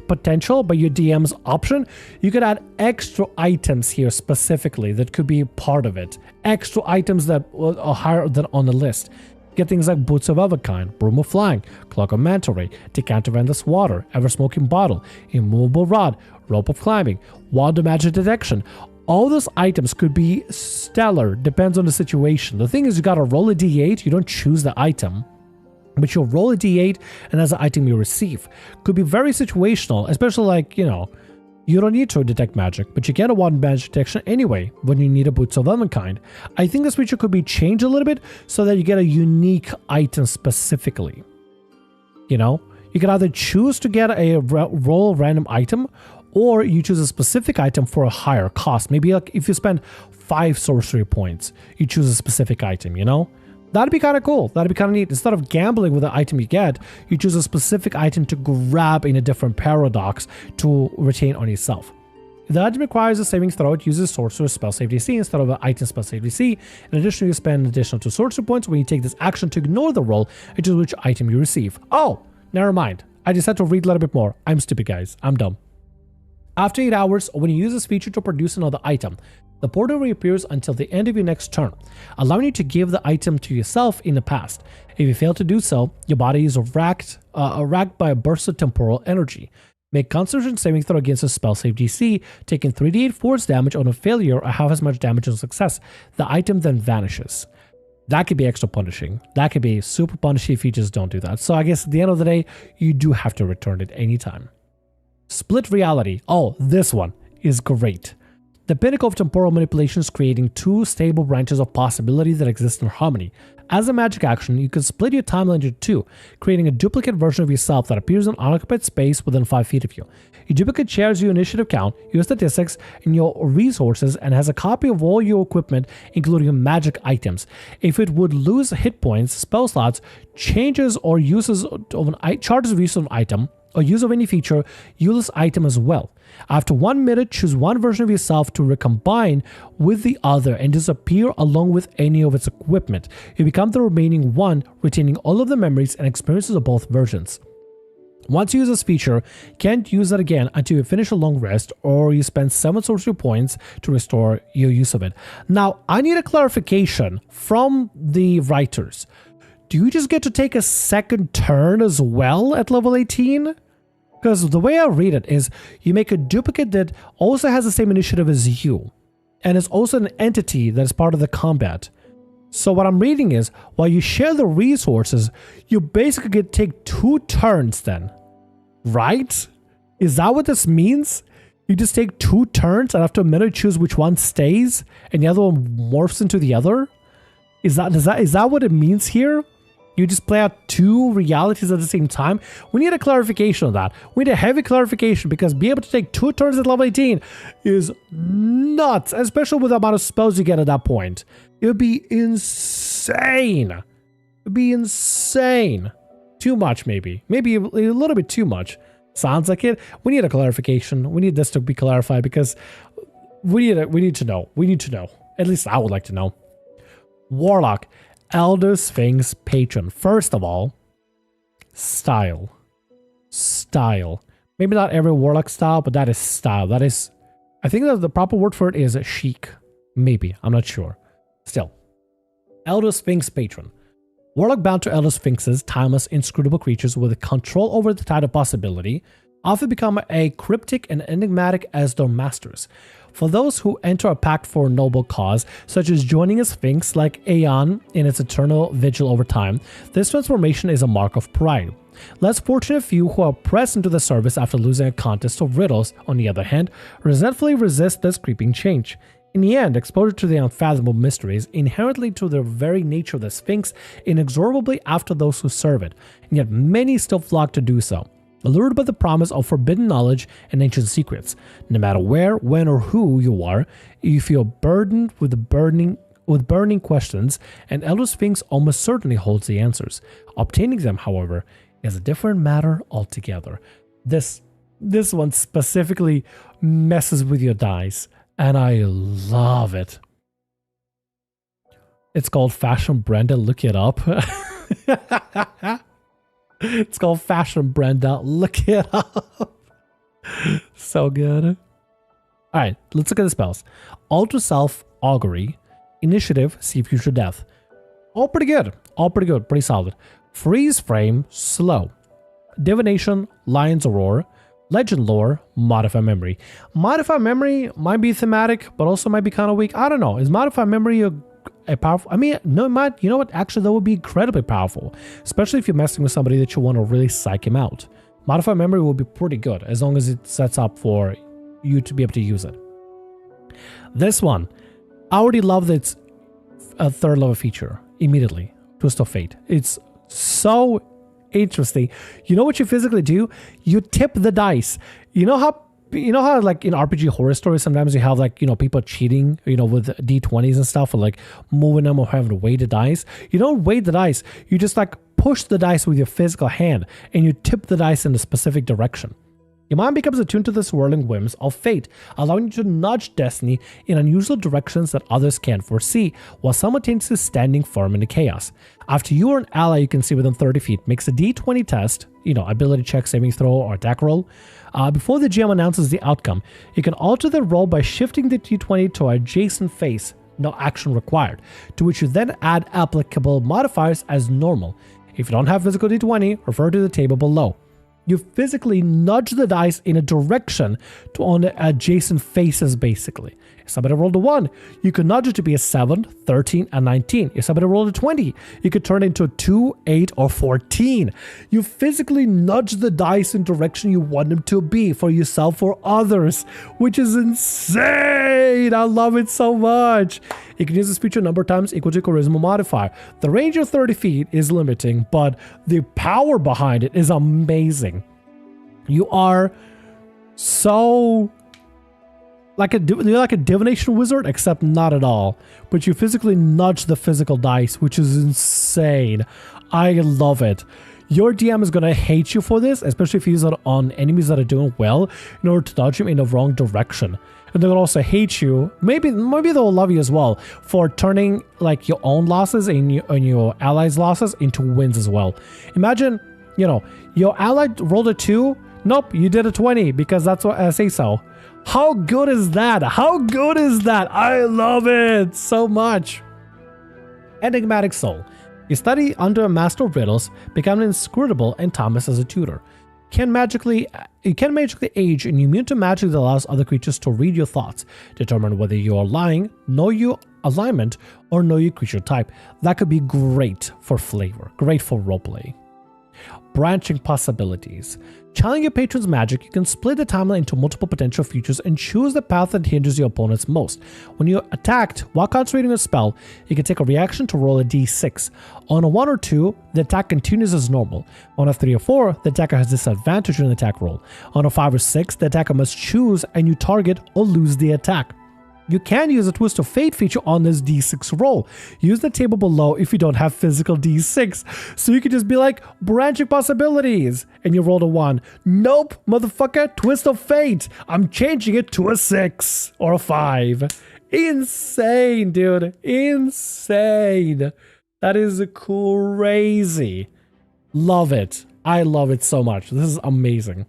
potential, by your DM's option, you could add extra items here specifically that could be part of it. Extra items that are higher than on the list. Get things like Boots of Other Kind, Broom of Flying, Cloak of Manta Ray, Decanter of Endless Water, Ever-Smoking Bottle, Immovable Rod, Rope of Climbing, Wand of Magic Detection. All those items could be stellar, depends on the situation. The thing is, you gotta roll a d8, you don't choose the item, but you'll roll a d8 and that's the item you receive. Could be very situational, especially you don't need to detect magic, but you get a Wand of Magic Detection anyway when you need a Boots of Other Kind. I think this feature could be changed a little bit so that you get a unique item specifically. You can either choose to get a roll random item, or you choose a specific item for a higher cost. Maybe if you spend 5 sorcery points, you choose a specific item, That'd be kind of cool. That'd be kind of neat. Instead of gambling with the item you get, you choose a specific item to grab in a different paradox to retain on yourself. If the item requires a saving throw, it uses Sorcerer's spell save DC instead of an item spell save DC. In addition, you spend an additional 2 sorcery points when you take this action to ignore the roll and choose which item you receive. Oh, never mind. I just had to read a little bit more. I'm stupid, guys. I'm dumb. After 8 hours, when you use this feature to produce another item, the portal reappears until the end of your next turn, allowing you to give the item to yourself in the past. If you fail to do so, your body is racked by a burst of temporal energy. Make Constitution saving throw against a spell save DC, taking 3d8 force damage on a failure or half as much damage on success. The item then vanishes. That could be extra punishing. That could be super punishy if you just don't do that. So I guess at the end of the day, you do have to return it anytime. Split reality. Oh, this one is great. The pinnacle of temporal manipulation is creating two stable branches of possibility that exist in harmony. As a magic action, you can split your timeline into two, creating a duplicate version of yourself that appears in unoccupied space within 5 feet of you. Your duplicate shares your initiative count, your statistics, and your resources, and has a copy of all your equipment, including magic items. If it would lose hit points, spell slots, changes or uses of charges of use of an item, or use of any feature, use this item as well. After 1 minute, choose one version of yourself to recombine with the other and disappear along with any of its equipment. You become the remaining one, retaining all of the memories and experiences of both versions. Once you use this feature, you can't use it again until you finish a long rest or you spend 7 sorcery points to restore your use of it. Now, I need a clarification from the writers. Do you just get to take a second turn as well at level 18? Because the way I read it is you make a duplicate that also has the same initiative as you, and is also an entity that is part of the combat. So what I'm reading is, while you share the resources, you basically get to take 2 turns then, right? Is that what this means? You just take 2 turns and after a minute choose which one stays and the other one morphs into the other? Is that what it means here? You just play out 2 realities at the same time? We need a clarification on that. We need a heavy clarification because being able to take 2 turns at level 18 is nuts, especially with the amount of spells you get at that point. It would be insane. It would be insane. Too much, maybe. Maybe a little bit too much. Sounds like it. We need a clarification. We need this to be clarified because we need to know. We need to know. At least I would like to know. Warlock. Elder Sphinx Patron. First of all, style. Style. Maybe not every Warlock style, but that is style. That is, I think that the proper word for it is chic. Maybe. I'm not sure. Still. Elder Sphinx Patron. Warlock bound to Elder Sphinxes, timeless, inscrutable creatures with control over the tide of possibility, often become a cryptic and enigmatic as their masters. For those who enter a pact for a noble cause, such as joining a sphinx like Aeon in its eternal vigil over time, this transformation is a mark of pride. Less fortunate few who are pressed into the service after losing a contest of riddles, on the other hand, resentfully resist this creeping change. In the end, exposure to the unfathomable mysteries, inherently to the very nature of the Sphinx, inexorably after those who serve it, and yet many still flock to do so. Allured by the promise of forbidden knowledge and ancient secrets, no matter where, when, or who you are, you feel burdened with burning questions, and Elder Sphinx almost certainly holds the answers. Obtaining them, however, is a different matter altogether. This one specifically messes with your dice, and I love it. It's called Fashion Brenda. Look it up. It's called Fashion Brenda. Look it up. So good. Alright, let's look at the spells. Alter Self, Augury. Initiative, See Future Death. All pretty good. All pretty good. Pretty solid. Freeze Frame, Slow. Divination, Lion's Roar. Legend Lore, Modify Memory. Modify Memory might be thematic, but also might be kind of weak. I don't know. Is Modify Memory a powerful? I mean, no, it might. You know what? Actually, that would be incredibly powerful, especially if you're messing with somebody that you want to really psych him out. Modify Memory will be pretty good as long as it sets up for you to be able to use it. This one, I already love that it's a 3rd level feature immediately. Twist of Fate. It's so interesting. You know what you physically do? You tip the dice. You know how like in RPGHorrorStories sometimes you have like, people cheating, with D20s and stuff, or like moving them or having to weigh the dice. You don't weigh the dice. You just like push the dice with your physical hand and you tip the dice in a specific direction. Your mind becomes attuned to the swirling whims of fate, allowing you to nudge destiny in unusual directions that others can't foresee, while simultaneously standing firm in the chaos. After you or an ally you can see within 30 feet makes a d20 test, ability check, saving throw, or attack roll, before the GM announces the outcome, you can alter the roll by shifting the d20 to an adjacent face, no action required, to which you then add applicable modifiers as normal. If you don't have physical d20, refer to the table below. You physically nudge the dice in a direction to on the adjacent faces, basically. If somebody rolled a 1, you could nudge it to be a 7, 13, and 19. If somebody rolled a 20, you could turn it into a 2, 8, or 14. You physically nudge the dice in direction you want them to be for yourself or others, which is insane. I love it so much. You can use this feature a number of times equal to charisma modifier. The range of 30 feet is limiting, but the power behind it is amazing. You are so you're like a divination wizard, except not at all. But you physically nudge the physical dice, which is insane. I love it. Your DM is going to hate you for this, especially if you use it on enemies that are doing well in order to nudge them in the wrong direction. And they'll also hate you. Maybe they'll love you as well for turning like your own losses and your allies' losses into wins as well. Imagine, your ally rolled a 2. Nope, you did a 20 because that's what I say so. How good is that? How good is that? I love it so much. Enigmatic Soul. You study under a master of riddles, become inscrutable and Thomas as a tutor. You can magically age and immune to magic that allows other creatures to read your thoughts, determine whether you are lying, know your alignment, or know your creature type. That could be great for flavor, great for roleplay. Branching possibilities. Channeling your patron's magic, you can split the timeline into multiple potential futures and choose the path that hinders your opponents most. When you're attacked while concentrating a spell, you can take a reaction to roll a d6. On a 1 or 2, the attack continues as normal. On a 3 or 4, the attacker has disadvantage in the attack roll. On a 5 or 6, the attacker must choose a new target or lose the attack. You can use a Twist of Fate feature on this d6 roll. Use the table below if you don't have physical d6. So you can just be like, branching possibilities. And you rolled a 1. Nope, motherfucker, Twist of Fate. I'm changing it to a 6 or a 5. Insane, dude. Insane. That is crazy. Love it. I love it so much. This is amazing.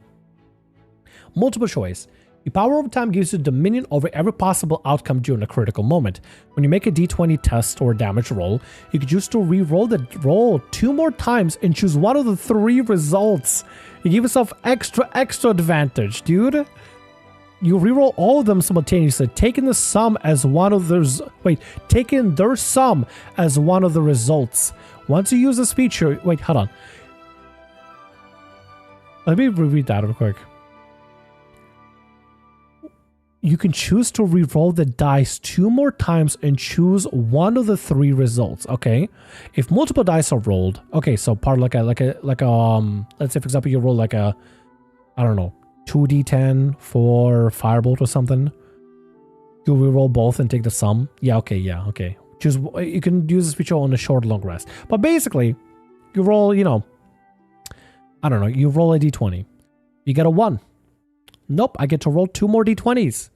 Multiple choice. Your power over time gives you dominion over every possible outcome during a critical moment. When you make a d20 test or damage roll, you can choose to re-roll the roll 2 more times and choose one of the 3 results. You give yourself extra advantage, dude. You re-roll all of them simultaneously, taking the sum as one of those. Taking their sum as one of the results. Once you use this feature, hold on. Let me reread that real quick. You can choose to re-roll the dice 2 more times and choose one of the 3 results. Okay, if multiple dice are rolled, okay, so part let's say for example you roll like a, I don't know, 2d10 for firebolt or something. You re-roll both and take the sum. Yeah, okay. Choose. You can use this feature on a short, long rest. But basically, you roll. I don't know. You roll a d20. You get a 1. Nope, I get to roll 2 more d20s.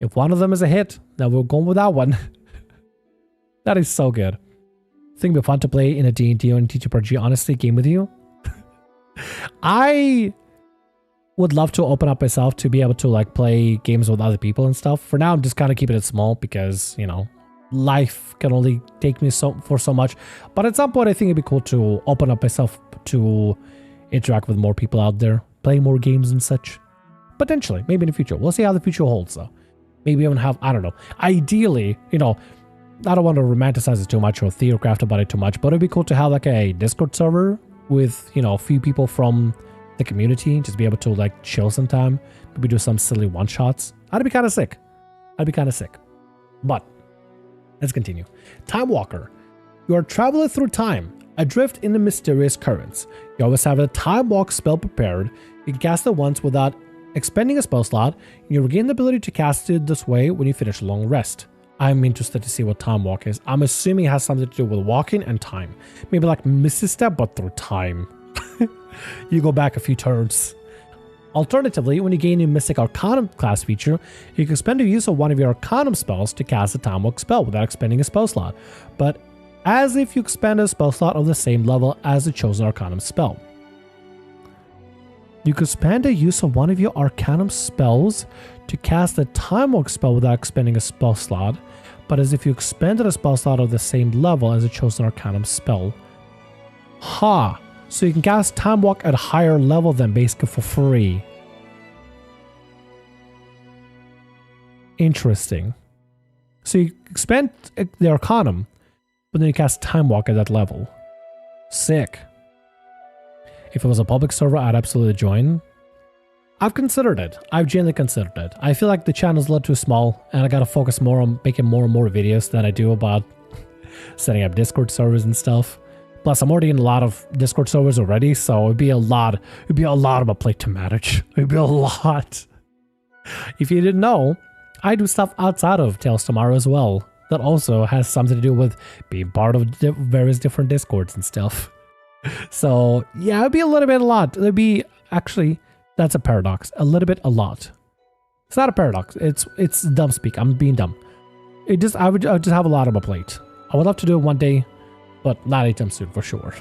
If one of them is a hit, then we're going with that one. That is so good. I think it'd be fun to play in a D&D or in a TTRPG, honestly, game with you. I would love to open up myself to be able to like play games with other people and stuff. For now, I'm just kind of keeping it small because, life can only take me for so much. But at some point, I think it'd be cool to open up myself to interact with more people out there, play more games and such. Potentially, maybe in the future. We'll see how the future holds, though. Maybe even have, I don't know. Ideally, I don't want to romanticize it too much or theorycraft about it too much, but it'd be cool to have like a Discord server with, a few people from the community, just be able to like chill sometime. Maybe do some silly one-shots. That'd be kind of sick. But, let's continue. Time Walker. You are a traveler through time, adrift in the mysterious currents. You always have a Time Walk spell prepared. You can cast it once without expending a spell slot, and you regain the ability to cast it this way when you finish a long rest. I'm interested to see what Time Walk is. I'm assuming it has something to do with walking and time. Maybe like Misty Step, but through time. You go back a few turns. Alternatively, when you gain a Mystic Arcanum class feature, you can spend the use of one of your Arcanum spells to cast a Time Walk spell without expending a spell slot, but as if you expend a spell slot of the same level as the chosen Arcanum spell. You could spend the use of one of your Arcanum spells to cast a Time Walk spell without expending a spell slot, but as if you expended a spell slot of the same level as a chosen Arcanum spell. So you can cast Time Walk at a higher level than basically for free. Interesting. So you expend the Arcanum, but then you cast Time Walk at that level. Sick. If it was a public server, I'd absolutely join. I've considered it. I've genuinely considered it. I feel like the channel's a little too small, and I gotta focus more on making more and more videos than I do about setting up Discord servers and stuff. Plus, I'm already in a lot of Discord servers already, so it'd be a lot of a plate to manage. It'd be a lot. If you didn't know, I do stuff outside of Tales Tomorrow as well. That also has something to do with being part of various different Discords and stuff. So, yeah, it'd be a little bit a lot. It'd be, actually, that's a paradox. A little bit a lot. It's not a paradox. It's dumb speak. I'm being dumb. I would just have a lot on my plate. I would love to do it one day, but not anytime soon for sure.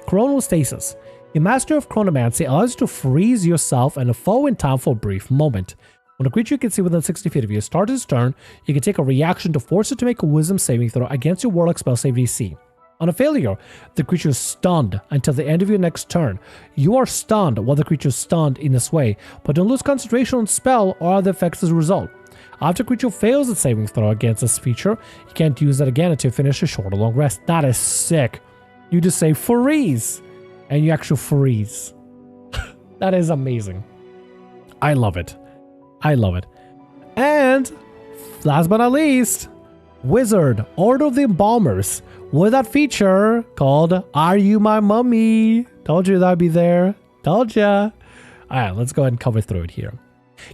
Chronostasis. The Master of Chronomancy allows you to freeze yourself and a foe in time for a brief moment. When a creature you can see within 60 feet of you starts its turn, you can take a reaction to force it to make a wisdom saving throw against your warlock spell save DC. On a failure, the creature is stunned until the end of your next turn. You are stunned while the creature is stunned in this way, but don't lose concentration on spell or other effects as a result. After a creature fails its saving throw against this feature, you can't use that again until you finish a short or long rest. That is sick. You just say freeze, and you actually freeze. That is amazing. I love it. I love it. And last but not least, Wizard, Order of the Embalmers, with that feature called Are You My Mummy? Told you that'd be there. Told ya. Alright, let's go ahead and cover through it here.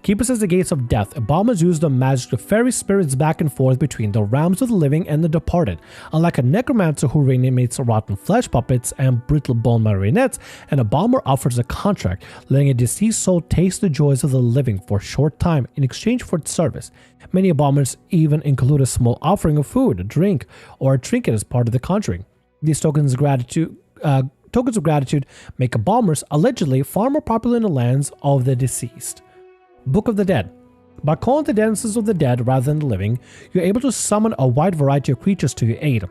Keep us as the gates of death. Embalmers use the magic to ferry spirits back and forth between the realms of the living and the departed. Unlike a necromancer who reanimates rotten flesh puppets and brittle bone marionettes, an embalmer offers a contract, letting a deceased soul taste the joys of the living for a short time in exchange for its service. Many embalmers even include a small offering of food, a drink, or a trinket as part of the contract. These tokens of gratitude make embalmers allegedly far more popular in the lands of the deceased. Book of the Dead. By calling the dances of the dead rather than the living, you're able to summon a wide variety of creatures to your aid.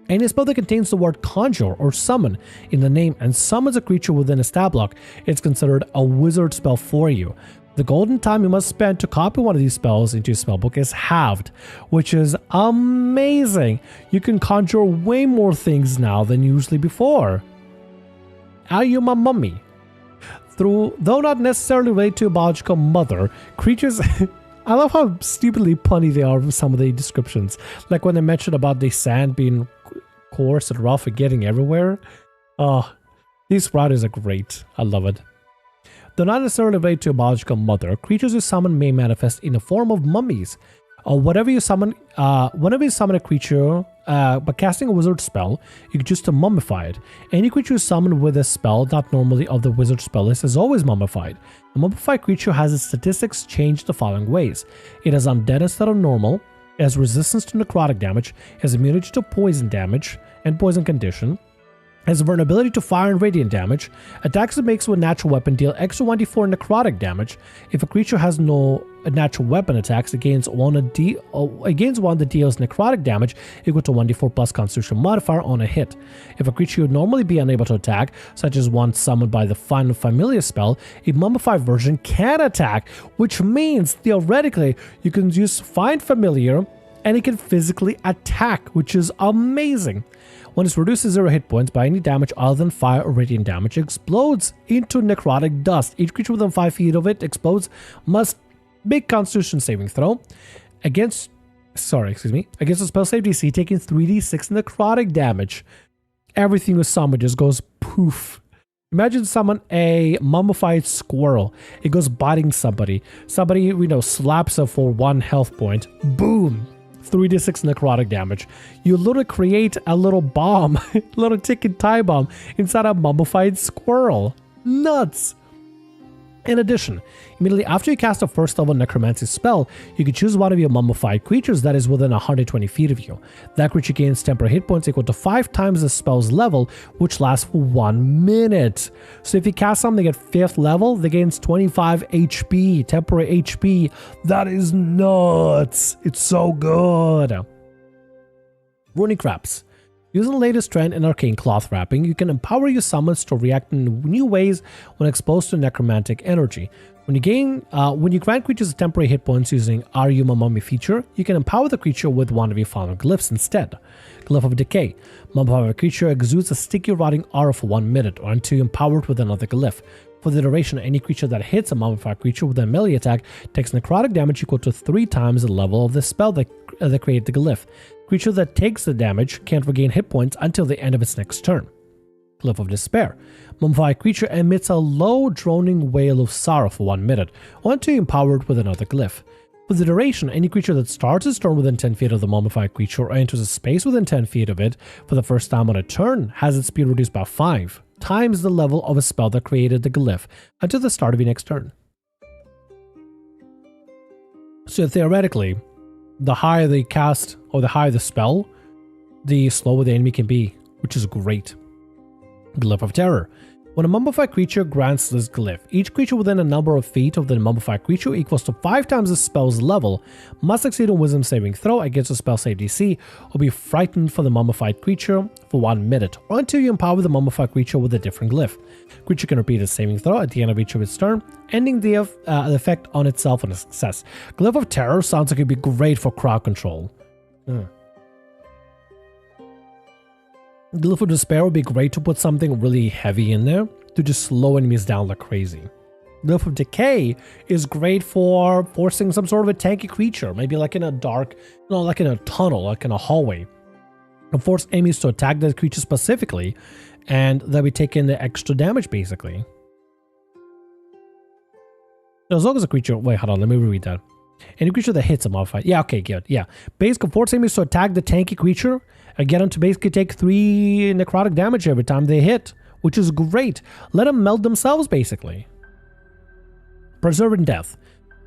Any spell that contains the word conjure or summon in the name and summons a creature within a stat block is considered a wizard spell for you. The golden time you must spend to copy one of these spells into your spellbook is halved, which is amazing. You can conjure way more things now than usually before. Are you my mummy? Though not necessarily related to a biological mother, creatures... I love how stupidly punny they are with some of the descriptions. Like when they mention about the sand being coarse and rough and getting everywhere. Oh, these writers are great. I love it. Though not necessarily related to a biological mother, creatures you summon may manifest in the form of mummies. Whenever you summon a creature by casting a wizard spell, you can choose to mummify it. Any creature summoned with a spell not normally of the wizard spell list is always mummified. A mummified creature has its statistics changed the following ways. It has undead instead of normal, it has resistance to necrotic damage, it has immunity to poison damage and poison condition, has vulnerability to fire and radiant damage. Attacks it makes with a natural weapon deal extra 1d4 necrotic damage. If a creature has no natural weapon attacks, it gains one that deals necrotic damage equal to 1d4 plus constitution modifier on a hit. If a creature would normally be unable to attack, such as one summoned by the Find Familiar spell, a mummified version can attack, which means theoretically you can use Find Familiar and it can physically attack, which is amazing. When it's reduced to 0 hit points by any damage other than fire or radiant damage, it explodes into necrotic dust. Each creature within 5 feet of it explodes must make Constitution saving throw against a spell save DC, taking 3d6 necrotic damage. Everything with summon just goes poof. Imagine summon a mummified squirrel. It goes biting somebody. Somebody, slaps her for 1 health point. Boom. 3d6 necrotic damage. You literally create a little bomb, little ticking time bomb inside a mummified squirrel. Nuts! In addition, immediately after you cast a first level necromancy spell, you can choose one of your mummified creatures that is within 120 feet of you. That creature gains temporary hit points equal to 5 times the spell's level, which lasts for 1 minute. So if you cast something at 5th level, they gains 25 HP, temporary HP. That is nuts! It's so good! Runic Wraps. Using the latest trend in arcane cloth wrapping, you can empower your summons to react in new ways when exposed to necromantic energy. When you grant creatures temporary hit points using Are You My Mummy feature, you can empower the creature with one of your following glyphs instead. Glyph of Decay. Mummify a creature exudes a sticky rotting aura for 1 minute or until empowered with another glyph. For the duration, any creature that hits a mummified creature with a melee attack takes necrotic damage equal to 3 times the level of the spell that created the glyph. Creature that takes the damage can't regain hit points until the end of its next turn. Glyph of Despair. Mummified creature emits a low droning wail of sorrow for 1 minute, or until empowered with another glyph. For the duration, any creature that starts its turn within 10 feet of the mummified creature or enters a space within 10 feet of it for the first time on a turn has its speed reduced by 5 times the level of a spell that created the glyph until the start of your next turn. So theoretically, the higher the cast or the higher the spell, the slower the enemy can be, which is great. Glyph of Terror. When a mummified creature grants this glyph, each creature within a number of feet of the mummified creature equals to 5 times the spell's level must succeed a wisdom saving throw against the spell save DC or be frightened for the mummified creature for 1 minute or until you empower the mummified creature with a different glyph. Creature can repeat a saving throw at the end of each of its turn, ending the effect on itself on a success. Glyph of Terror sounds like it'd be great for crowd control. Glyph of Despair would be great to put something really heavy in there to just slow enemies down like crazy. Glyph of Decay is great for forcing some sort of a tanky creature, maybe like in a dark, like in a tunnel, like in a hallway, and force enemies to attack that creature specifically, and they'll be taking the extra damage basically. As long as a creature, wait, hold on, let me reread that. Any creature that hits a modified. Yeah, okay, good. Yeah. Basically, force enemies to attack the tanky creature and get them to basically take 3 necrotic damage every time they hit, which is great. Let them melt themselves, basically. Preserving Death.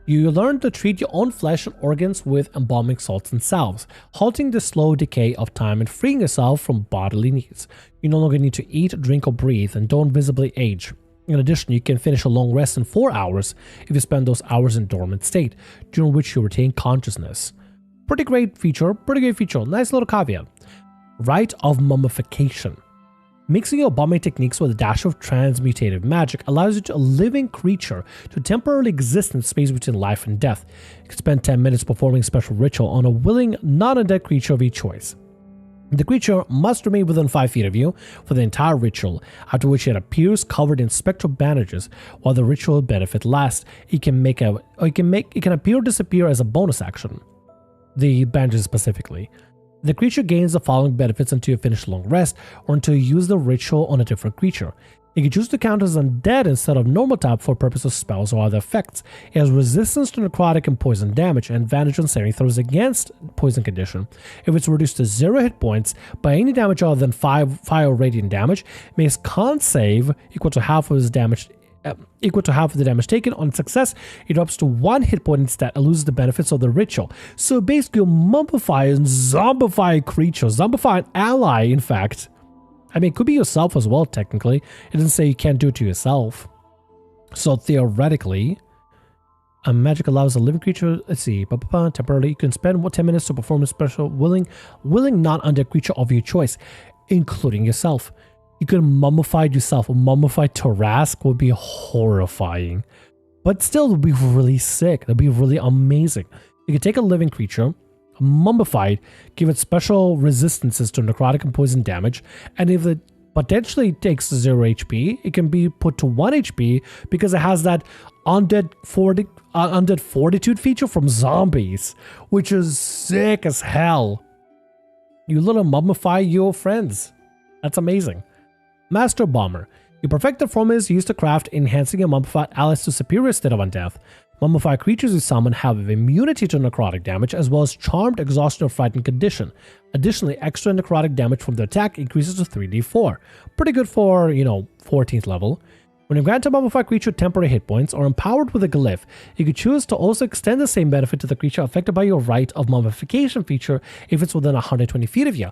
You learn to treat your own flesh and organs with embalming salts and salves, halting the slow decay of time and freeing yourself from bodily needs. You no longer need to eat, drink, or breathe, and don't visibly age. In addition, you can finish a long rest in 4 hours if you spend those hours in dormant state, during which you retain consciousness. Pretty great feature, nice little caveat. Rite of Mummification. Mixing your bombing techniques with a dash of transmutative magic allows you to a living creature to temporarily exist in space between life and death. You can spend 10 minutes performing a special ritual on a willing, non-undead creature of your choice. The creature must remain within 5 feet of you for the entire ritual, after which it appears covered in spectral bandages. While the ritual benefit lasts, it can appear or disappear as a bonus action. The bandages specifically. The creature gains the following benefits until you finish a long rest, or until you use the ritual on a different creature. You can choose to count as undead instead of normal type for purpose of spells or other effects. It has resistance to necrotic and poison damage, and advantage on saving throws against poison condition. If it's reduced to 0 hit points by any damage other than fire or radiant damage, it makes con save equal to half of the damage taken. On success, it drops to 1 hit point instead and loses the benefits of the ritual. So basically, you mummify and zombify a creature, zombify an ally, in fact. I mean, it could be yourself as well, technically. It doesn't say you can't do it to yourself. So theoretically, a magic allows a living creature, let's see, temporarily, you can spend 10 minutes to perform a special willing non-undead creature of your choice, including yourself. You could mummify yourself. A mummified Tarrasque would be horrifying. But still, it would be really sick. It would be really amazing. You could take a living creature, mummified, give it special resistances to necrotic and poison damage, and if it potentially takes 0 HP, it can be put to 1 HP because it has that undead fortitude feature from zombies, which is sick as hell. You little mummify your friends. That's amazing. Master Bomber. Your perfected form is used to craft, enhancing your mummified allies to superior state of undeath. Mummified creatures you summon have immunity to necrotic damage as well as charmed, exhausted, or frightened condition. Additionally, extra necrotic damage from the attack increases to 3d4. Pretty good for, 14th level. When you grant a mummified creature temporary hit points or empowered with a glyph, you could choose to also extend the same benefit to the creature affected by your Rite of Mummification feature if it's within 120 feet of you.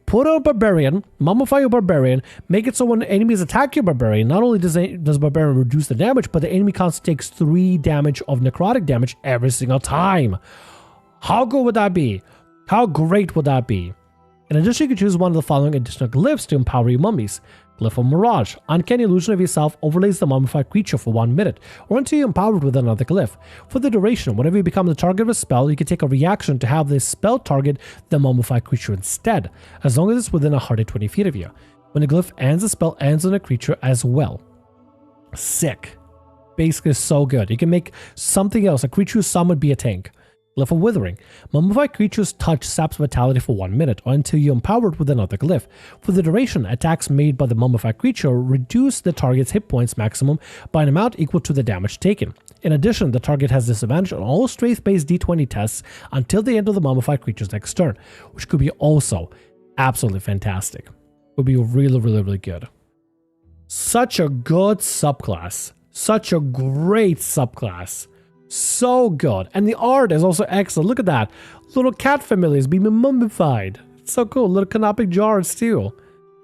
Put a barbarian, mummify your barbarian, make it so when enemies attack your barbarian, not only does barbarian reduce the damage, but the enemy constantly takes 3 damage of necrotic damage every single time. How good would that be? How great would that be? In addition, you can choose one of the following additional glyphs to empower your mummies. Glyph of Mirage. Uncanny illusion of yourself overlays the mummified creature for 1 minute, or until you're empowered with another glyph. For the duration, whenever you become the target of a spell, you can take a reaction to have this spell target the mummified creature instead, as long as it's within 120 feet of you. When the glyph ends, the spell ends on a creature as well. Sick. Basically so good. You can make something else. A creature summoned be a tank. Glyph of Withering. Mummified creatures touch saps vitality for 1 minute or until you're empowered with another glyph. For the duration, attacks made by the mummified creature reduce the target's hit points maximum by an amount equal to the damage taken. In addition, the target has disadvantage on all strength-based d20 tests until the end of the mummified creature's next turn, which could be also absolutely fantastic. Would be really, really, really good. Such a good subclass. Such a great subclass. So good. And the art is also excellent. Look at that. Little cat familiars being mummified. It's so cool. Little canopic jars too.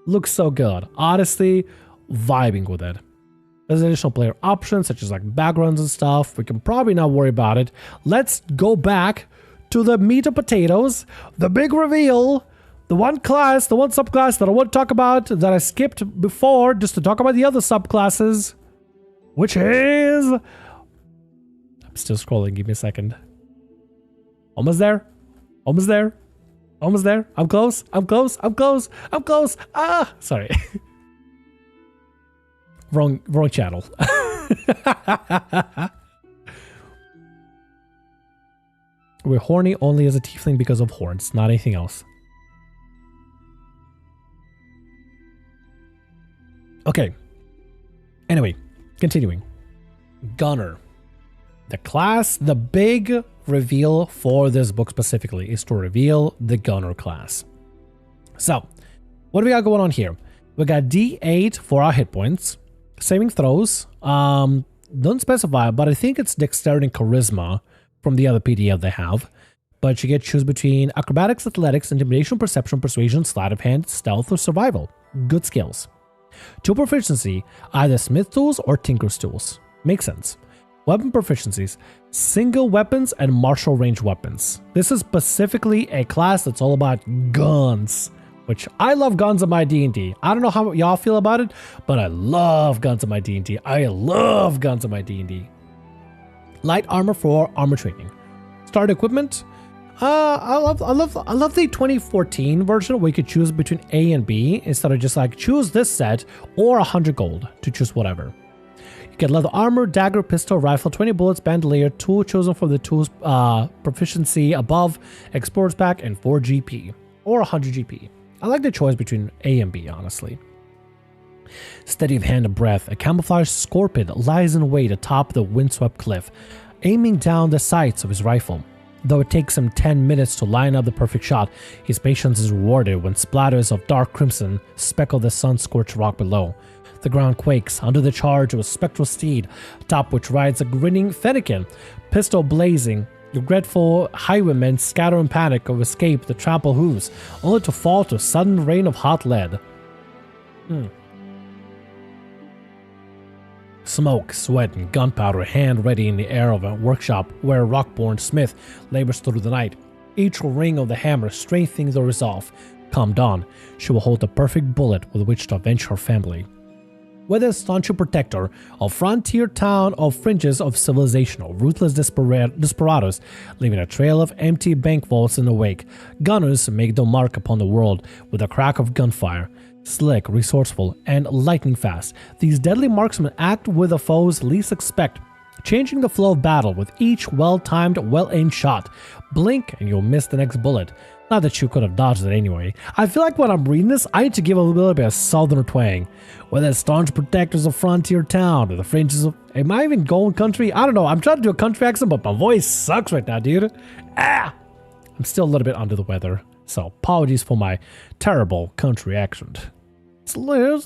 Looks so good. Honestly, vibing with it. There's additional player options such as like backgrounds and stuff. We can probably not worry about it. Let's go back to the meat and potatoes. The big reveal. The one class, the one subclass that I want to talk about that I skipped before just to talk about the other subclasses. Which is... Still scrolling, give me a second. Almost there. Almost there. Almost there. I'm close. I'm close. I'm close. I'm close. Ah, sorry. wrong channel. We're horny only as a tiefling because of horns, not anything else. Okay. Anyway, continuing. Gunner. The class, the big reveal for this book specifically is to reveal the Gunner class. So, what do we got going on here? We got D8 for our hit points, saving throws, don't specify, but I think it's dexterity and charisma from the other PDF they have. But you get to choose between acrobatics, athletics, intimidation, perception, persuasion, sleight of hand, stealth, or survival. Good skills. 2 proficiency, either smith tools or tinker's tools. Makes sense. Weapon proficiencies, single weapons and martial range weapons. This is specifically a class that's all about guns, which I love guns in my D&D. I don't know how y'all feel about it, but I love guns in my D&D. I love guns in my D&D. Light armor for armor training. Start equipment. I love the 2014 version where you could choose between A and B instead of just like choose this set or 100 gold to choose whatever. You get leather armor, dagger, pistol, rifle, 20 bullets, bandolier, tool chosen for the tool's proficiency above, explorer's pack, and 4 GP, or 100 GP. I like the choice between A and B, honestly. Steady of hand and breath, a camouflaged Scorpid lies in wait atop the windswept cliff, aiming down the sights of his rifle. Though it takes him 10 minutes to line up the perfect shot, his patience is rewarded when splatters of dark crimson speckle the sun-scorched rock below. The ground quakes under the charge of a spectral steed, atop which rides a grinning Fennekin, pistol blazing. Regretful highwaymen scatter in panic or escape the trampled hooves, only to fall to a sudden rain of hot lead. Smoke, sweat, and gunpowder hand ready in the air of a workshop where a Rockborn smith labors through the night. Each ring of the hammer strengthening the resolve. Come dawn, she will hold the perfect bullet with which to avenge her family. Whether a staunch protector of frontier town or fringes of civilization or ruthless desperados, leaving a trail of empty bank vaults in the wake, gunners make their mark upon the world with a crack of gunfire. Slick, resourceful, and lightning fast, these deadly marksmen act where the foes least expect, changing the flow of battle with each well-timed, well-aimed shot. Blink and you'll miss the next bullet. Not that you could have dodged it anyway. I feel like when I'm reading this, I need to give a little bit of southern twang. Whether it's staunch protectors of frontier town or the fringes of... Am I even going country? I don't know. I'm trying to do a country accent, but my voice sucks right now, dude. I'm still a little bit under the weather, so apologies for my terrible country accent. There's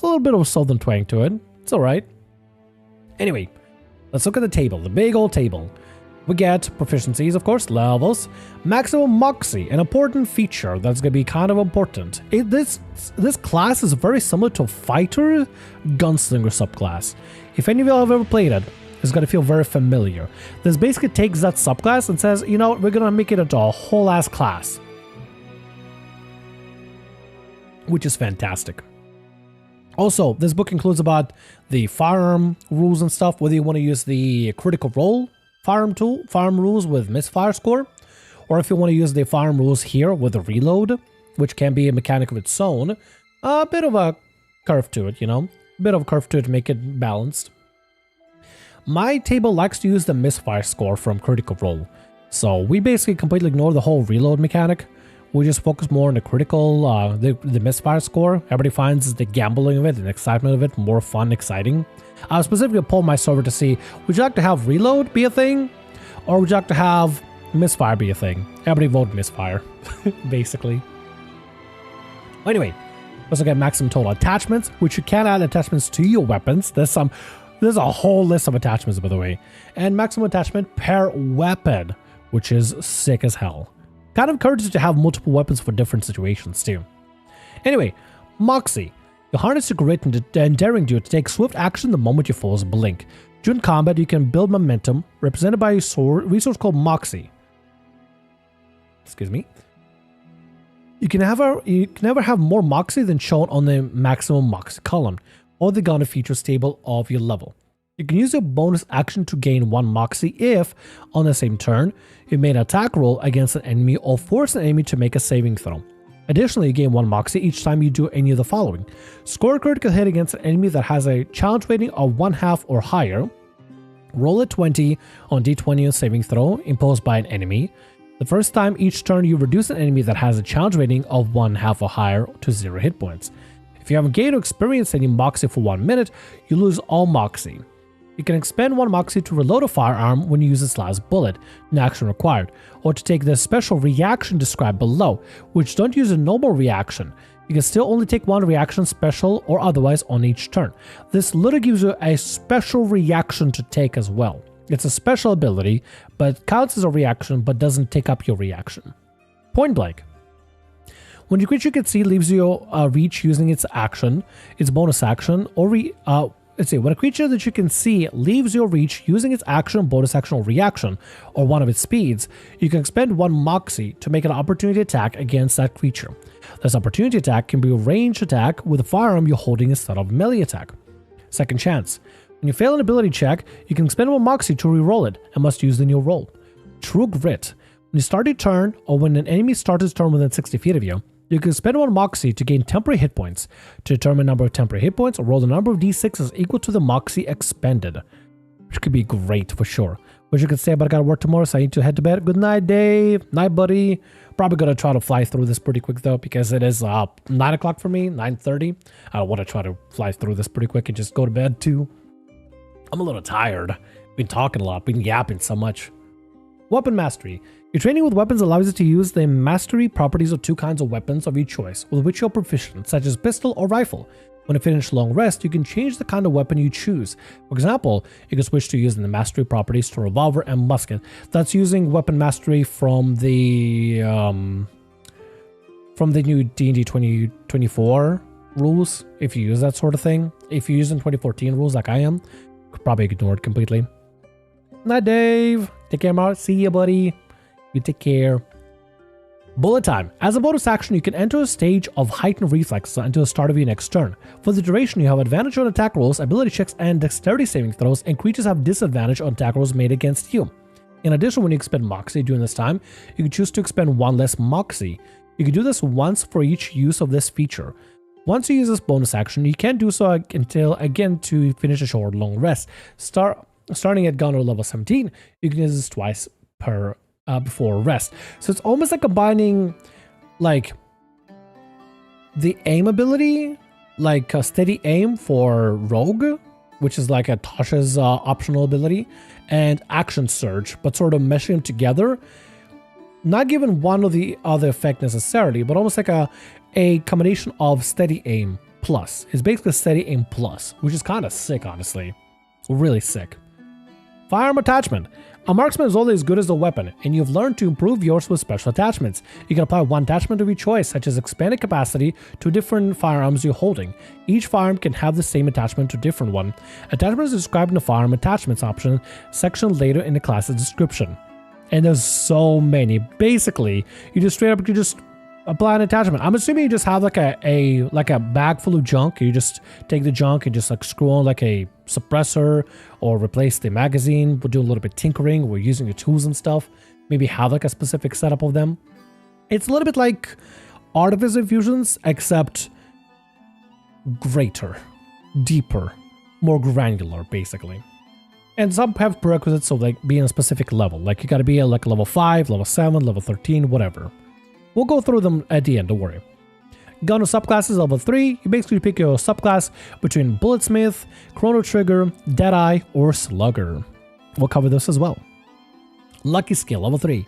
a little bit of a southern twang to it. It's alright. Anyway, let's look at the table, the big old table. We get proficiencies, of course, levels, maximum moxie, an important feature that's going to be kind of important. This class is very similar to a fighter gunslinger subclass. If any of you have ever played it, it's going to feel very familiar. This basically takes that subclass and says, you know what, we're going to make it into a whole ass class. Which is fantastic. Also, this book includes about the firearm rules and stuff, whether you want to use the critical role firearm rules with misfire score, or if you want to use the firearm rules here with the reload, which can be a mechanic of its own. A bit of a curve to it, you know? A bit of a curve to it to make it balanced. My table likes to use the misfire score from critical role, so we basically completely ignore the whole reload mechanic. We just focus more on the critical, the misfire score. Everybody finds the gambling of it and excitement of it more fun, exciting. I specifically polled my server to see, would you like to have reload be a thing? Or would you like to have misfire be a thing? Everybody voted misfire, basically. Anyway, let's look at maximum total attachments, which you can add attachments to your weapons. There's a whole list of attachments, by the way. And maximum attachment per weapon, which is sick as hell. Kind of encourages you to have multiple weapons for different situations too. Anyway, Moxie. You harness your grit and daring do to take swift action the moment your foes blink. During combat, you can build momentum, represented by a resource called Moxie. Excuse me. You can never have more Moxie than shown on the maximum Moxie column, or the Gunner features table of your level. You can use your bonus action to gain 1 Moxie if, on the same turn, you made an attack roll against an enemy or force an enemy to make a saving throw. Additionally, you gain 1 Moxie each time you do any of the following. Score a critical hit against an enemy that has a challenge rating of 1/2 or higher. Roll a 20 on d20 on saving throw imposed by an enemy. The first time each turn you reduce an enemy that has a challenge rating of 1/2 or higher to 0 hit points. If you haven't gained or experienced any Moxie for 1 minute, you lose all Moxie. You can expend 1 Moxie to reload a firearm when you use its last bullet, no action required, or to take the special reaction described below, which don't use a normal reaction. You can still only take 1 reaction, special or otherwise, on each turn. This literally gives you a special reaction to take as well. It's a special ability, but counts as a reaction but doesn't take up your reaction. Point blank. When your creature you can see leaves your reach using its action, its bonus action, or when a creature that you can see leaves your reach using its action, bonus action, or reaction, or one of its speeds, you can expend 1 Moxie to make an opportunity attack against that creature. This opportunity attack can be a ranged attack with a firearm you're holding instead of a melee attack. Second chance. When you fail an ability check, you can expend 1 Moxie to reroll it and must use the new roll. True Grit. When you start your turn, or when an enemy starts his turn within 60 feet of you, you can spend 1 Moxie to gain temporary hit points. To determine the number of temporary hit points, or roll the number of d6s equal to the Moxie expended. Which could be great for sure. What you could say, but I gotta work tomorrow, so I need to head to bed. Good night, Dave. Night, buddy. Probably gonna try to fly through this pretty quick though, because it is 9 o'clock for me, 9:30. I want to try to fly through this pretty quick and just go to bed too. I'm a little tired. Been talking a lot, been yapping so much. Weapon Mastery. Your training with weapons allows you to use the mastery properties of 2 kinds of weapons of your choice, with which you're proficient, such as pistol or rifle. When you finish long rest, you can change the kind of weapon you choose. For example, you can switch to using the mastery properties to revolver and musket. That's using weapon mastery from the new D&D 2024 rules, if you use that sort of thing. If you're using 2014 rules like I am, could probably ignore it completely. Night, Dave. Take care, Mark. See ya, buddy. You take care. Bullet time. As a bonus action, you can enter a stage of heightened reflexes until the start of your next turn. For the duration, you have advantage on attack rolls, ability checks, and dexterity saving throws, and creatures have disadvantage on attack rolls made against you. In addition, when you expend Moxie during this time, you can choose to expend 1 less Moxie. You can do this once for each use of this feature. Once you use this bonus action, you can do so until, again, to finish a short long rest. Starting at Gunner level 17, you can use this twice per before rest. So it's almost like combining like the aim ability, like a steady aim for Rogue, which is like a Tasha's optional ability, and action surge, but sort of meshing them together. Not given one or the other effect necessarily, but almost like a combination of steady aim plus. It's basically steady aim plus, which is kind of sick, honestly. Really sick. Firearm attachment. A marksman is only as good as the weapon, and you've learned to improve yours with special attachments. You can apply one attachment of your choice, such as expanded capacity, to different firearms you're holding. Each firearm can have the same attachment to a different one. Attachment is described in the firearm attachments option section later in the class's description. And there's so many. Basically, you just straight up apply an attachment. I'm assuming you just have like a bag full of junk. You just take the junk and just like screw on like a suppressor or replace the magazine. We'll do a little bit of tinkering. We're using the tools and stuff. Maybe have like a specific setup of them. It's a little bit like Artificer Infusions, except greater, deeper, more granular, basically. And some have prerequisites of like being a specific level. Like you gotta be at like level 5, level 7, level 13, whatever. We'll go through them at the end, don't worry. Gun or subclasses, level 3. You basically pick your subclass between Bulletsmith, Chrono Trigger, Deadeye, or Slugger. We'll cover this as well. Lucky skill, level 3.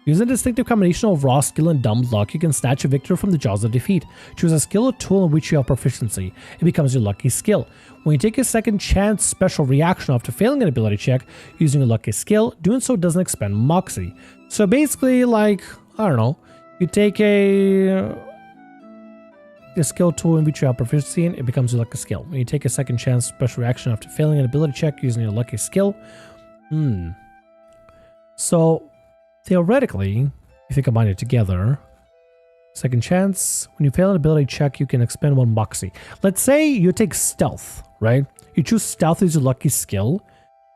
Using a distinctive combination of raw skill and dumb luck, you can snatch a victory from the jaws of defeat. Choose a skill or tool in which you have proficiency. It becomes your lucky skill. When you take a second chance special reaction after failing an ability check using a lucky skill, doing so doesn't expend Moxie. So basically, like, I don't know, you take a skill tool in which you have proficiency in, it becomes your lucky skill. When you take a second chance special reaction after failing an ability check using your lucky skill, so theoretically, if you combine it together, second chance, when you fail an ability check, you can expend 1 Moxie. Let's say you take stealth, right? You choose stealth as your lucky skill,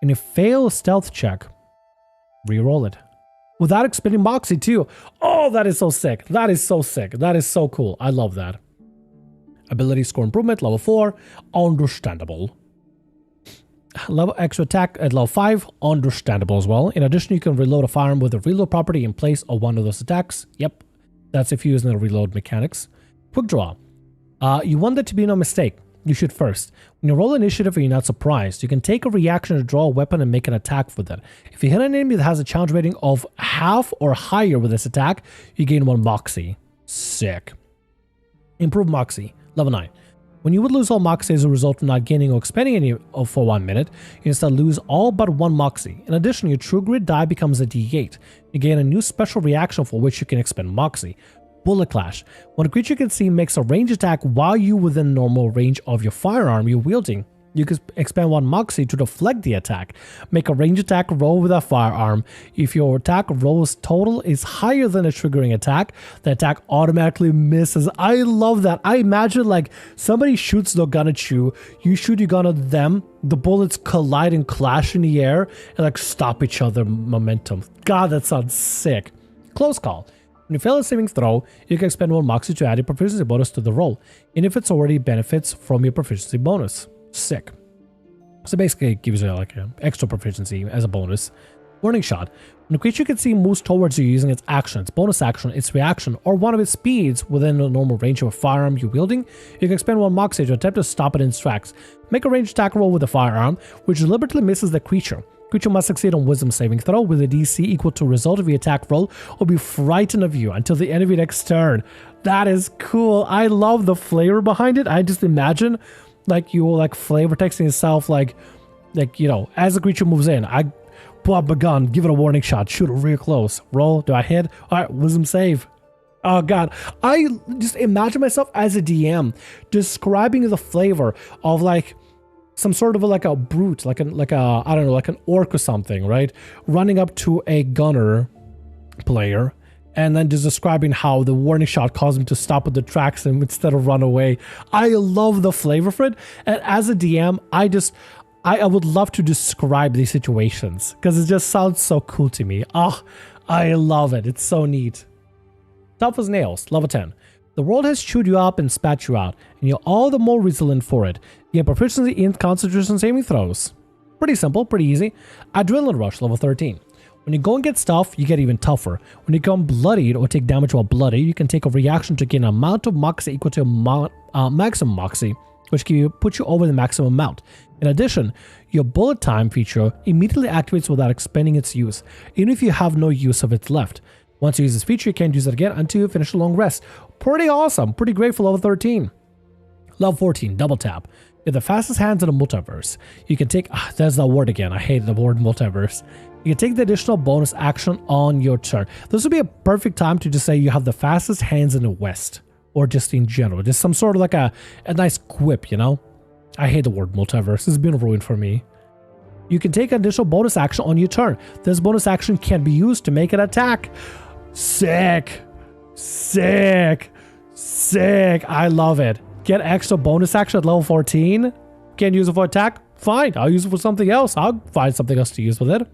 and you fail a stealth check, reroll it. Without expending Moxie too. Oh, that is so sick. That is so sick. That is so cool. I love that. Ability score improvement, level 4, understandable. Level extra attack at level 5, understandable as well. In addition, you can reload a firearm with a reload property in place of one of those attacks. Yep, that's if you're using the reload mechanics. Quick draw. You want there to be no mistake. You shoot first. When you roll initiative and you're not surprised, you can take a reaction to draw a weapon and make an attack with it. If you hit an enemy that has a challenge rating of half or higher with this attack, you gain 1 Moxie. Sick. Improve Moxie, level 9. When you would lose all Moxie as a result of not gaining or expending any for 1 minute, you instead lose all but 1 Moxie. In addition, your True Grit die becomes a D8. You gain a new special reaction for which you can expend Moxie. Bullet Clash. When a creature you can see makes a range attack while you within normal range of your firearm you're wielding, you can expend 1 Moxie to deflect the attack. Make a range attack roll with a firearm. If your attack roll's total is higher than a triggering attack, the attack automatically misses. I love that. I imagine like somebody shoots their gun at you, you shoot your gun at them, the bullets collide and clash in the air and like stop each other momentum. God, that sounds sick. Close call. When you fail a saving throw, you can expend 1 Moxie to add a proficiency bonus to the roll, and if it's already benefits from your proficiency bonus. Sick. So basically it gives you like an extra proficiency as a bonus. Warning shot. When a creature you can see moves towards you using its action, its bonus action, its reaction, or one of its speeds within the normal range of a firearm you're wielding, you can expend 1 Moxie to attempt to stop it in its tracks. Make a ranged attack roll with a firearm, which deliberately misses the creature. Creature must succeed on wisdom saving throw with a DC equal to result of the attack roll or be frightened of you until the end of your next turn. That is cool. I love the flavor behind it. I just imagine like you like flavor texting yourself like you know, as the creature moves in, I pull up my gun, give it a warning shot, shoot it real close. Roll, do I hit? Alright, wisdom save. Oh god, I just imagine myself as a DM describing the flavor of like some sort of like a brute, like a I don't know, like an orc or something, right? Running up to a gunner player and then just describing how the warning shot caused him to stop at the tracks and instead of run away. I love the flavor for it. And as a DM, I would love to describe these situations because it just sounds so cool to me. Oh, I love it. It's so neat. Tough as nails, level 10. The world has chewed you up and spat you out, and you're all the more resilient for it. You have proficiency in concentration saving throws. Pretty simple, pretty easy. Adrenaline Rush, level 13. When you go and get stuff, you get even tougher. When you become bloodied or take damage while bloody, you can take a reaction to gain an amount of Moxie equal to maximum Moxie, which can put you over the maximum amount. In addition, your bullet time feature immediately activates without expending its use, even if you have no use of it left. Once you use this feature, you can't use it again until you finish a long rest. Pretty awesome, pretty great for level 13. Level 14, double tap. You have the fastest hands in the multiverse. You can take, there's the word again. I hate the word multiverse. You can take the additional bonus action on your turn. This would be a perfect time to just say you have the fastest hands in the West, or just in general. Just some sort of like a nice quip, you know? I hate the word multiverse. It's been ruined for me. You can take an additional bonus action on your turn. This bonus action can be used to make an attack. Sick. Sick. Sick. I love it. Get extra bonus action at level 14. Can't use it for attack? Fine. I'll use it for something else. I'll find something else to use with it.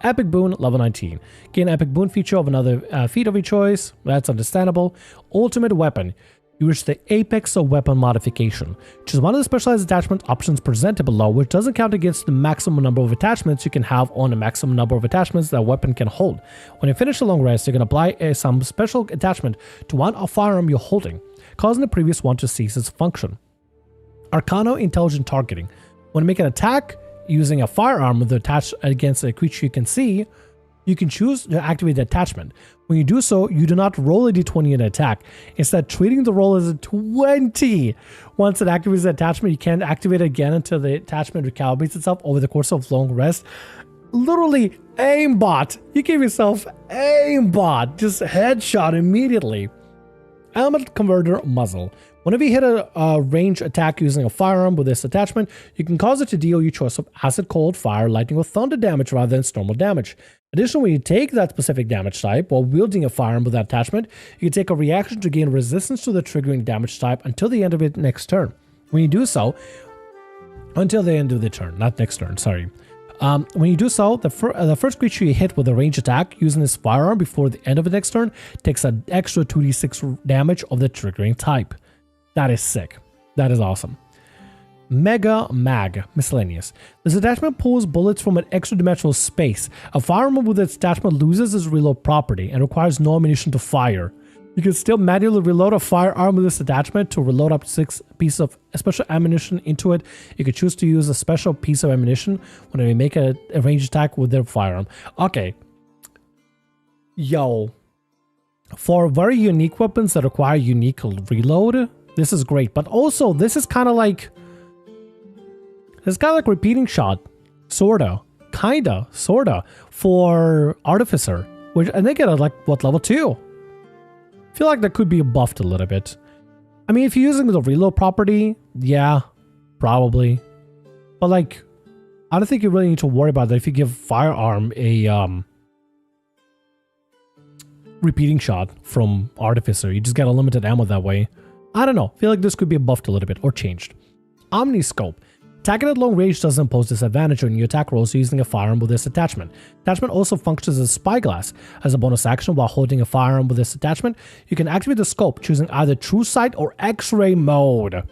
Epic Boon, level 19. Gain Epic Boon feature of another feat of your choice. That's understandable. Ultimate Weapon. You reach the apex of weapon modification, which is one of the specialized attachment options presented below, which doesn't count against the maximum number of attachments you can have on the maximum number of attachments that a weapon can hold. When you finish a long rest, you can apply some special attachment to one firearm you're holding, causing the previous one to cease its function. Arcano Intelligent Targeting. When you make an attack using a firearm with attached against a creature you can see, you can choose to activate the attachment. When you do so, you do not roll a d20 in an attack, instead treating the roll as a 20. Once it activates the attachment, you can't activate it again until the attachment recalibrates itself over the course of long rest. Literally, aimbot. You gave yourself aimbot. Just headshot immediately. Element Converter Muzzle. Whenever you hit a range attack using a firearm with this attachment, you can cause it to deal your choice of acid, cold, fire, lightning, or thunder damage rather than normal damage. Additionally, when you take that specific damage type while wielding a firearm with that attachment, you can take a reaction to gain resistance to the triggering damage type until the end of its next turn. When you do so, until the end of the turn, not next turn, sorry. When you do so, the first creature you hit with a range attack using this firearm before the end of the next turn takes an extra 2d6 damage of the triggering type. That is sick. That is awesome. Mega Mag Miscellaneous. This attachment pulls bullets from an extra dimensional space. A firearm with its attachment loses its reload property and requires no ammunition to fire. You can still manually reload a firearm with this attachment to reload up to 6 pieces of special ammunition into it. You can choose to use a special piece of ammunition when you make a ranged attack with their firearm. Okay. Yo. For very unique weapons that require unique reload, this is great. But also, this is kind of like... It's kind of like repeating shot. Sorta. Kinda. Sorta. For Artificer. Which, and they get at like, what, level 2? I feel like that could be buffed a little bit. I mean, if you're using the reload property, yeah, probably. But like, I don't think you really need to worry about that if you give firearm a repeating shot from Artificer. You just get a limited ammo that way. I don't know. I feel like this could be buffed a little bit or changed. Omniscope. Attacking at long range doesn't impose disadvantage on your attack rolls using a firearm with this attachment. Attachment also functions as a spyglass. As a bonus action while holding a firearm with this attachment, you can activate the scope choosing either True Sight or X-Ray mode.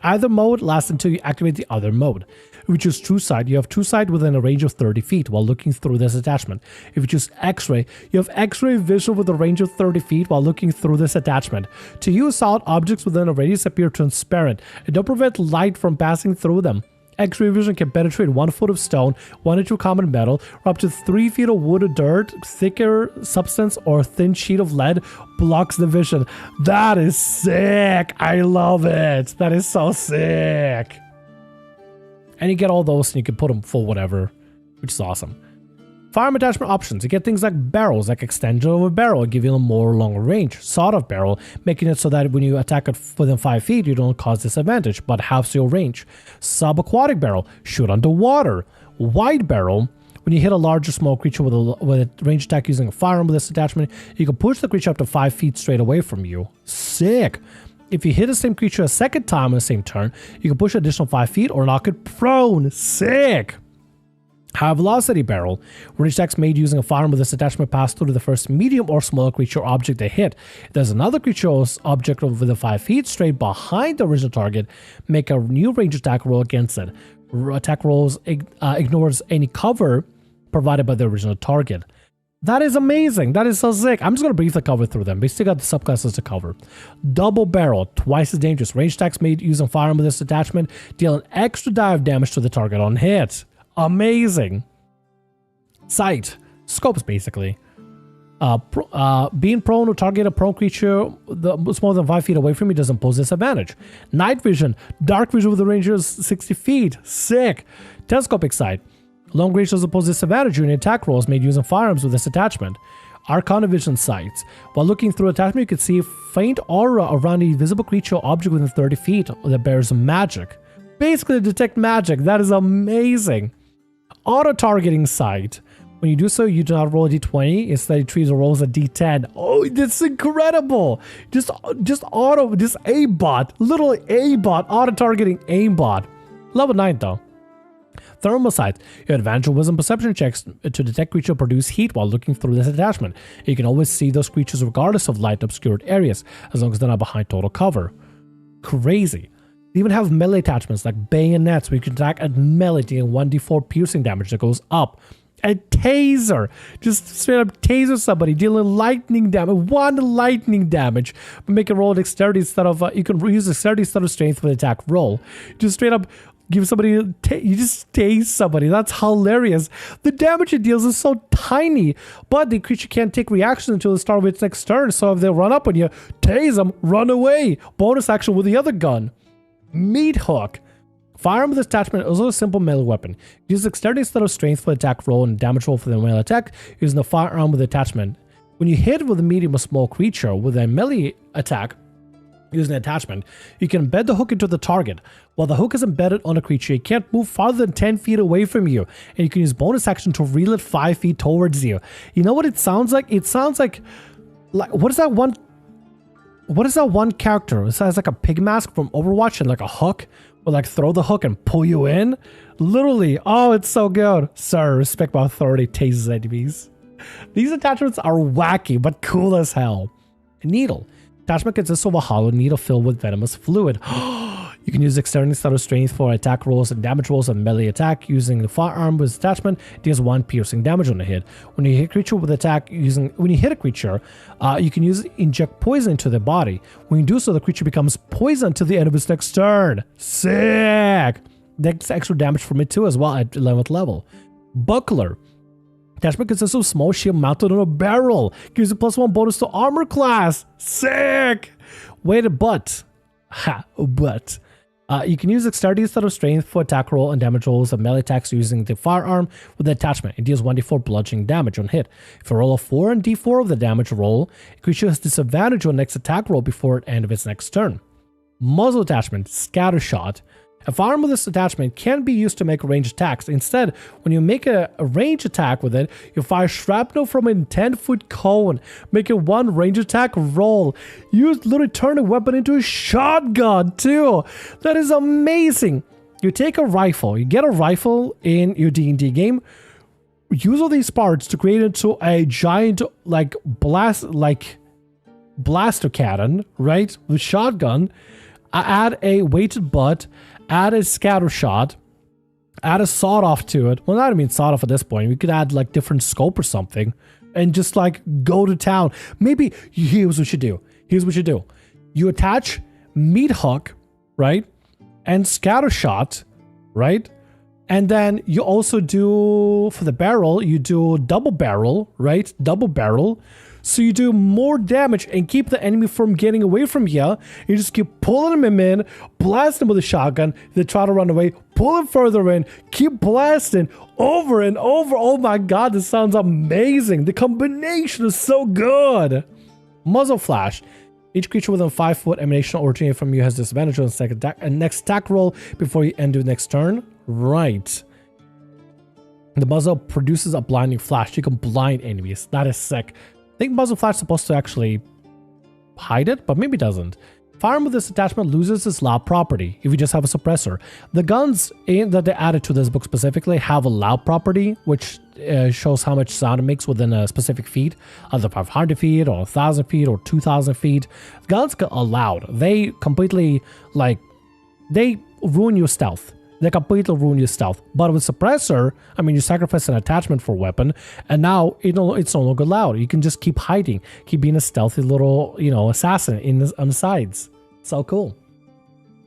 Either mode lasts until you activate the other mode. If you choose True Sight, you have True Sight within a range of 30 feet while looking through this attachment. If you choose X-Ray, you have X-Ray vision with a range of 30 feet while looking through this attachment. To you, solid objects within a radius appear transparent and don't prevent light from passing through them. X-ray vision can penetrate 1 foot of stone, 1 inch of common metal, or up to 3 feet of wood or dirt. Thicker substance or thin sheet of lead blocks the vision. That is sick. I love it. That is so sick. And you get all those and you can put them for whatever, which is awesome. Firearm attachment options. You get things like barrels, like extension of a barrel, give you a more longer range. Sawed-off barrel, making it so that when you attack it within 5 feet, you don't cause disadvantage, but halves your range. Subaquatic barrel, shoot underwater. Wide barrel, when you hit a large or small creature with a range attack using a firearm with this attachment, you can push the creature up to 5 feet straight away from you. Sick! If you hit the same creature a second time on the same turn, you can push an additional 5 feet or knock it prone. Sick! High velocity barrel. Range attacks made using a firearm with this attachment pass through the first medium or small creature object they hit. If there's another creature or object within 5 feet straight behind the original target, make a new range attack roll against it. Attack rolls ignores any cover provided by the original target. That is amazing. That is so sick. I'm just going to briefly cover through them. We still got the subclasses to cover. Double barrel, twice as dangerous. Range attacks made using firearm with this attachment deal an extra die of damage to the target on hit. Amazing. Sight. Scopes, basically. Being prone to target a prone creature that's more than 5 feet away from you doesn't pose disadvantage. Night vision, dark vision with a range of 60 feet. Sick. Telescopic sight. Long range doesn't pose disadvantage during attack rolls made using firearms with this attachment. Arcana vision sights. While looking through attachment, you can see a faint aura around a visible creature or object within 30 feet that bears magic. Basically, detect magic. That is amazing. Auto-targeting sight. When you do so, you do not roll a d20. Instead, you treat the roll as a d10. Oh, that's incredible. Just aimbot. Little aimbot. Auto-targeting aimbot. Level 9, though. Thermal sight. You have advantage on wisdom perception checks to detect creatures produce heat while looking through this attachment. You can always see those creatures regardless of light obscured areas, as long as they're not behind total cover. Crazy. They even have melee attachments like bayonets where you can attack at melee dealing 1d4 piercing damage that goes up. A taser. Just straight up taser somebody dealing lightning damage. 1 lightning damage. But make a roll dexterity instead of, you can use dexterity instead of strength for the attack roll. Just straight up give somebody, you just tase somebody. That's hilarious. The damage it deals is so tiny, but the creature can't take reactions until the start of its next turn. So if they run up on you, tase them, run away. Bonus action with the other gun. Meat hook. Firearm with this attachment is also a simple melee weapon. Use dexterity instead of strength for the attack roll and damage roll for the melee attack using the firearm with attachment. When you hit with a medium or small creature with a melee attack, using an attachment, you can embed the hook into the target. While the hook is embedded on a creature, it can't move farther than 10 feet away from you, and you can use bonus action to reel it 5 feet towards you. You know what it sounds like? It sounds like what is that one character? It sounds like a pig mask from Overwatch and like a hook, or like throw the hook and pull you in. Literally, oh, it's so good. Sir, respect my authority, tases enemies. These attachments are wacky, but cool as hell. Needle. Attachment consists of a hollow needle filled with venomous fluid. You can use dexterity instead of strength for attack rolls and damage rolls and melee attack using the firearm with attachment. It deals 1 piercing damage on a hit. When you hit a creature with attack when you hit a creature, you can inject poison into their body. When you do so, the creature becomes poisoned until the end of its next turn. Sick! That's extra damage from it too as well at 11th level. Buckler. Attachment consists of a small shield mounted on a barrel. Gives a +1 bonus to armor class. Sick! Weighted butt. Ha, butt. You can use dexterity instead of strength for attack roll and damage rolls and melee attacks using the firearm with the attachment. It deals 1d4 bludgeoning damage on hit. If you roll a 4 and d4 of the damage roll, the creature has disadvantage on next attack roll before the end of its next turn. Muzzle attachment, scatter shot. A firearm with this attachment can be used to make ranged attacks. Instead, when you make a ranged attack with it, you fire shrapnel from a 10-foot cone. Make a 1 ranged attack roll. You literally turn a weapon into a shotgun too. That is amazing. You take a rifle. You get a rifle in your D&D game. Use all these parts to create into a giant blaster cannon, right? With shotgun. Add a weighted butt. Add a scatter shot, add a sawed off to it. Well, not even sawed off at this point. We could add like different scope or something and just like go to town. Maybe here's what you do. Here's what you do. You attach meat hook, right? And scatter shot, right? And then you also do, for the barrel, you do double barrel, right? Double barrel. So you do more damage and keep the enemy from getting away from you. You just keep pulling them in, blast them with a shotgun. They try to run away, pull them further in, keep blasting over and over. Oh my god, this sounds amazing. The combination is so good. Muzzle flash. Each creature within 5 foot emanation originating from you has disadvantage on the next attack roll before you end your next turn. Right. The muzzle produces a blinding flash. You can blind enemies. That is sick. I think muzzle flash is supposed to actually hide it, but maybe it doesn't. Firearm with this attachment loses its loud property if you just have a suppressor. The guns that they added to this book specifically have a loud property, which shows how much sound it makes within a specific feet, either 500 feet or 1,000 feet or 2,000 feet. Guns are loud. They completely, they ruin your stealth. They completely ruin your stealth. But with suppressor, I mean, you sacrifice an attachment for a weapon, and now it's no longer loud. You can just keep hiding, keep being a stealthy little, assassin on the sides. So cool.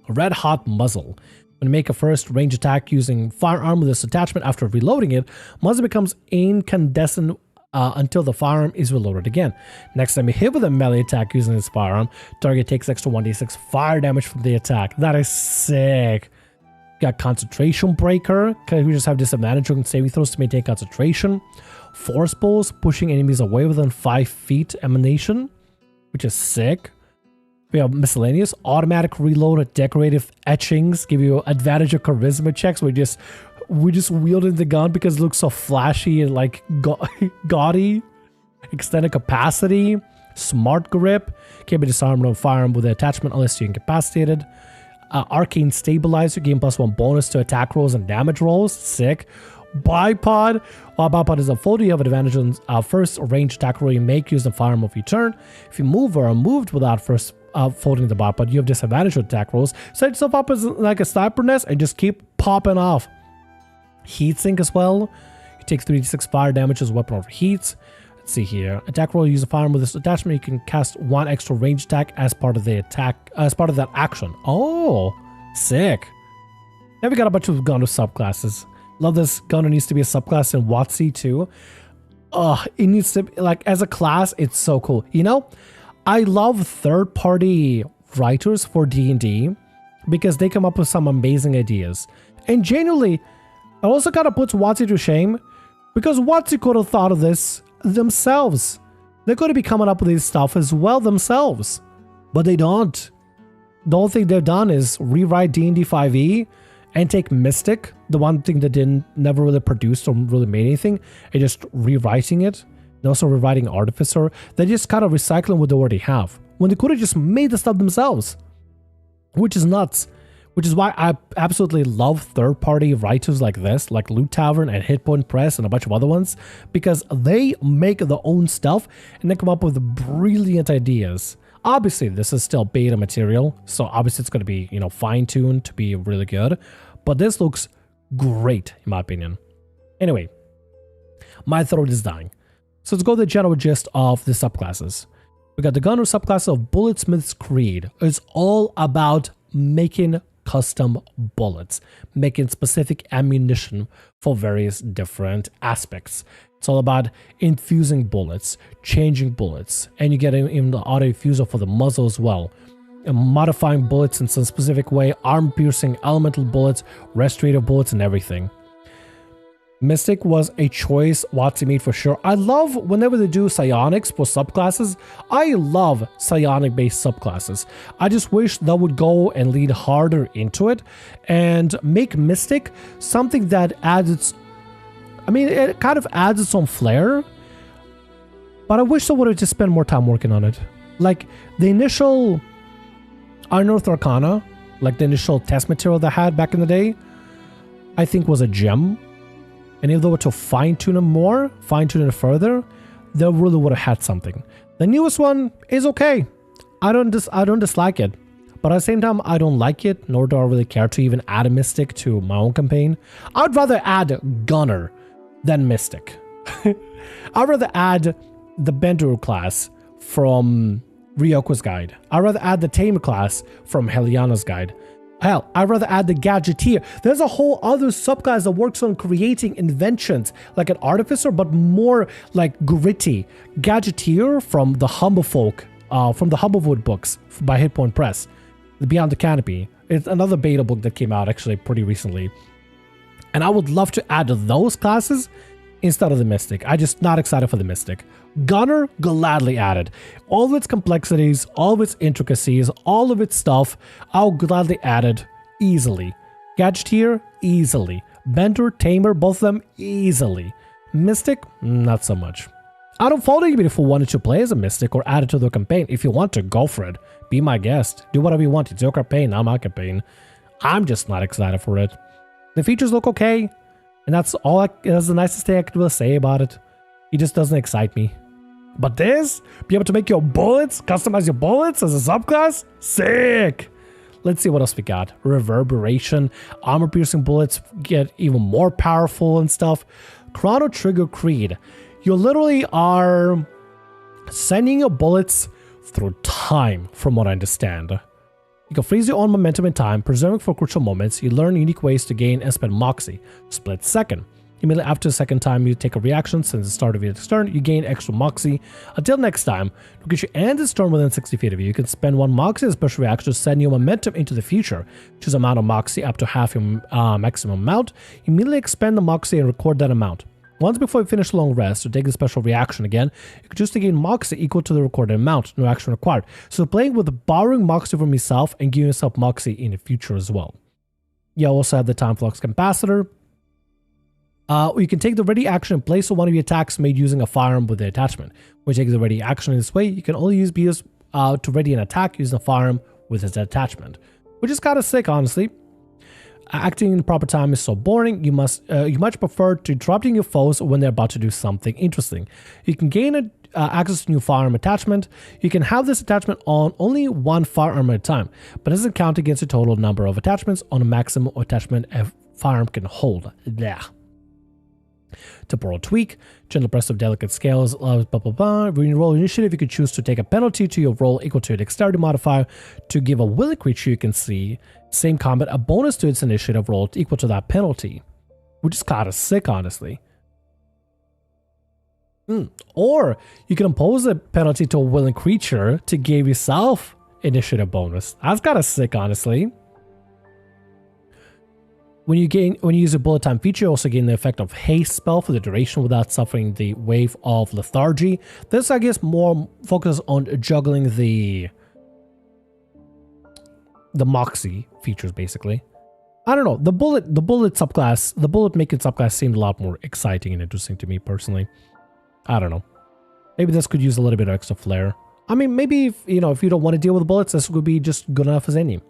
Red hot muzzle. When you make a first range attack using firearm with this attachment after reloading it, muzzle becomes incandescent until the firearm is reloaded again. Next time you hit with a melee attack using this firearm, target takes extra 1d6 fire damage from the attack. That is sick. Got Concentration Breaker. Okay, we just have disadvantage on saving throws to maintain concentration. Force Pulse, pushing enemies away within 5 feet emanation, which is sick. We have Miscellaneous. Automatic reload, decorative etchings give you advantage of charisma checks. We just wielding the gun because it looks so flashy and like gaudy. Extended capacity. Smart grip. Can't be disarmed on firearm with the attachment unless you're incapacitated. Arcane Stabilizer, gain +1 bonus to attack rolls and damage rolls. Sick. Bipod. Bipod is a fold. You have advantage on first range attack roll you make using the firearm of your turn. If you move or are moved without first folding the bipod, you have disadvantage on attack rolls. Set yourself up as like a sniper nest and just keep popping off. Heatsink as well. You take 3d6 fire damage as weapon overheats. Let's see here. Attack roll, use a firearm with this attachment. You can cast 1 extra range attack as part of the attack, as part of that action. Oh, sick. Now we got a bunch of Gunner subclasses. Love this. Gunner needs to be a subclass in WotC too. It needs to be, like, as a class, it's so cool. You know, I love third-party writers for D&D because they come up with some amazing ideas. And genuinely, it also kind of puts WotC to shame because WotC could have thought of this themselves. They could have been coming up with this stuff as well themselves, but they don't. The only thing they've done is rewrite D&D 5e and take Mystic, the one thing that never really produced or really made anything, and just rewriting it. And also rewriting Artificer. They're just kind of recycling what they already have, when they could have just made the stuff themselves, which is nuts. Which is why I absolutely love third-party writers like this, like Loot Tavern and Hitpoint Press and a bunch of other ones, because they make their own stuff and they come up with brilliant ideas. Obviously, this is still beta material, so obviously it's going to be, you know, fine-tuned to be really good, but this looks great, in my opinion. Anyway, my throat is dying. So let's go to the general gist of the subclasses. We got the Gunner subclass of Bulletsmith's Creed. It's all about making custom bullets, making specific ammunition for various different aspects. It's all about infusing bullets, changing bullets, and you get even the auto infuser for the muzzle as well. And modifying bullets in some specific way, arm-piercing, elemental bullets, restorative bullets, and everything. Mystic was a choice WotC made for sure. I love whenever they do psionics for subclasses. I love psionic-based subclasses. I just wish that would go and lead harder into it and make Mystic something that adds its... I mean, it kind of adds its own flair, but I wish they would have just spent more time working on it. Like, the initial Unearthed Arcana, like the initial test material they had back in the day, I think was a gem. And if they were to fine-tune it more, fine-tune it further, they really would have had something. The newest one is okay. I don't dislike it. But at the same time, I don't like it, nor do I really care to even add a Mystic to my own campaign. I'd rather add Gunner than Mystic. I'd rather add the Bender class from Ryoko's Guide. I'd rather add the Tamer class from Heliana's Guide. Hell, I'd rather add the Gadgeteer. There's a whole other subclass that works on creating inventions like an Artificer, but more like gritty. Gadgeteer from the Humblefolk, from the Humblewood books by Hitpoint Press. Beyond the Canopy. It's another beta book that came out actually pretty recently. And I would love to add those classes instead of the Mystic. I'm just not excited for the Mystic. Gunner, gladly added. All of its complexities, all of its intricacies, all of its stuff, I'll gladly add it easily. Gadgeteer, easily. Bender, Tamer, both of them, easily. Mystic, not so much. I don't fault anybody for wanting to play as a Mystic or add it to their campaign. If you want to, go for it. Be my guest. Do whatever you want. It's your campaign, not my campaign. I'm just not excited for it. The features look okay, and that's the nicest thing I could really say about it. It just doesn't excite me. But this, be able to make your bullets, customize your bullets as a subclass, sick. Let's see what else we got. Reverberation, armor-piercing bullets get even more powerful and stuff. Chrono Trigger Creed. You literally are sending your bullets through time, from what I understand. You can freeze your own momentum in time, preserving for crucial moments. You learn unique ways to gain and spend Moxie. Split Second. Immediately after the second time you take a reaction, since the start of your turn, you gain extra moxie. Until next time, the creature ends its turn within 60 feet of you. You can spend 1 moxie as a special reaction to send your momentum into the future. Choose amount of moxie up to half your maximum amount. Immediately expend the moxie and record that amount. Once before you finish a long rest, to take the special reaction again, you can choose to gain moxie equal to the recorded amount, no action required. So playing with borrowing moxie from yourself and giving yourself moxie in the future as well. You also have the Time Flux Capacitor. You can take the ready action and place one of your attacks made using a firearm with the attachment. When you take the ready action in this way, you can only be used to ready an attack using a firearm with its attachment, which is kind of sick, honestly. Acting in the proper time is so boring. You much prefer to interrupting your foes when they're about to do something interesting. You can gain access to new firearm attachment. You can have this attachment on only 1 firearm at a time, but it doesn't count against the total number of attachments on a maximum attachment a firearm can hold. Yeah. Temporal tweak, gentle press of delicate scales, blah blah blah. When you roll initiative, you can choose to take a penalty to your roll equal to your dexterity modifier to give a willing creature you can see same combat a bonus to its initiative roll equal to that penalty, which is kind of sick, honestly. Or you can impose a penalty to a willing creature to give yourself initiative bonus. That's kind of sick, honestly. When you use a bullet time feature, you also gain the effect of haste spell for the duration without suffering the wave of lethargy. This, I guess, more focuses on juggling the moxie features, basically. I don't know. The bullet making subclass seemed a lot more exciting and interesting to me personally. I don't know. Maybe this could use a little bit of extra flair. I mean, maybe if you don't want to deal with bullets, this would be just good enough as any.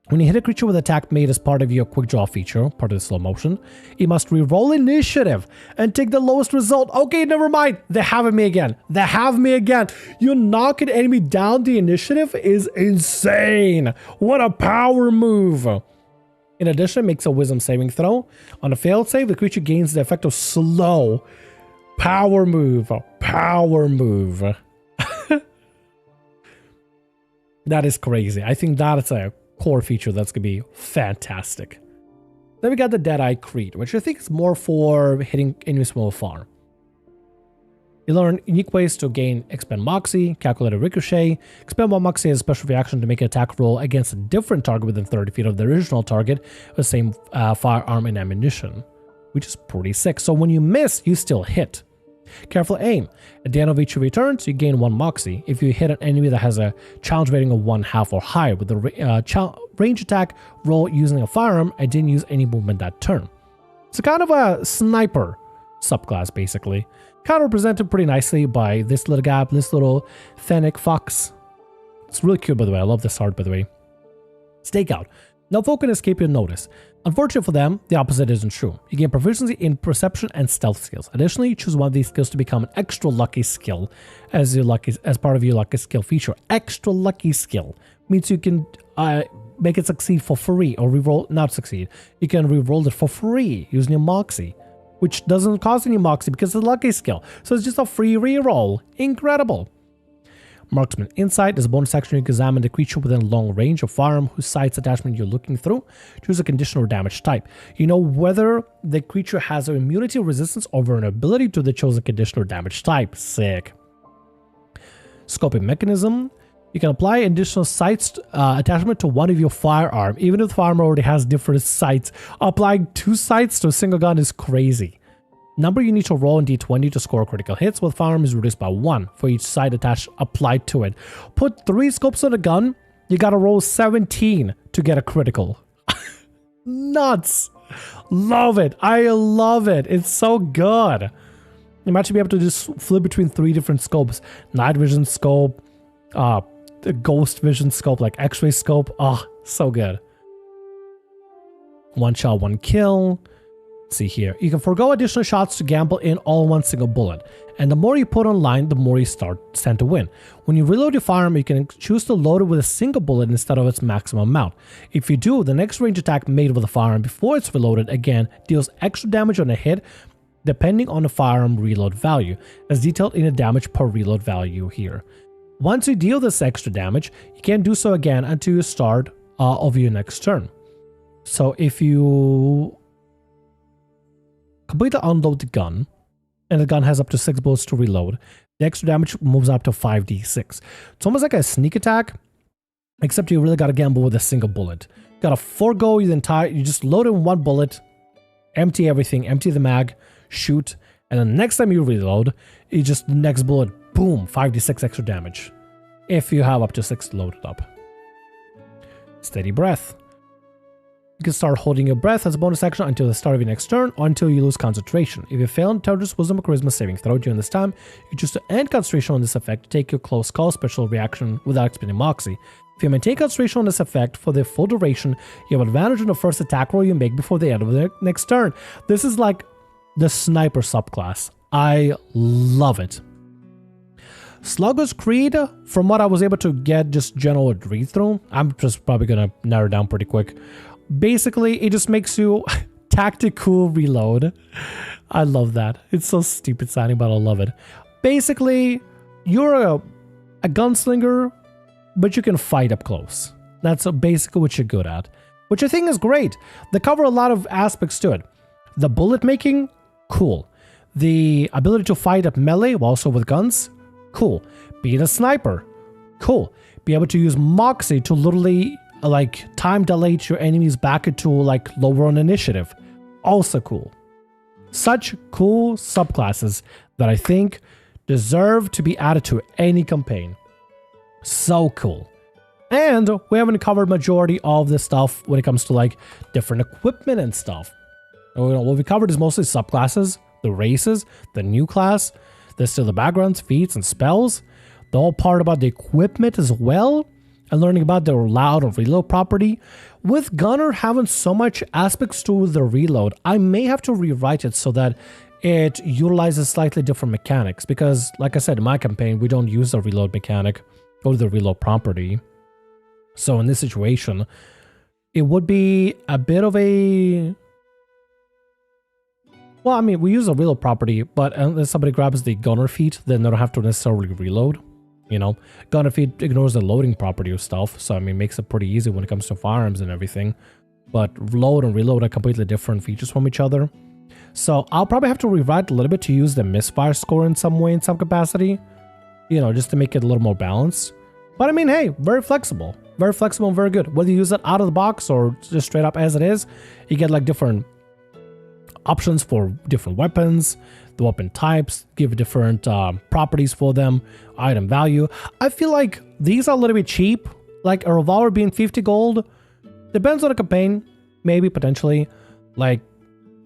When you hit a creature with attack made as part of your quick draw feature, part of the slow motion, you must re-roll initiative and take the lowest result. Okay, never mind. They have me again. They have me again. You knock an enemy down the initiative is insane. What a power move. In addition, it makes a wisdom saving throw. On a failed save, the creature gains the effect of slow. Power move. Power move. That is crazy. I think that's a core feature that's gonna be fantastic. Then we got the Deadeye Creed, which I think is more for hitting enemies from afar. You learn unique ways to expend moxie, calculated ricochet, expend 1 moxie as a special reaction to make an attack roll against a different target within 30 feet of the original target with the same firearm and ammunition, which is pretty sick. So when you miss, you still hit. Careful aim. At the end of each of your turns, you gain 1 moxie. If you hit an enemy that has a challenge rating of 1/2 or higher with a range attack roll using a firearm, I didn't use any movement that turn. It's kind of a sniper subclass, basically. Kind of represented pretty nicely by this little guy, this little Fennec fox. It's really cute, by the way. I love this art, by the way. Stakeout. No foe can escape your notice. Unfortunately for them, the opposite isn't true. You gain proficiency in perception and stealth skills. Additionally, you choose one of these skills to become an extra lucky skill as part of your lucky skill feature. Extra lucky skill means you can make it succeed for free or reroll, not succeed. You can reroll it for free using your moxie, which doesn't cost any moxie because it's a lucky skill. So it's just a free reroll. Incredible. Marksman Insight is a bonus action. You can examine the creature within long range of firearm whose sights attachment you're looking through. Choose a condition or damage type. You know whether the creature has an immunity, resistance, or vulnerability to the chosen condition or damage type. Sick. Scoping mechanism. You can apply additional sights attachment to one of your firearm, even if the firearm already has different sights. Applying 2 sights to a single gun is crazy. Number you need to roll in D20 to score critical hits with firearm is reduced by 1 for each sight attached applied to it. Put 3 scopes on a gun, you gotta roll 17 to get a critical. Nuts! Love it. I love it. It's so good. You might be able to just flip between 3 different scopes. Night vision scope, the ghost vision scope, like x-ray scope. Oh, so good. 1 shot, 1 kill. Let's see here. You can forego additional shots to gamble in all 1 single bullet. And the more you put online, the more you stand to win. When you reload your firearm, you can choose to load it with a single bullet instead of its maximum amount. If you do, the next range attack made with the firearm before it's reloaded again deals extra damage on a hit depending on the firearm reload value, as detailed in the damage per reload value here. Once you deal this extra damage, you can't do so again until you start of your next turn. So if you completely unload the gun, and the gun has up to 6 bullets to reload. The extra damage moves up to 5d6. It's almost like a sneak attack, except you really gotta gamble with a single bullet. You gotta forego the entire, you just load in 1 bullet, empty everything, empty the mag, shoot, and then the next time you reload, you just, the next bullet, boom, 5d6 extra damage. If you have up to 6 loaded up. Steady breath. You can start holding your breath as a bonus action until the start of your next turn or until you lose concentration. If you fail Intelligence, Wisdom, or Charisma saving throw during this time, you choose to end concentration on this effect to take your close call special reaction without expending Moxie. If you maintain concentration on this effect for the full duration, you have advantage on the first attack roll you make before the end of the next turn. This is like the sniper subclass. I love it. Slugger's Creed, from what I was able to get just general read through, I'm just probably gonna narrow down pretty quick. Basically, it just makes you tactical reload. I love that. It's so stupid sounding, but I love it. Basically, you're a gunslinger, but you can fight up close. That's basically what you're good at, which I think is great. They cover a lot of aspects to it. The bullet making, cool. The ability to fight up melee, also with guns, cool. Being a sniper, cool. Be able to use Moxie to literally like time delay your enemies back into like lower on initiative, also cool. Such cool subclasses that I think deserve to be added to any campaign. So cool. And we haven't covered majority of this stuff when it comes to like different equipment and stuff. What we covered is mostly subclasses, the races, the new class. There's still the backgrounds, feats, and spells. The whole part about the equipment as well, and learning about the loud or reload property. With Gunner having so much aspects to the reload, I may have to rewrite it so that it utilizes slightly different mechanics. Because, like I said, in my campaign, we don't use the reload mechanic or the reload property. So in this situation, it would be a bit of a... Well, I mean, we use a reload property, but unless somebody grabs the Gunner feat, then they don't have to necessarily reload. You know, Gunner feat ignores the loading property of stuff, so I mean, makes it pretty easy when it comes to firearms and everything. But load and reload are completely different features from each other. So I'll probably have to rewrite a little bit to use the misfire score in some way, in some capacity. You know, just to make it a little more balanced. But I mean, hey, very flexible and very good. Whether you use it out of the box or just straight up as it is, you get like different options for different weapons, the weapon types, give different properties for them, item value. I feel like these are a little bit cheap, like a revolver being 50 gold. Depends on the campaign, maybe, potentially. Like,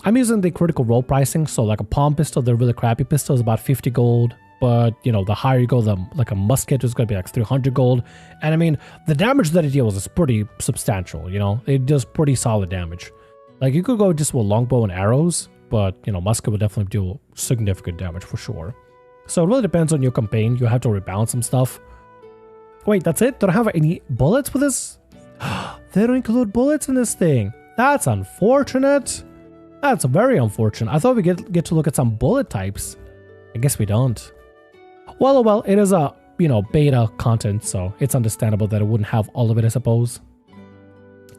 I'm using the critical role pricing, so like a palm pistol, the really crappy pistol is about 50 gold. But, you know, the higher you go, like a musket is going to be like 300 gold. And I mean, the damage that it deals is pretty substantial, you know? It does pretty solid damage. Like, you could go just with longbow and arrows, but, you know, musket would definitely do significant damage for sure. So it really depends on your campaign. You have to rebalance some stuff. Wait, that's it? Don't I have any bullets with this? They don't include bullets in this thing. That's unfortunate. That's very unfortunate. I thought we get to look at some bullet types. I guess we don't. Well, it is a, you know, beta content, so it's understandable that it wouldn't have all of it, I suppose.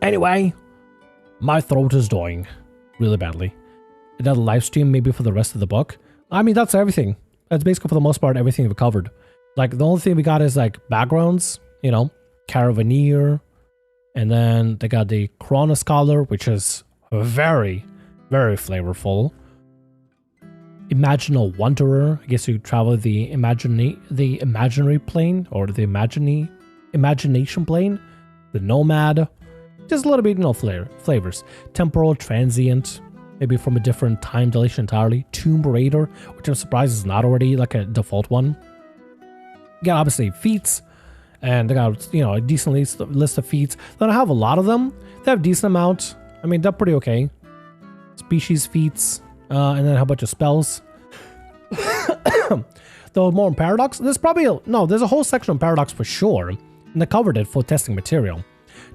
Anyway, my throat is dying really badly. Another live stream maybe for the rest of the book. I mean, that's everything. That's basically for the most part everything we covered. Like, the only thing we got is like backgrounds, you know, Caravaneer, and then they got the Chrono Scholar, which is very, very flavorful. Imaginal Wanderer. I guess you travel the imaginary plane, or the imagination plane. The Nomad. Just a little bit, you know, flavors. Temporal Transient. Maybe from a different time dilation entirely. Tomb Raider, which I'm surprised is not already like a default one. You got obviously feats. And they got, you know, a decent list of feats. They don't have a lot of them. They have a decent amount. I mean, they're pretty okay. Species feats. And then a bunch of spells. Though more in Paradox. There's probably there's a whole section on Paradox for sure. And they covered it for testing material.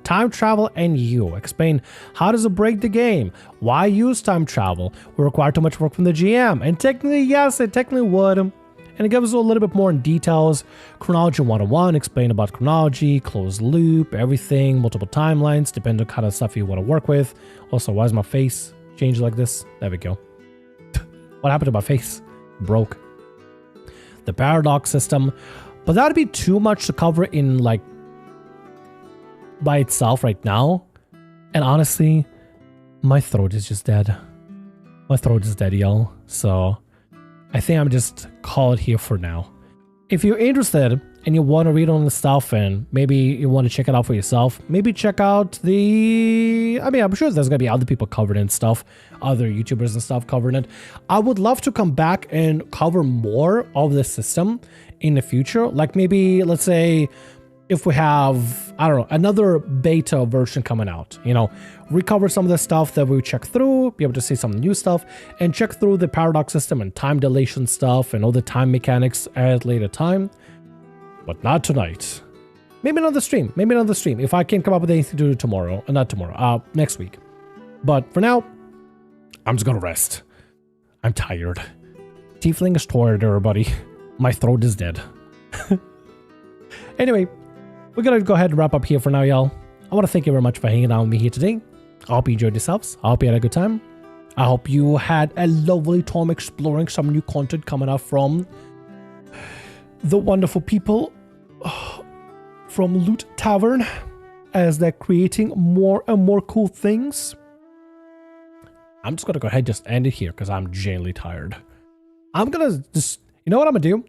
Time travel and you. Explain how does it break the game? Why use time travel? Will require too much work from the GM. And technically, yes, it technically would. And it gives us a little bit more in details. Chronology 101, explain about chronology, closed loop, everything, multiple timelines, depending on kind of stuff you want to work with. Also, why is my face changed like this? There we go. What happened to my face? Broke. The paradox system. But that'd be too much to cover in like by itself right now. And honestly, my throat is just dead. My throat is dead, y'all. So I think I'm just call it here for now. If you're interested and you want to read on the stuff and maybe you want to check it out for yourself, maybe check out the... I mean, I'm sure there's going to be other people covering it stuff, other YouTubers and stuff covering it. I would love to come back and cover more of this system in the future. Like maybe, let's say, if we have, I don't know, another beta version coming out, you know, recover some of the stuff that we check through, be able to see some new stuff, and check through the paradox system and time dilation stuff and all the time mechanics at a later time. But not tonight. Maybe another stream. Maybe another stream. If I can't come up with anything to do tomorrow. Not tomorrow. Next week. But for now, I'm just gonna rest. I'm tired. Tiefling is tired, everybody. My throat is dead. Anyway, we're gonna go ahead and wrap up here for now, y'all. I want to thank you very much for hanging out with me here today. I hope you enjoyed yourselves. I hope you had a good time. I hope you had a lovely time exploring some new content coming out from the wonderful people from Loot Tavern as they're creating more and more cool things. I'm just gonna go ahead and just end it here because I'm genuinely tired. I'm gonna just, you know what I'm gonna do?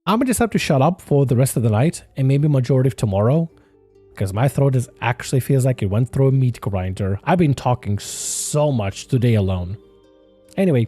I'm gonna just have to shut up for the rest of the night and maybe majority of tomorrow because my throat is actually feels like it went through a meat grinder. I've been talking so much today alone. Anyway,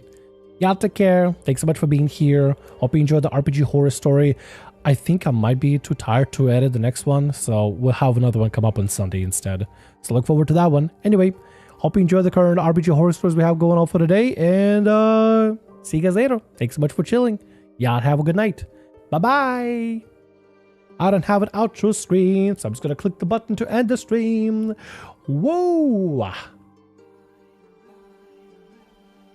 y'all take care. Thanks so much for being here. Hope you enjoyed the RPG horror story. I think I might be too tired to edit the next one, so we'll have another one come up on Sunday instead. So look forward to that one. Anyway, hope you enjoy the current RPG horror stories we have going on for today, and see you guys later. Thanks so much for chilling. Y'all have a good night. Bye-bye. I don't have an outro screen, so I'm just gonna click the button to end the stream. Whoa.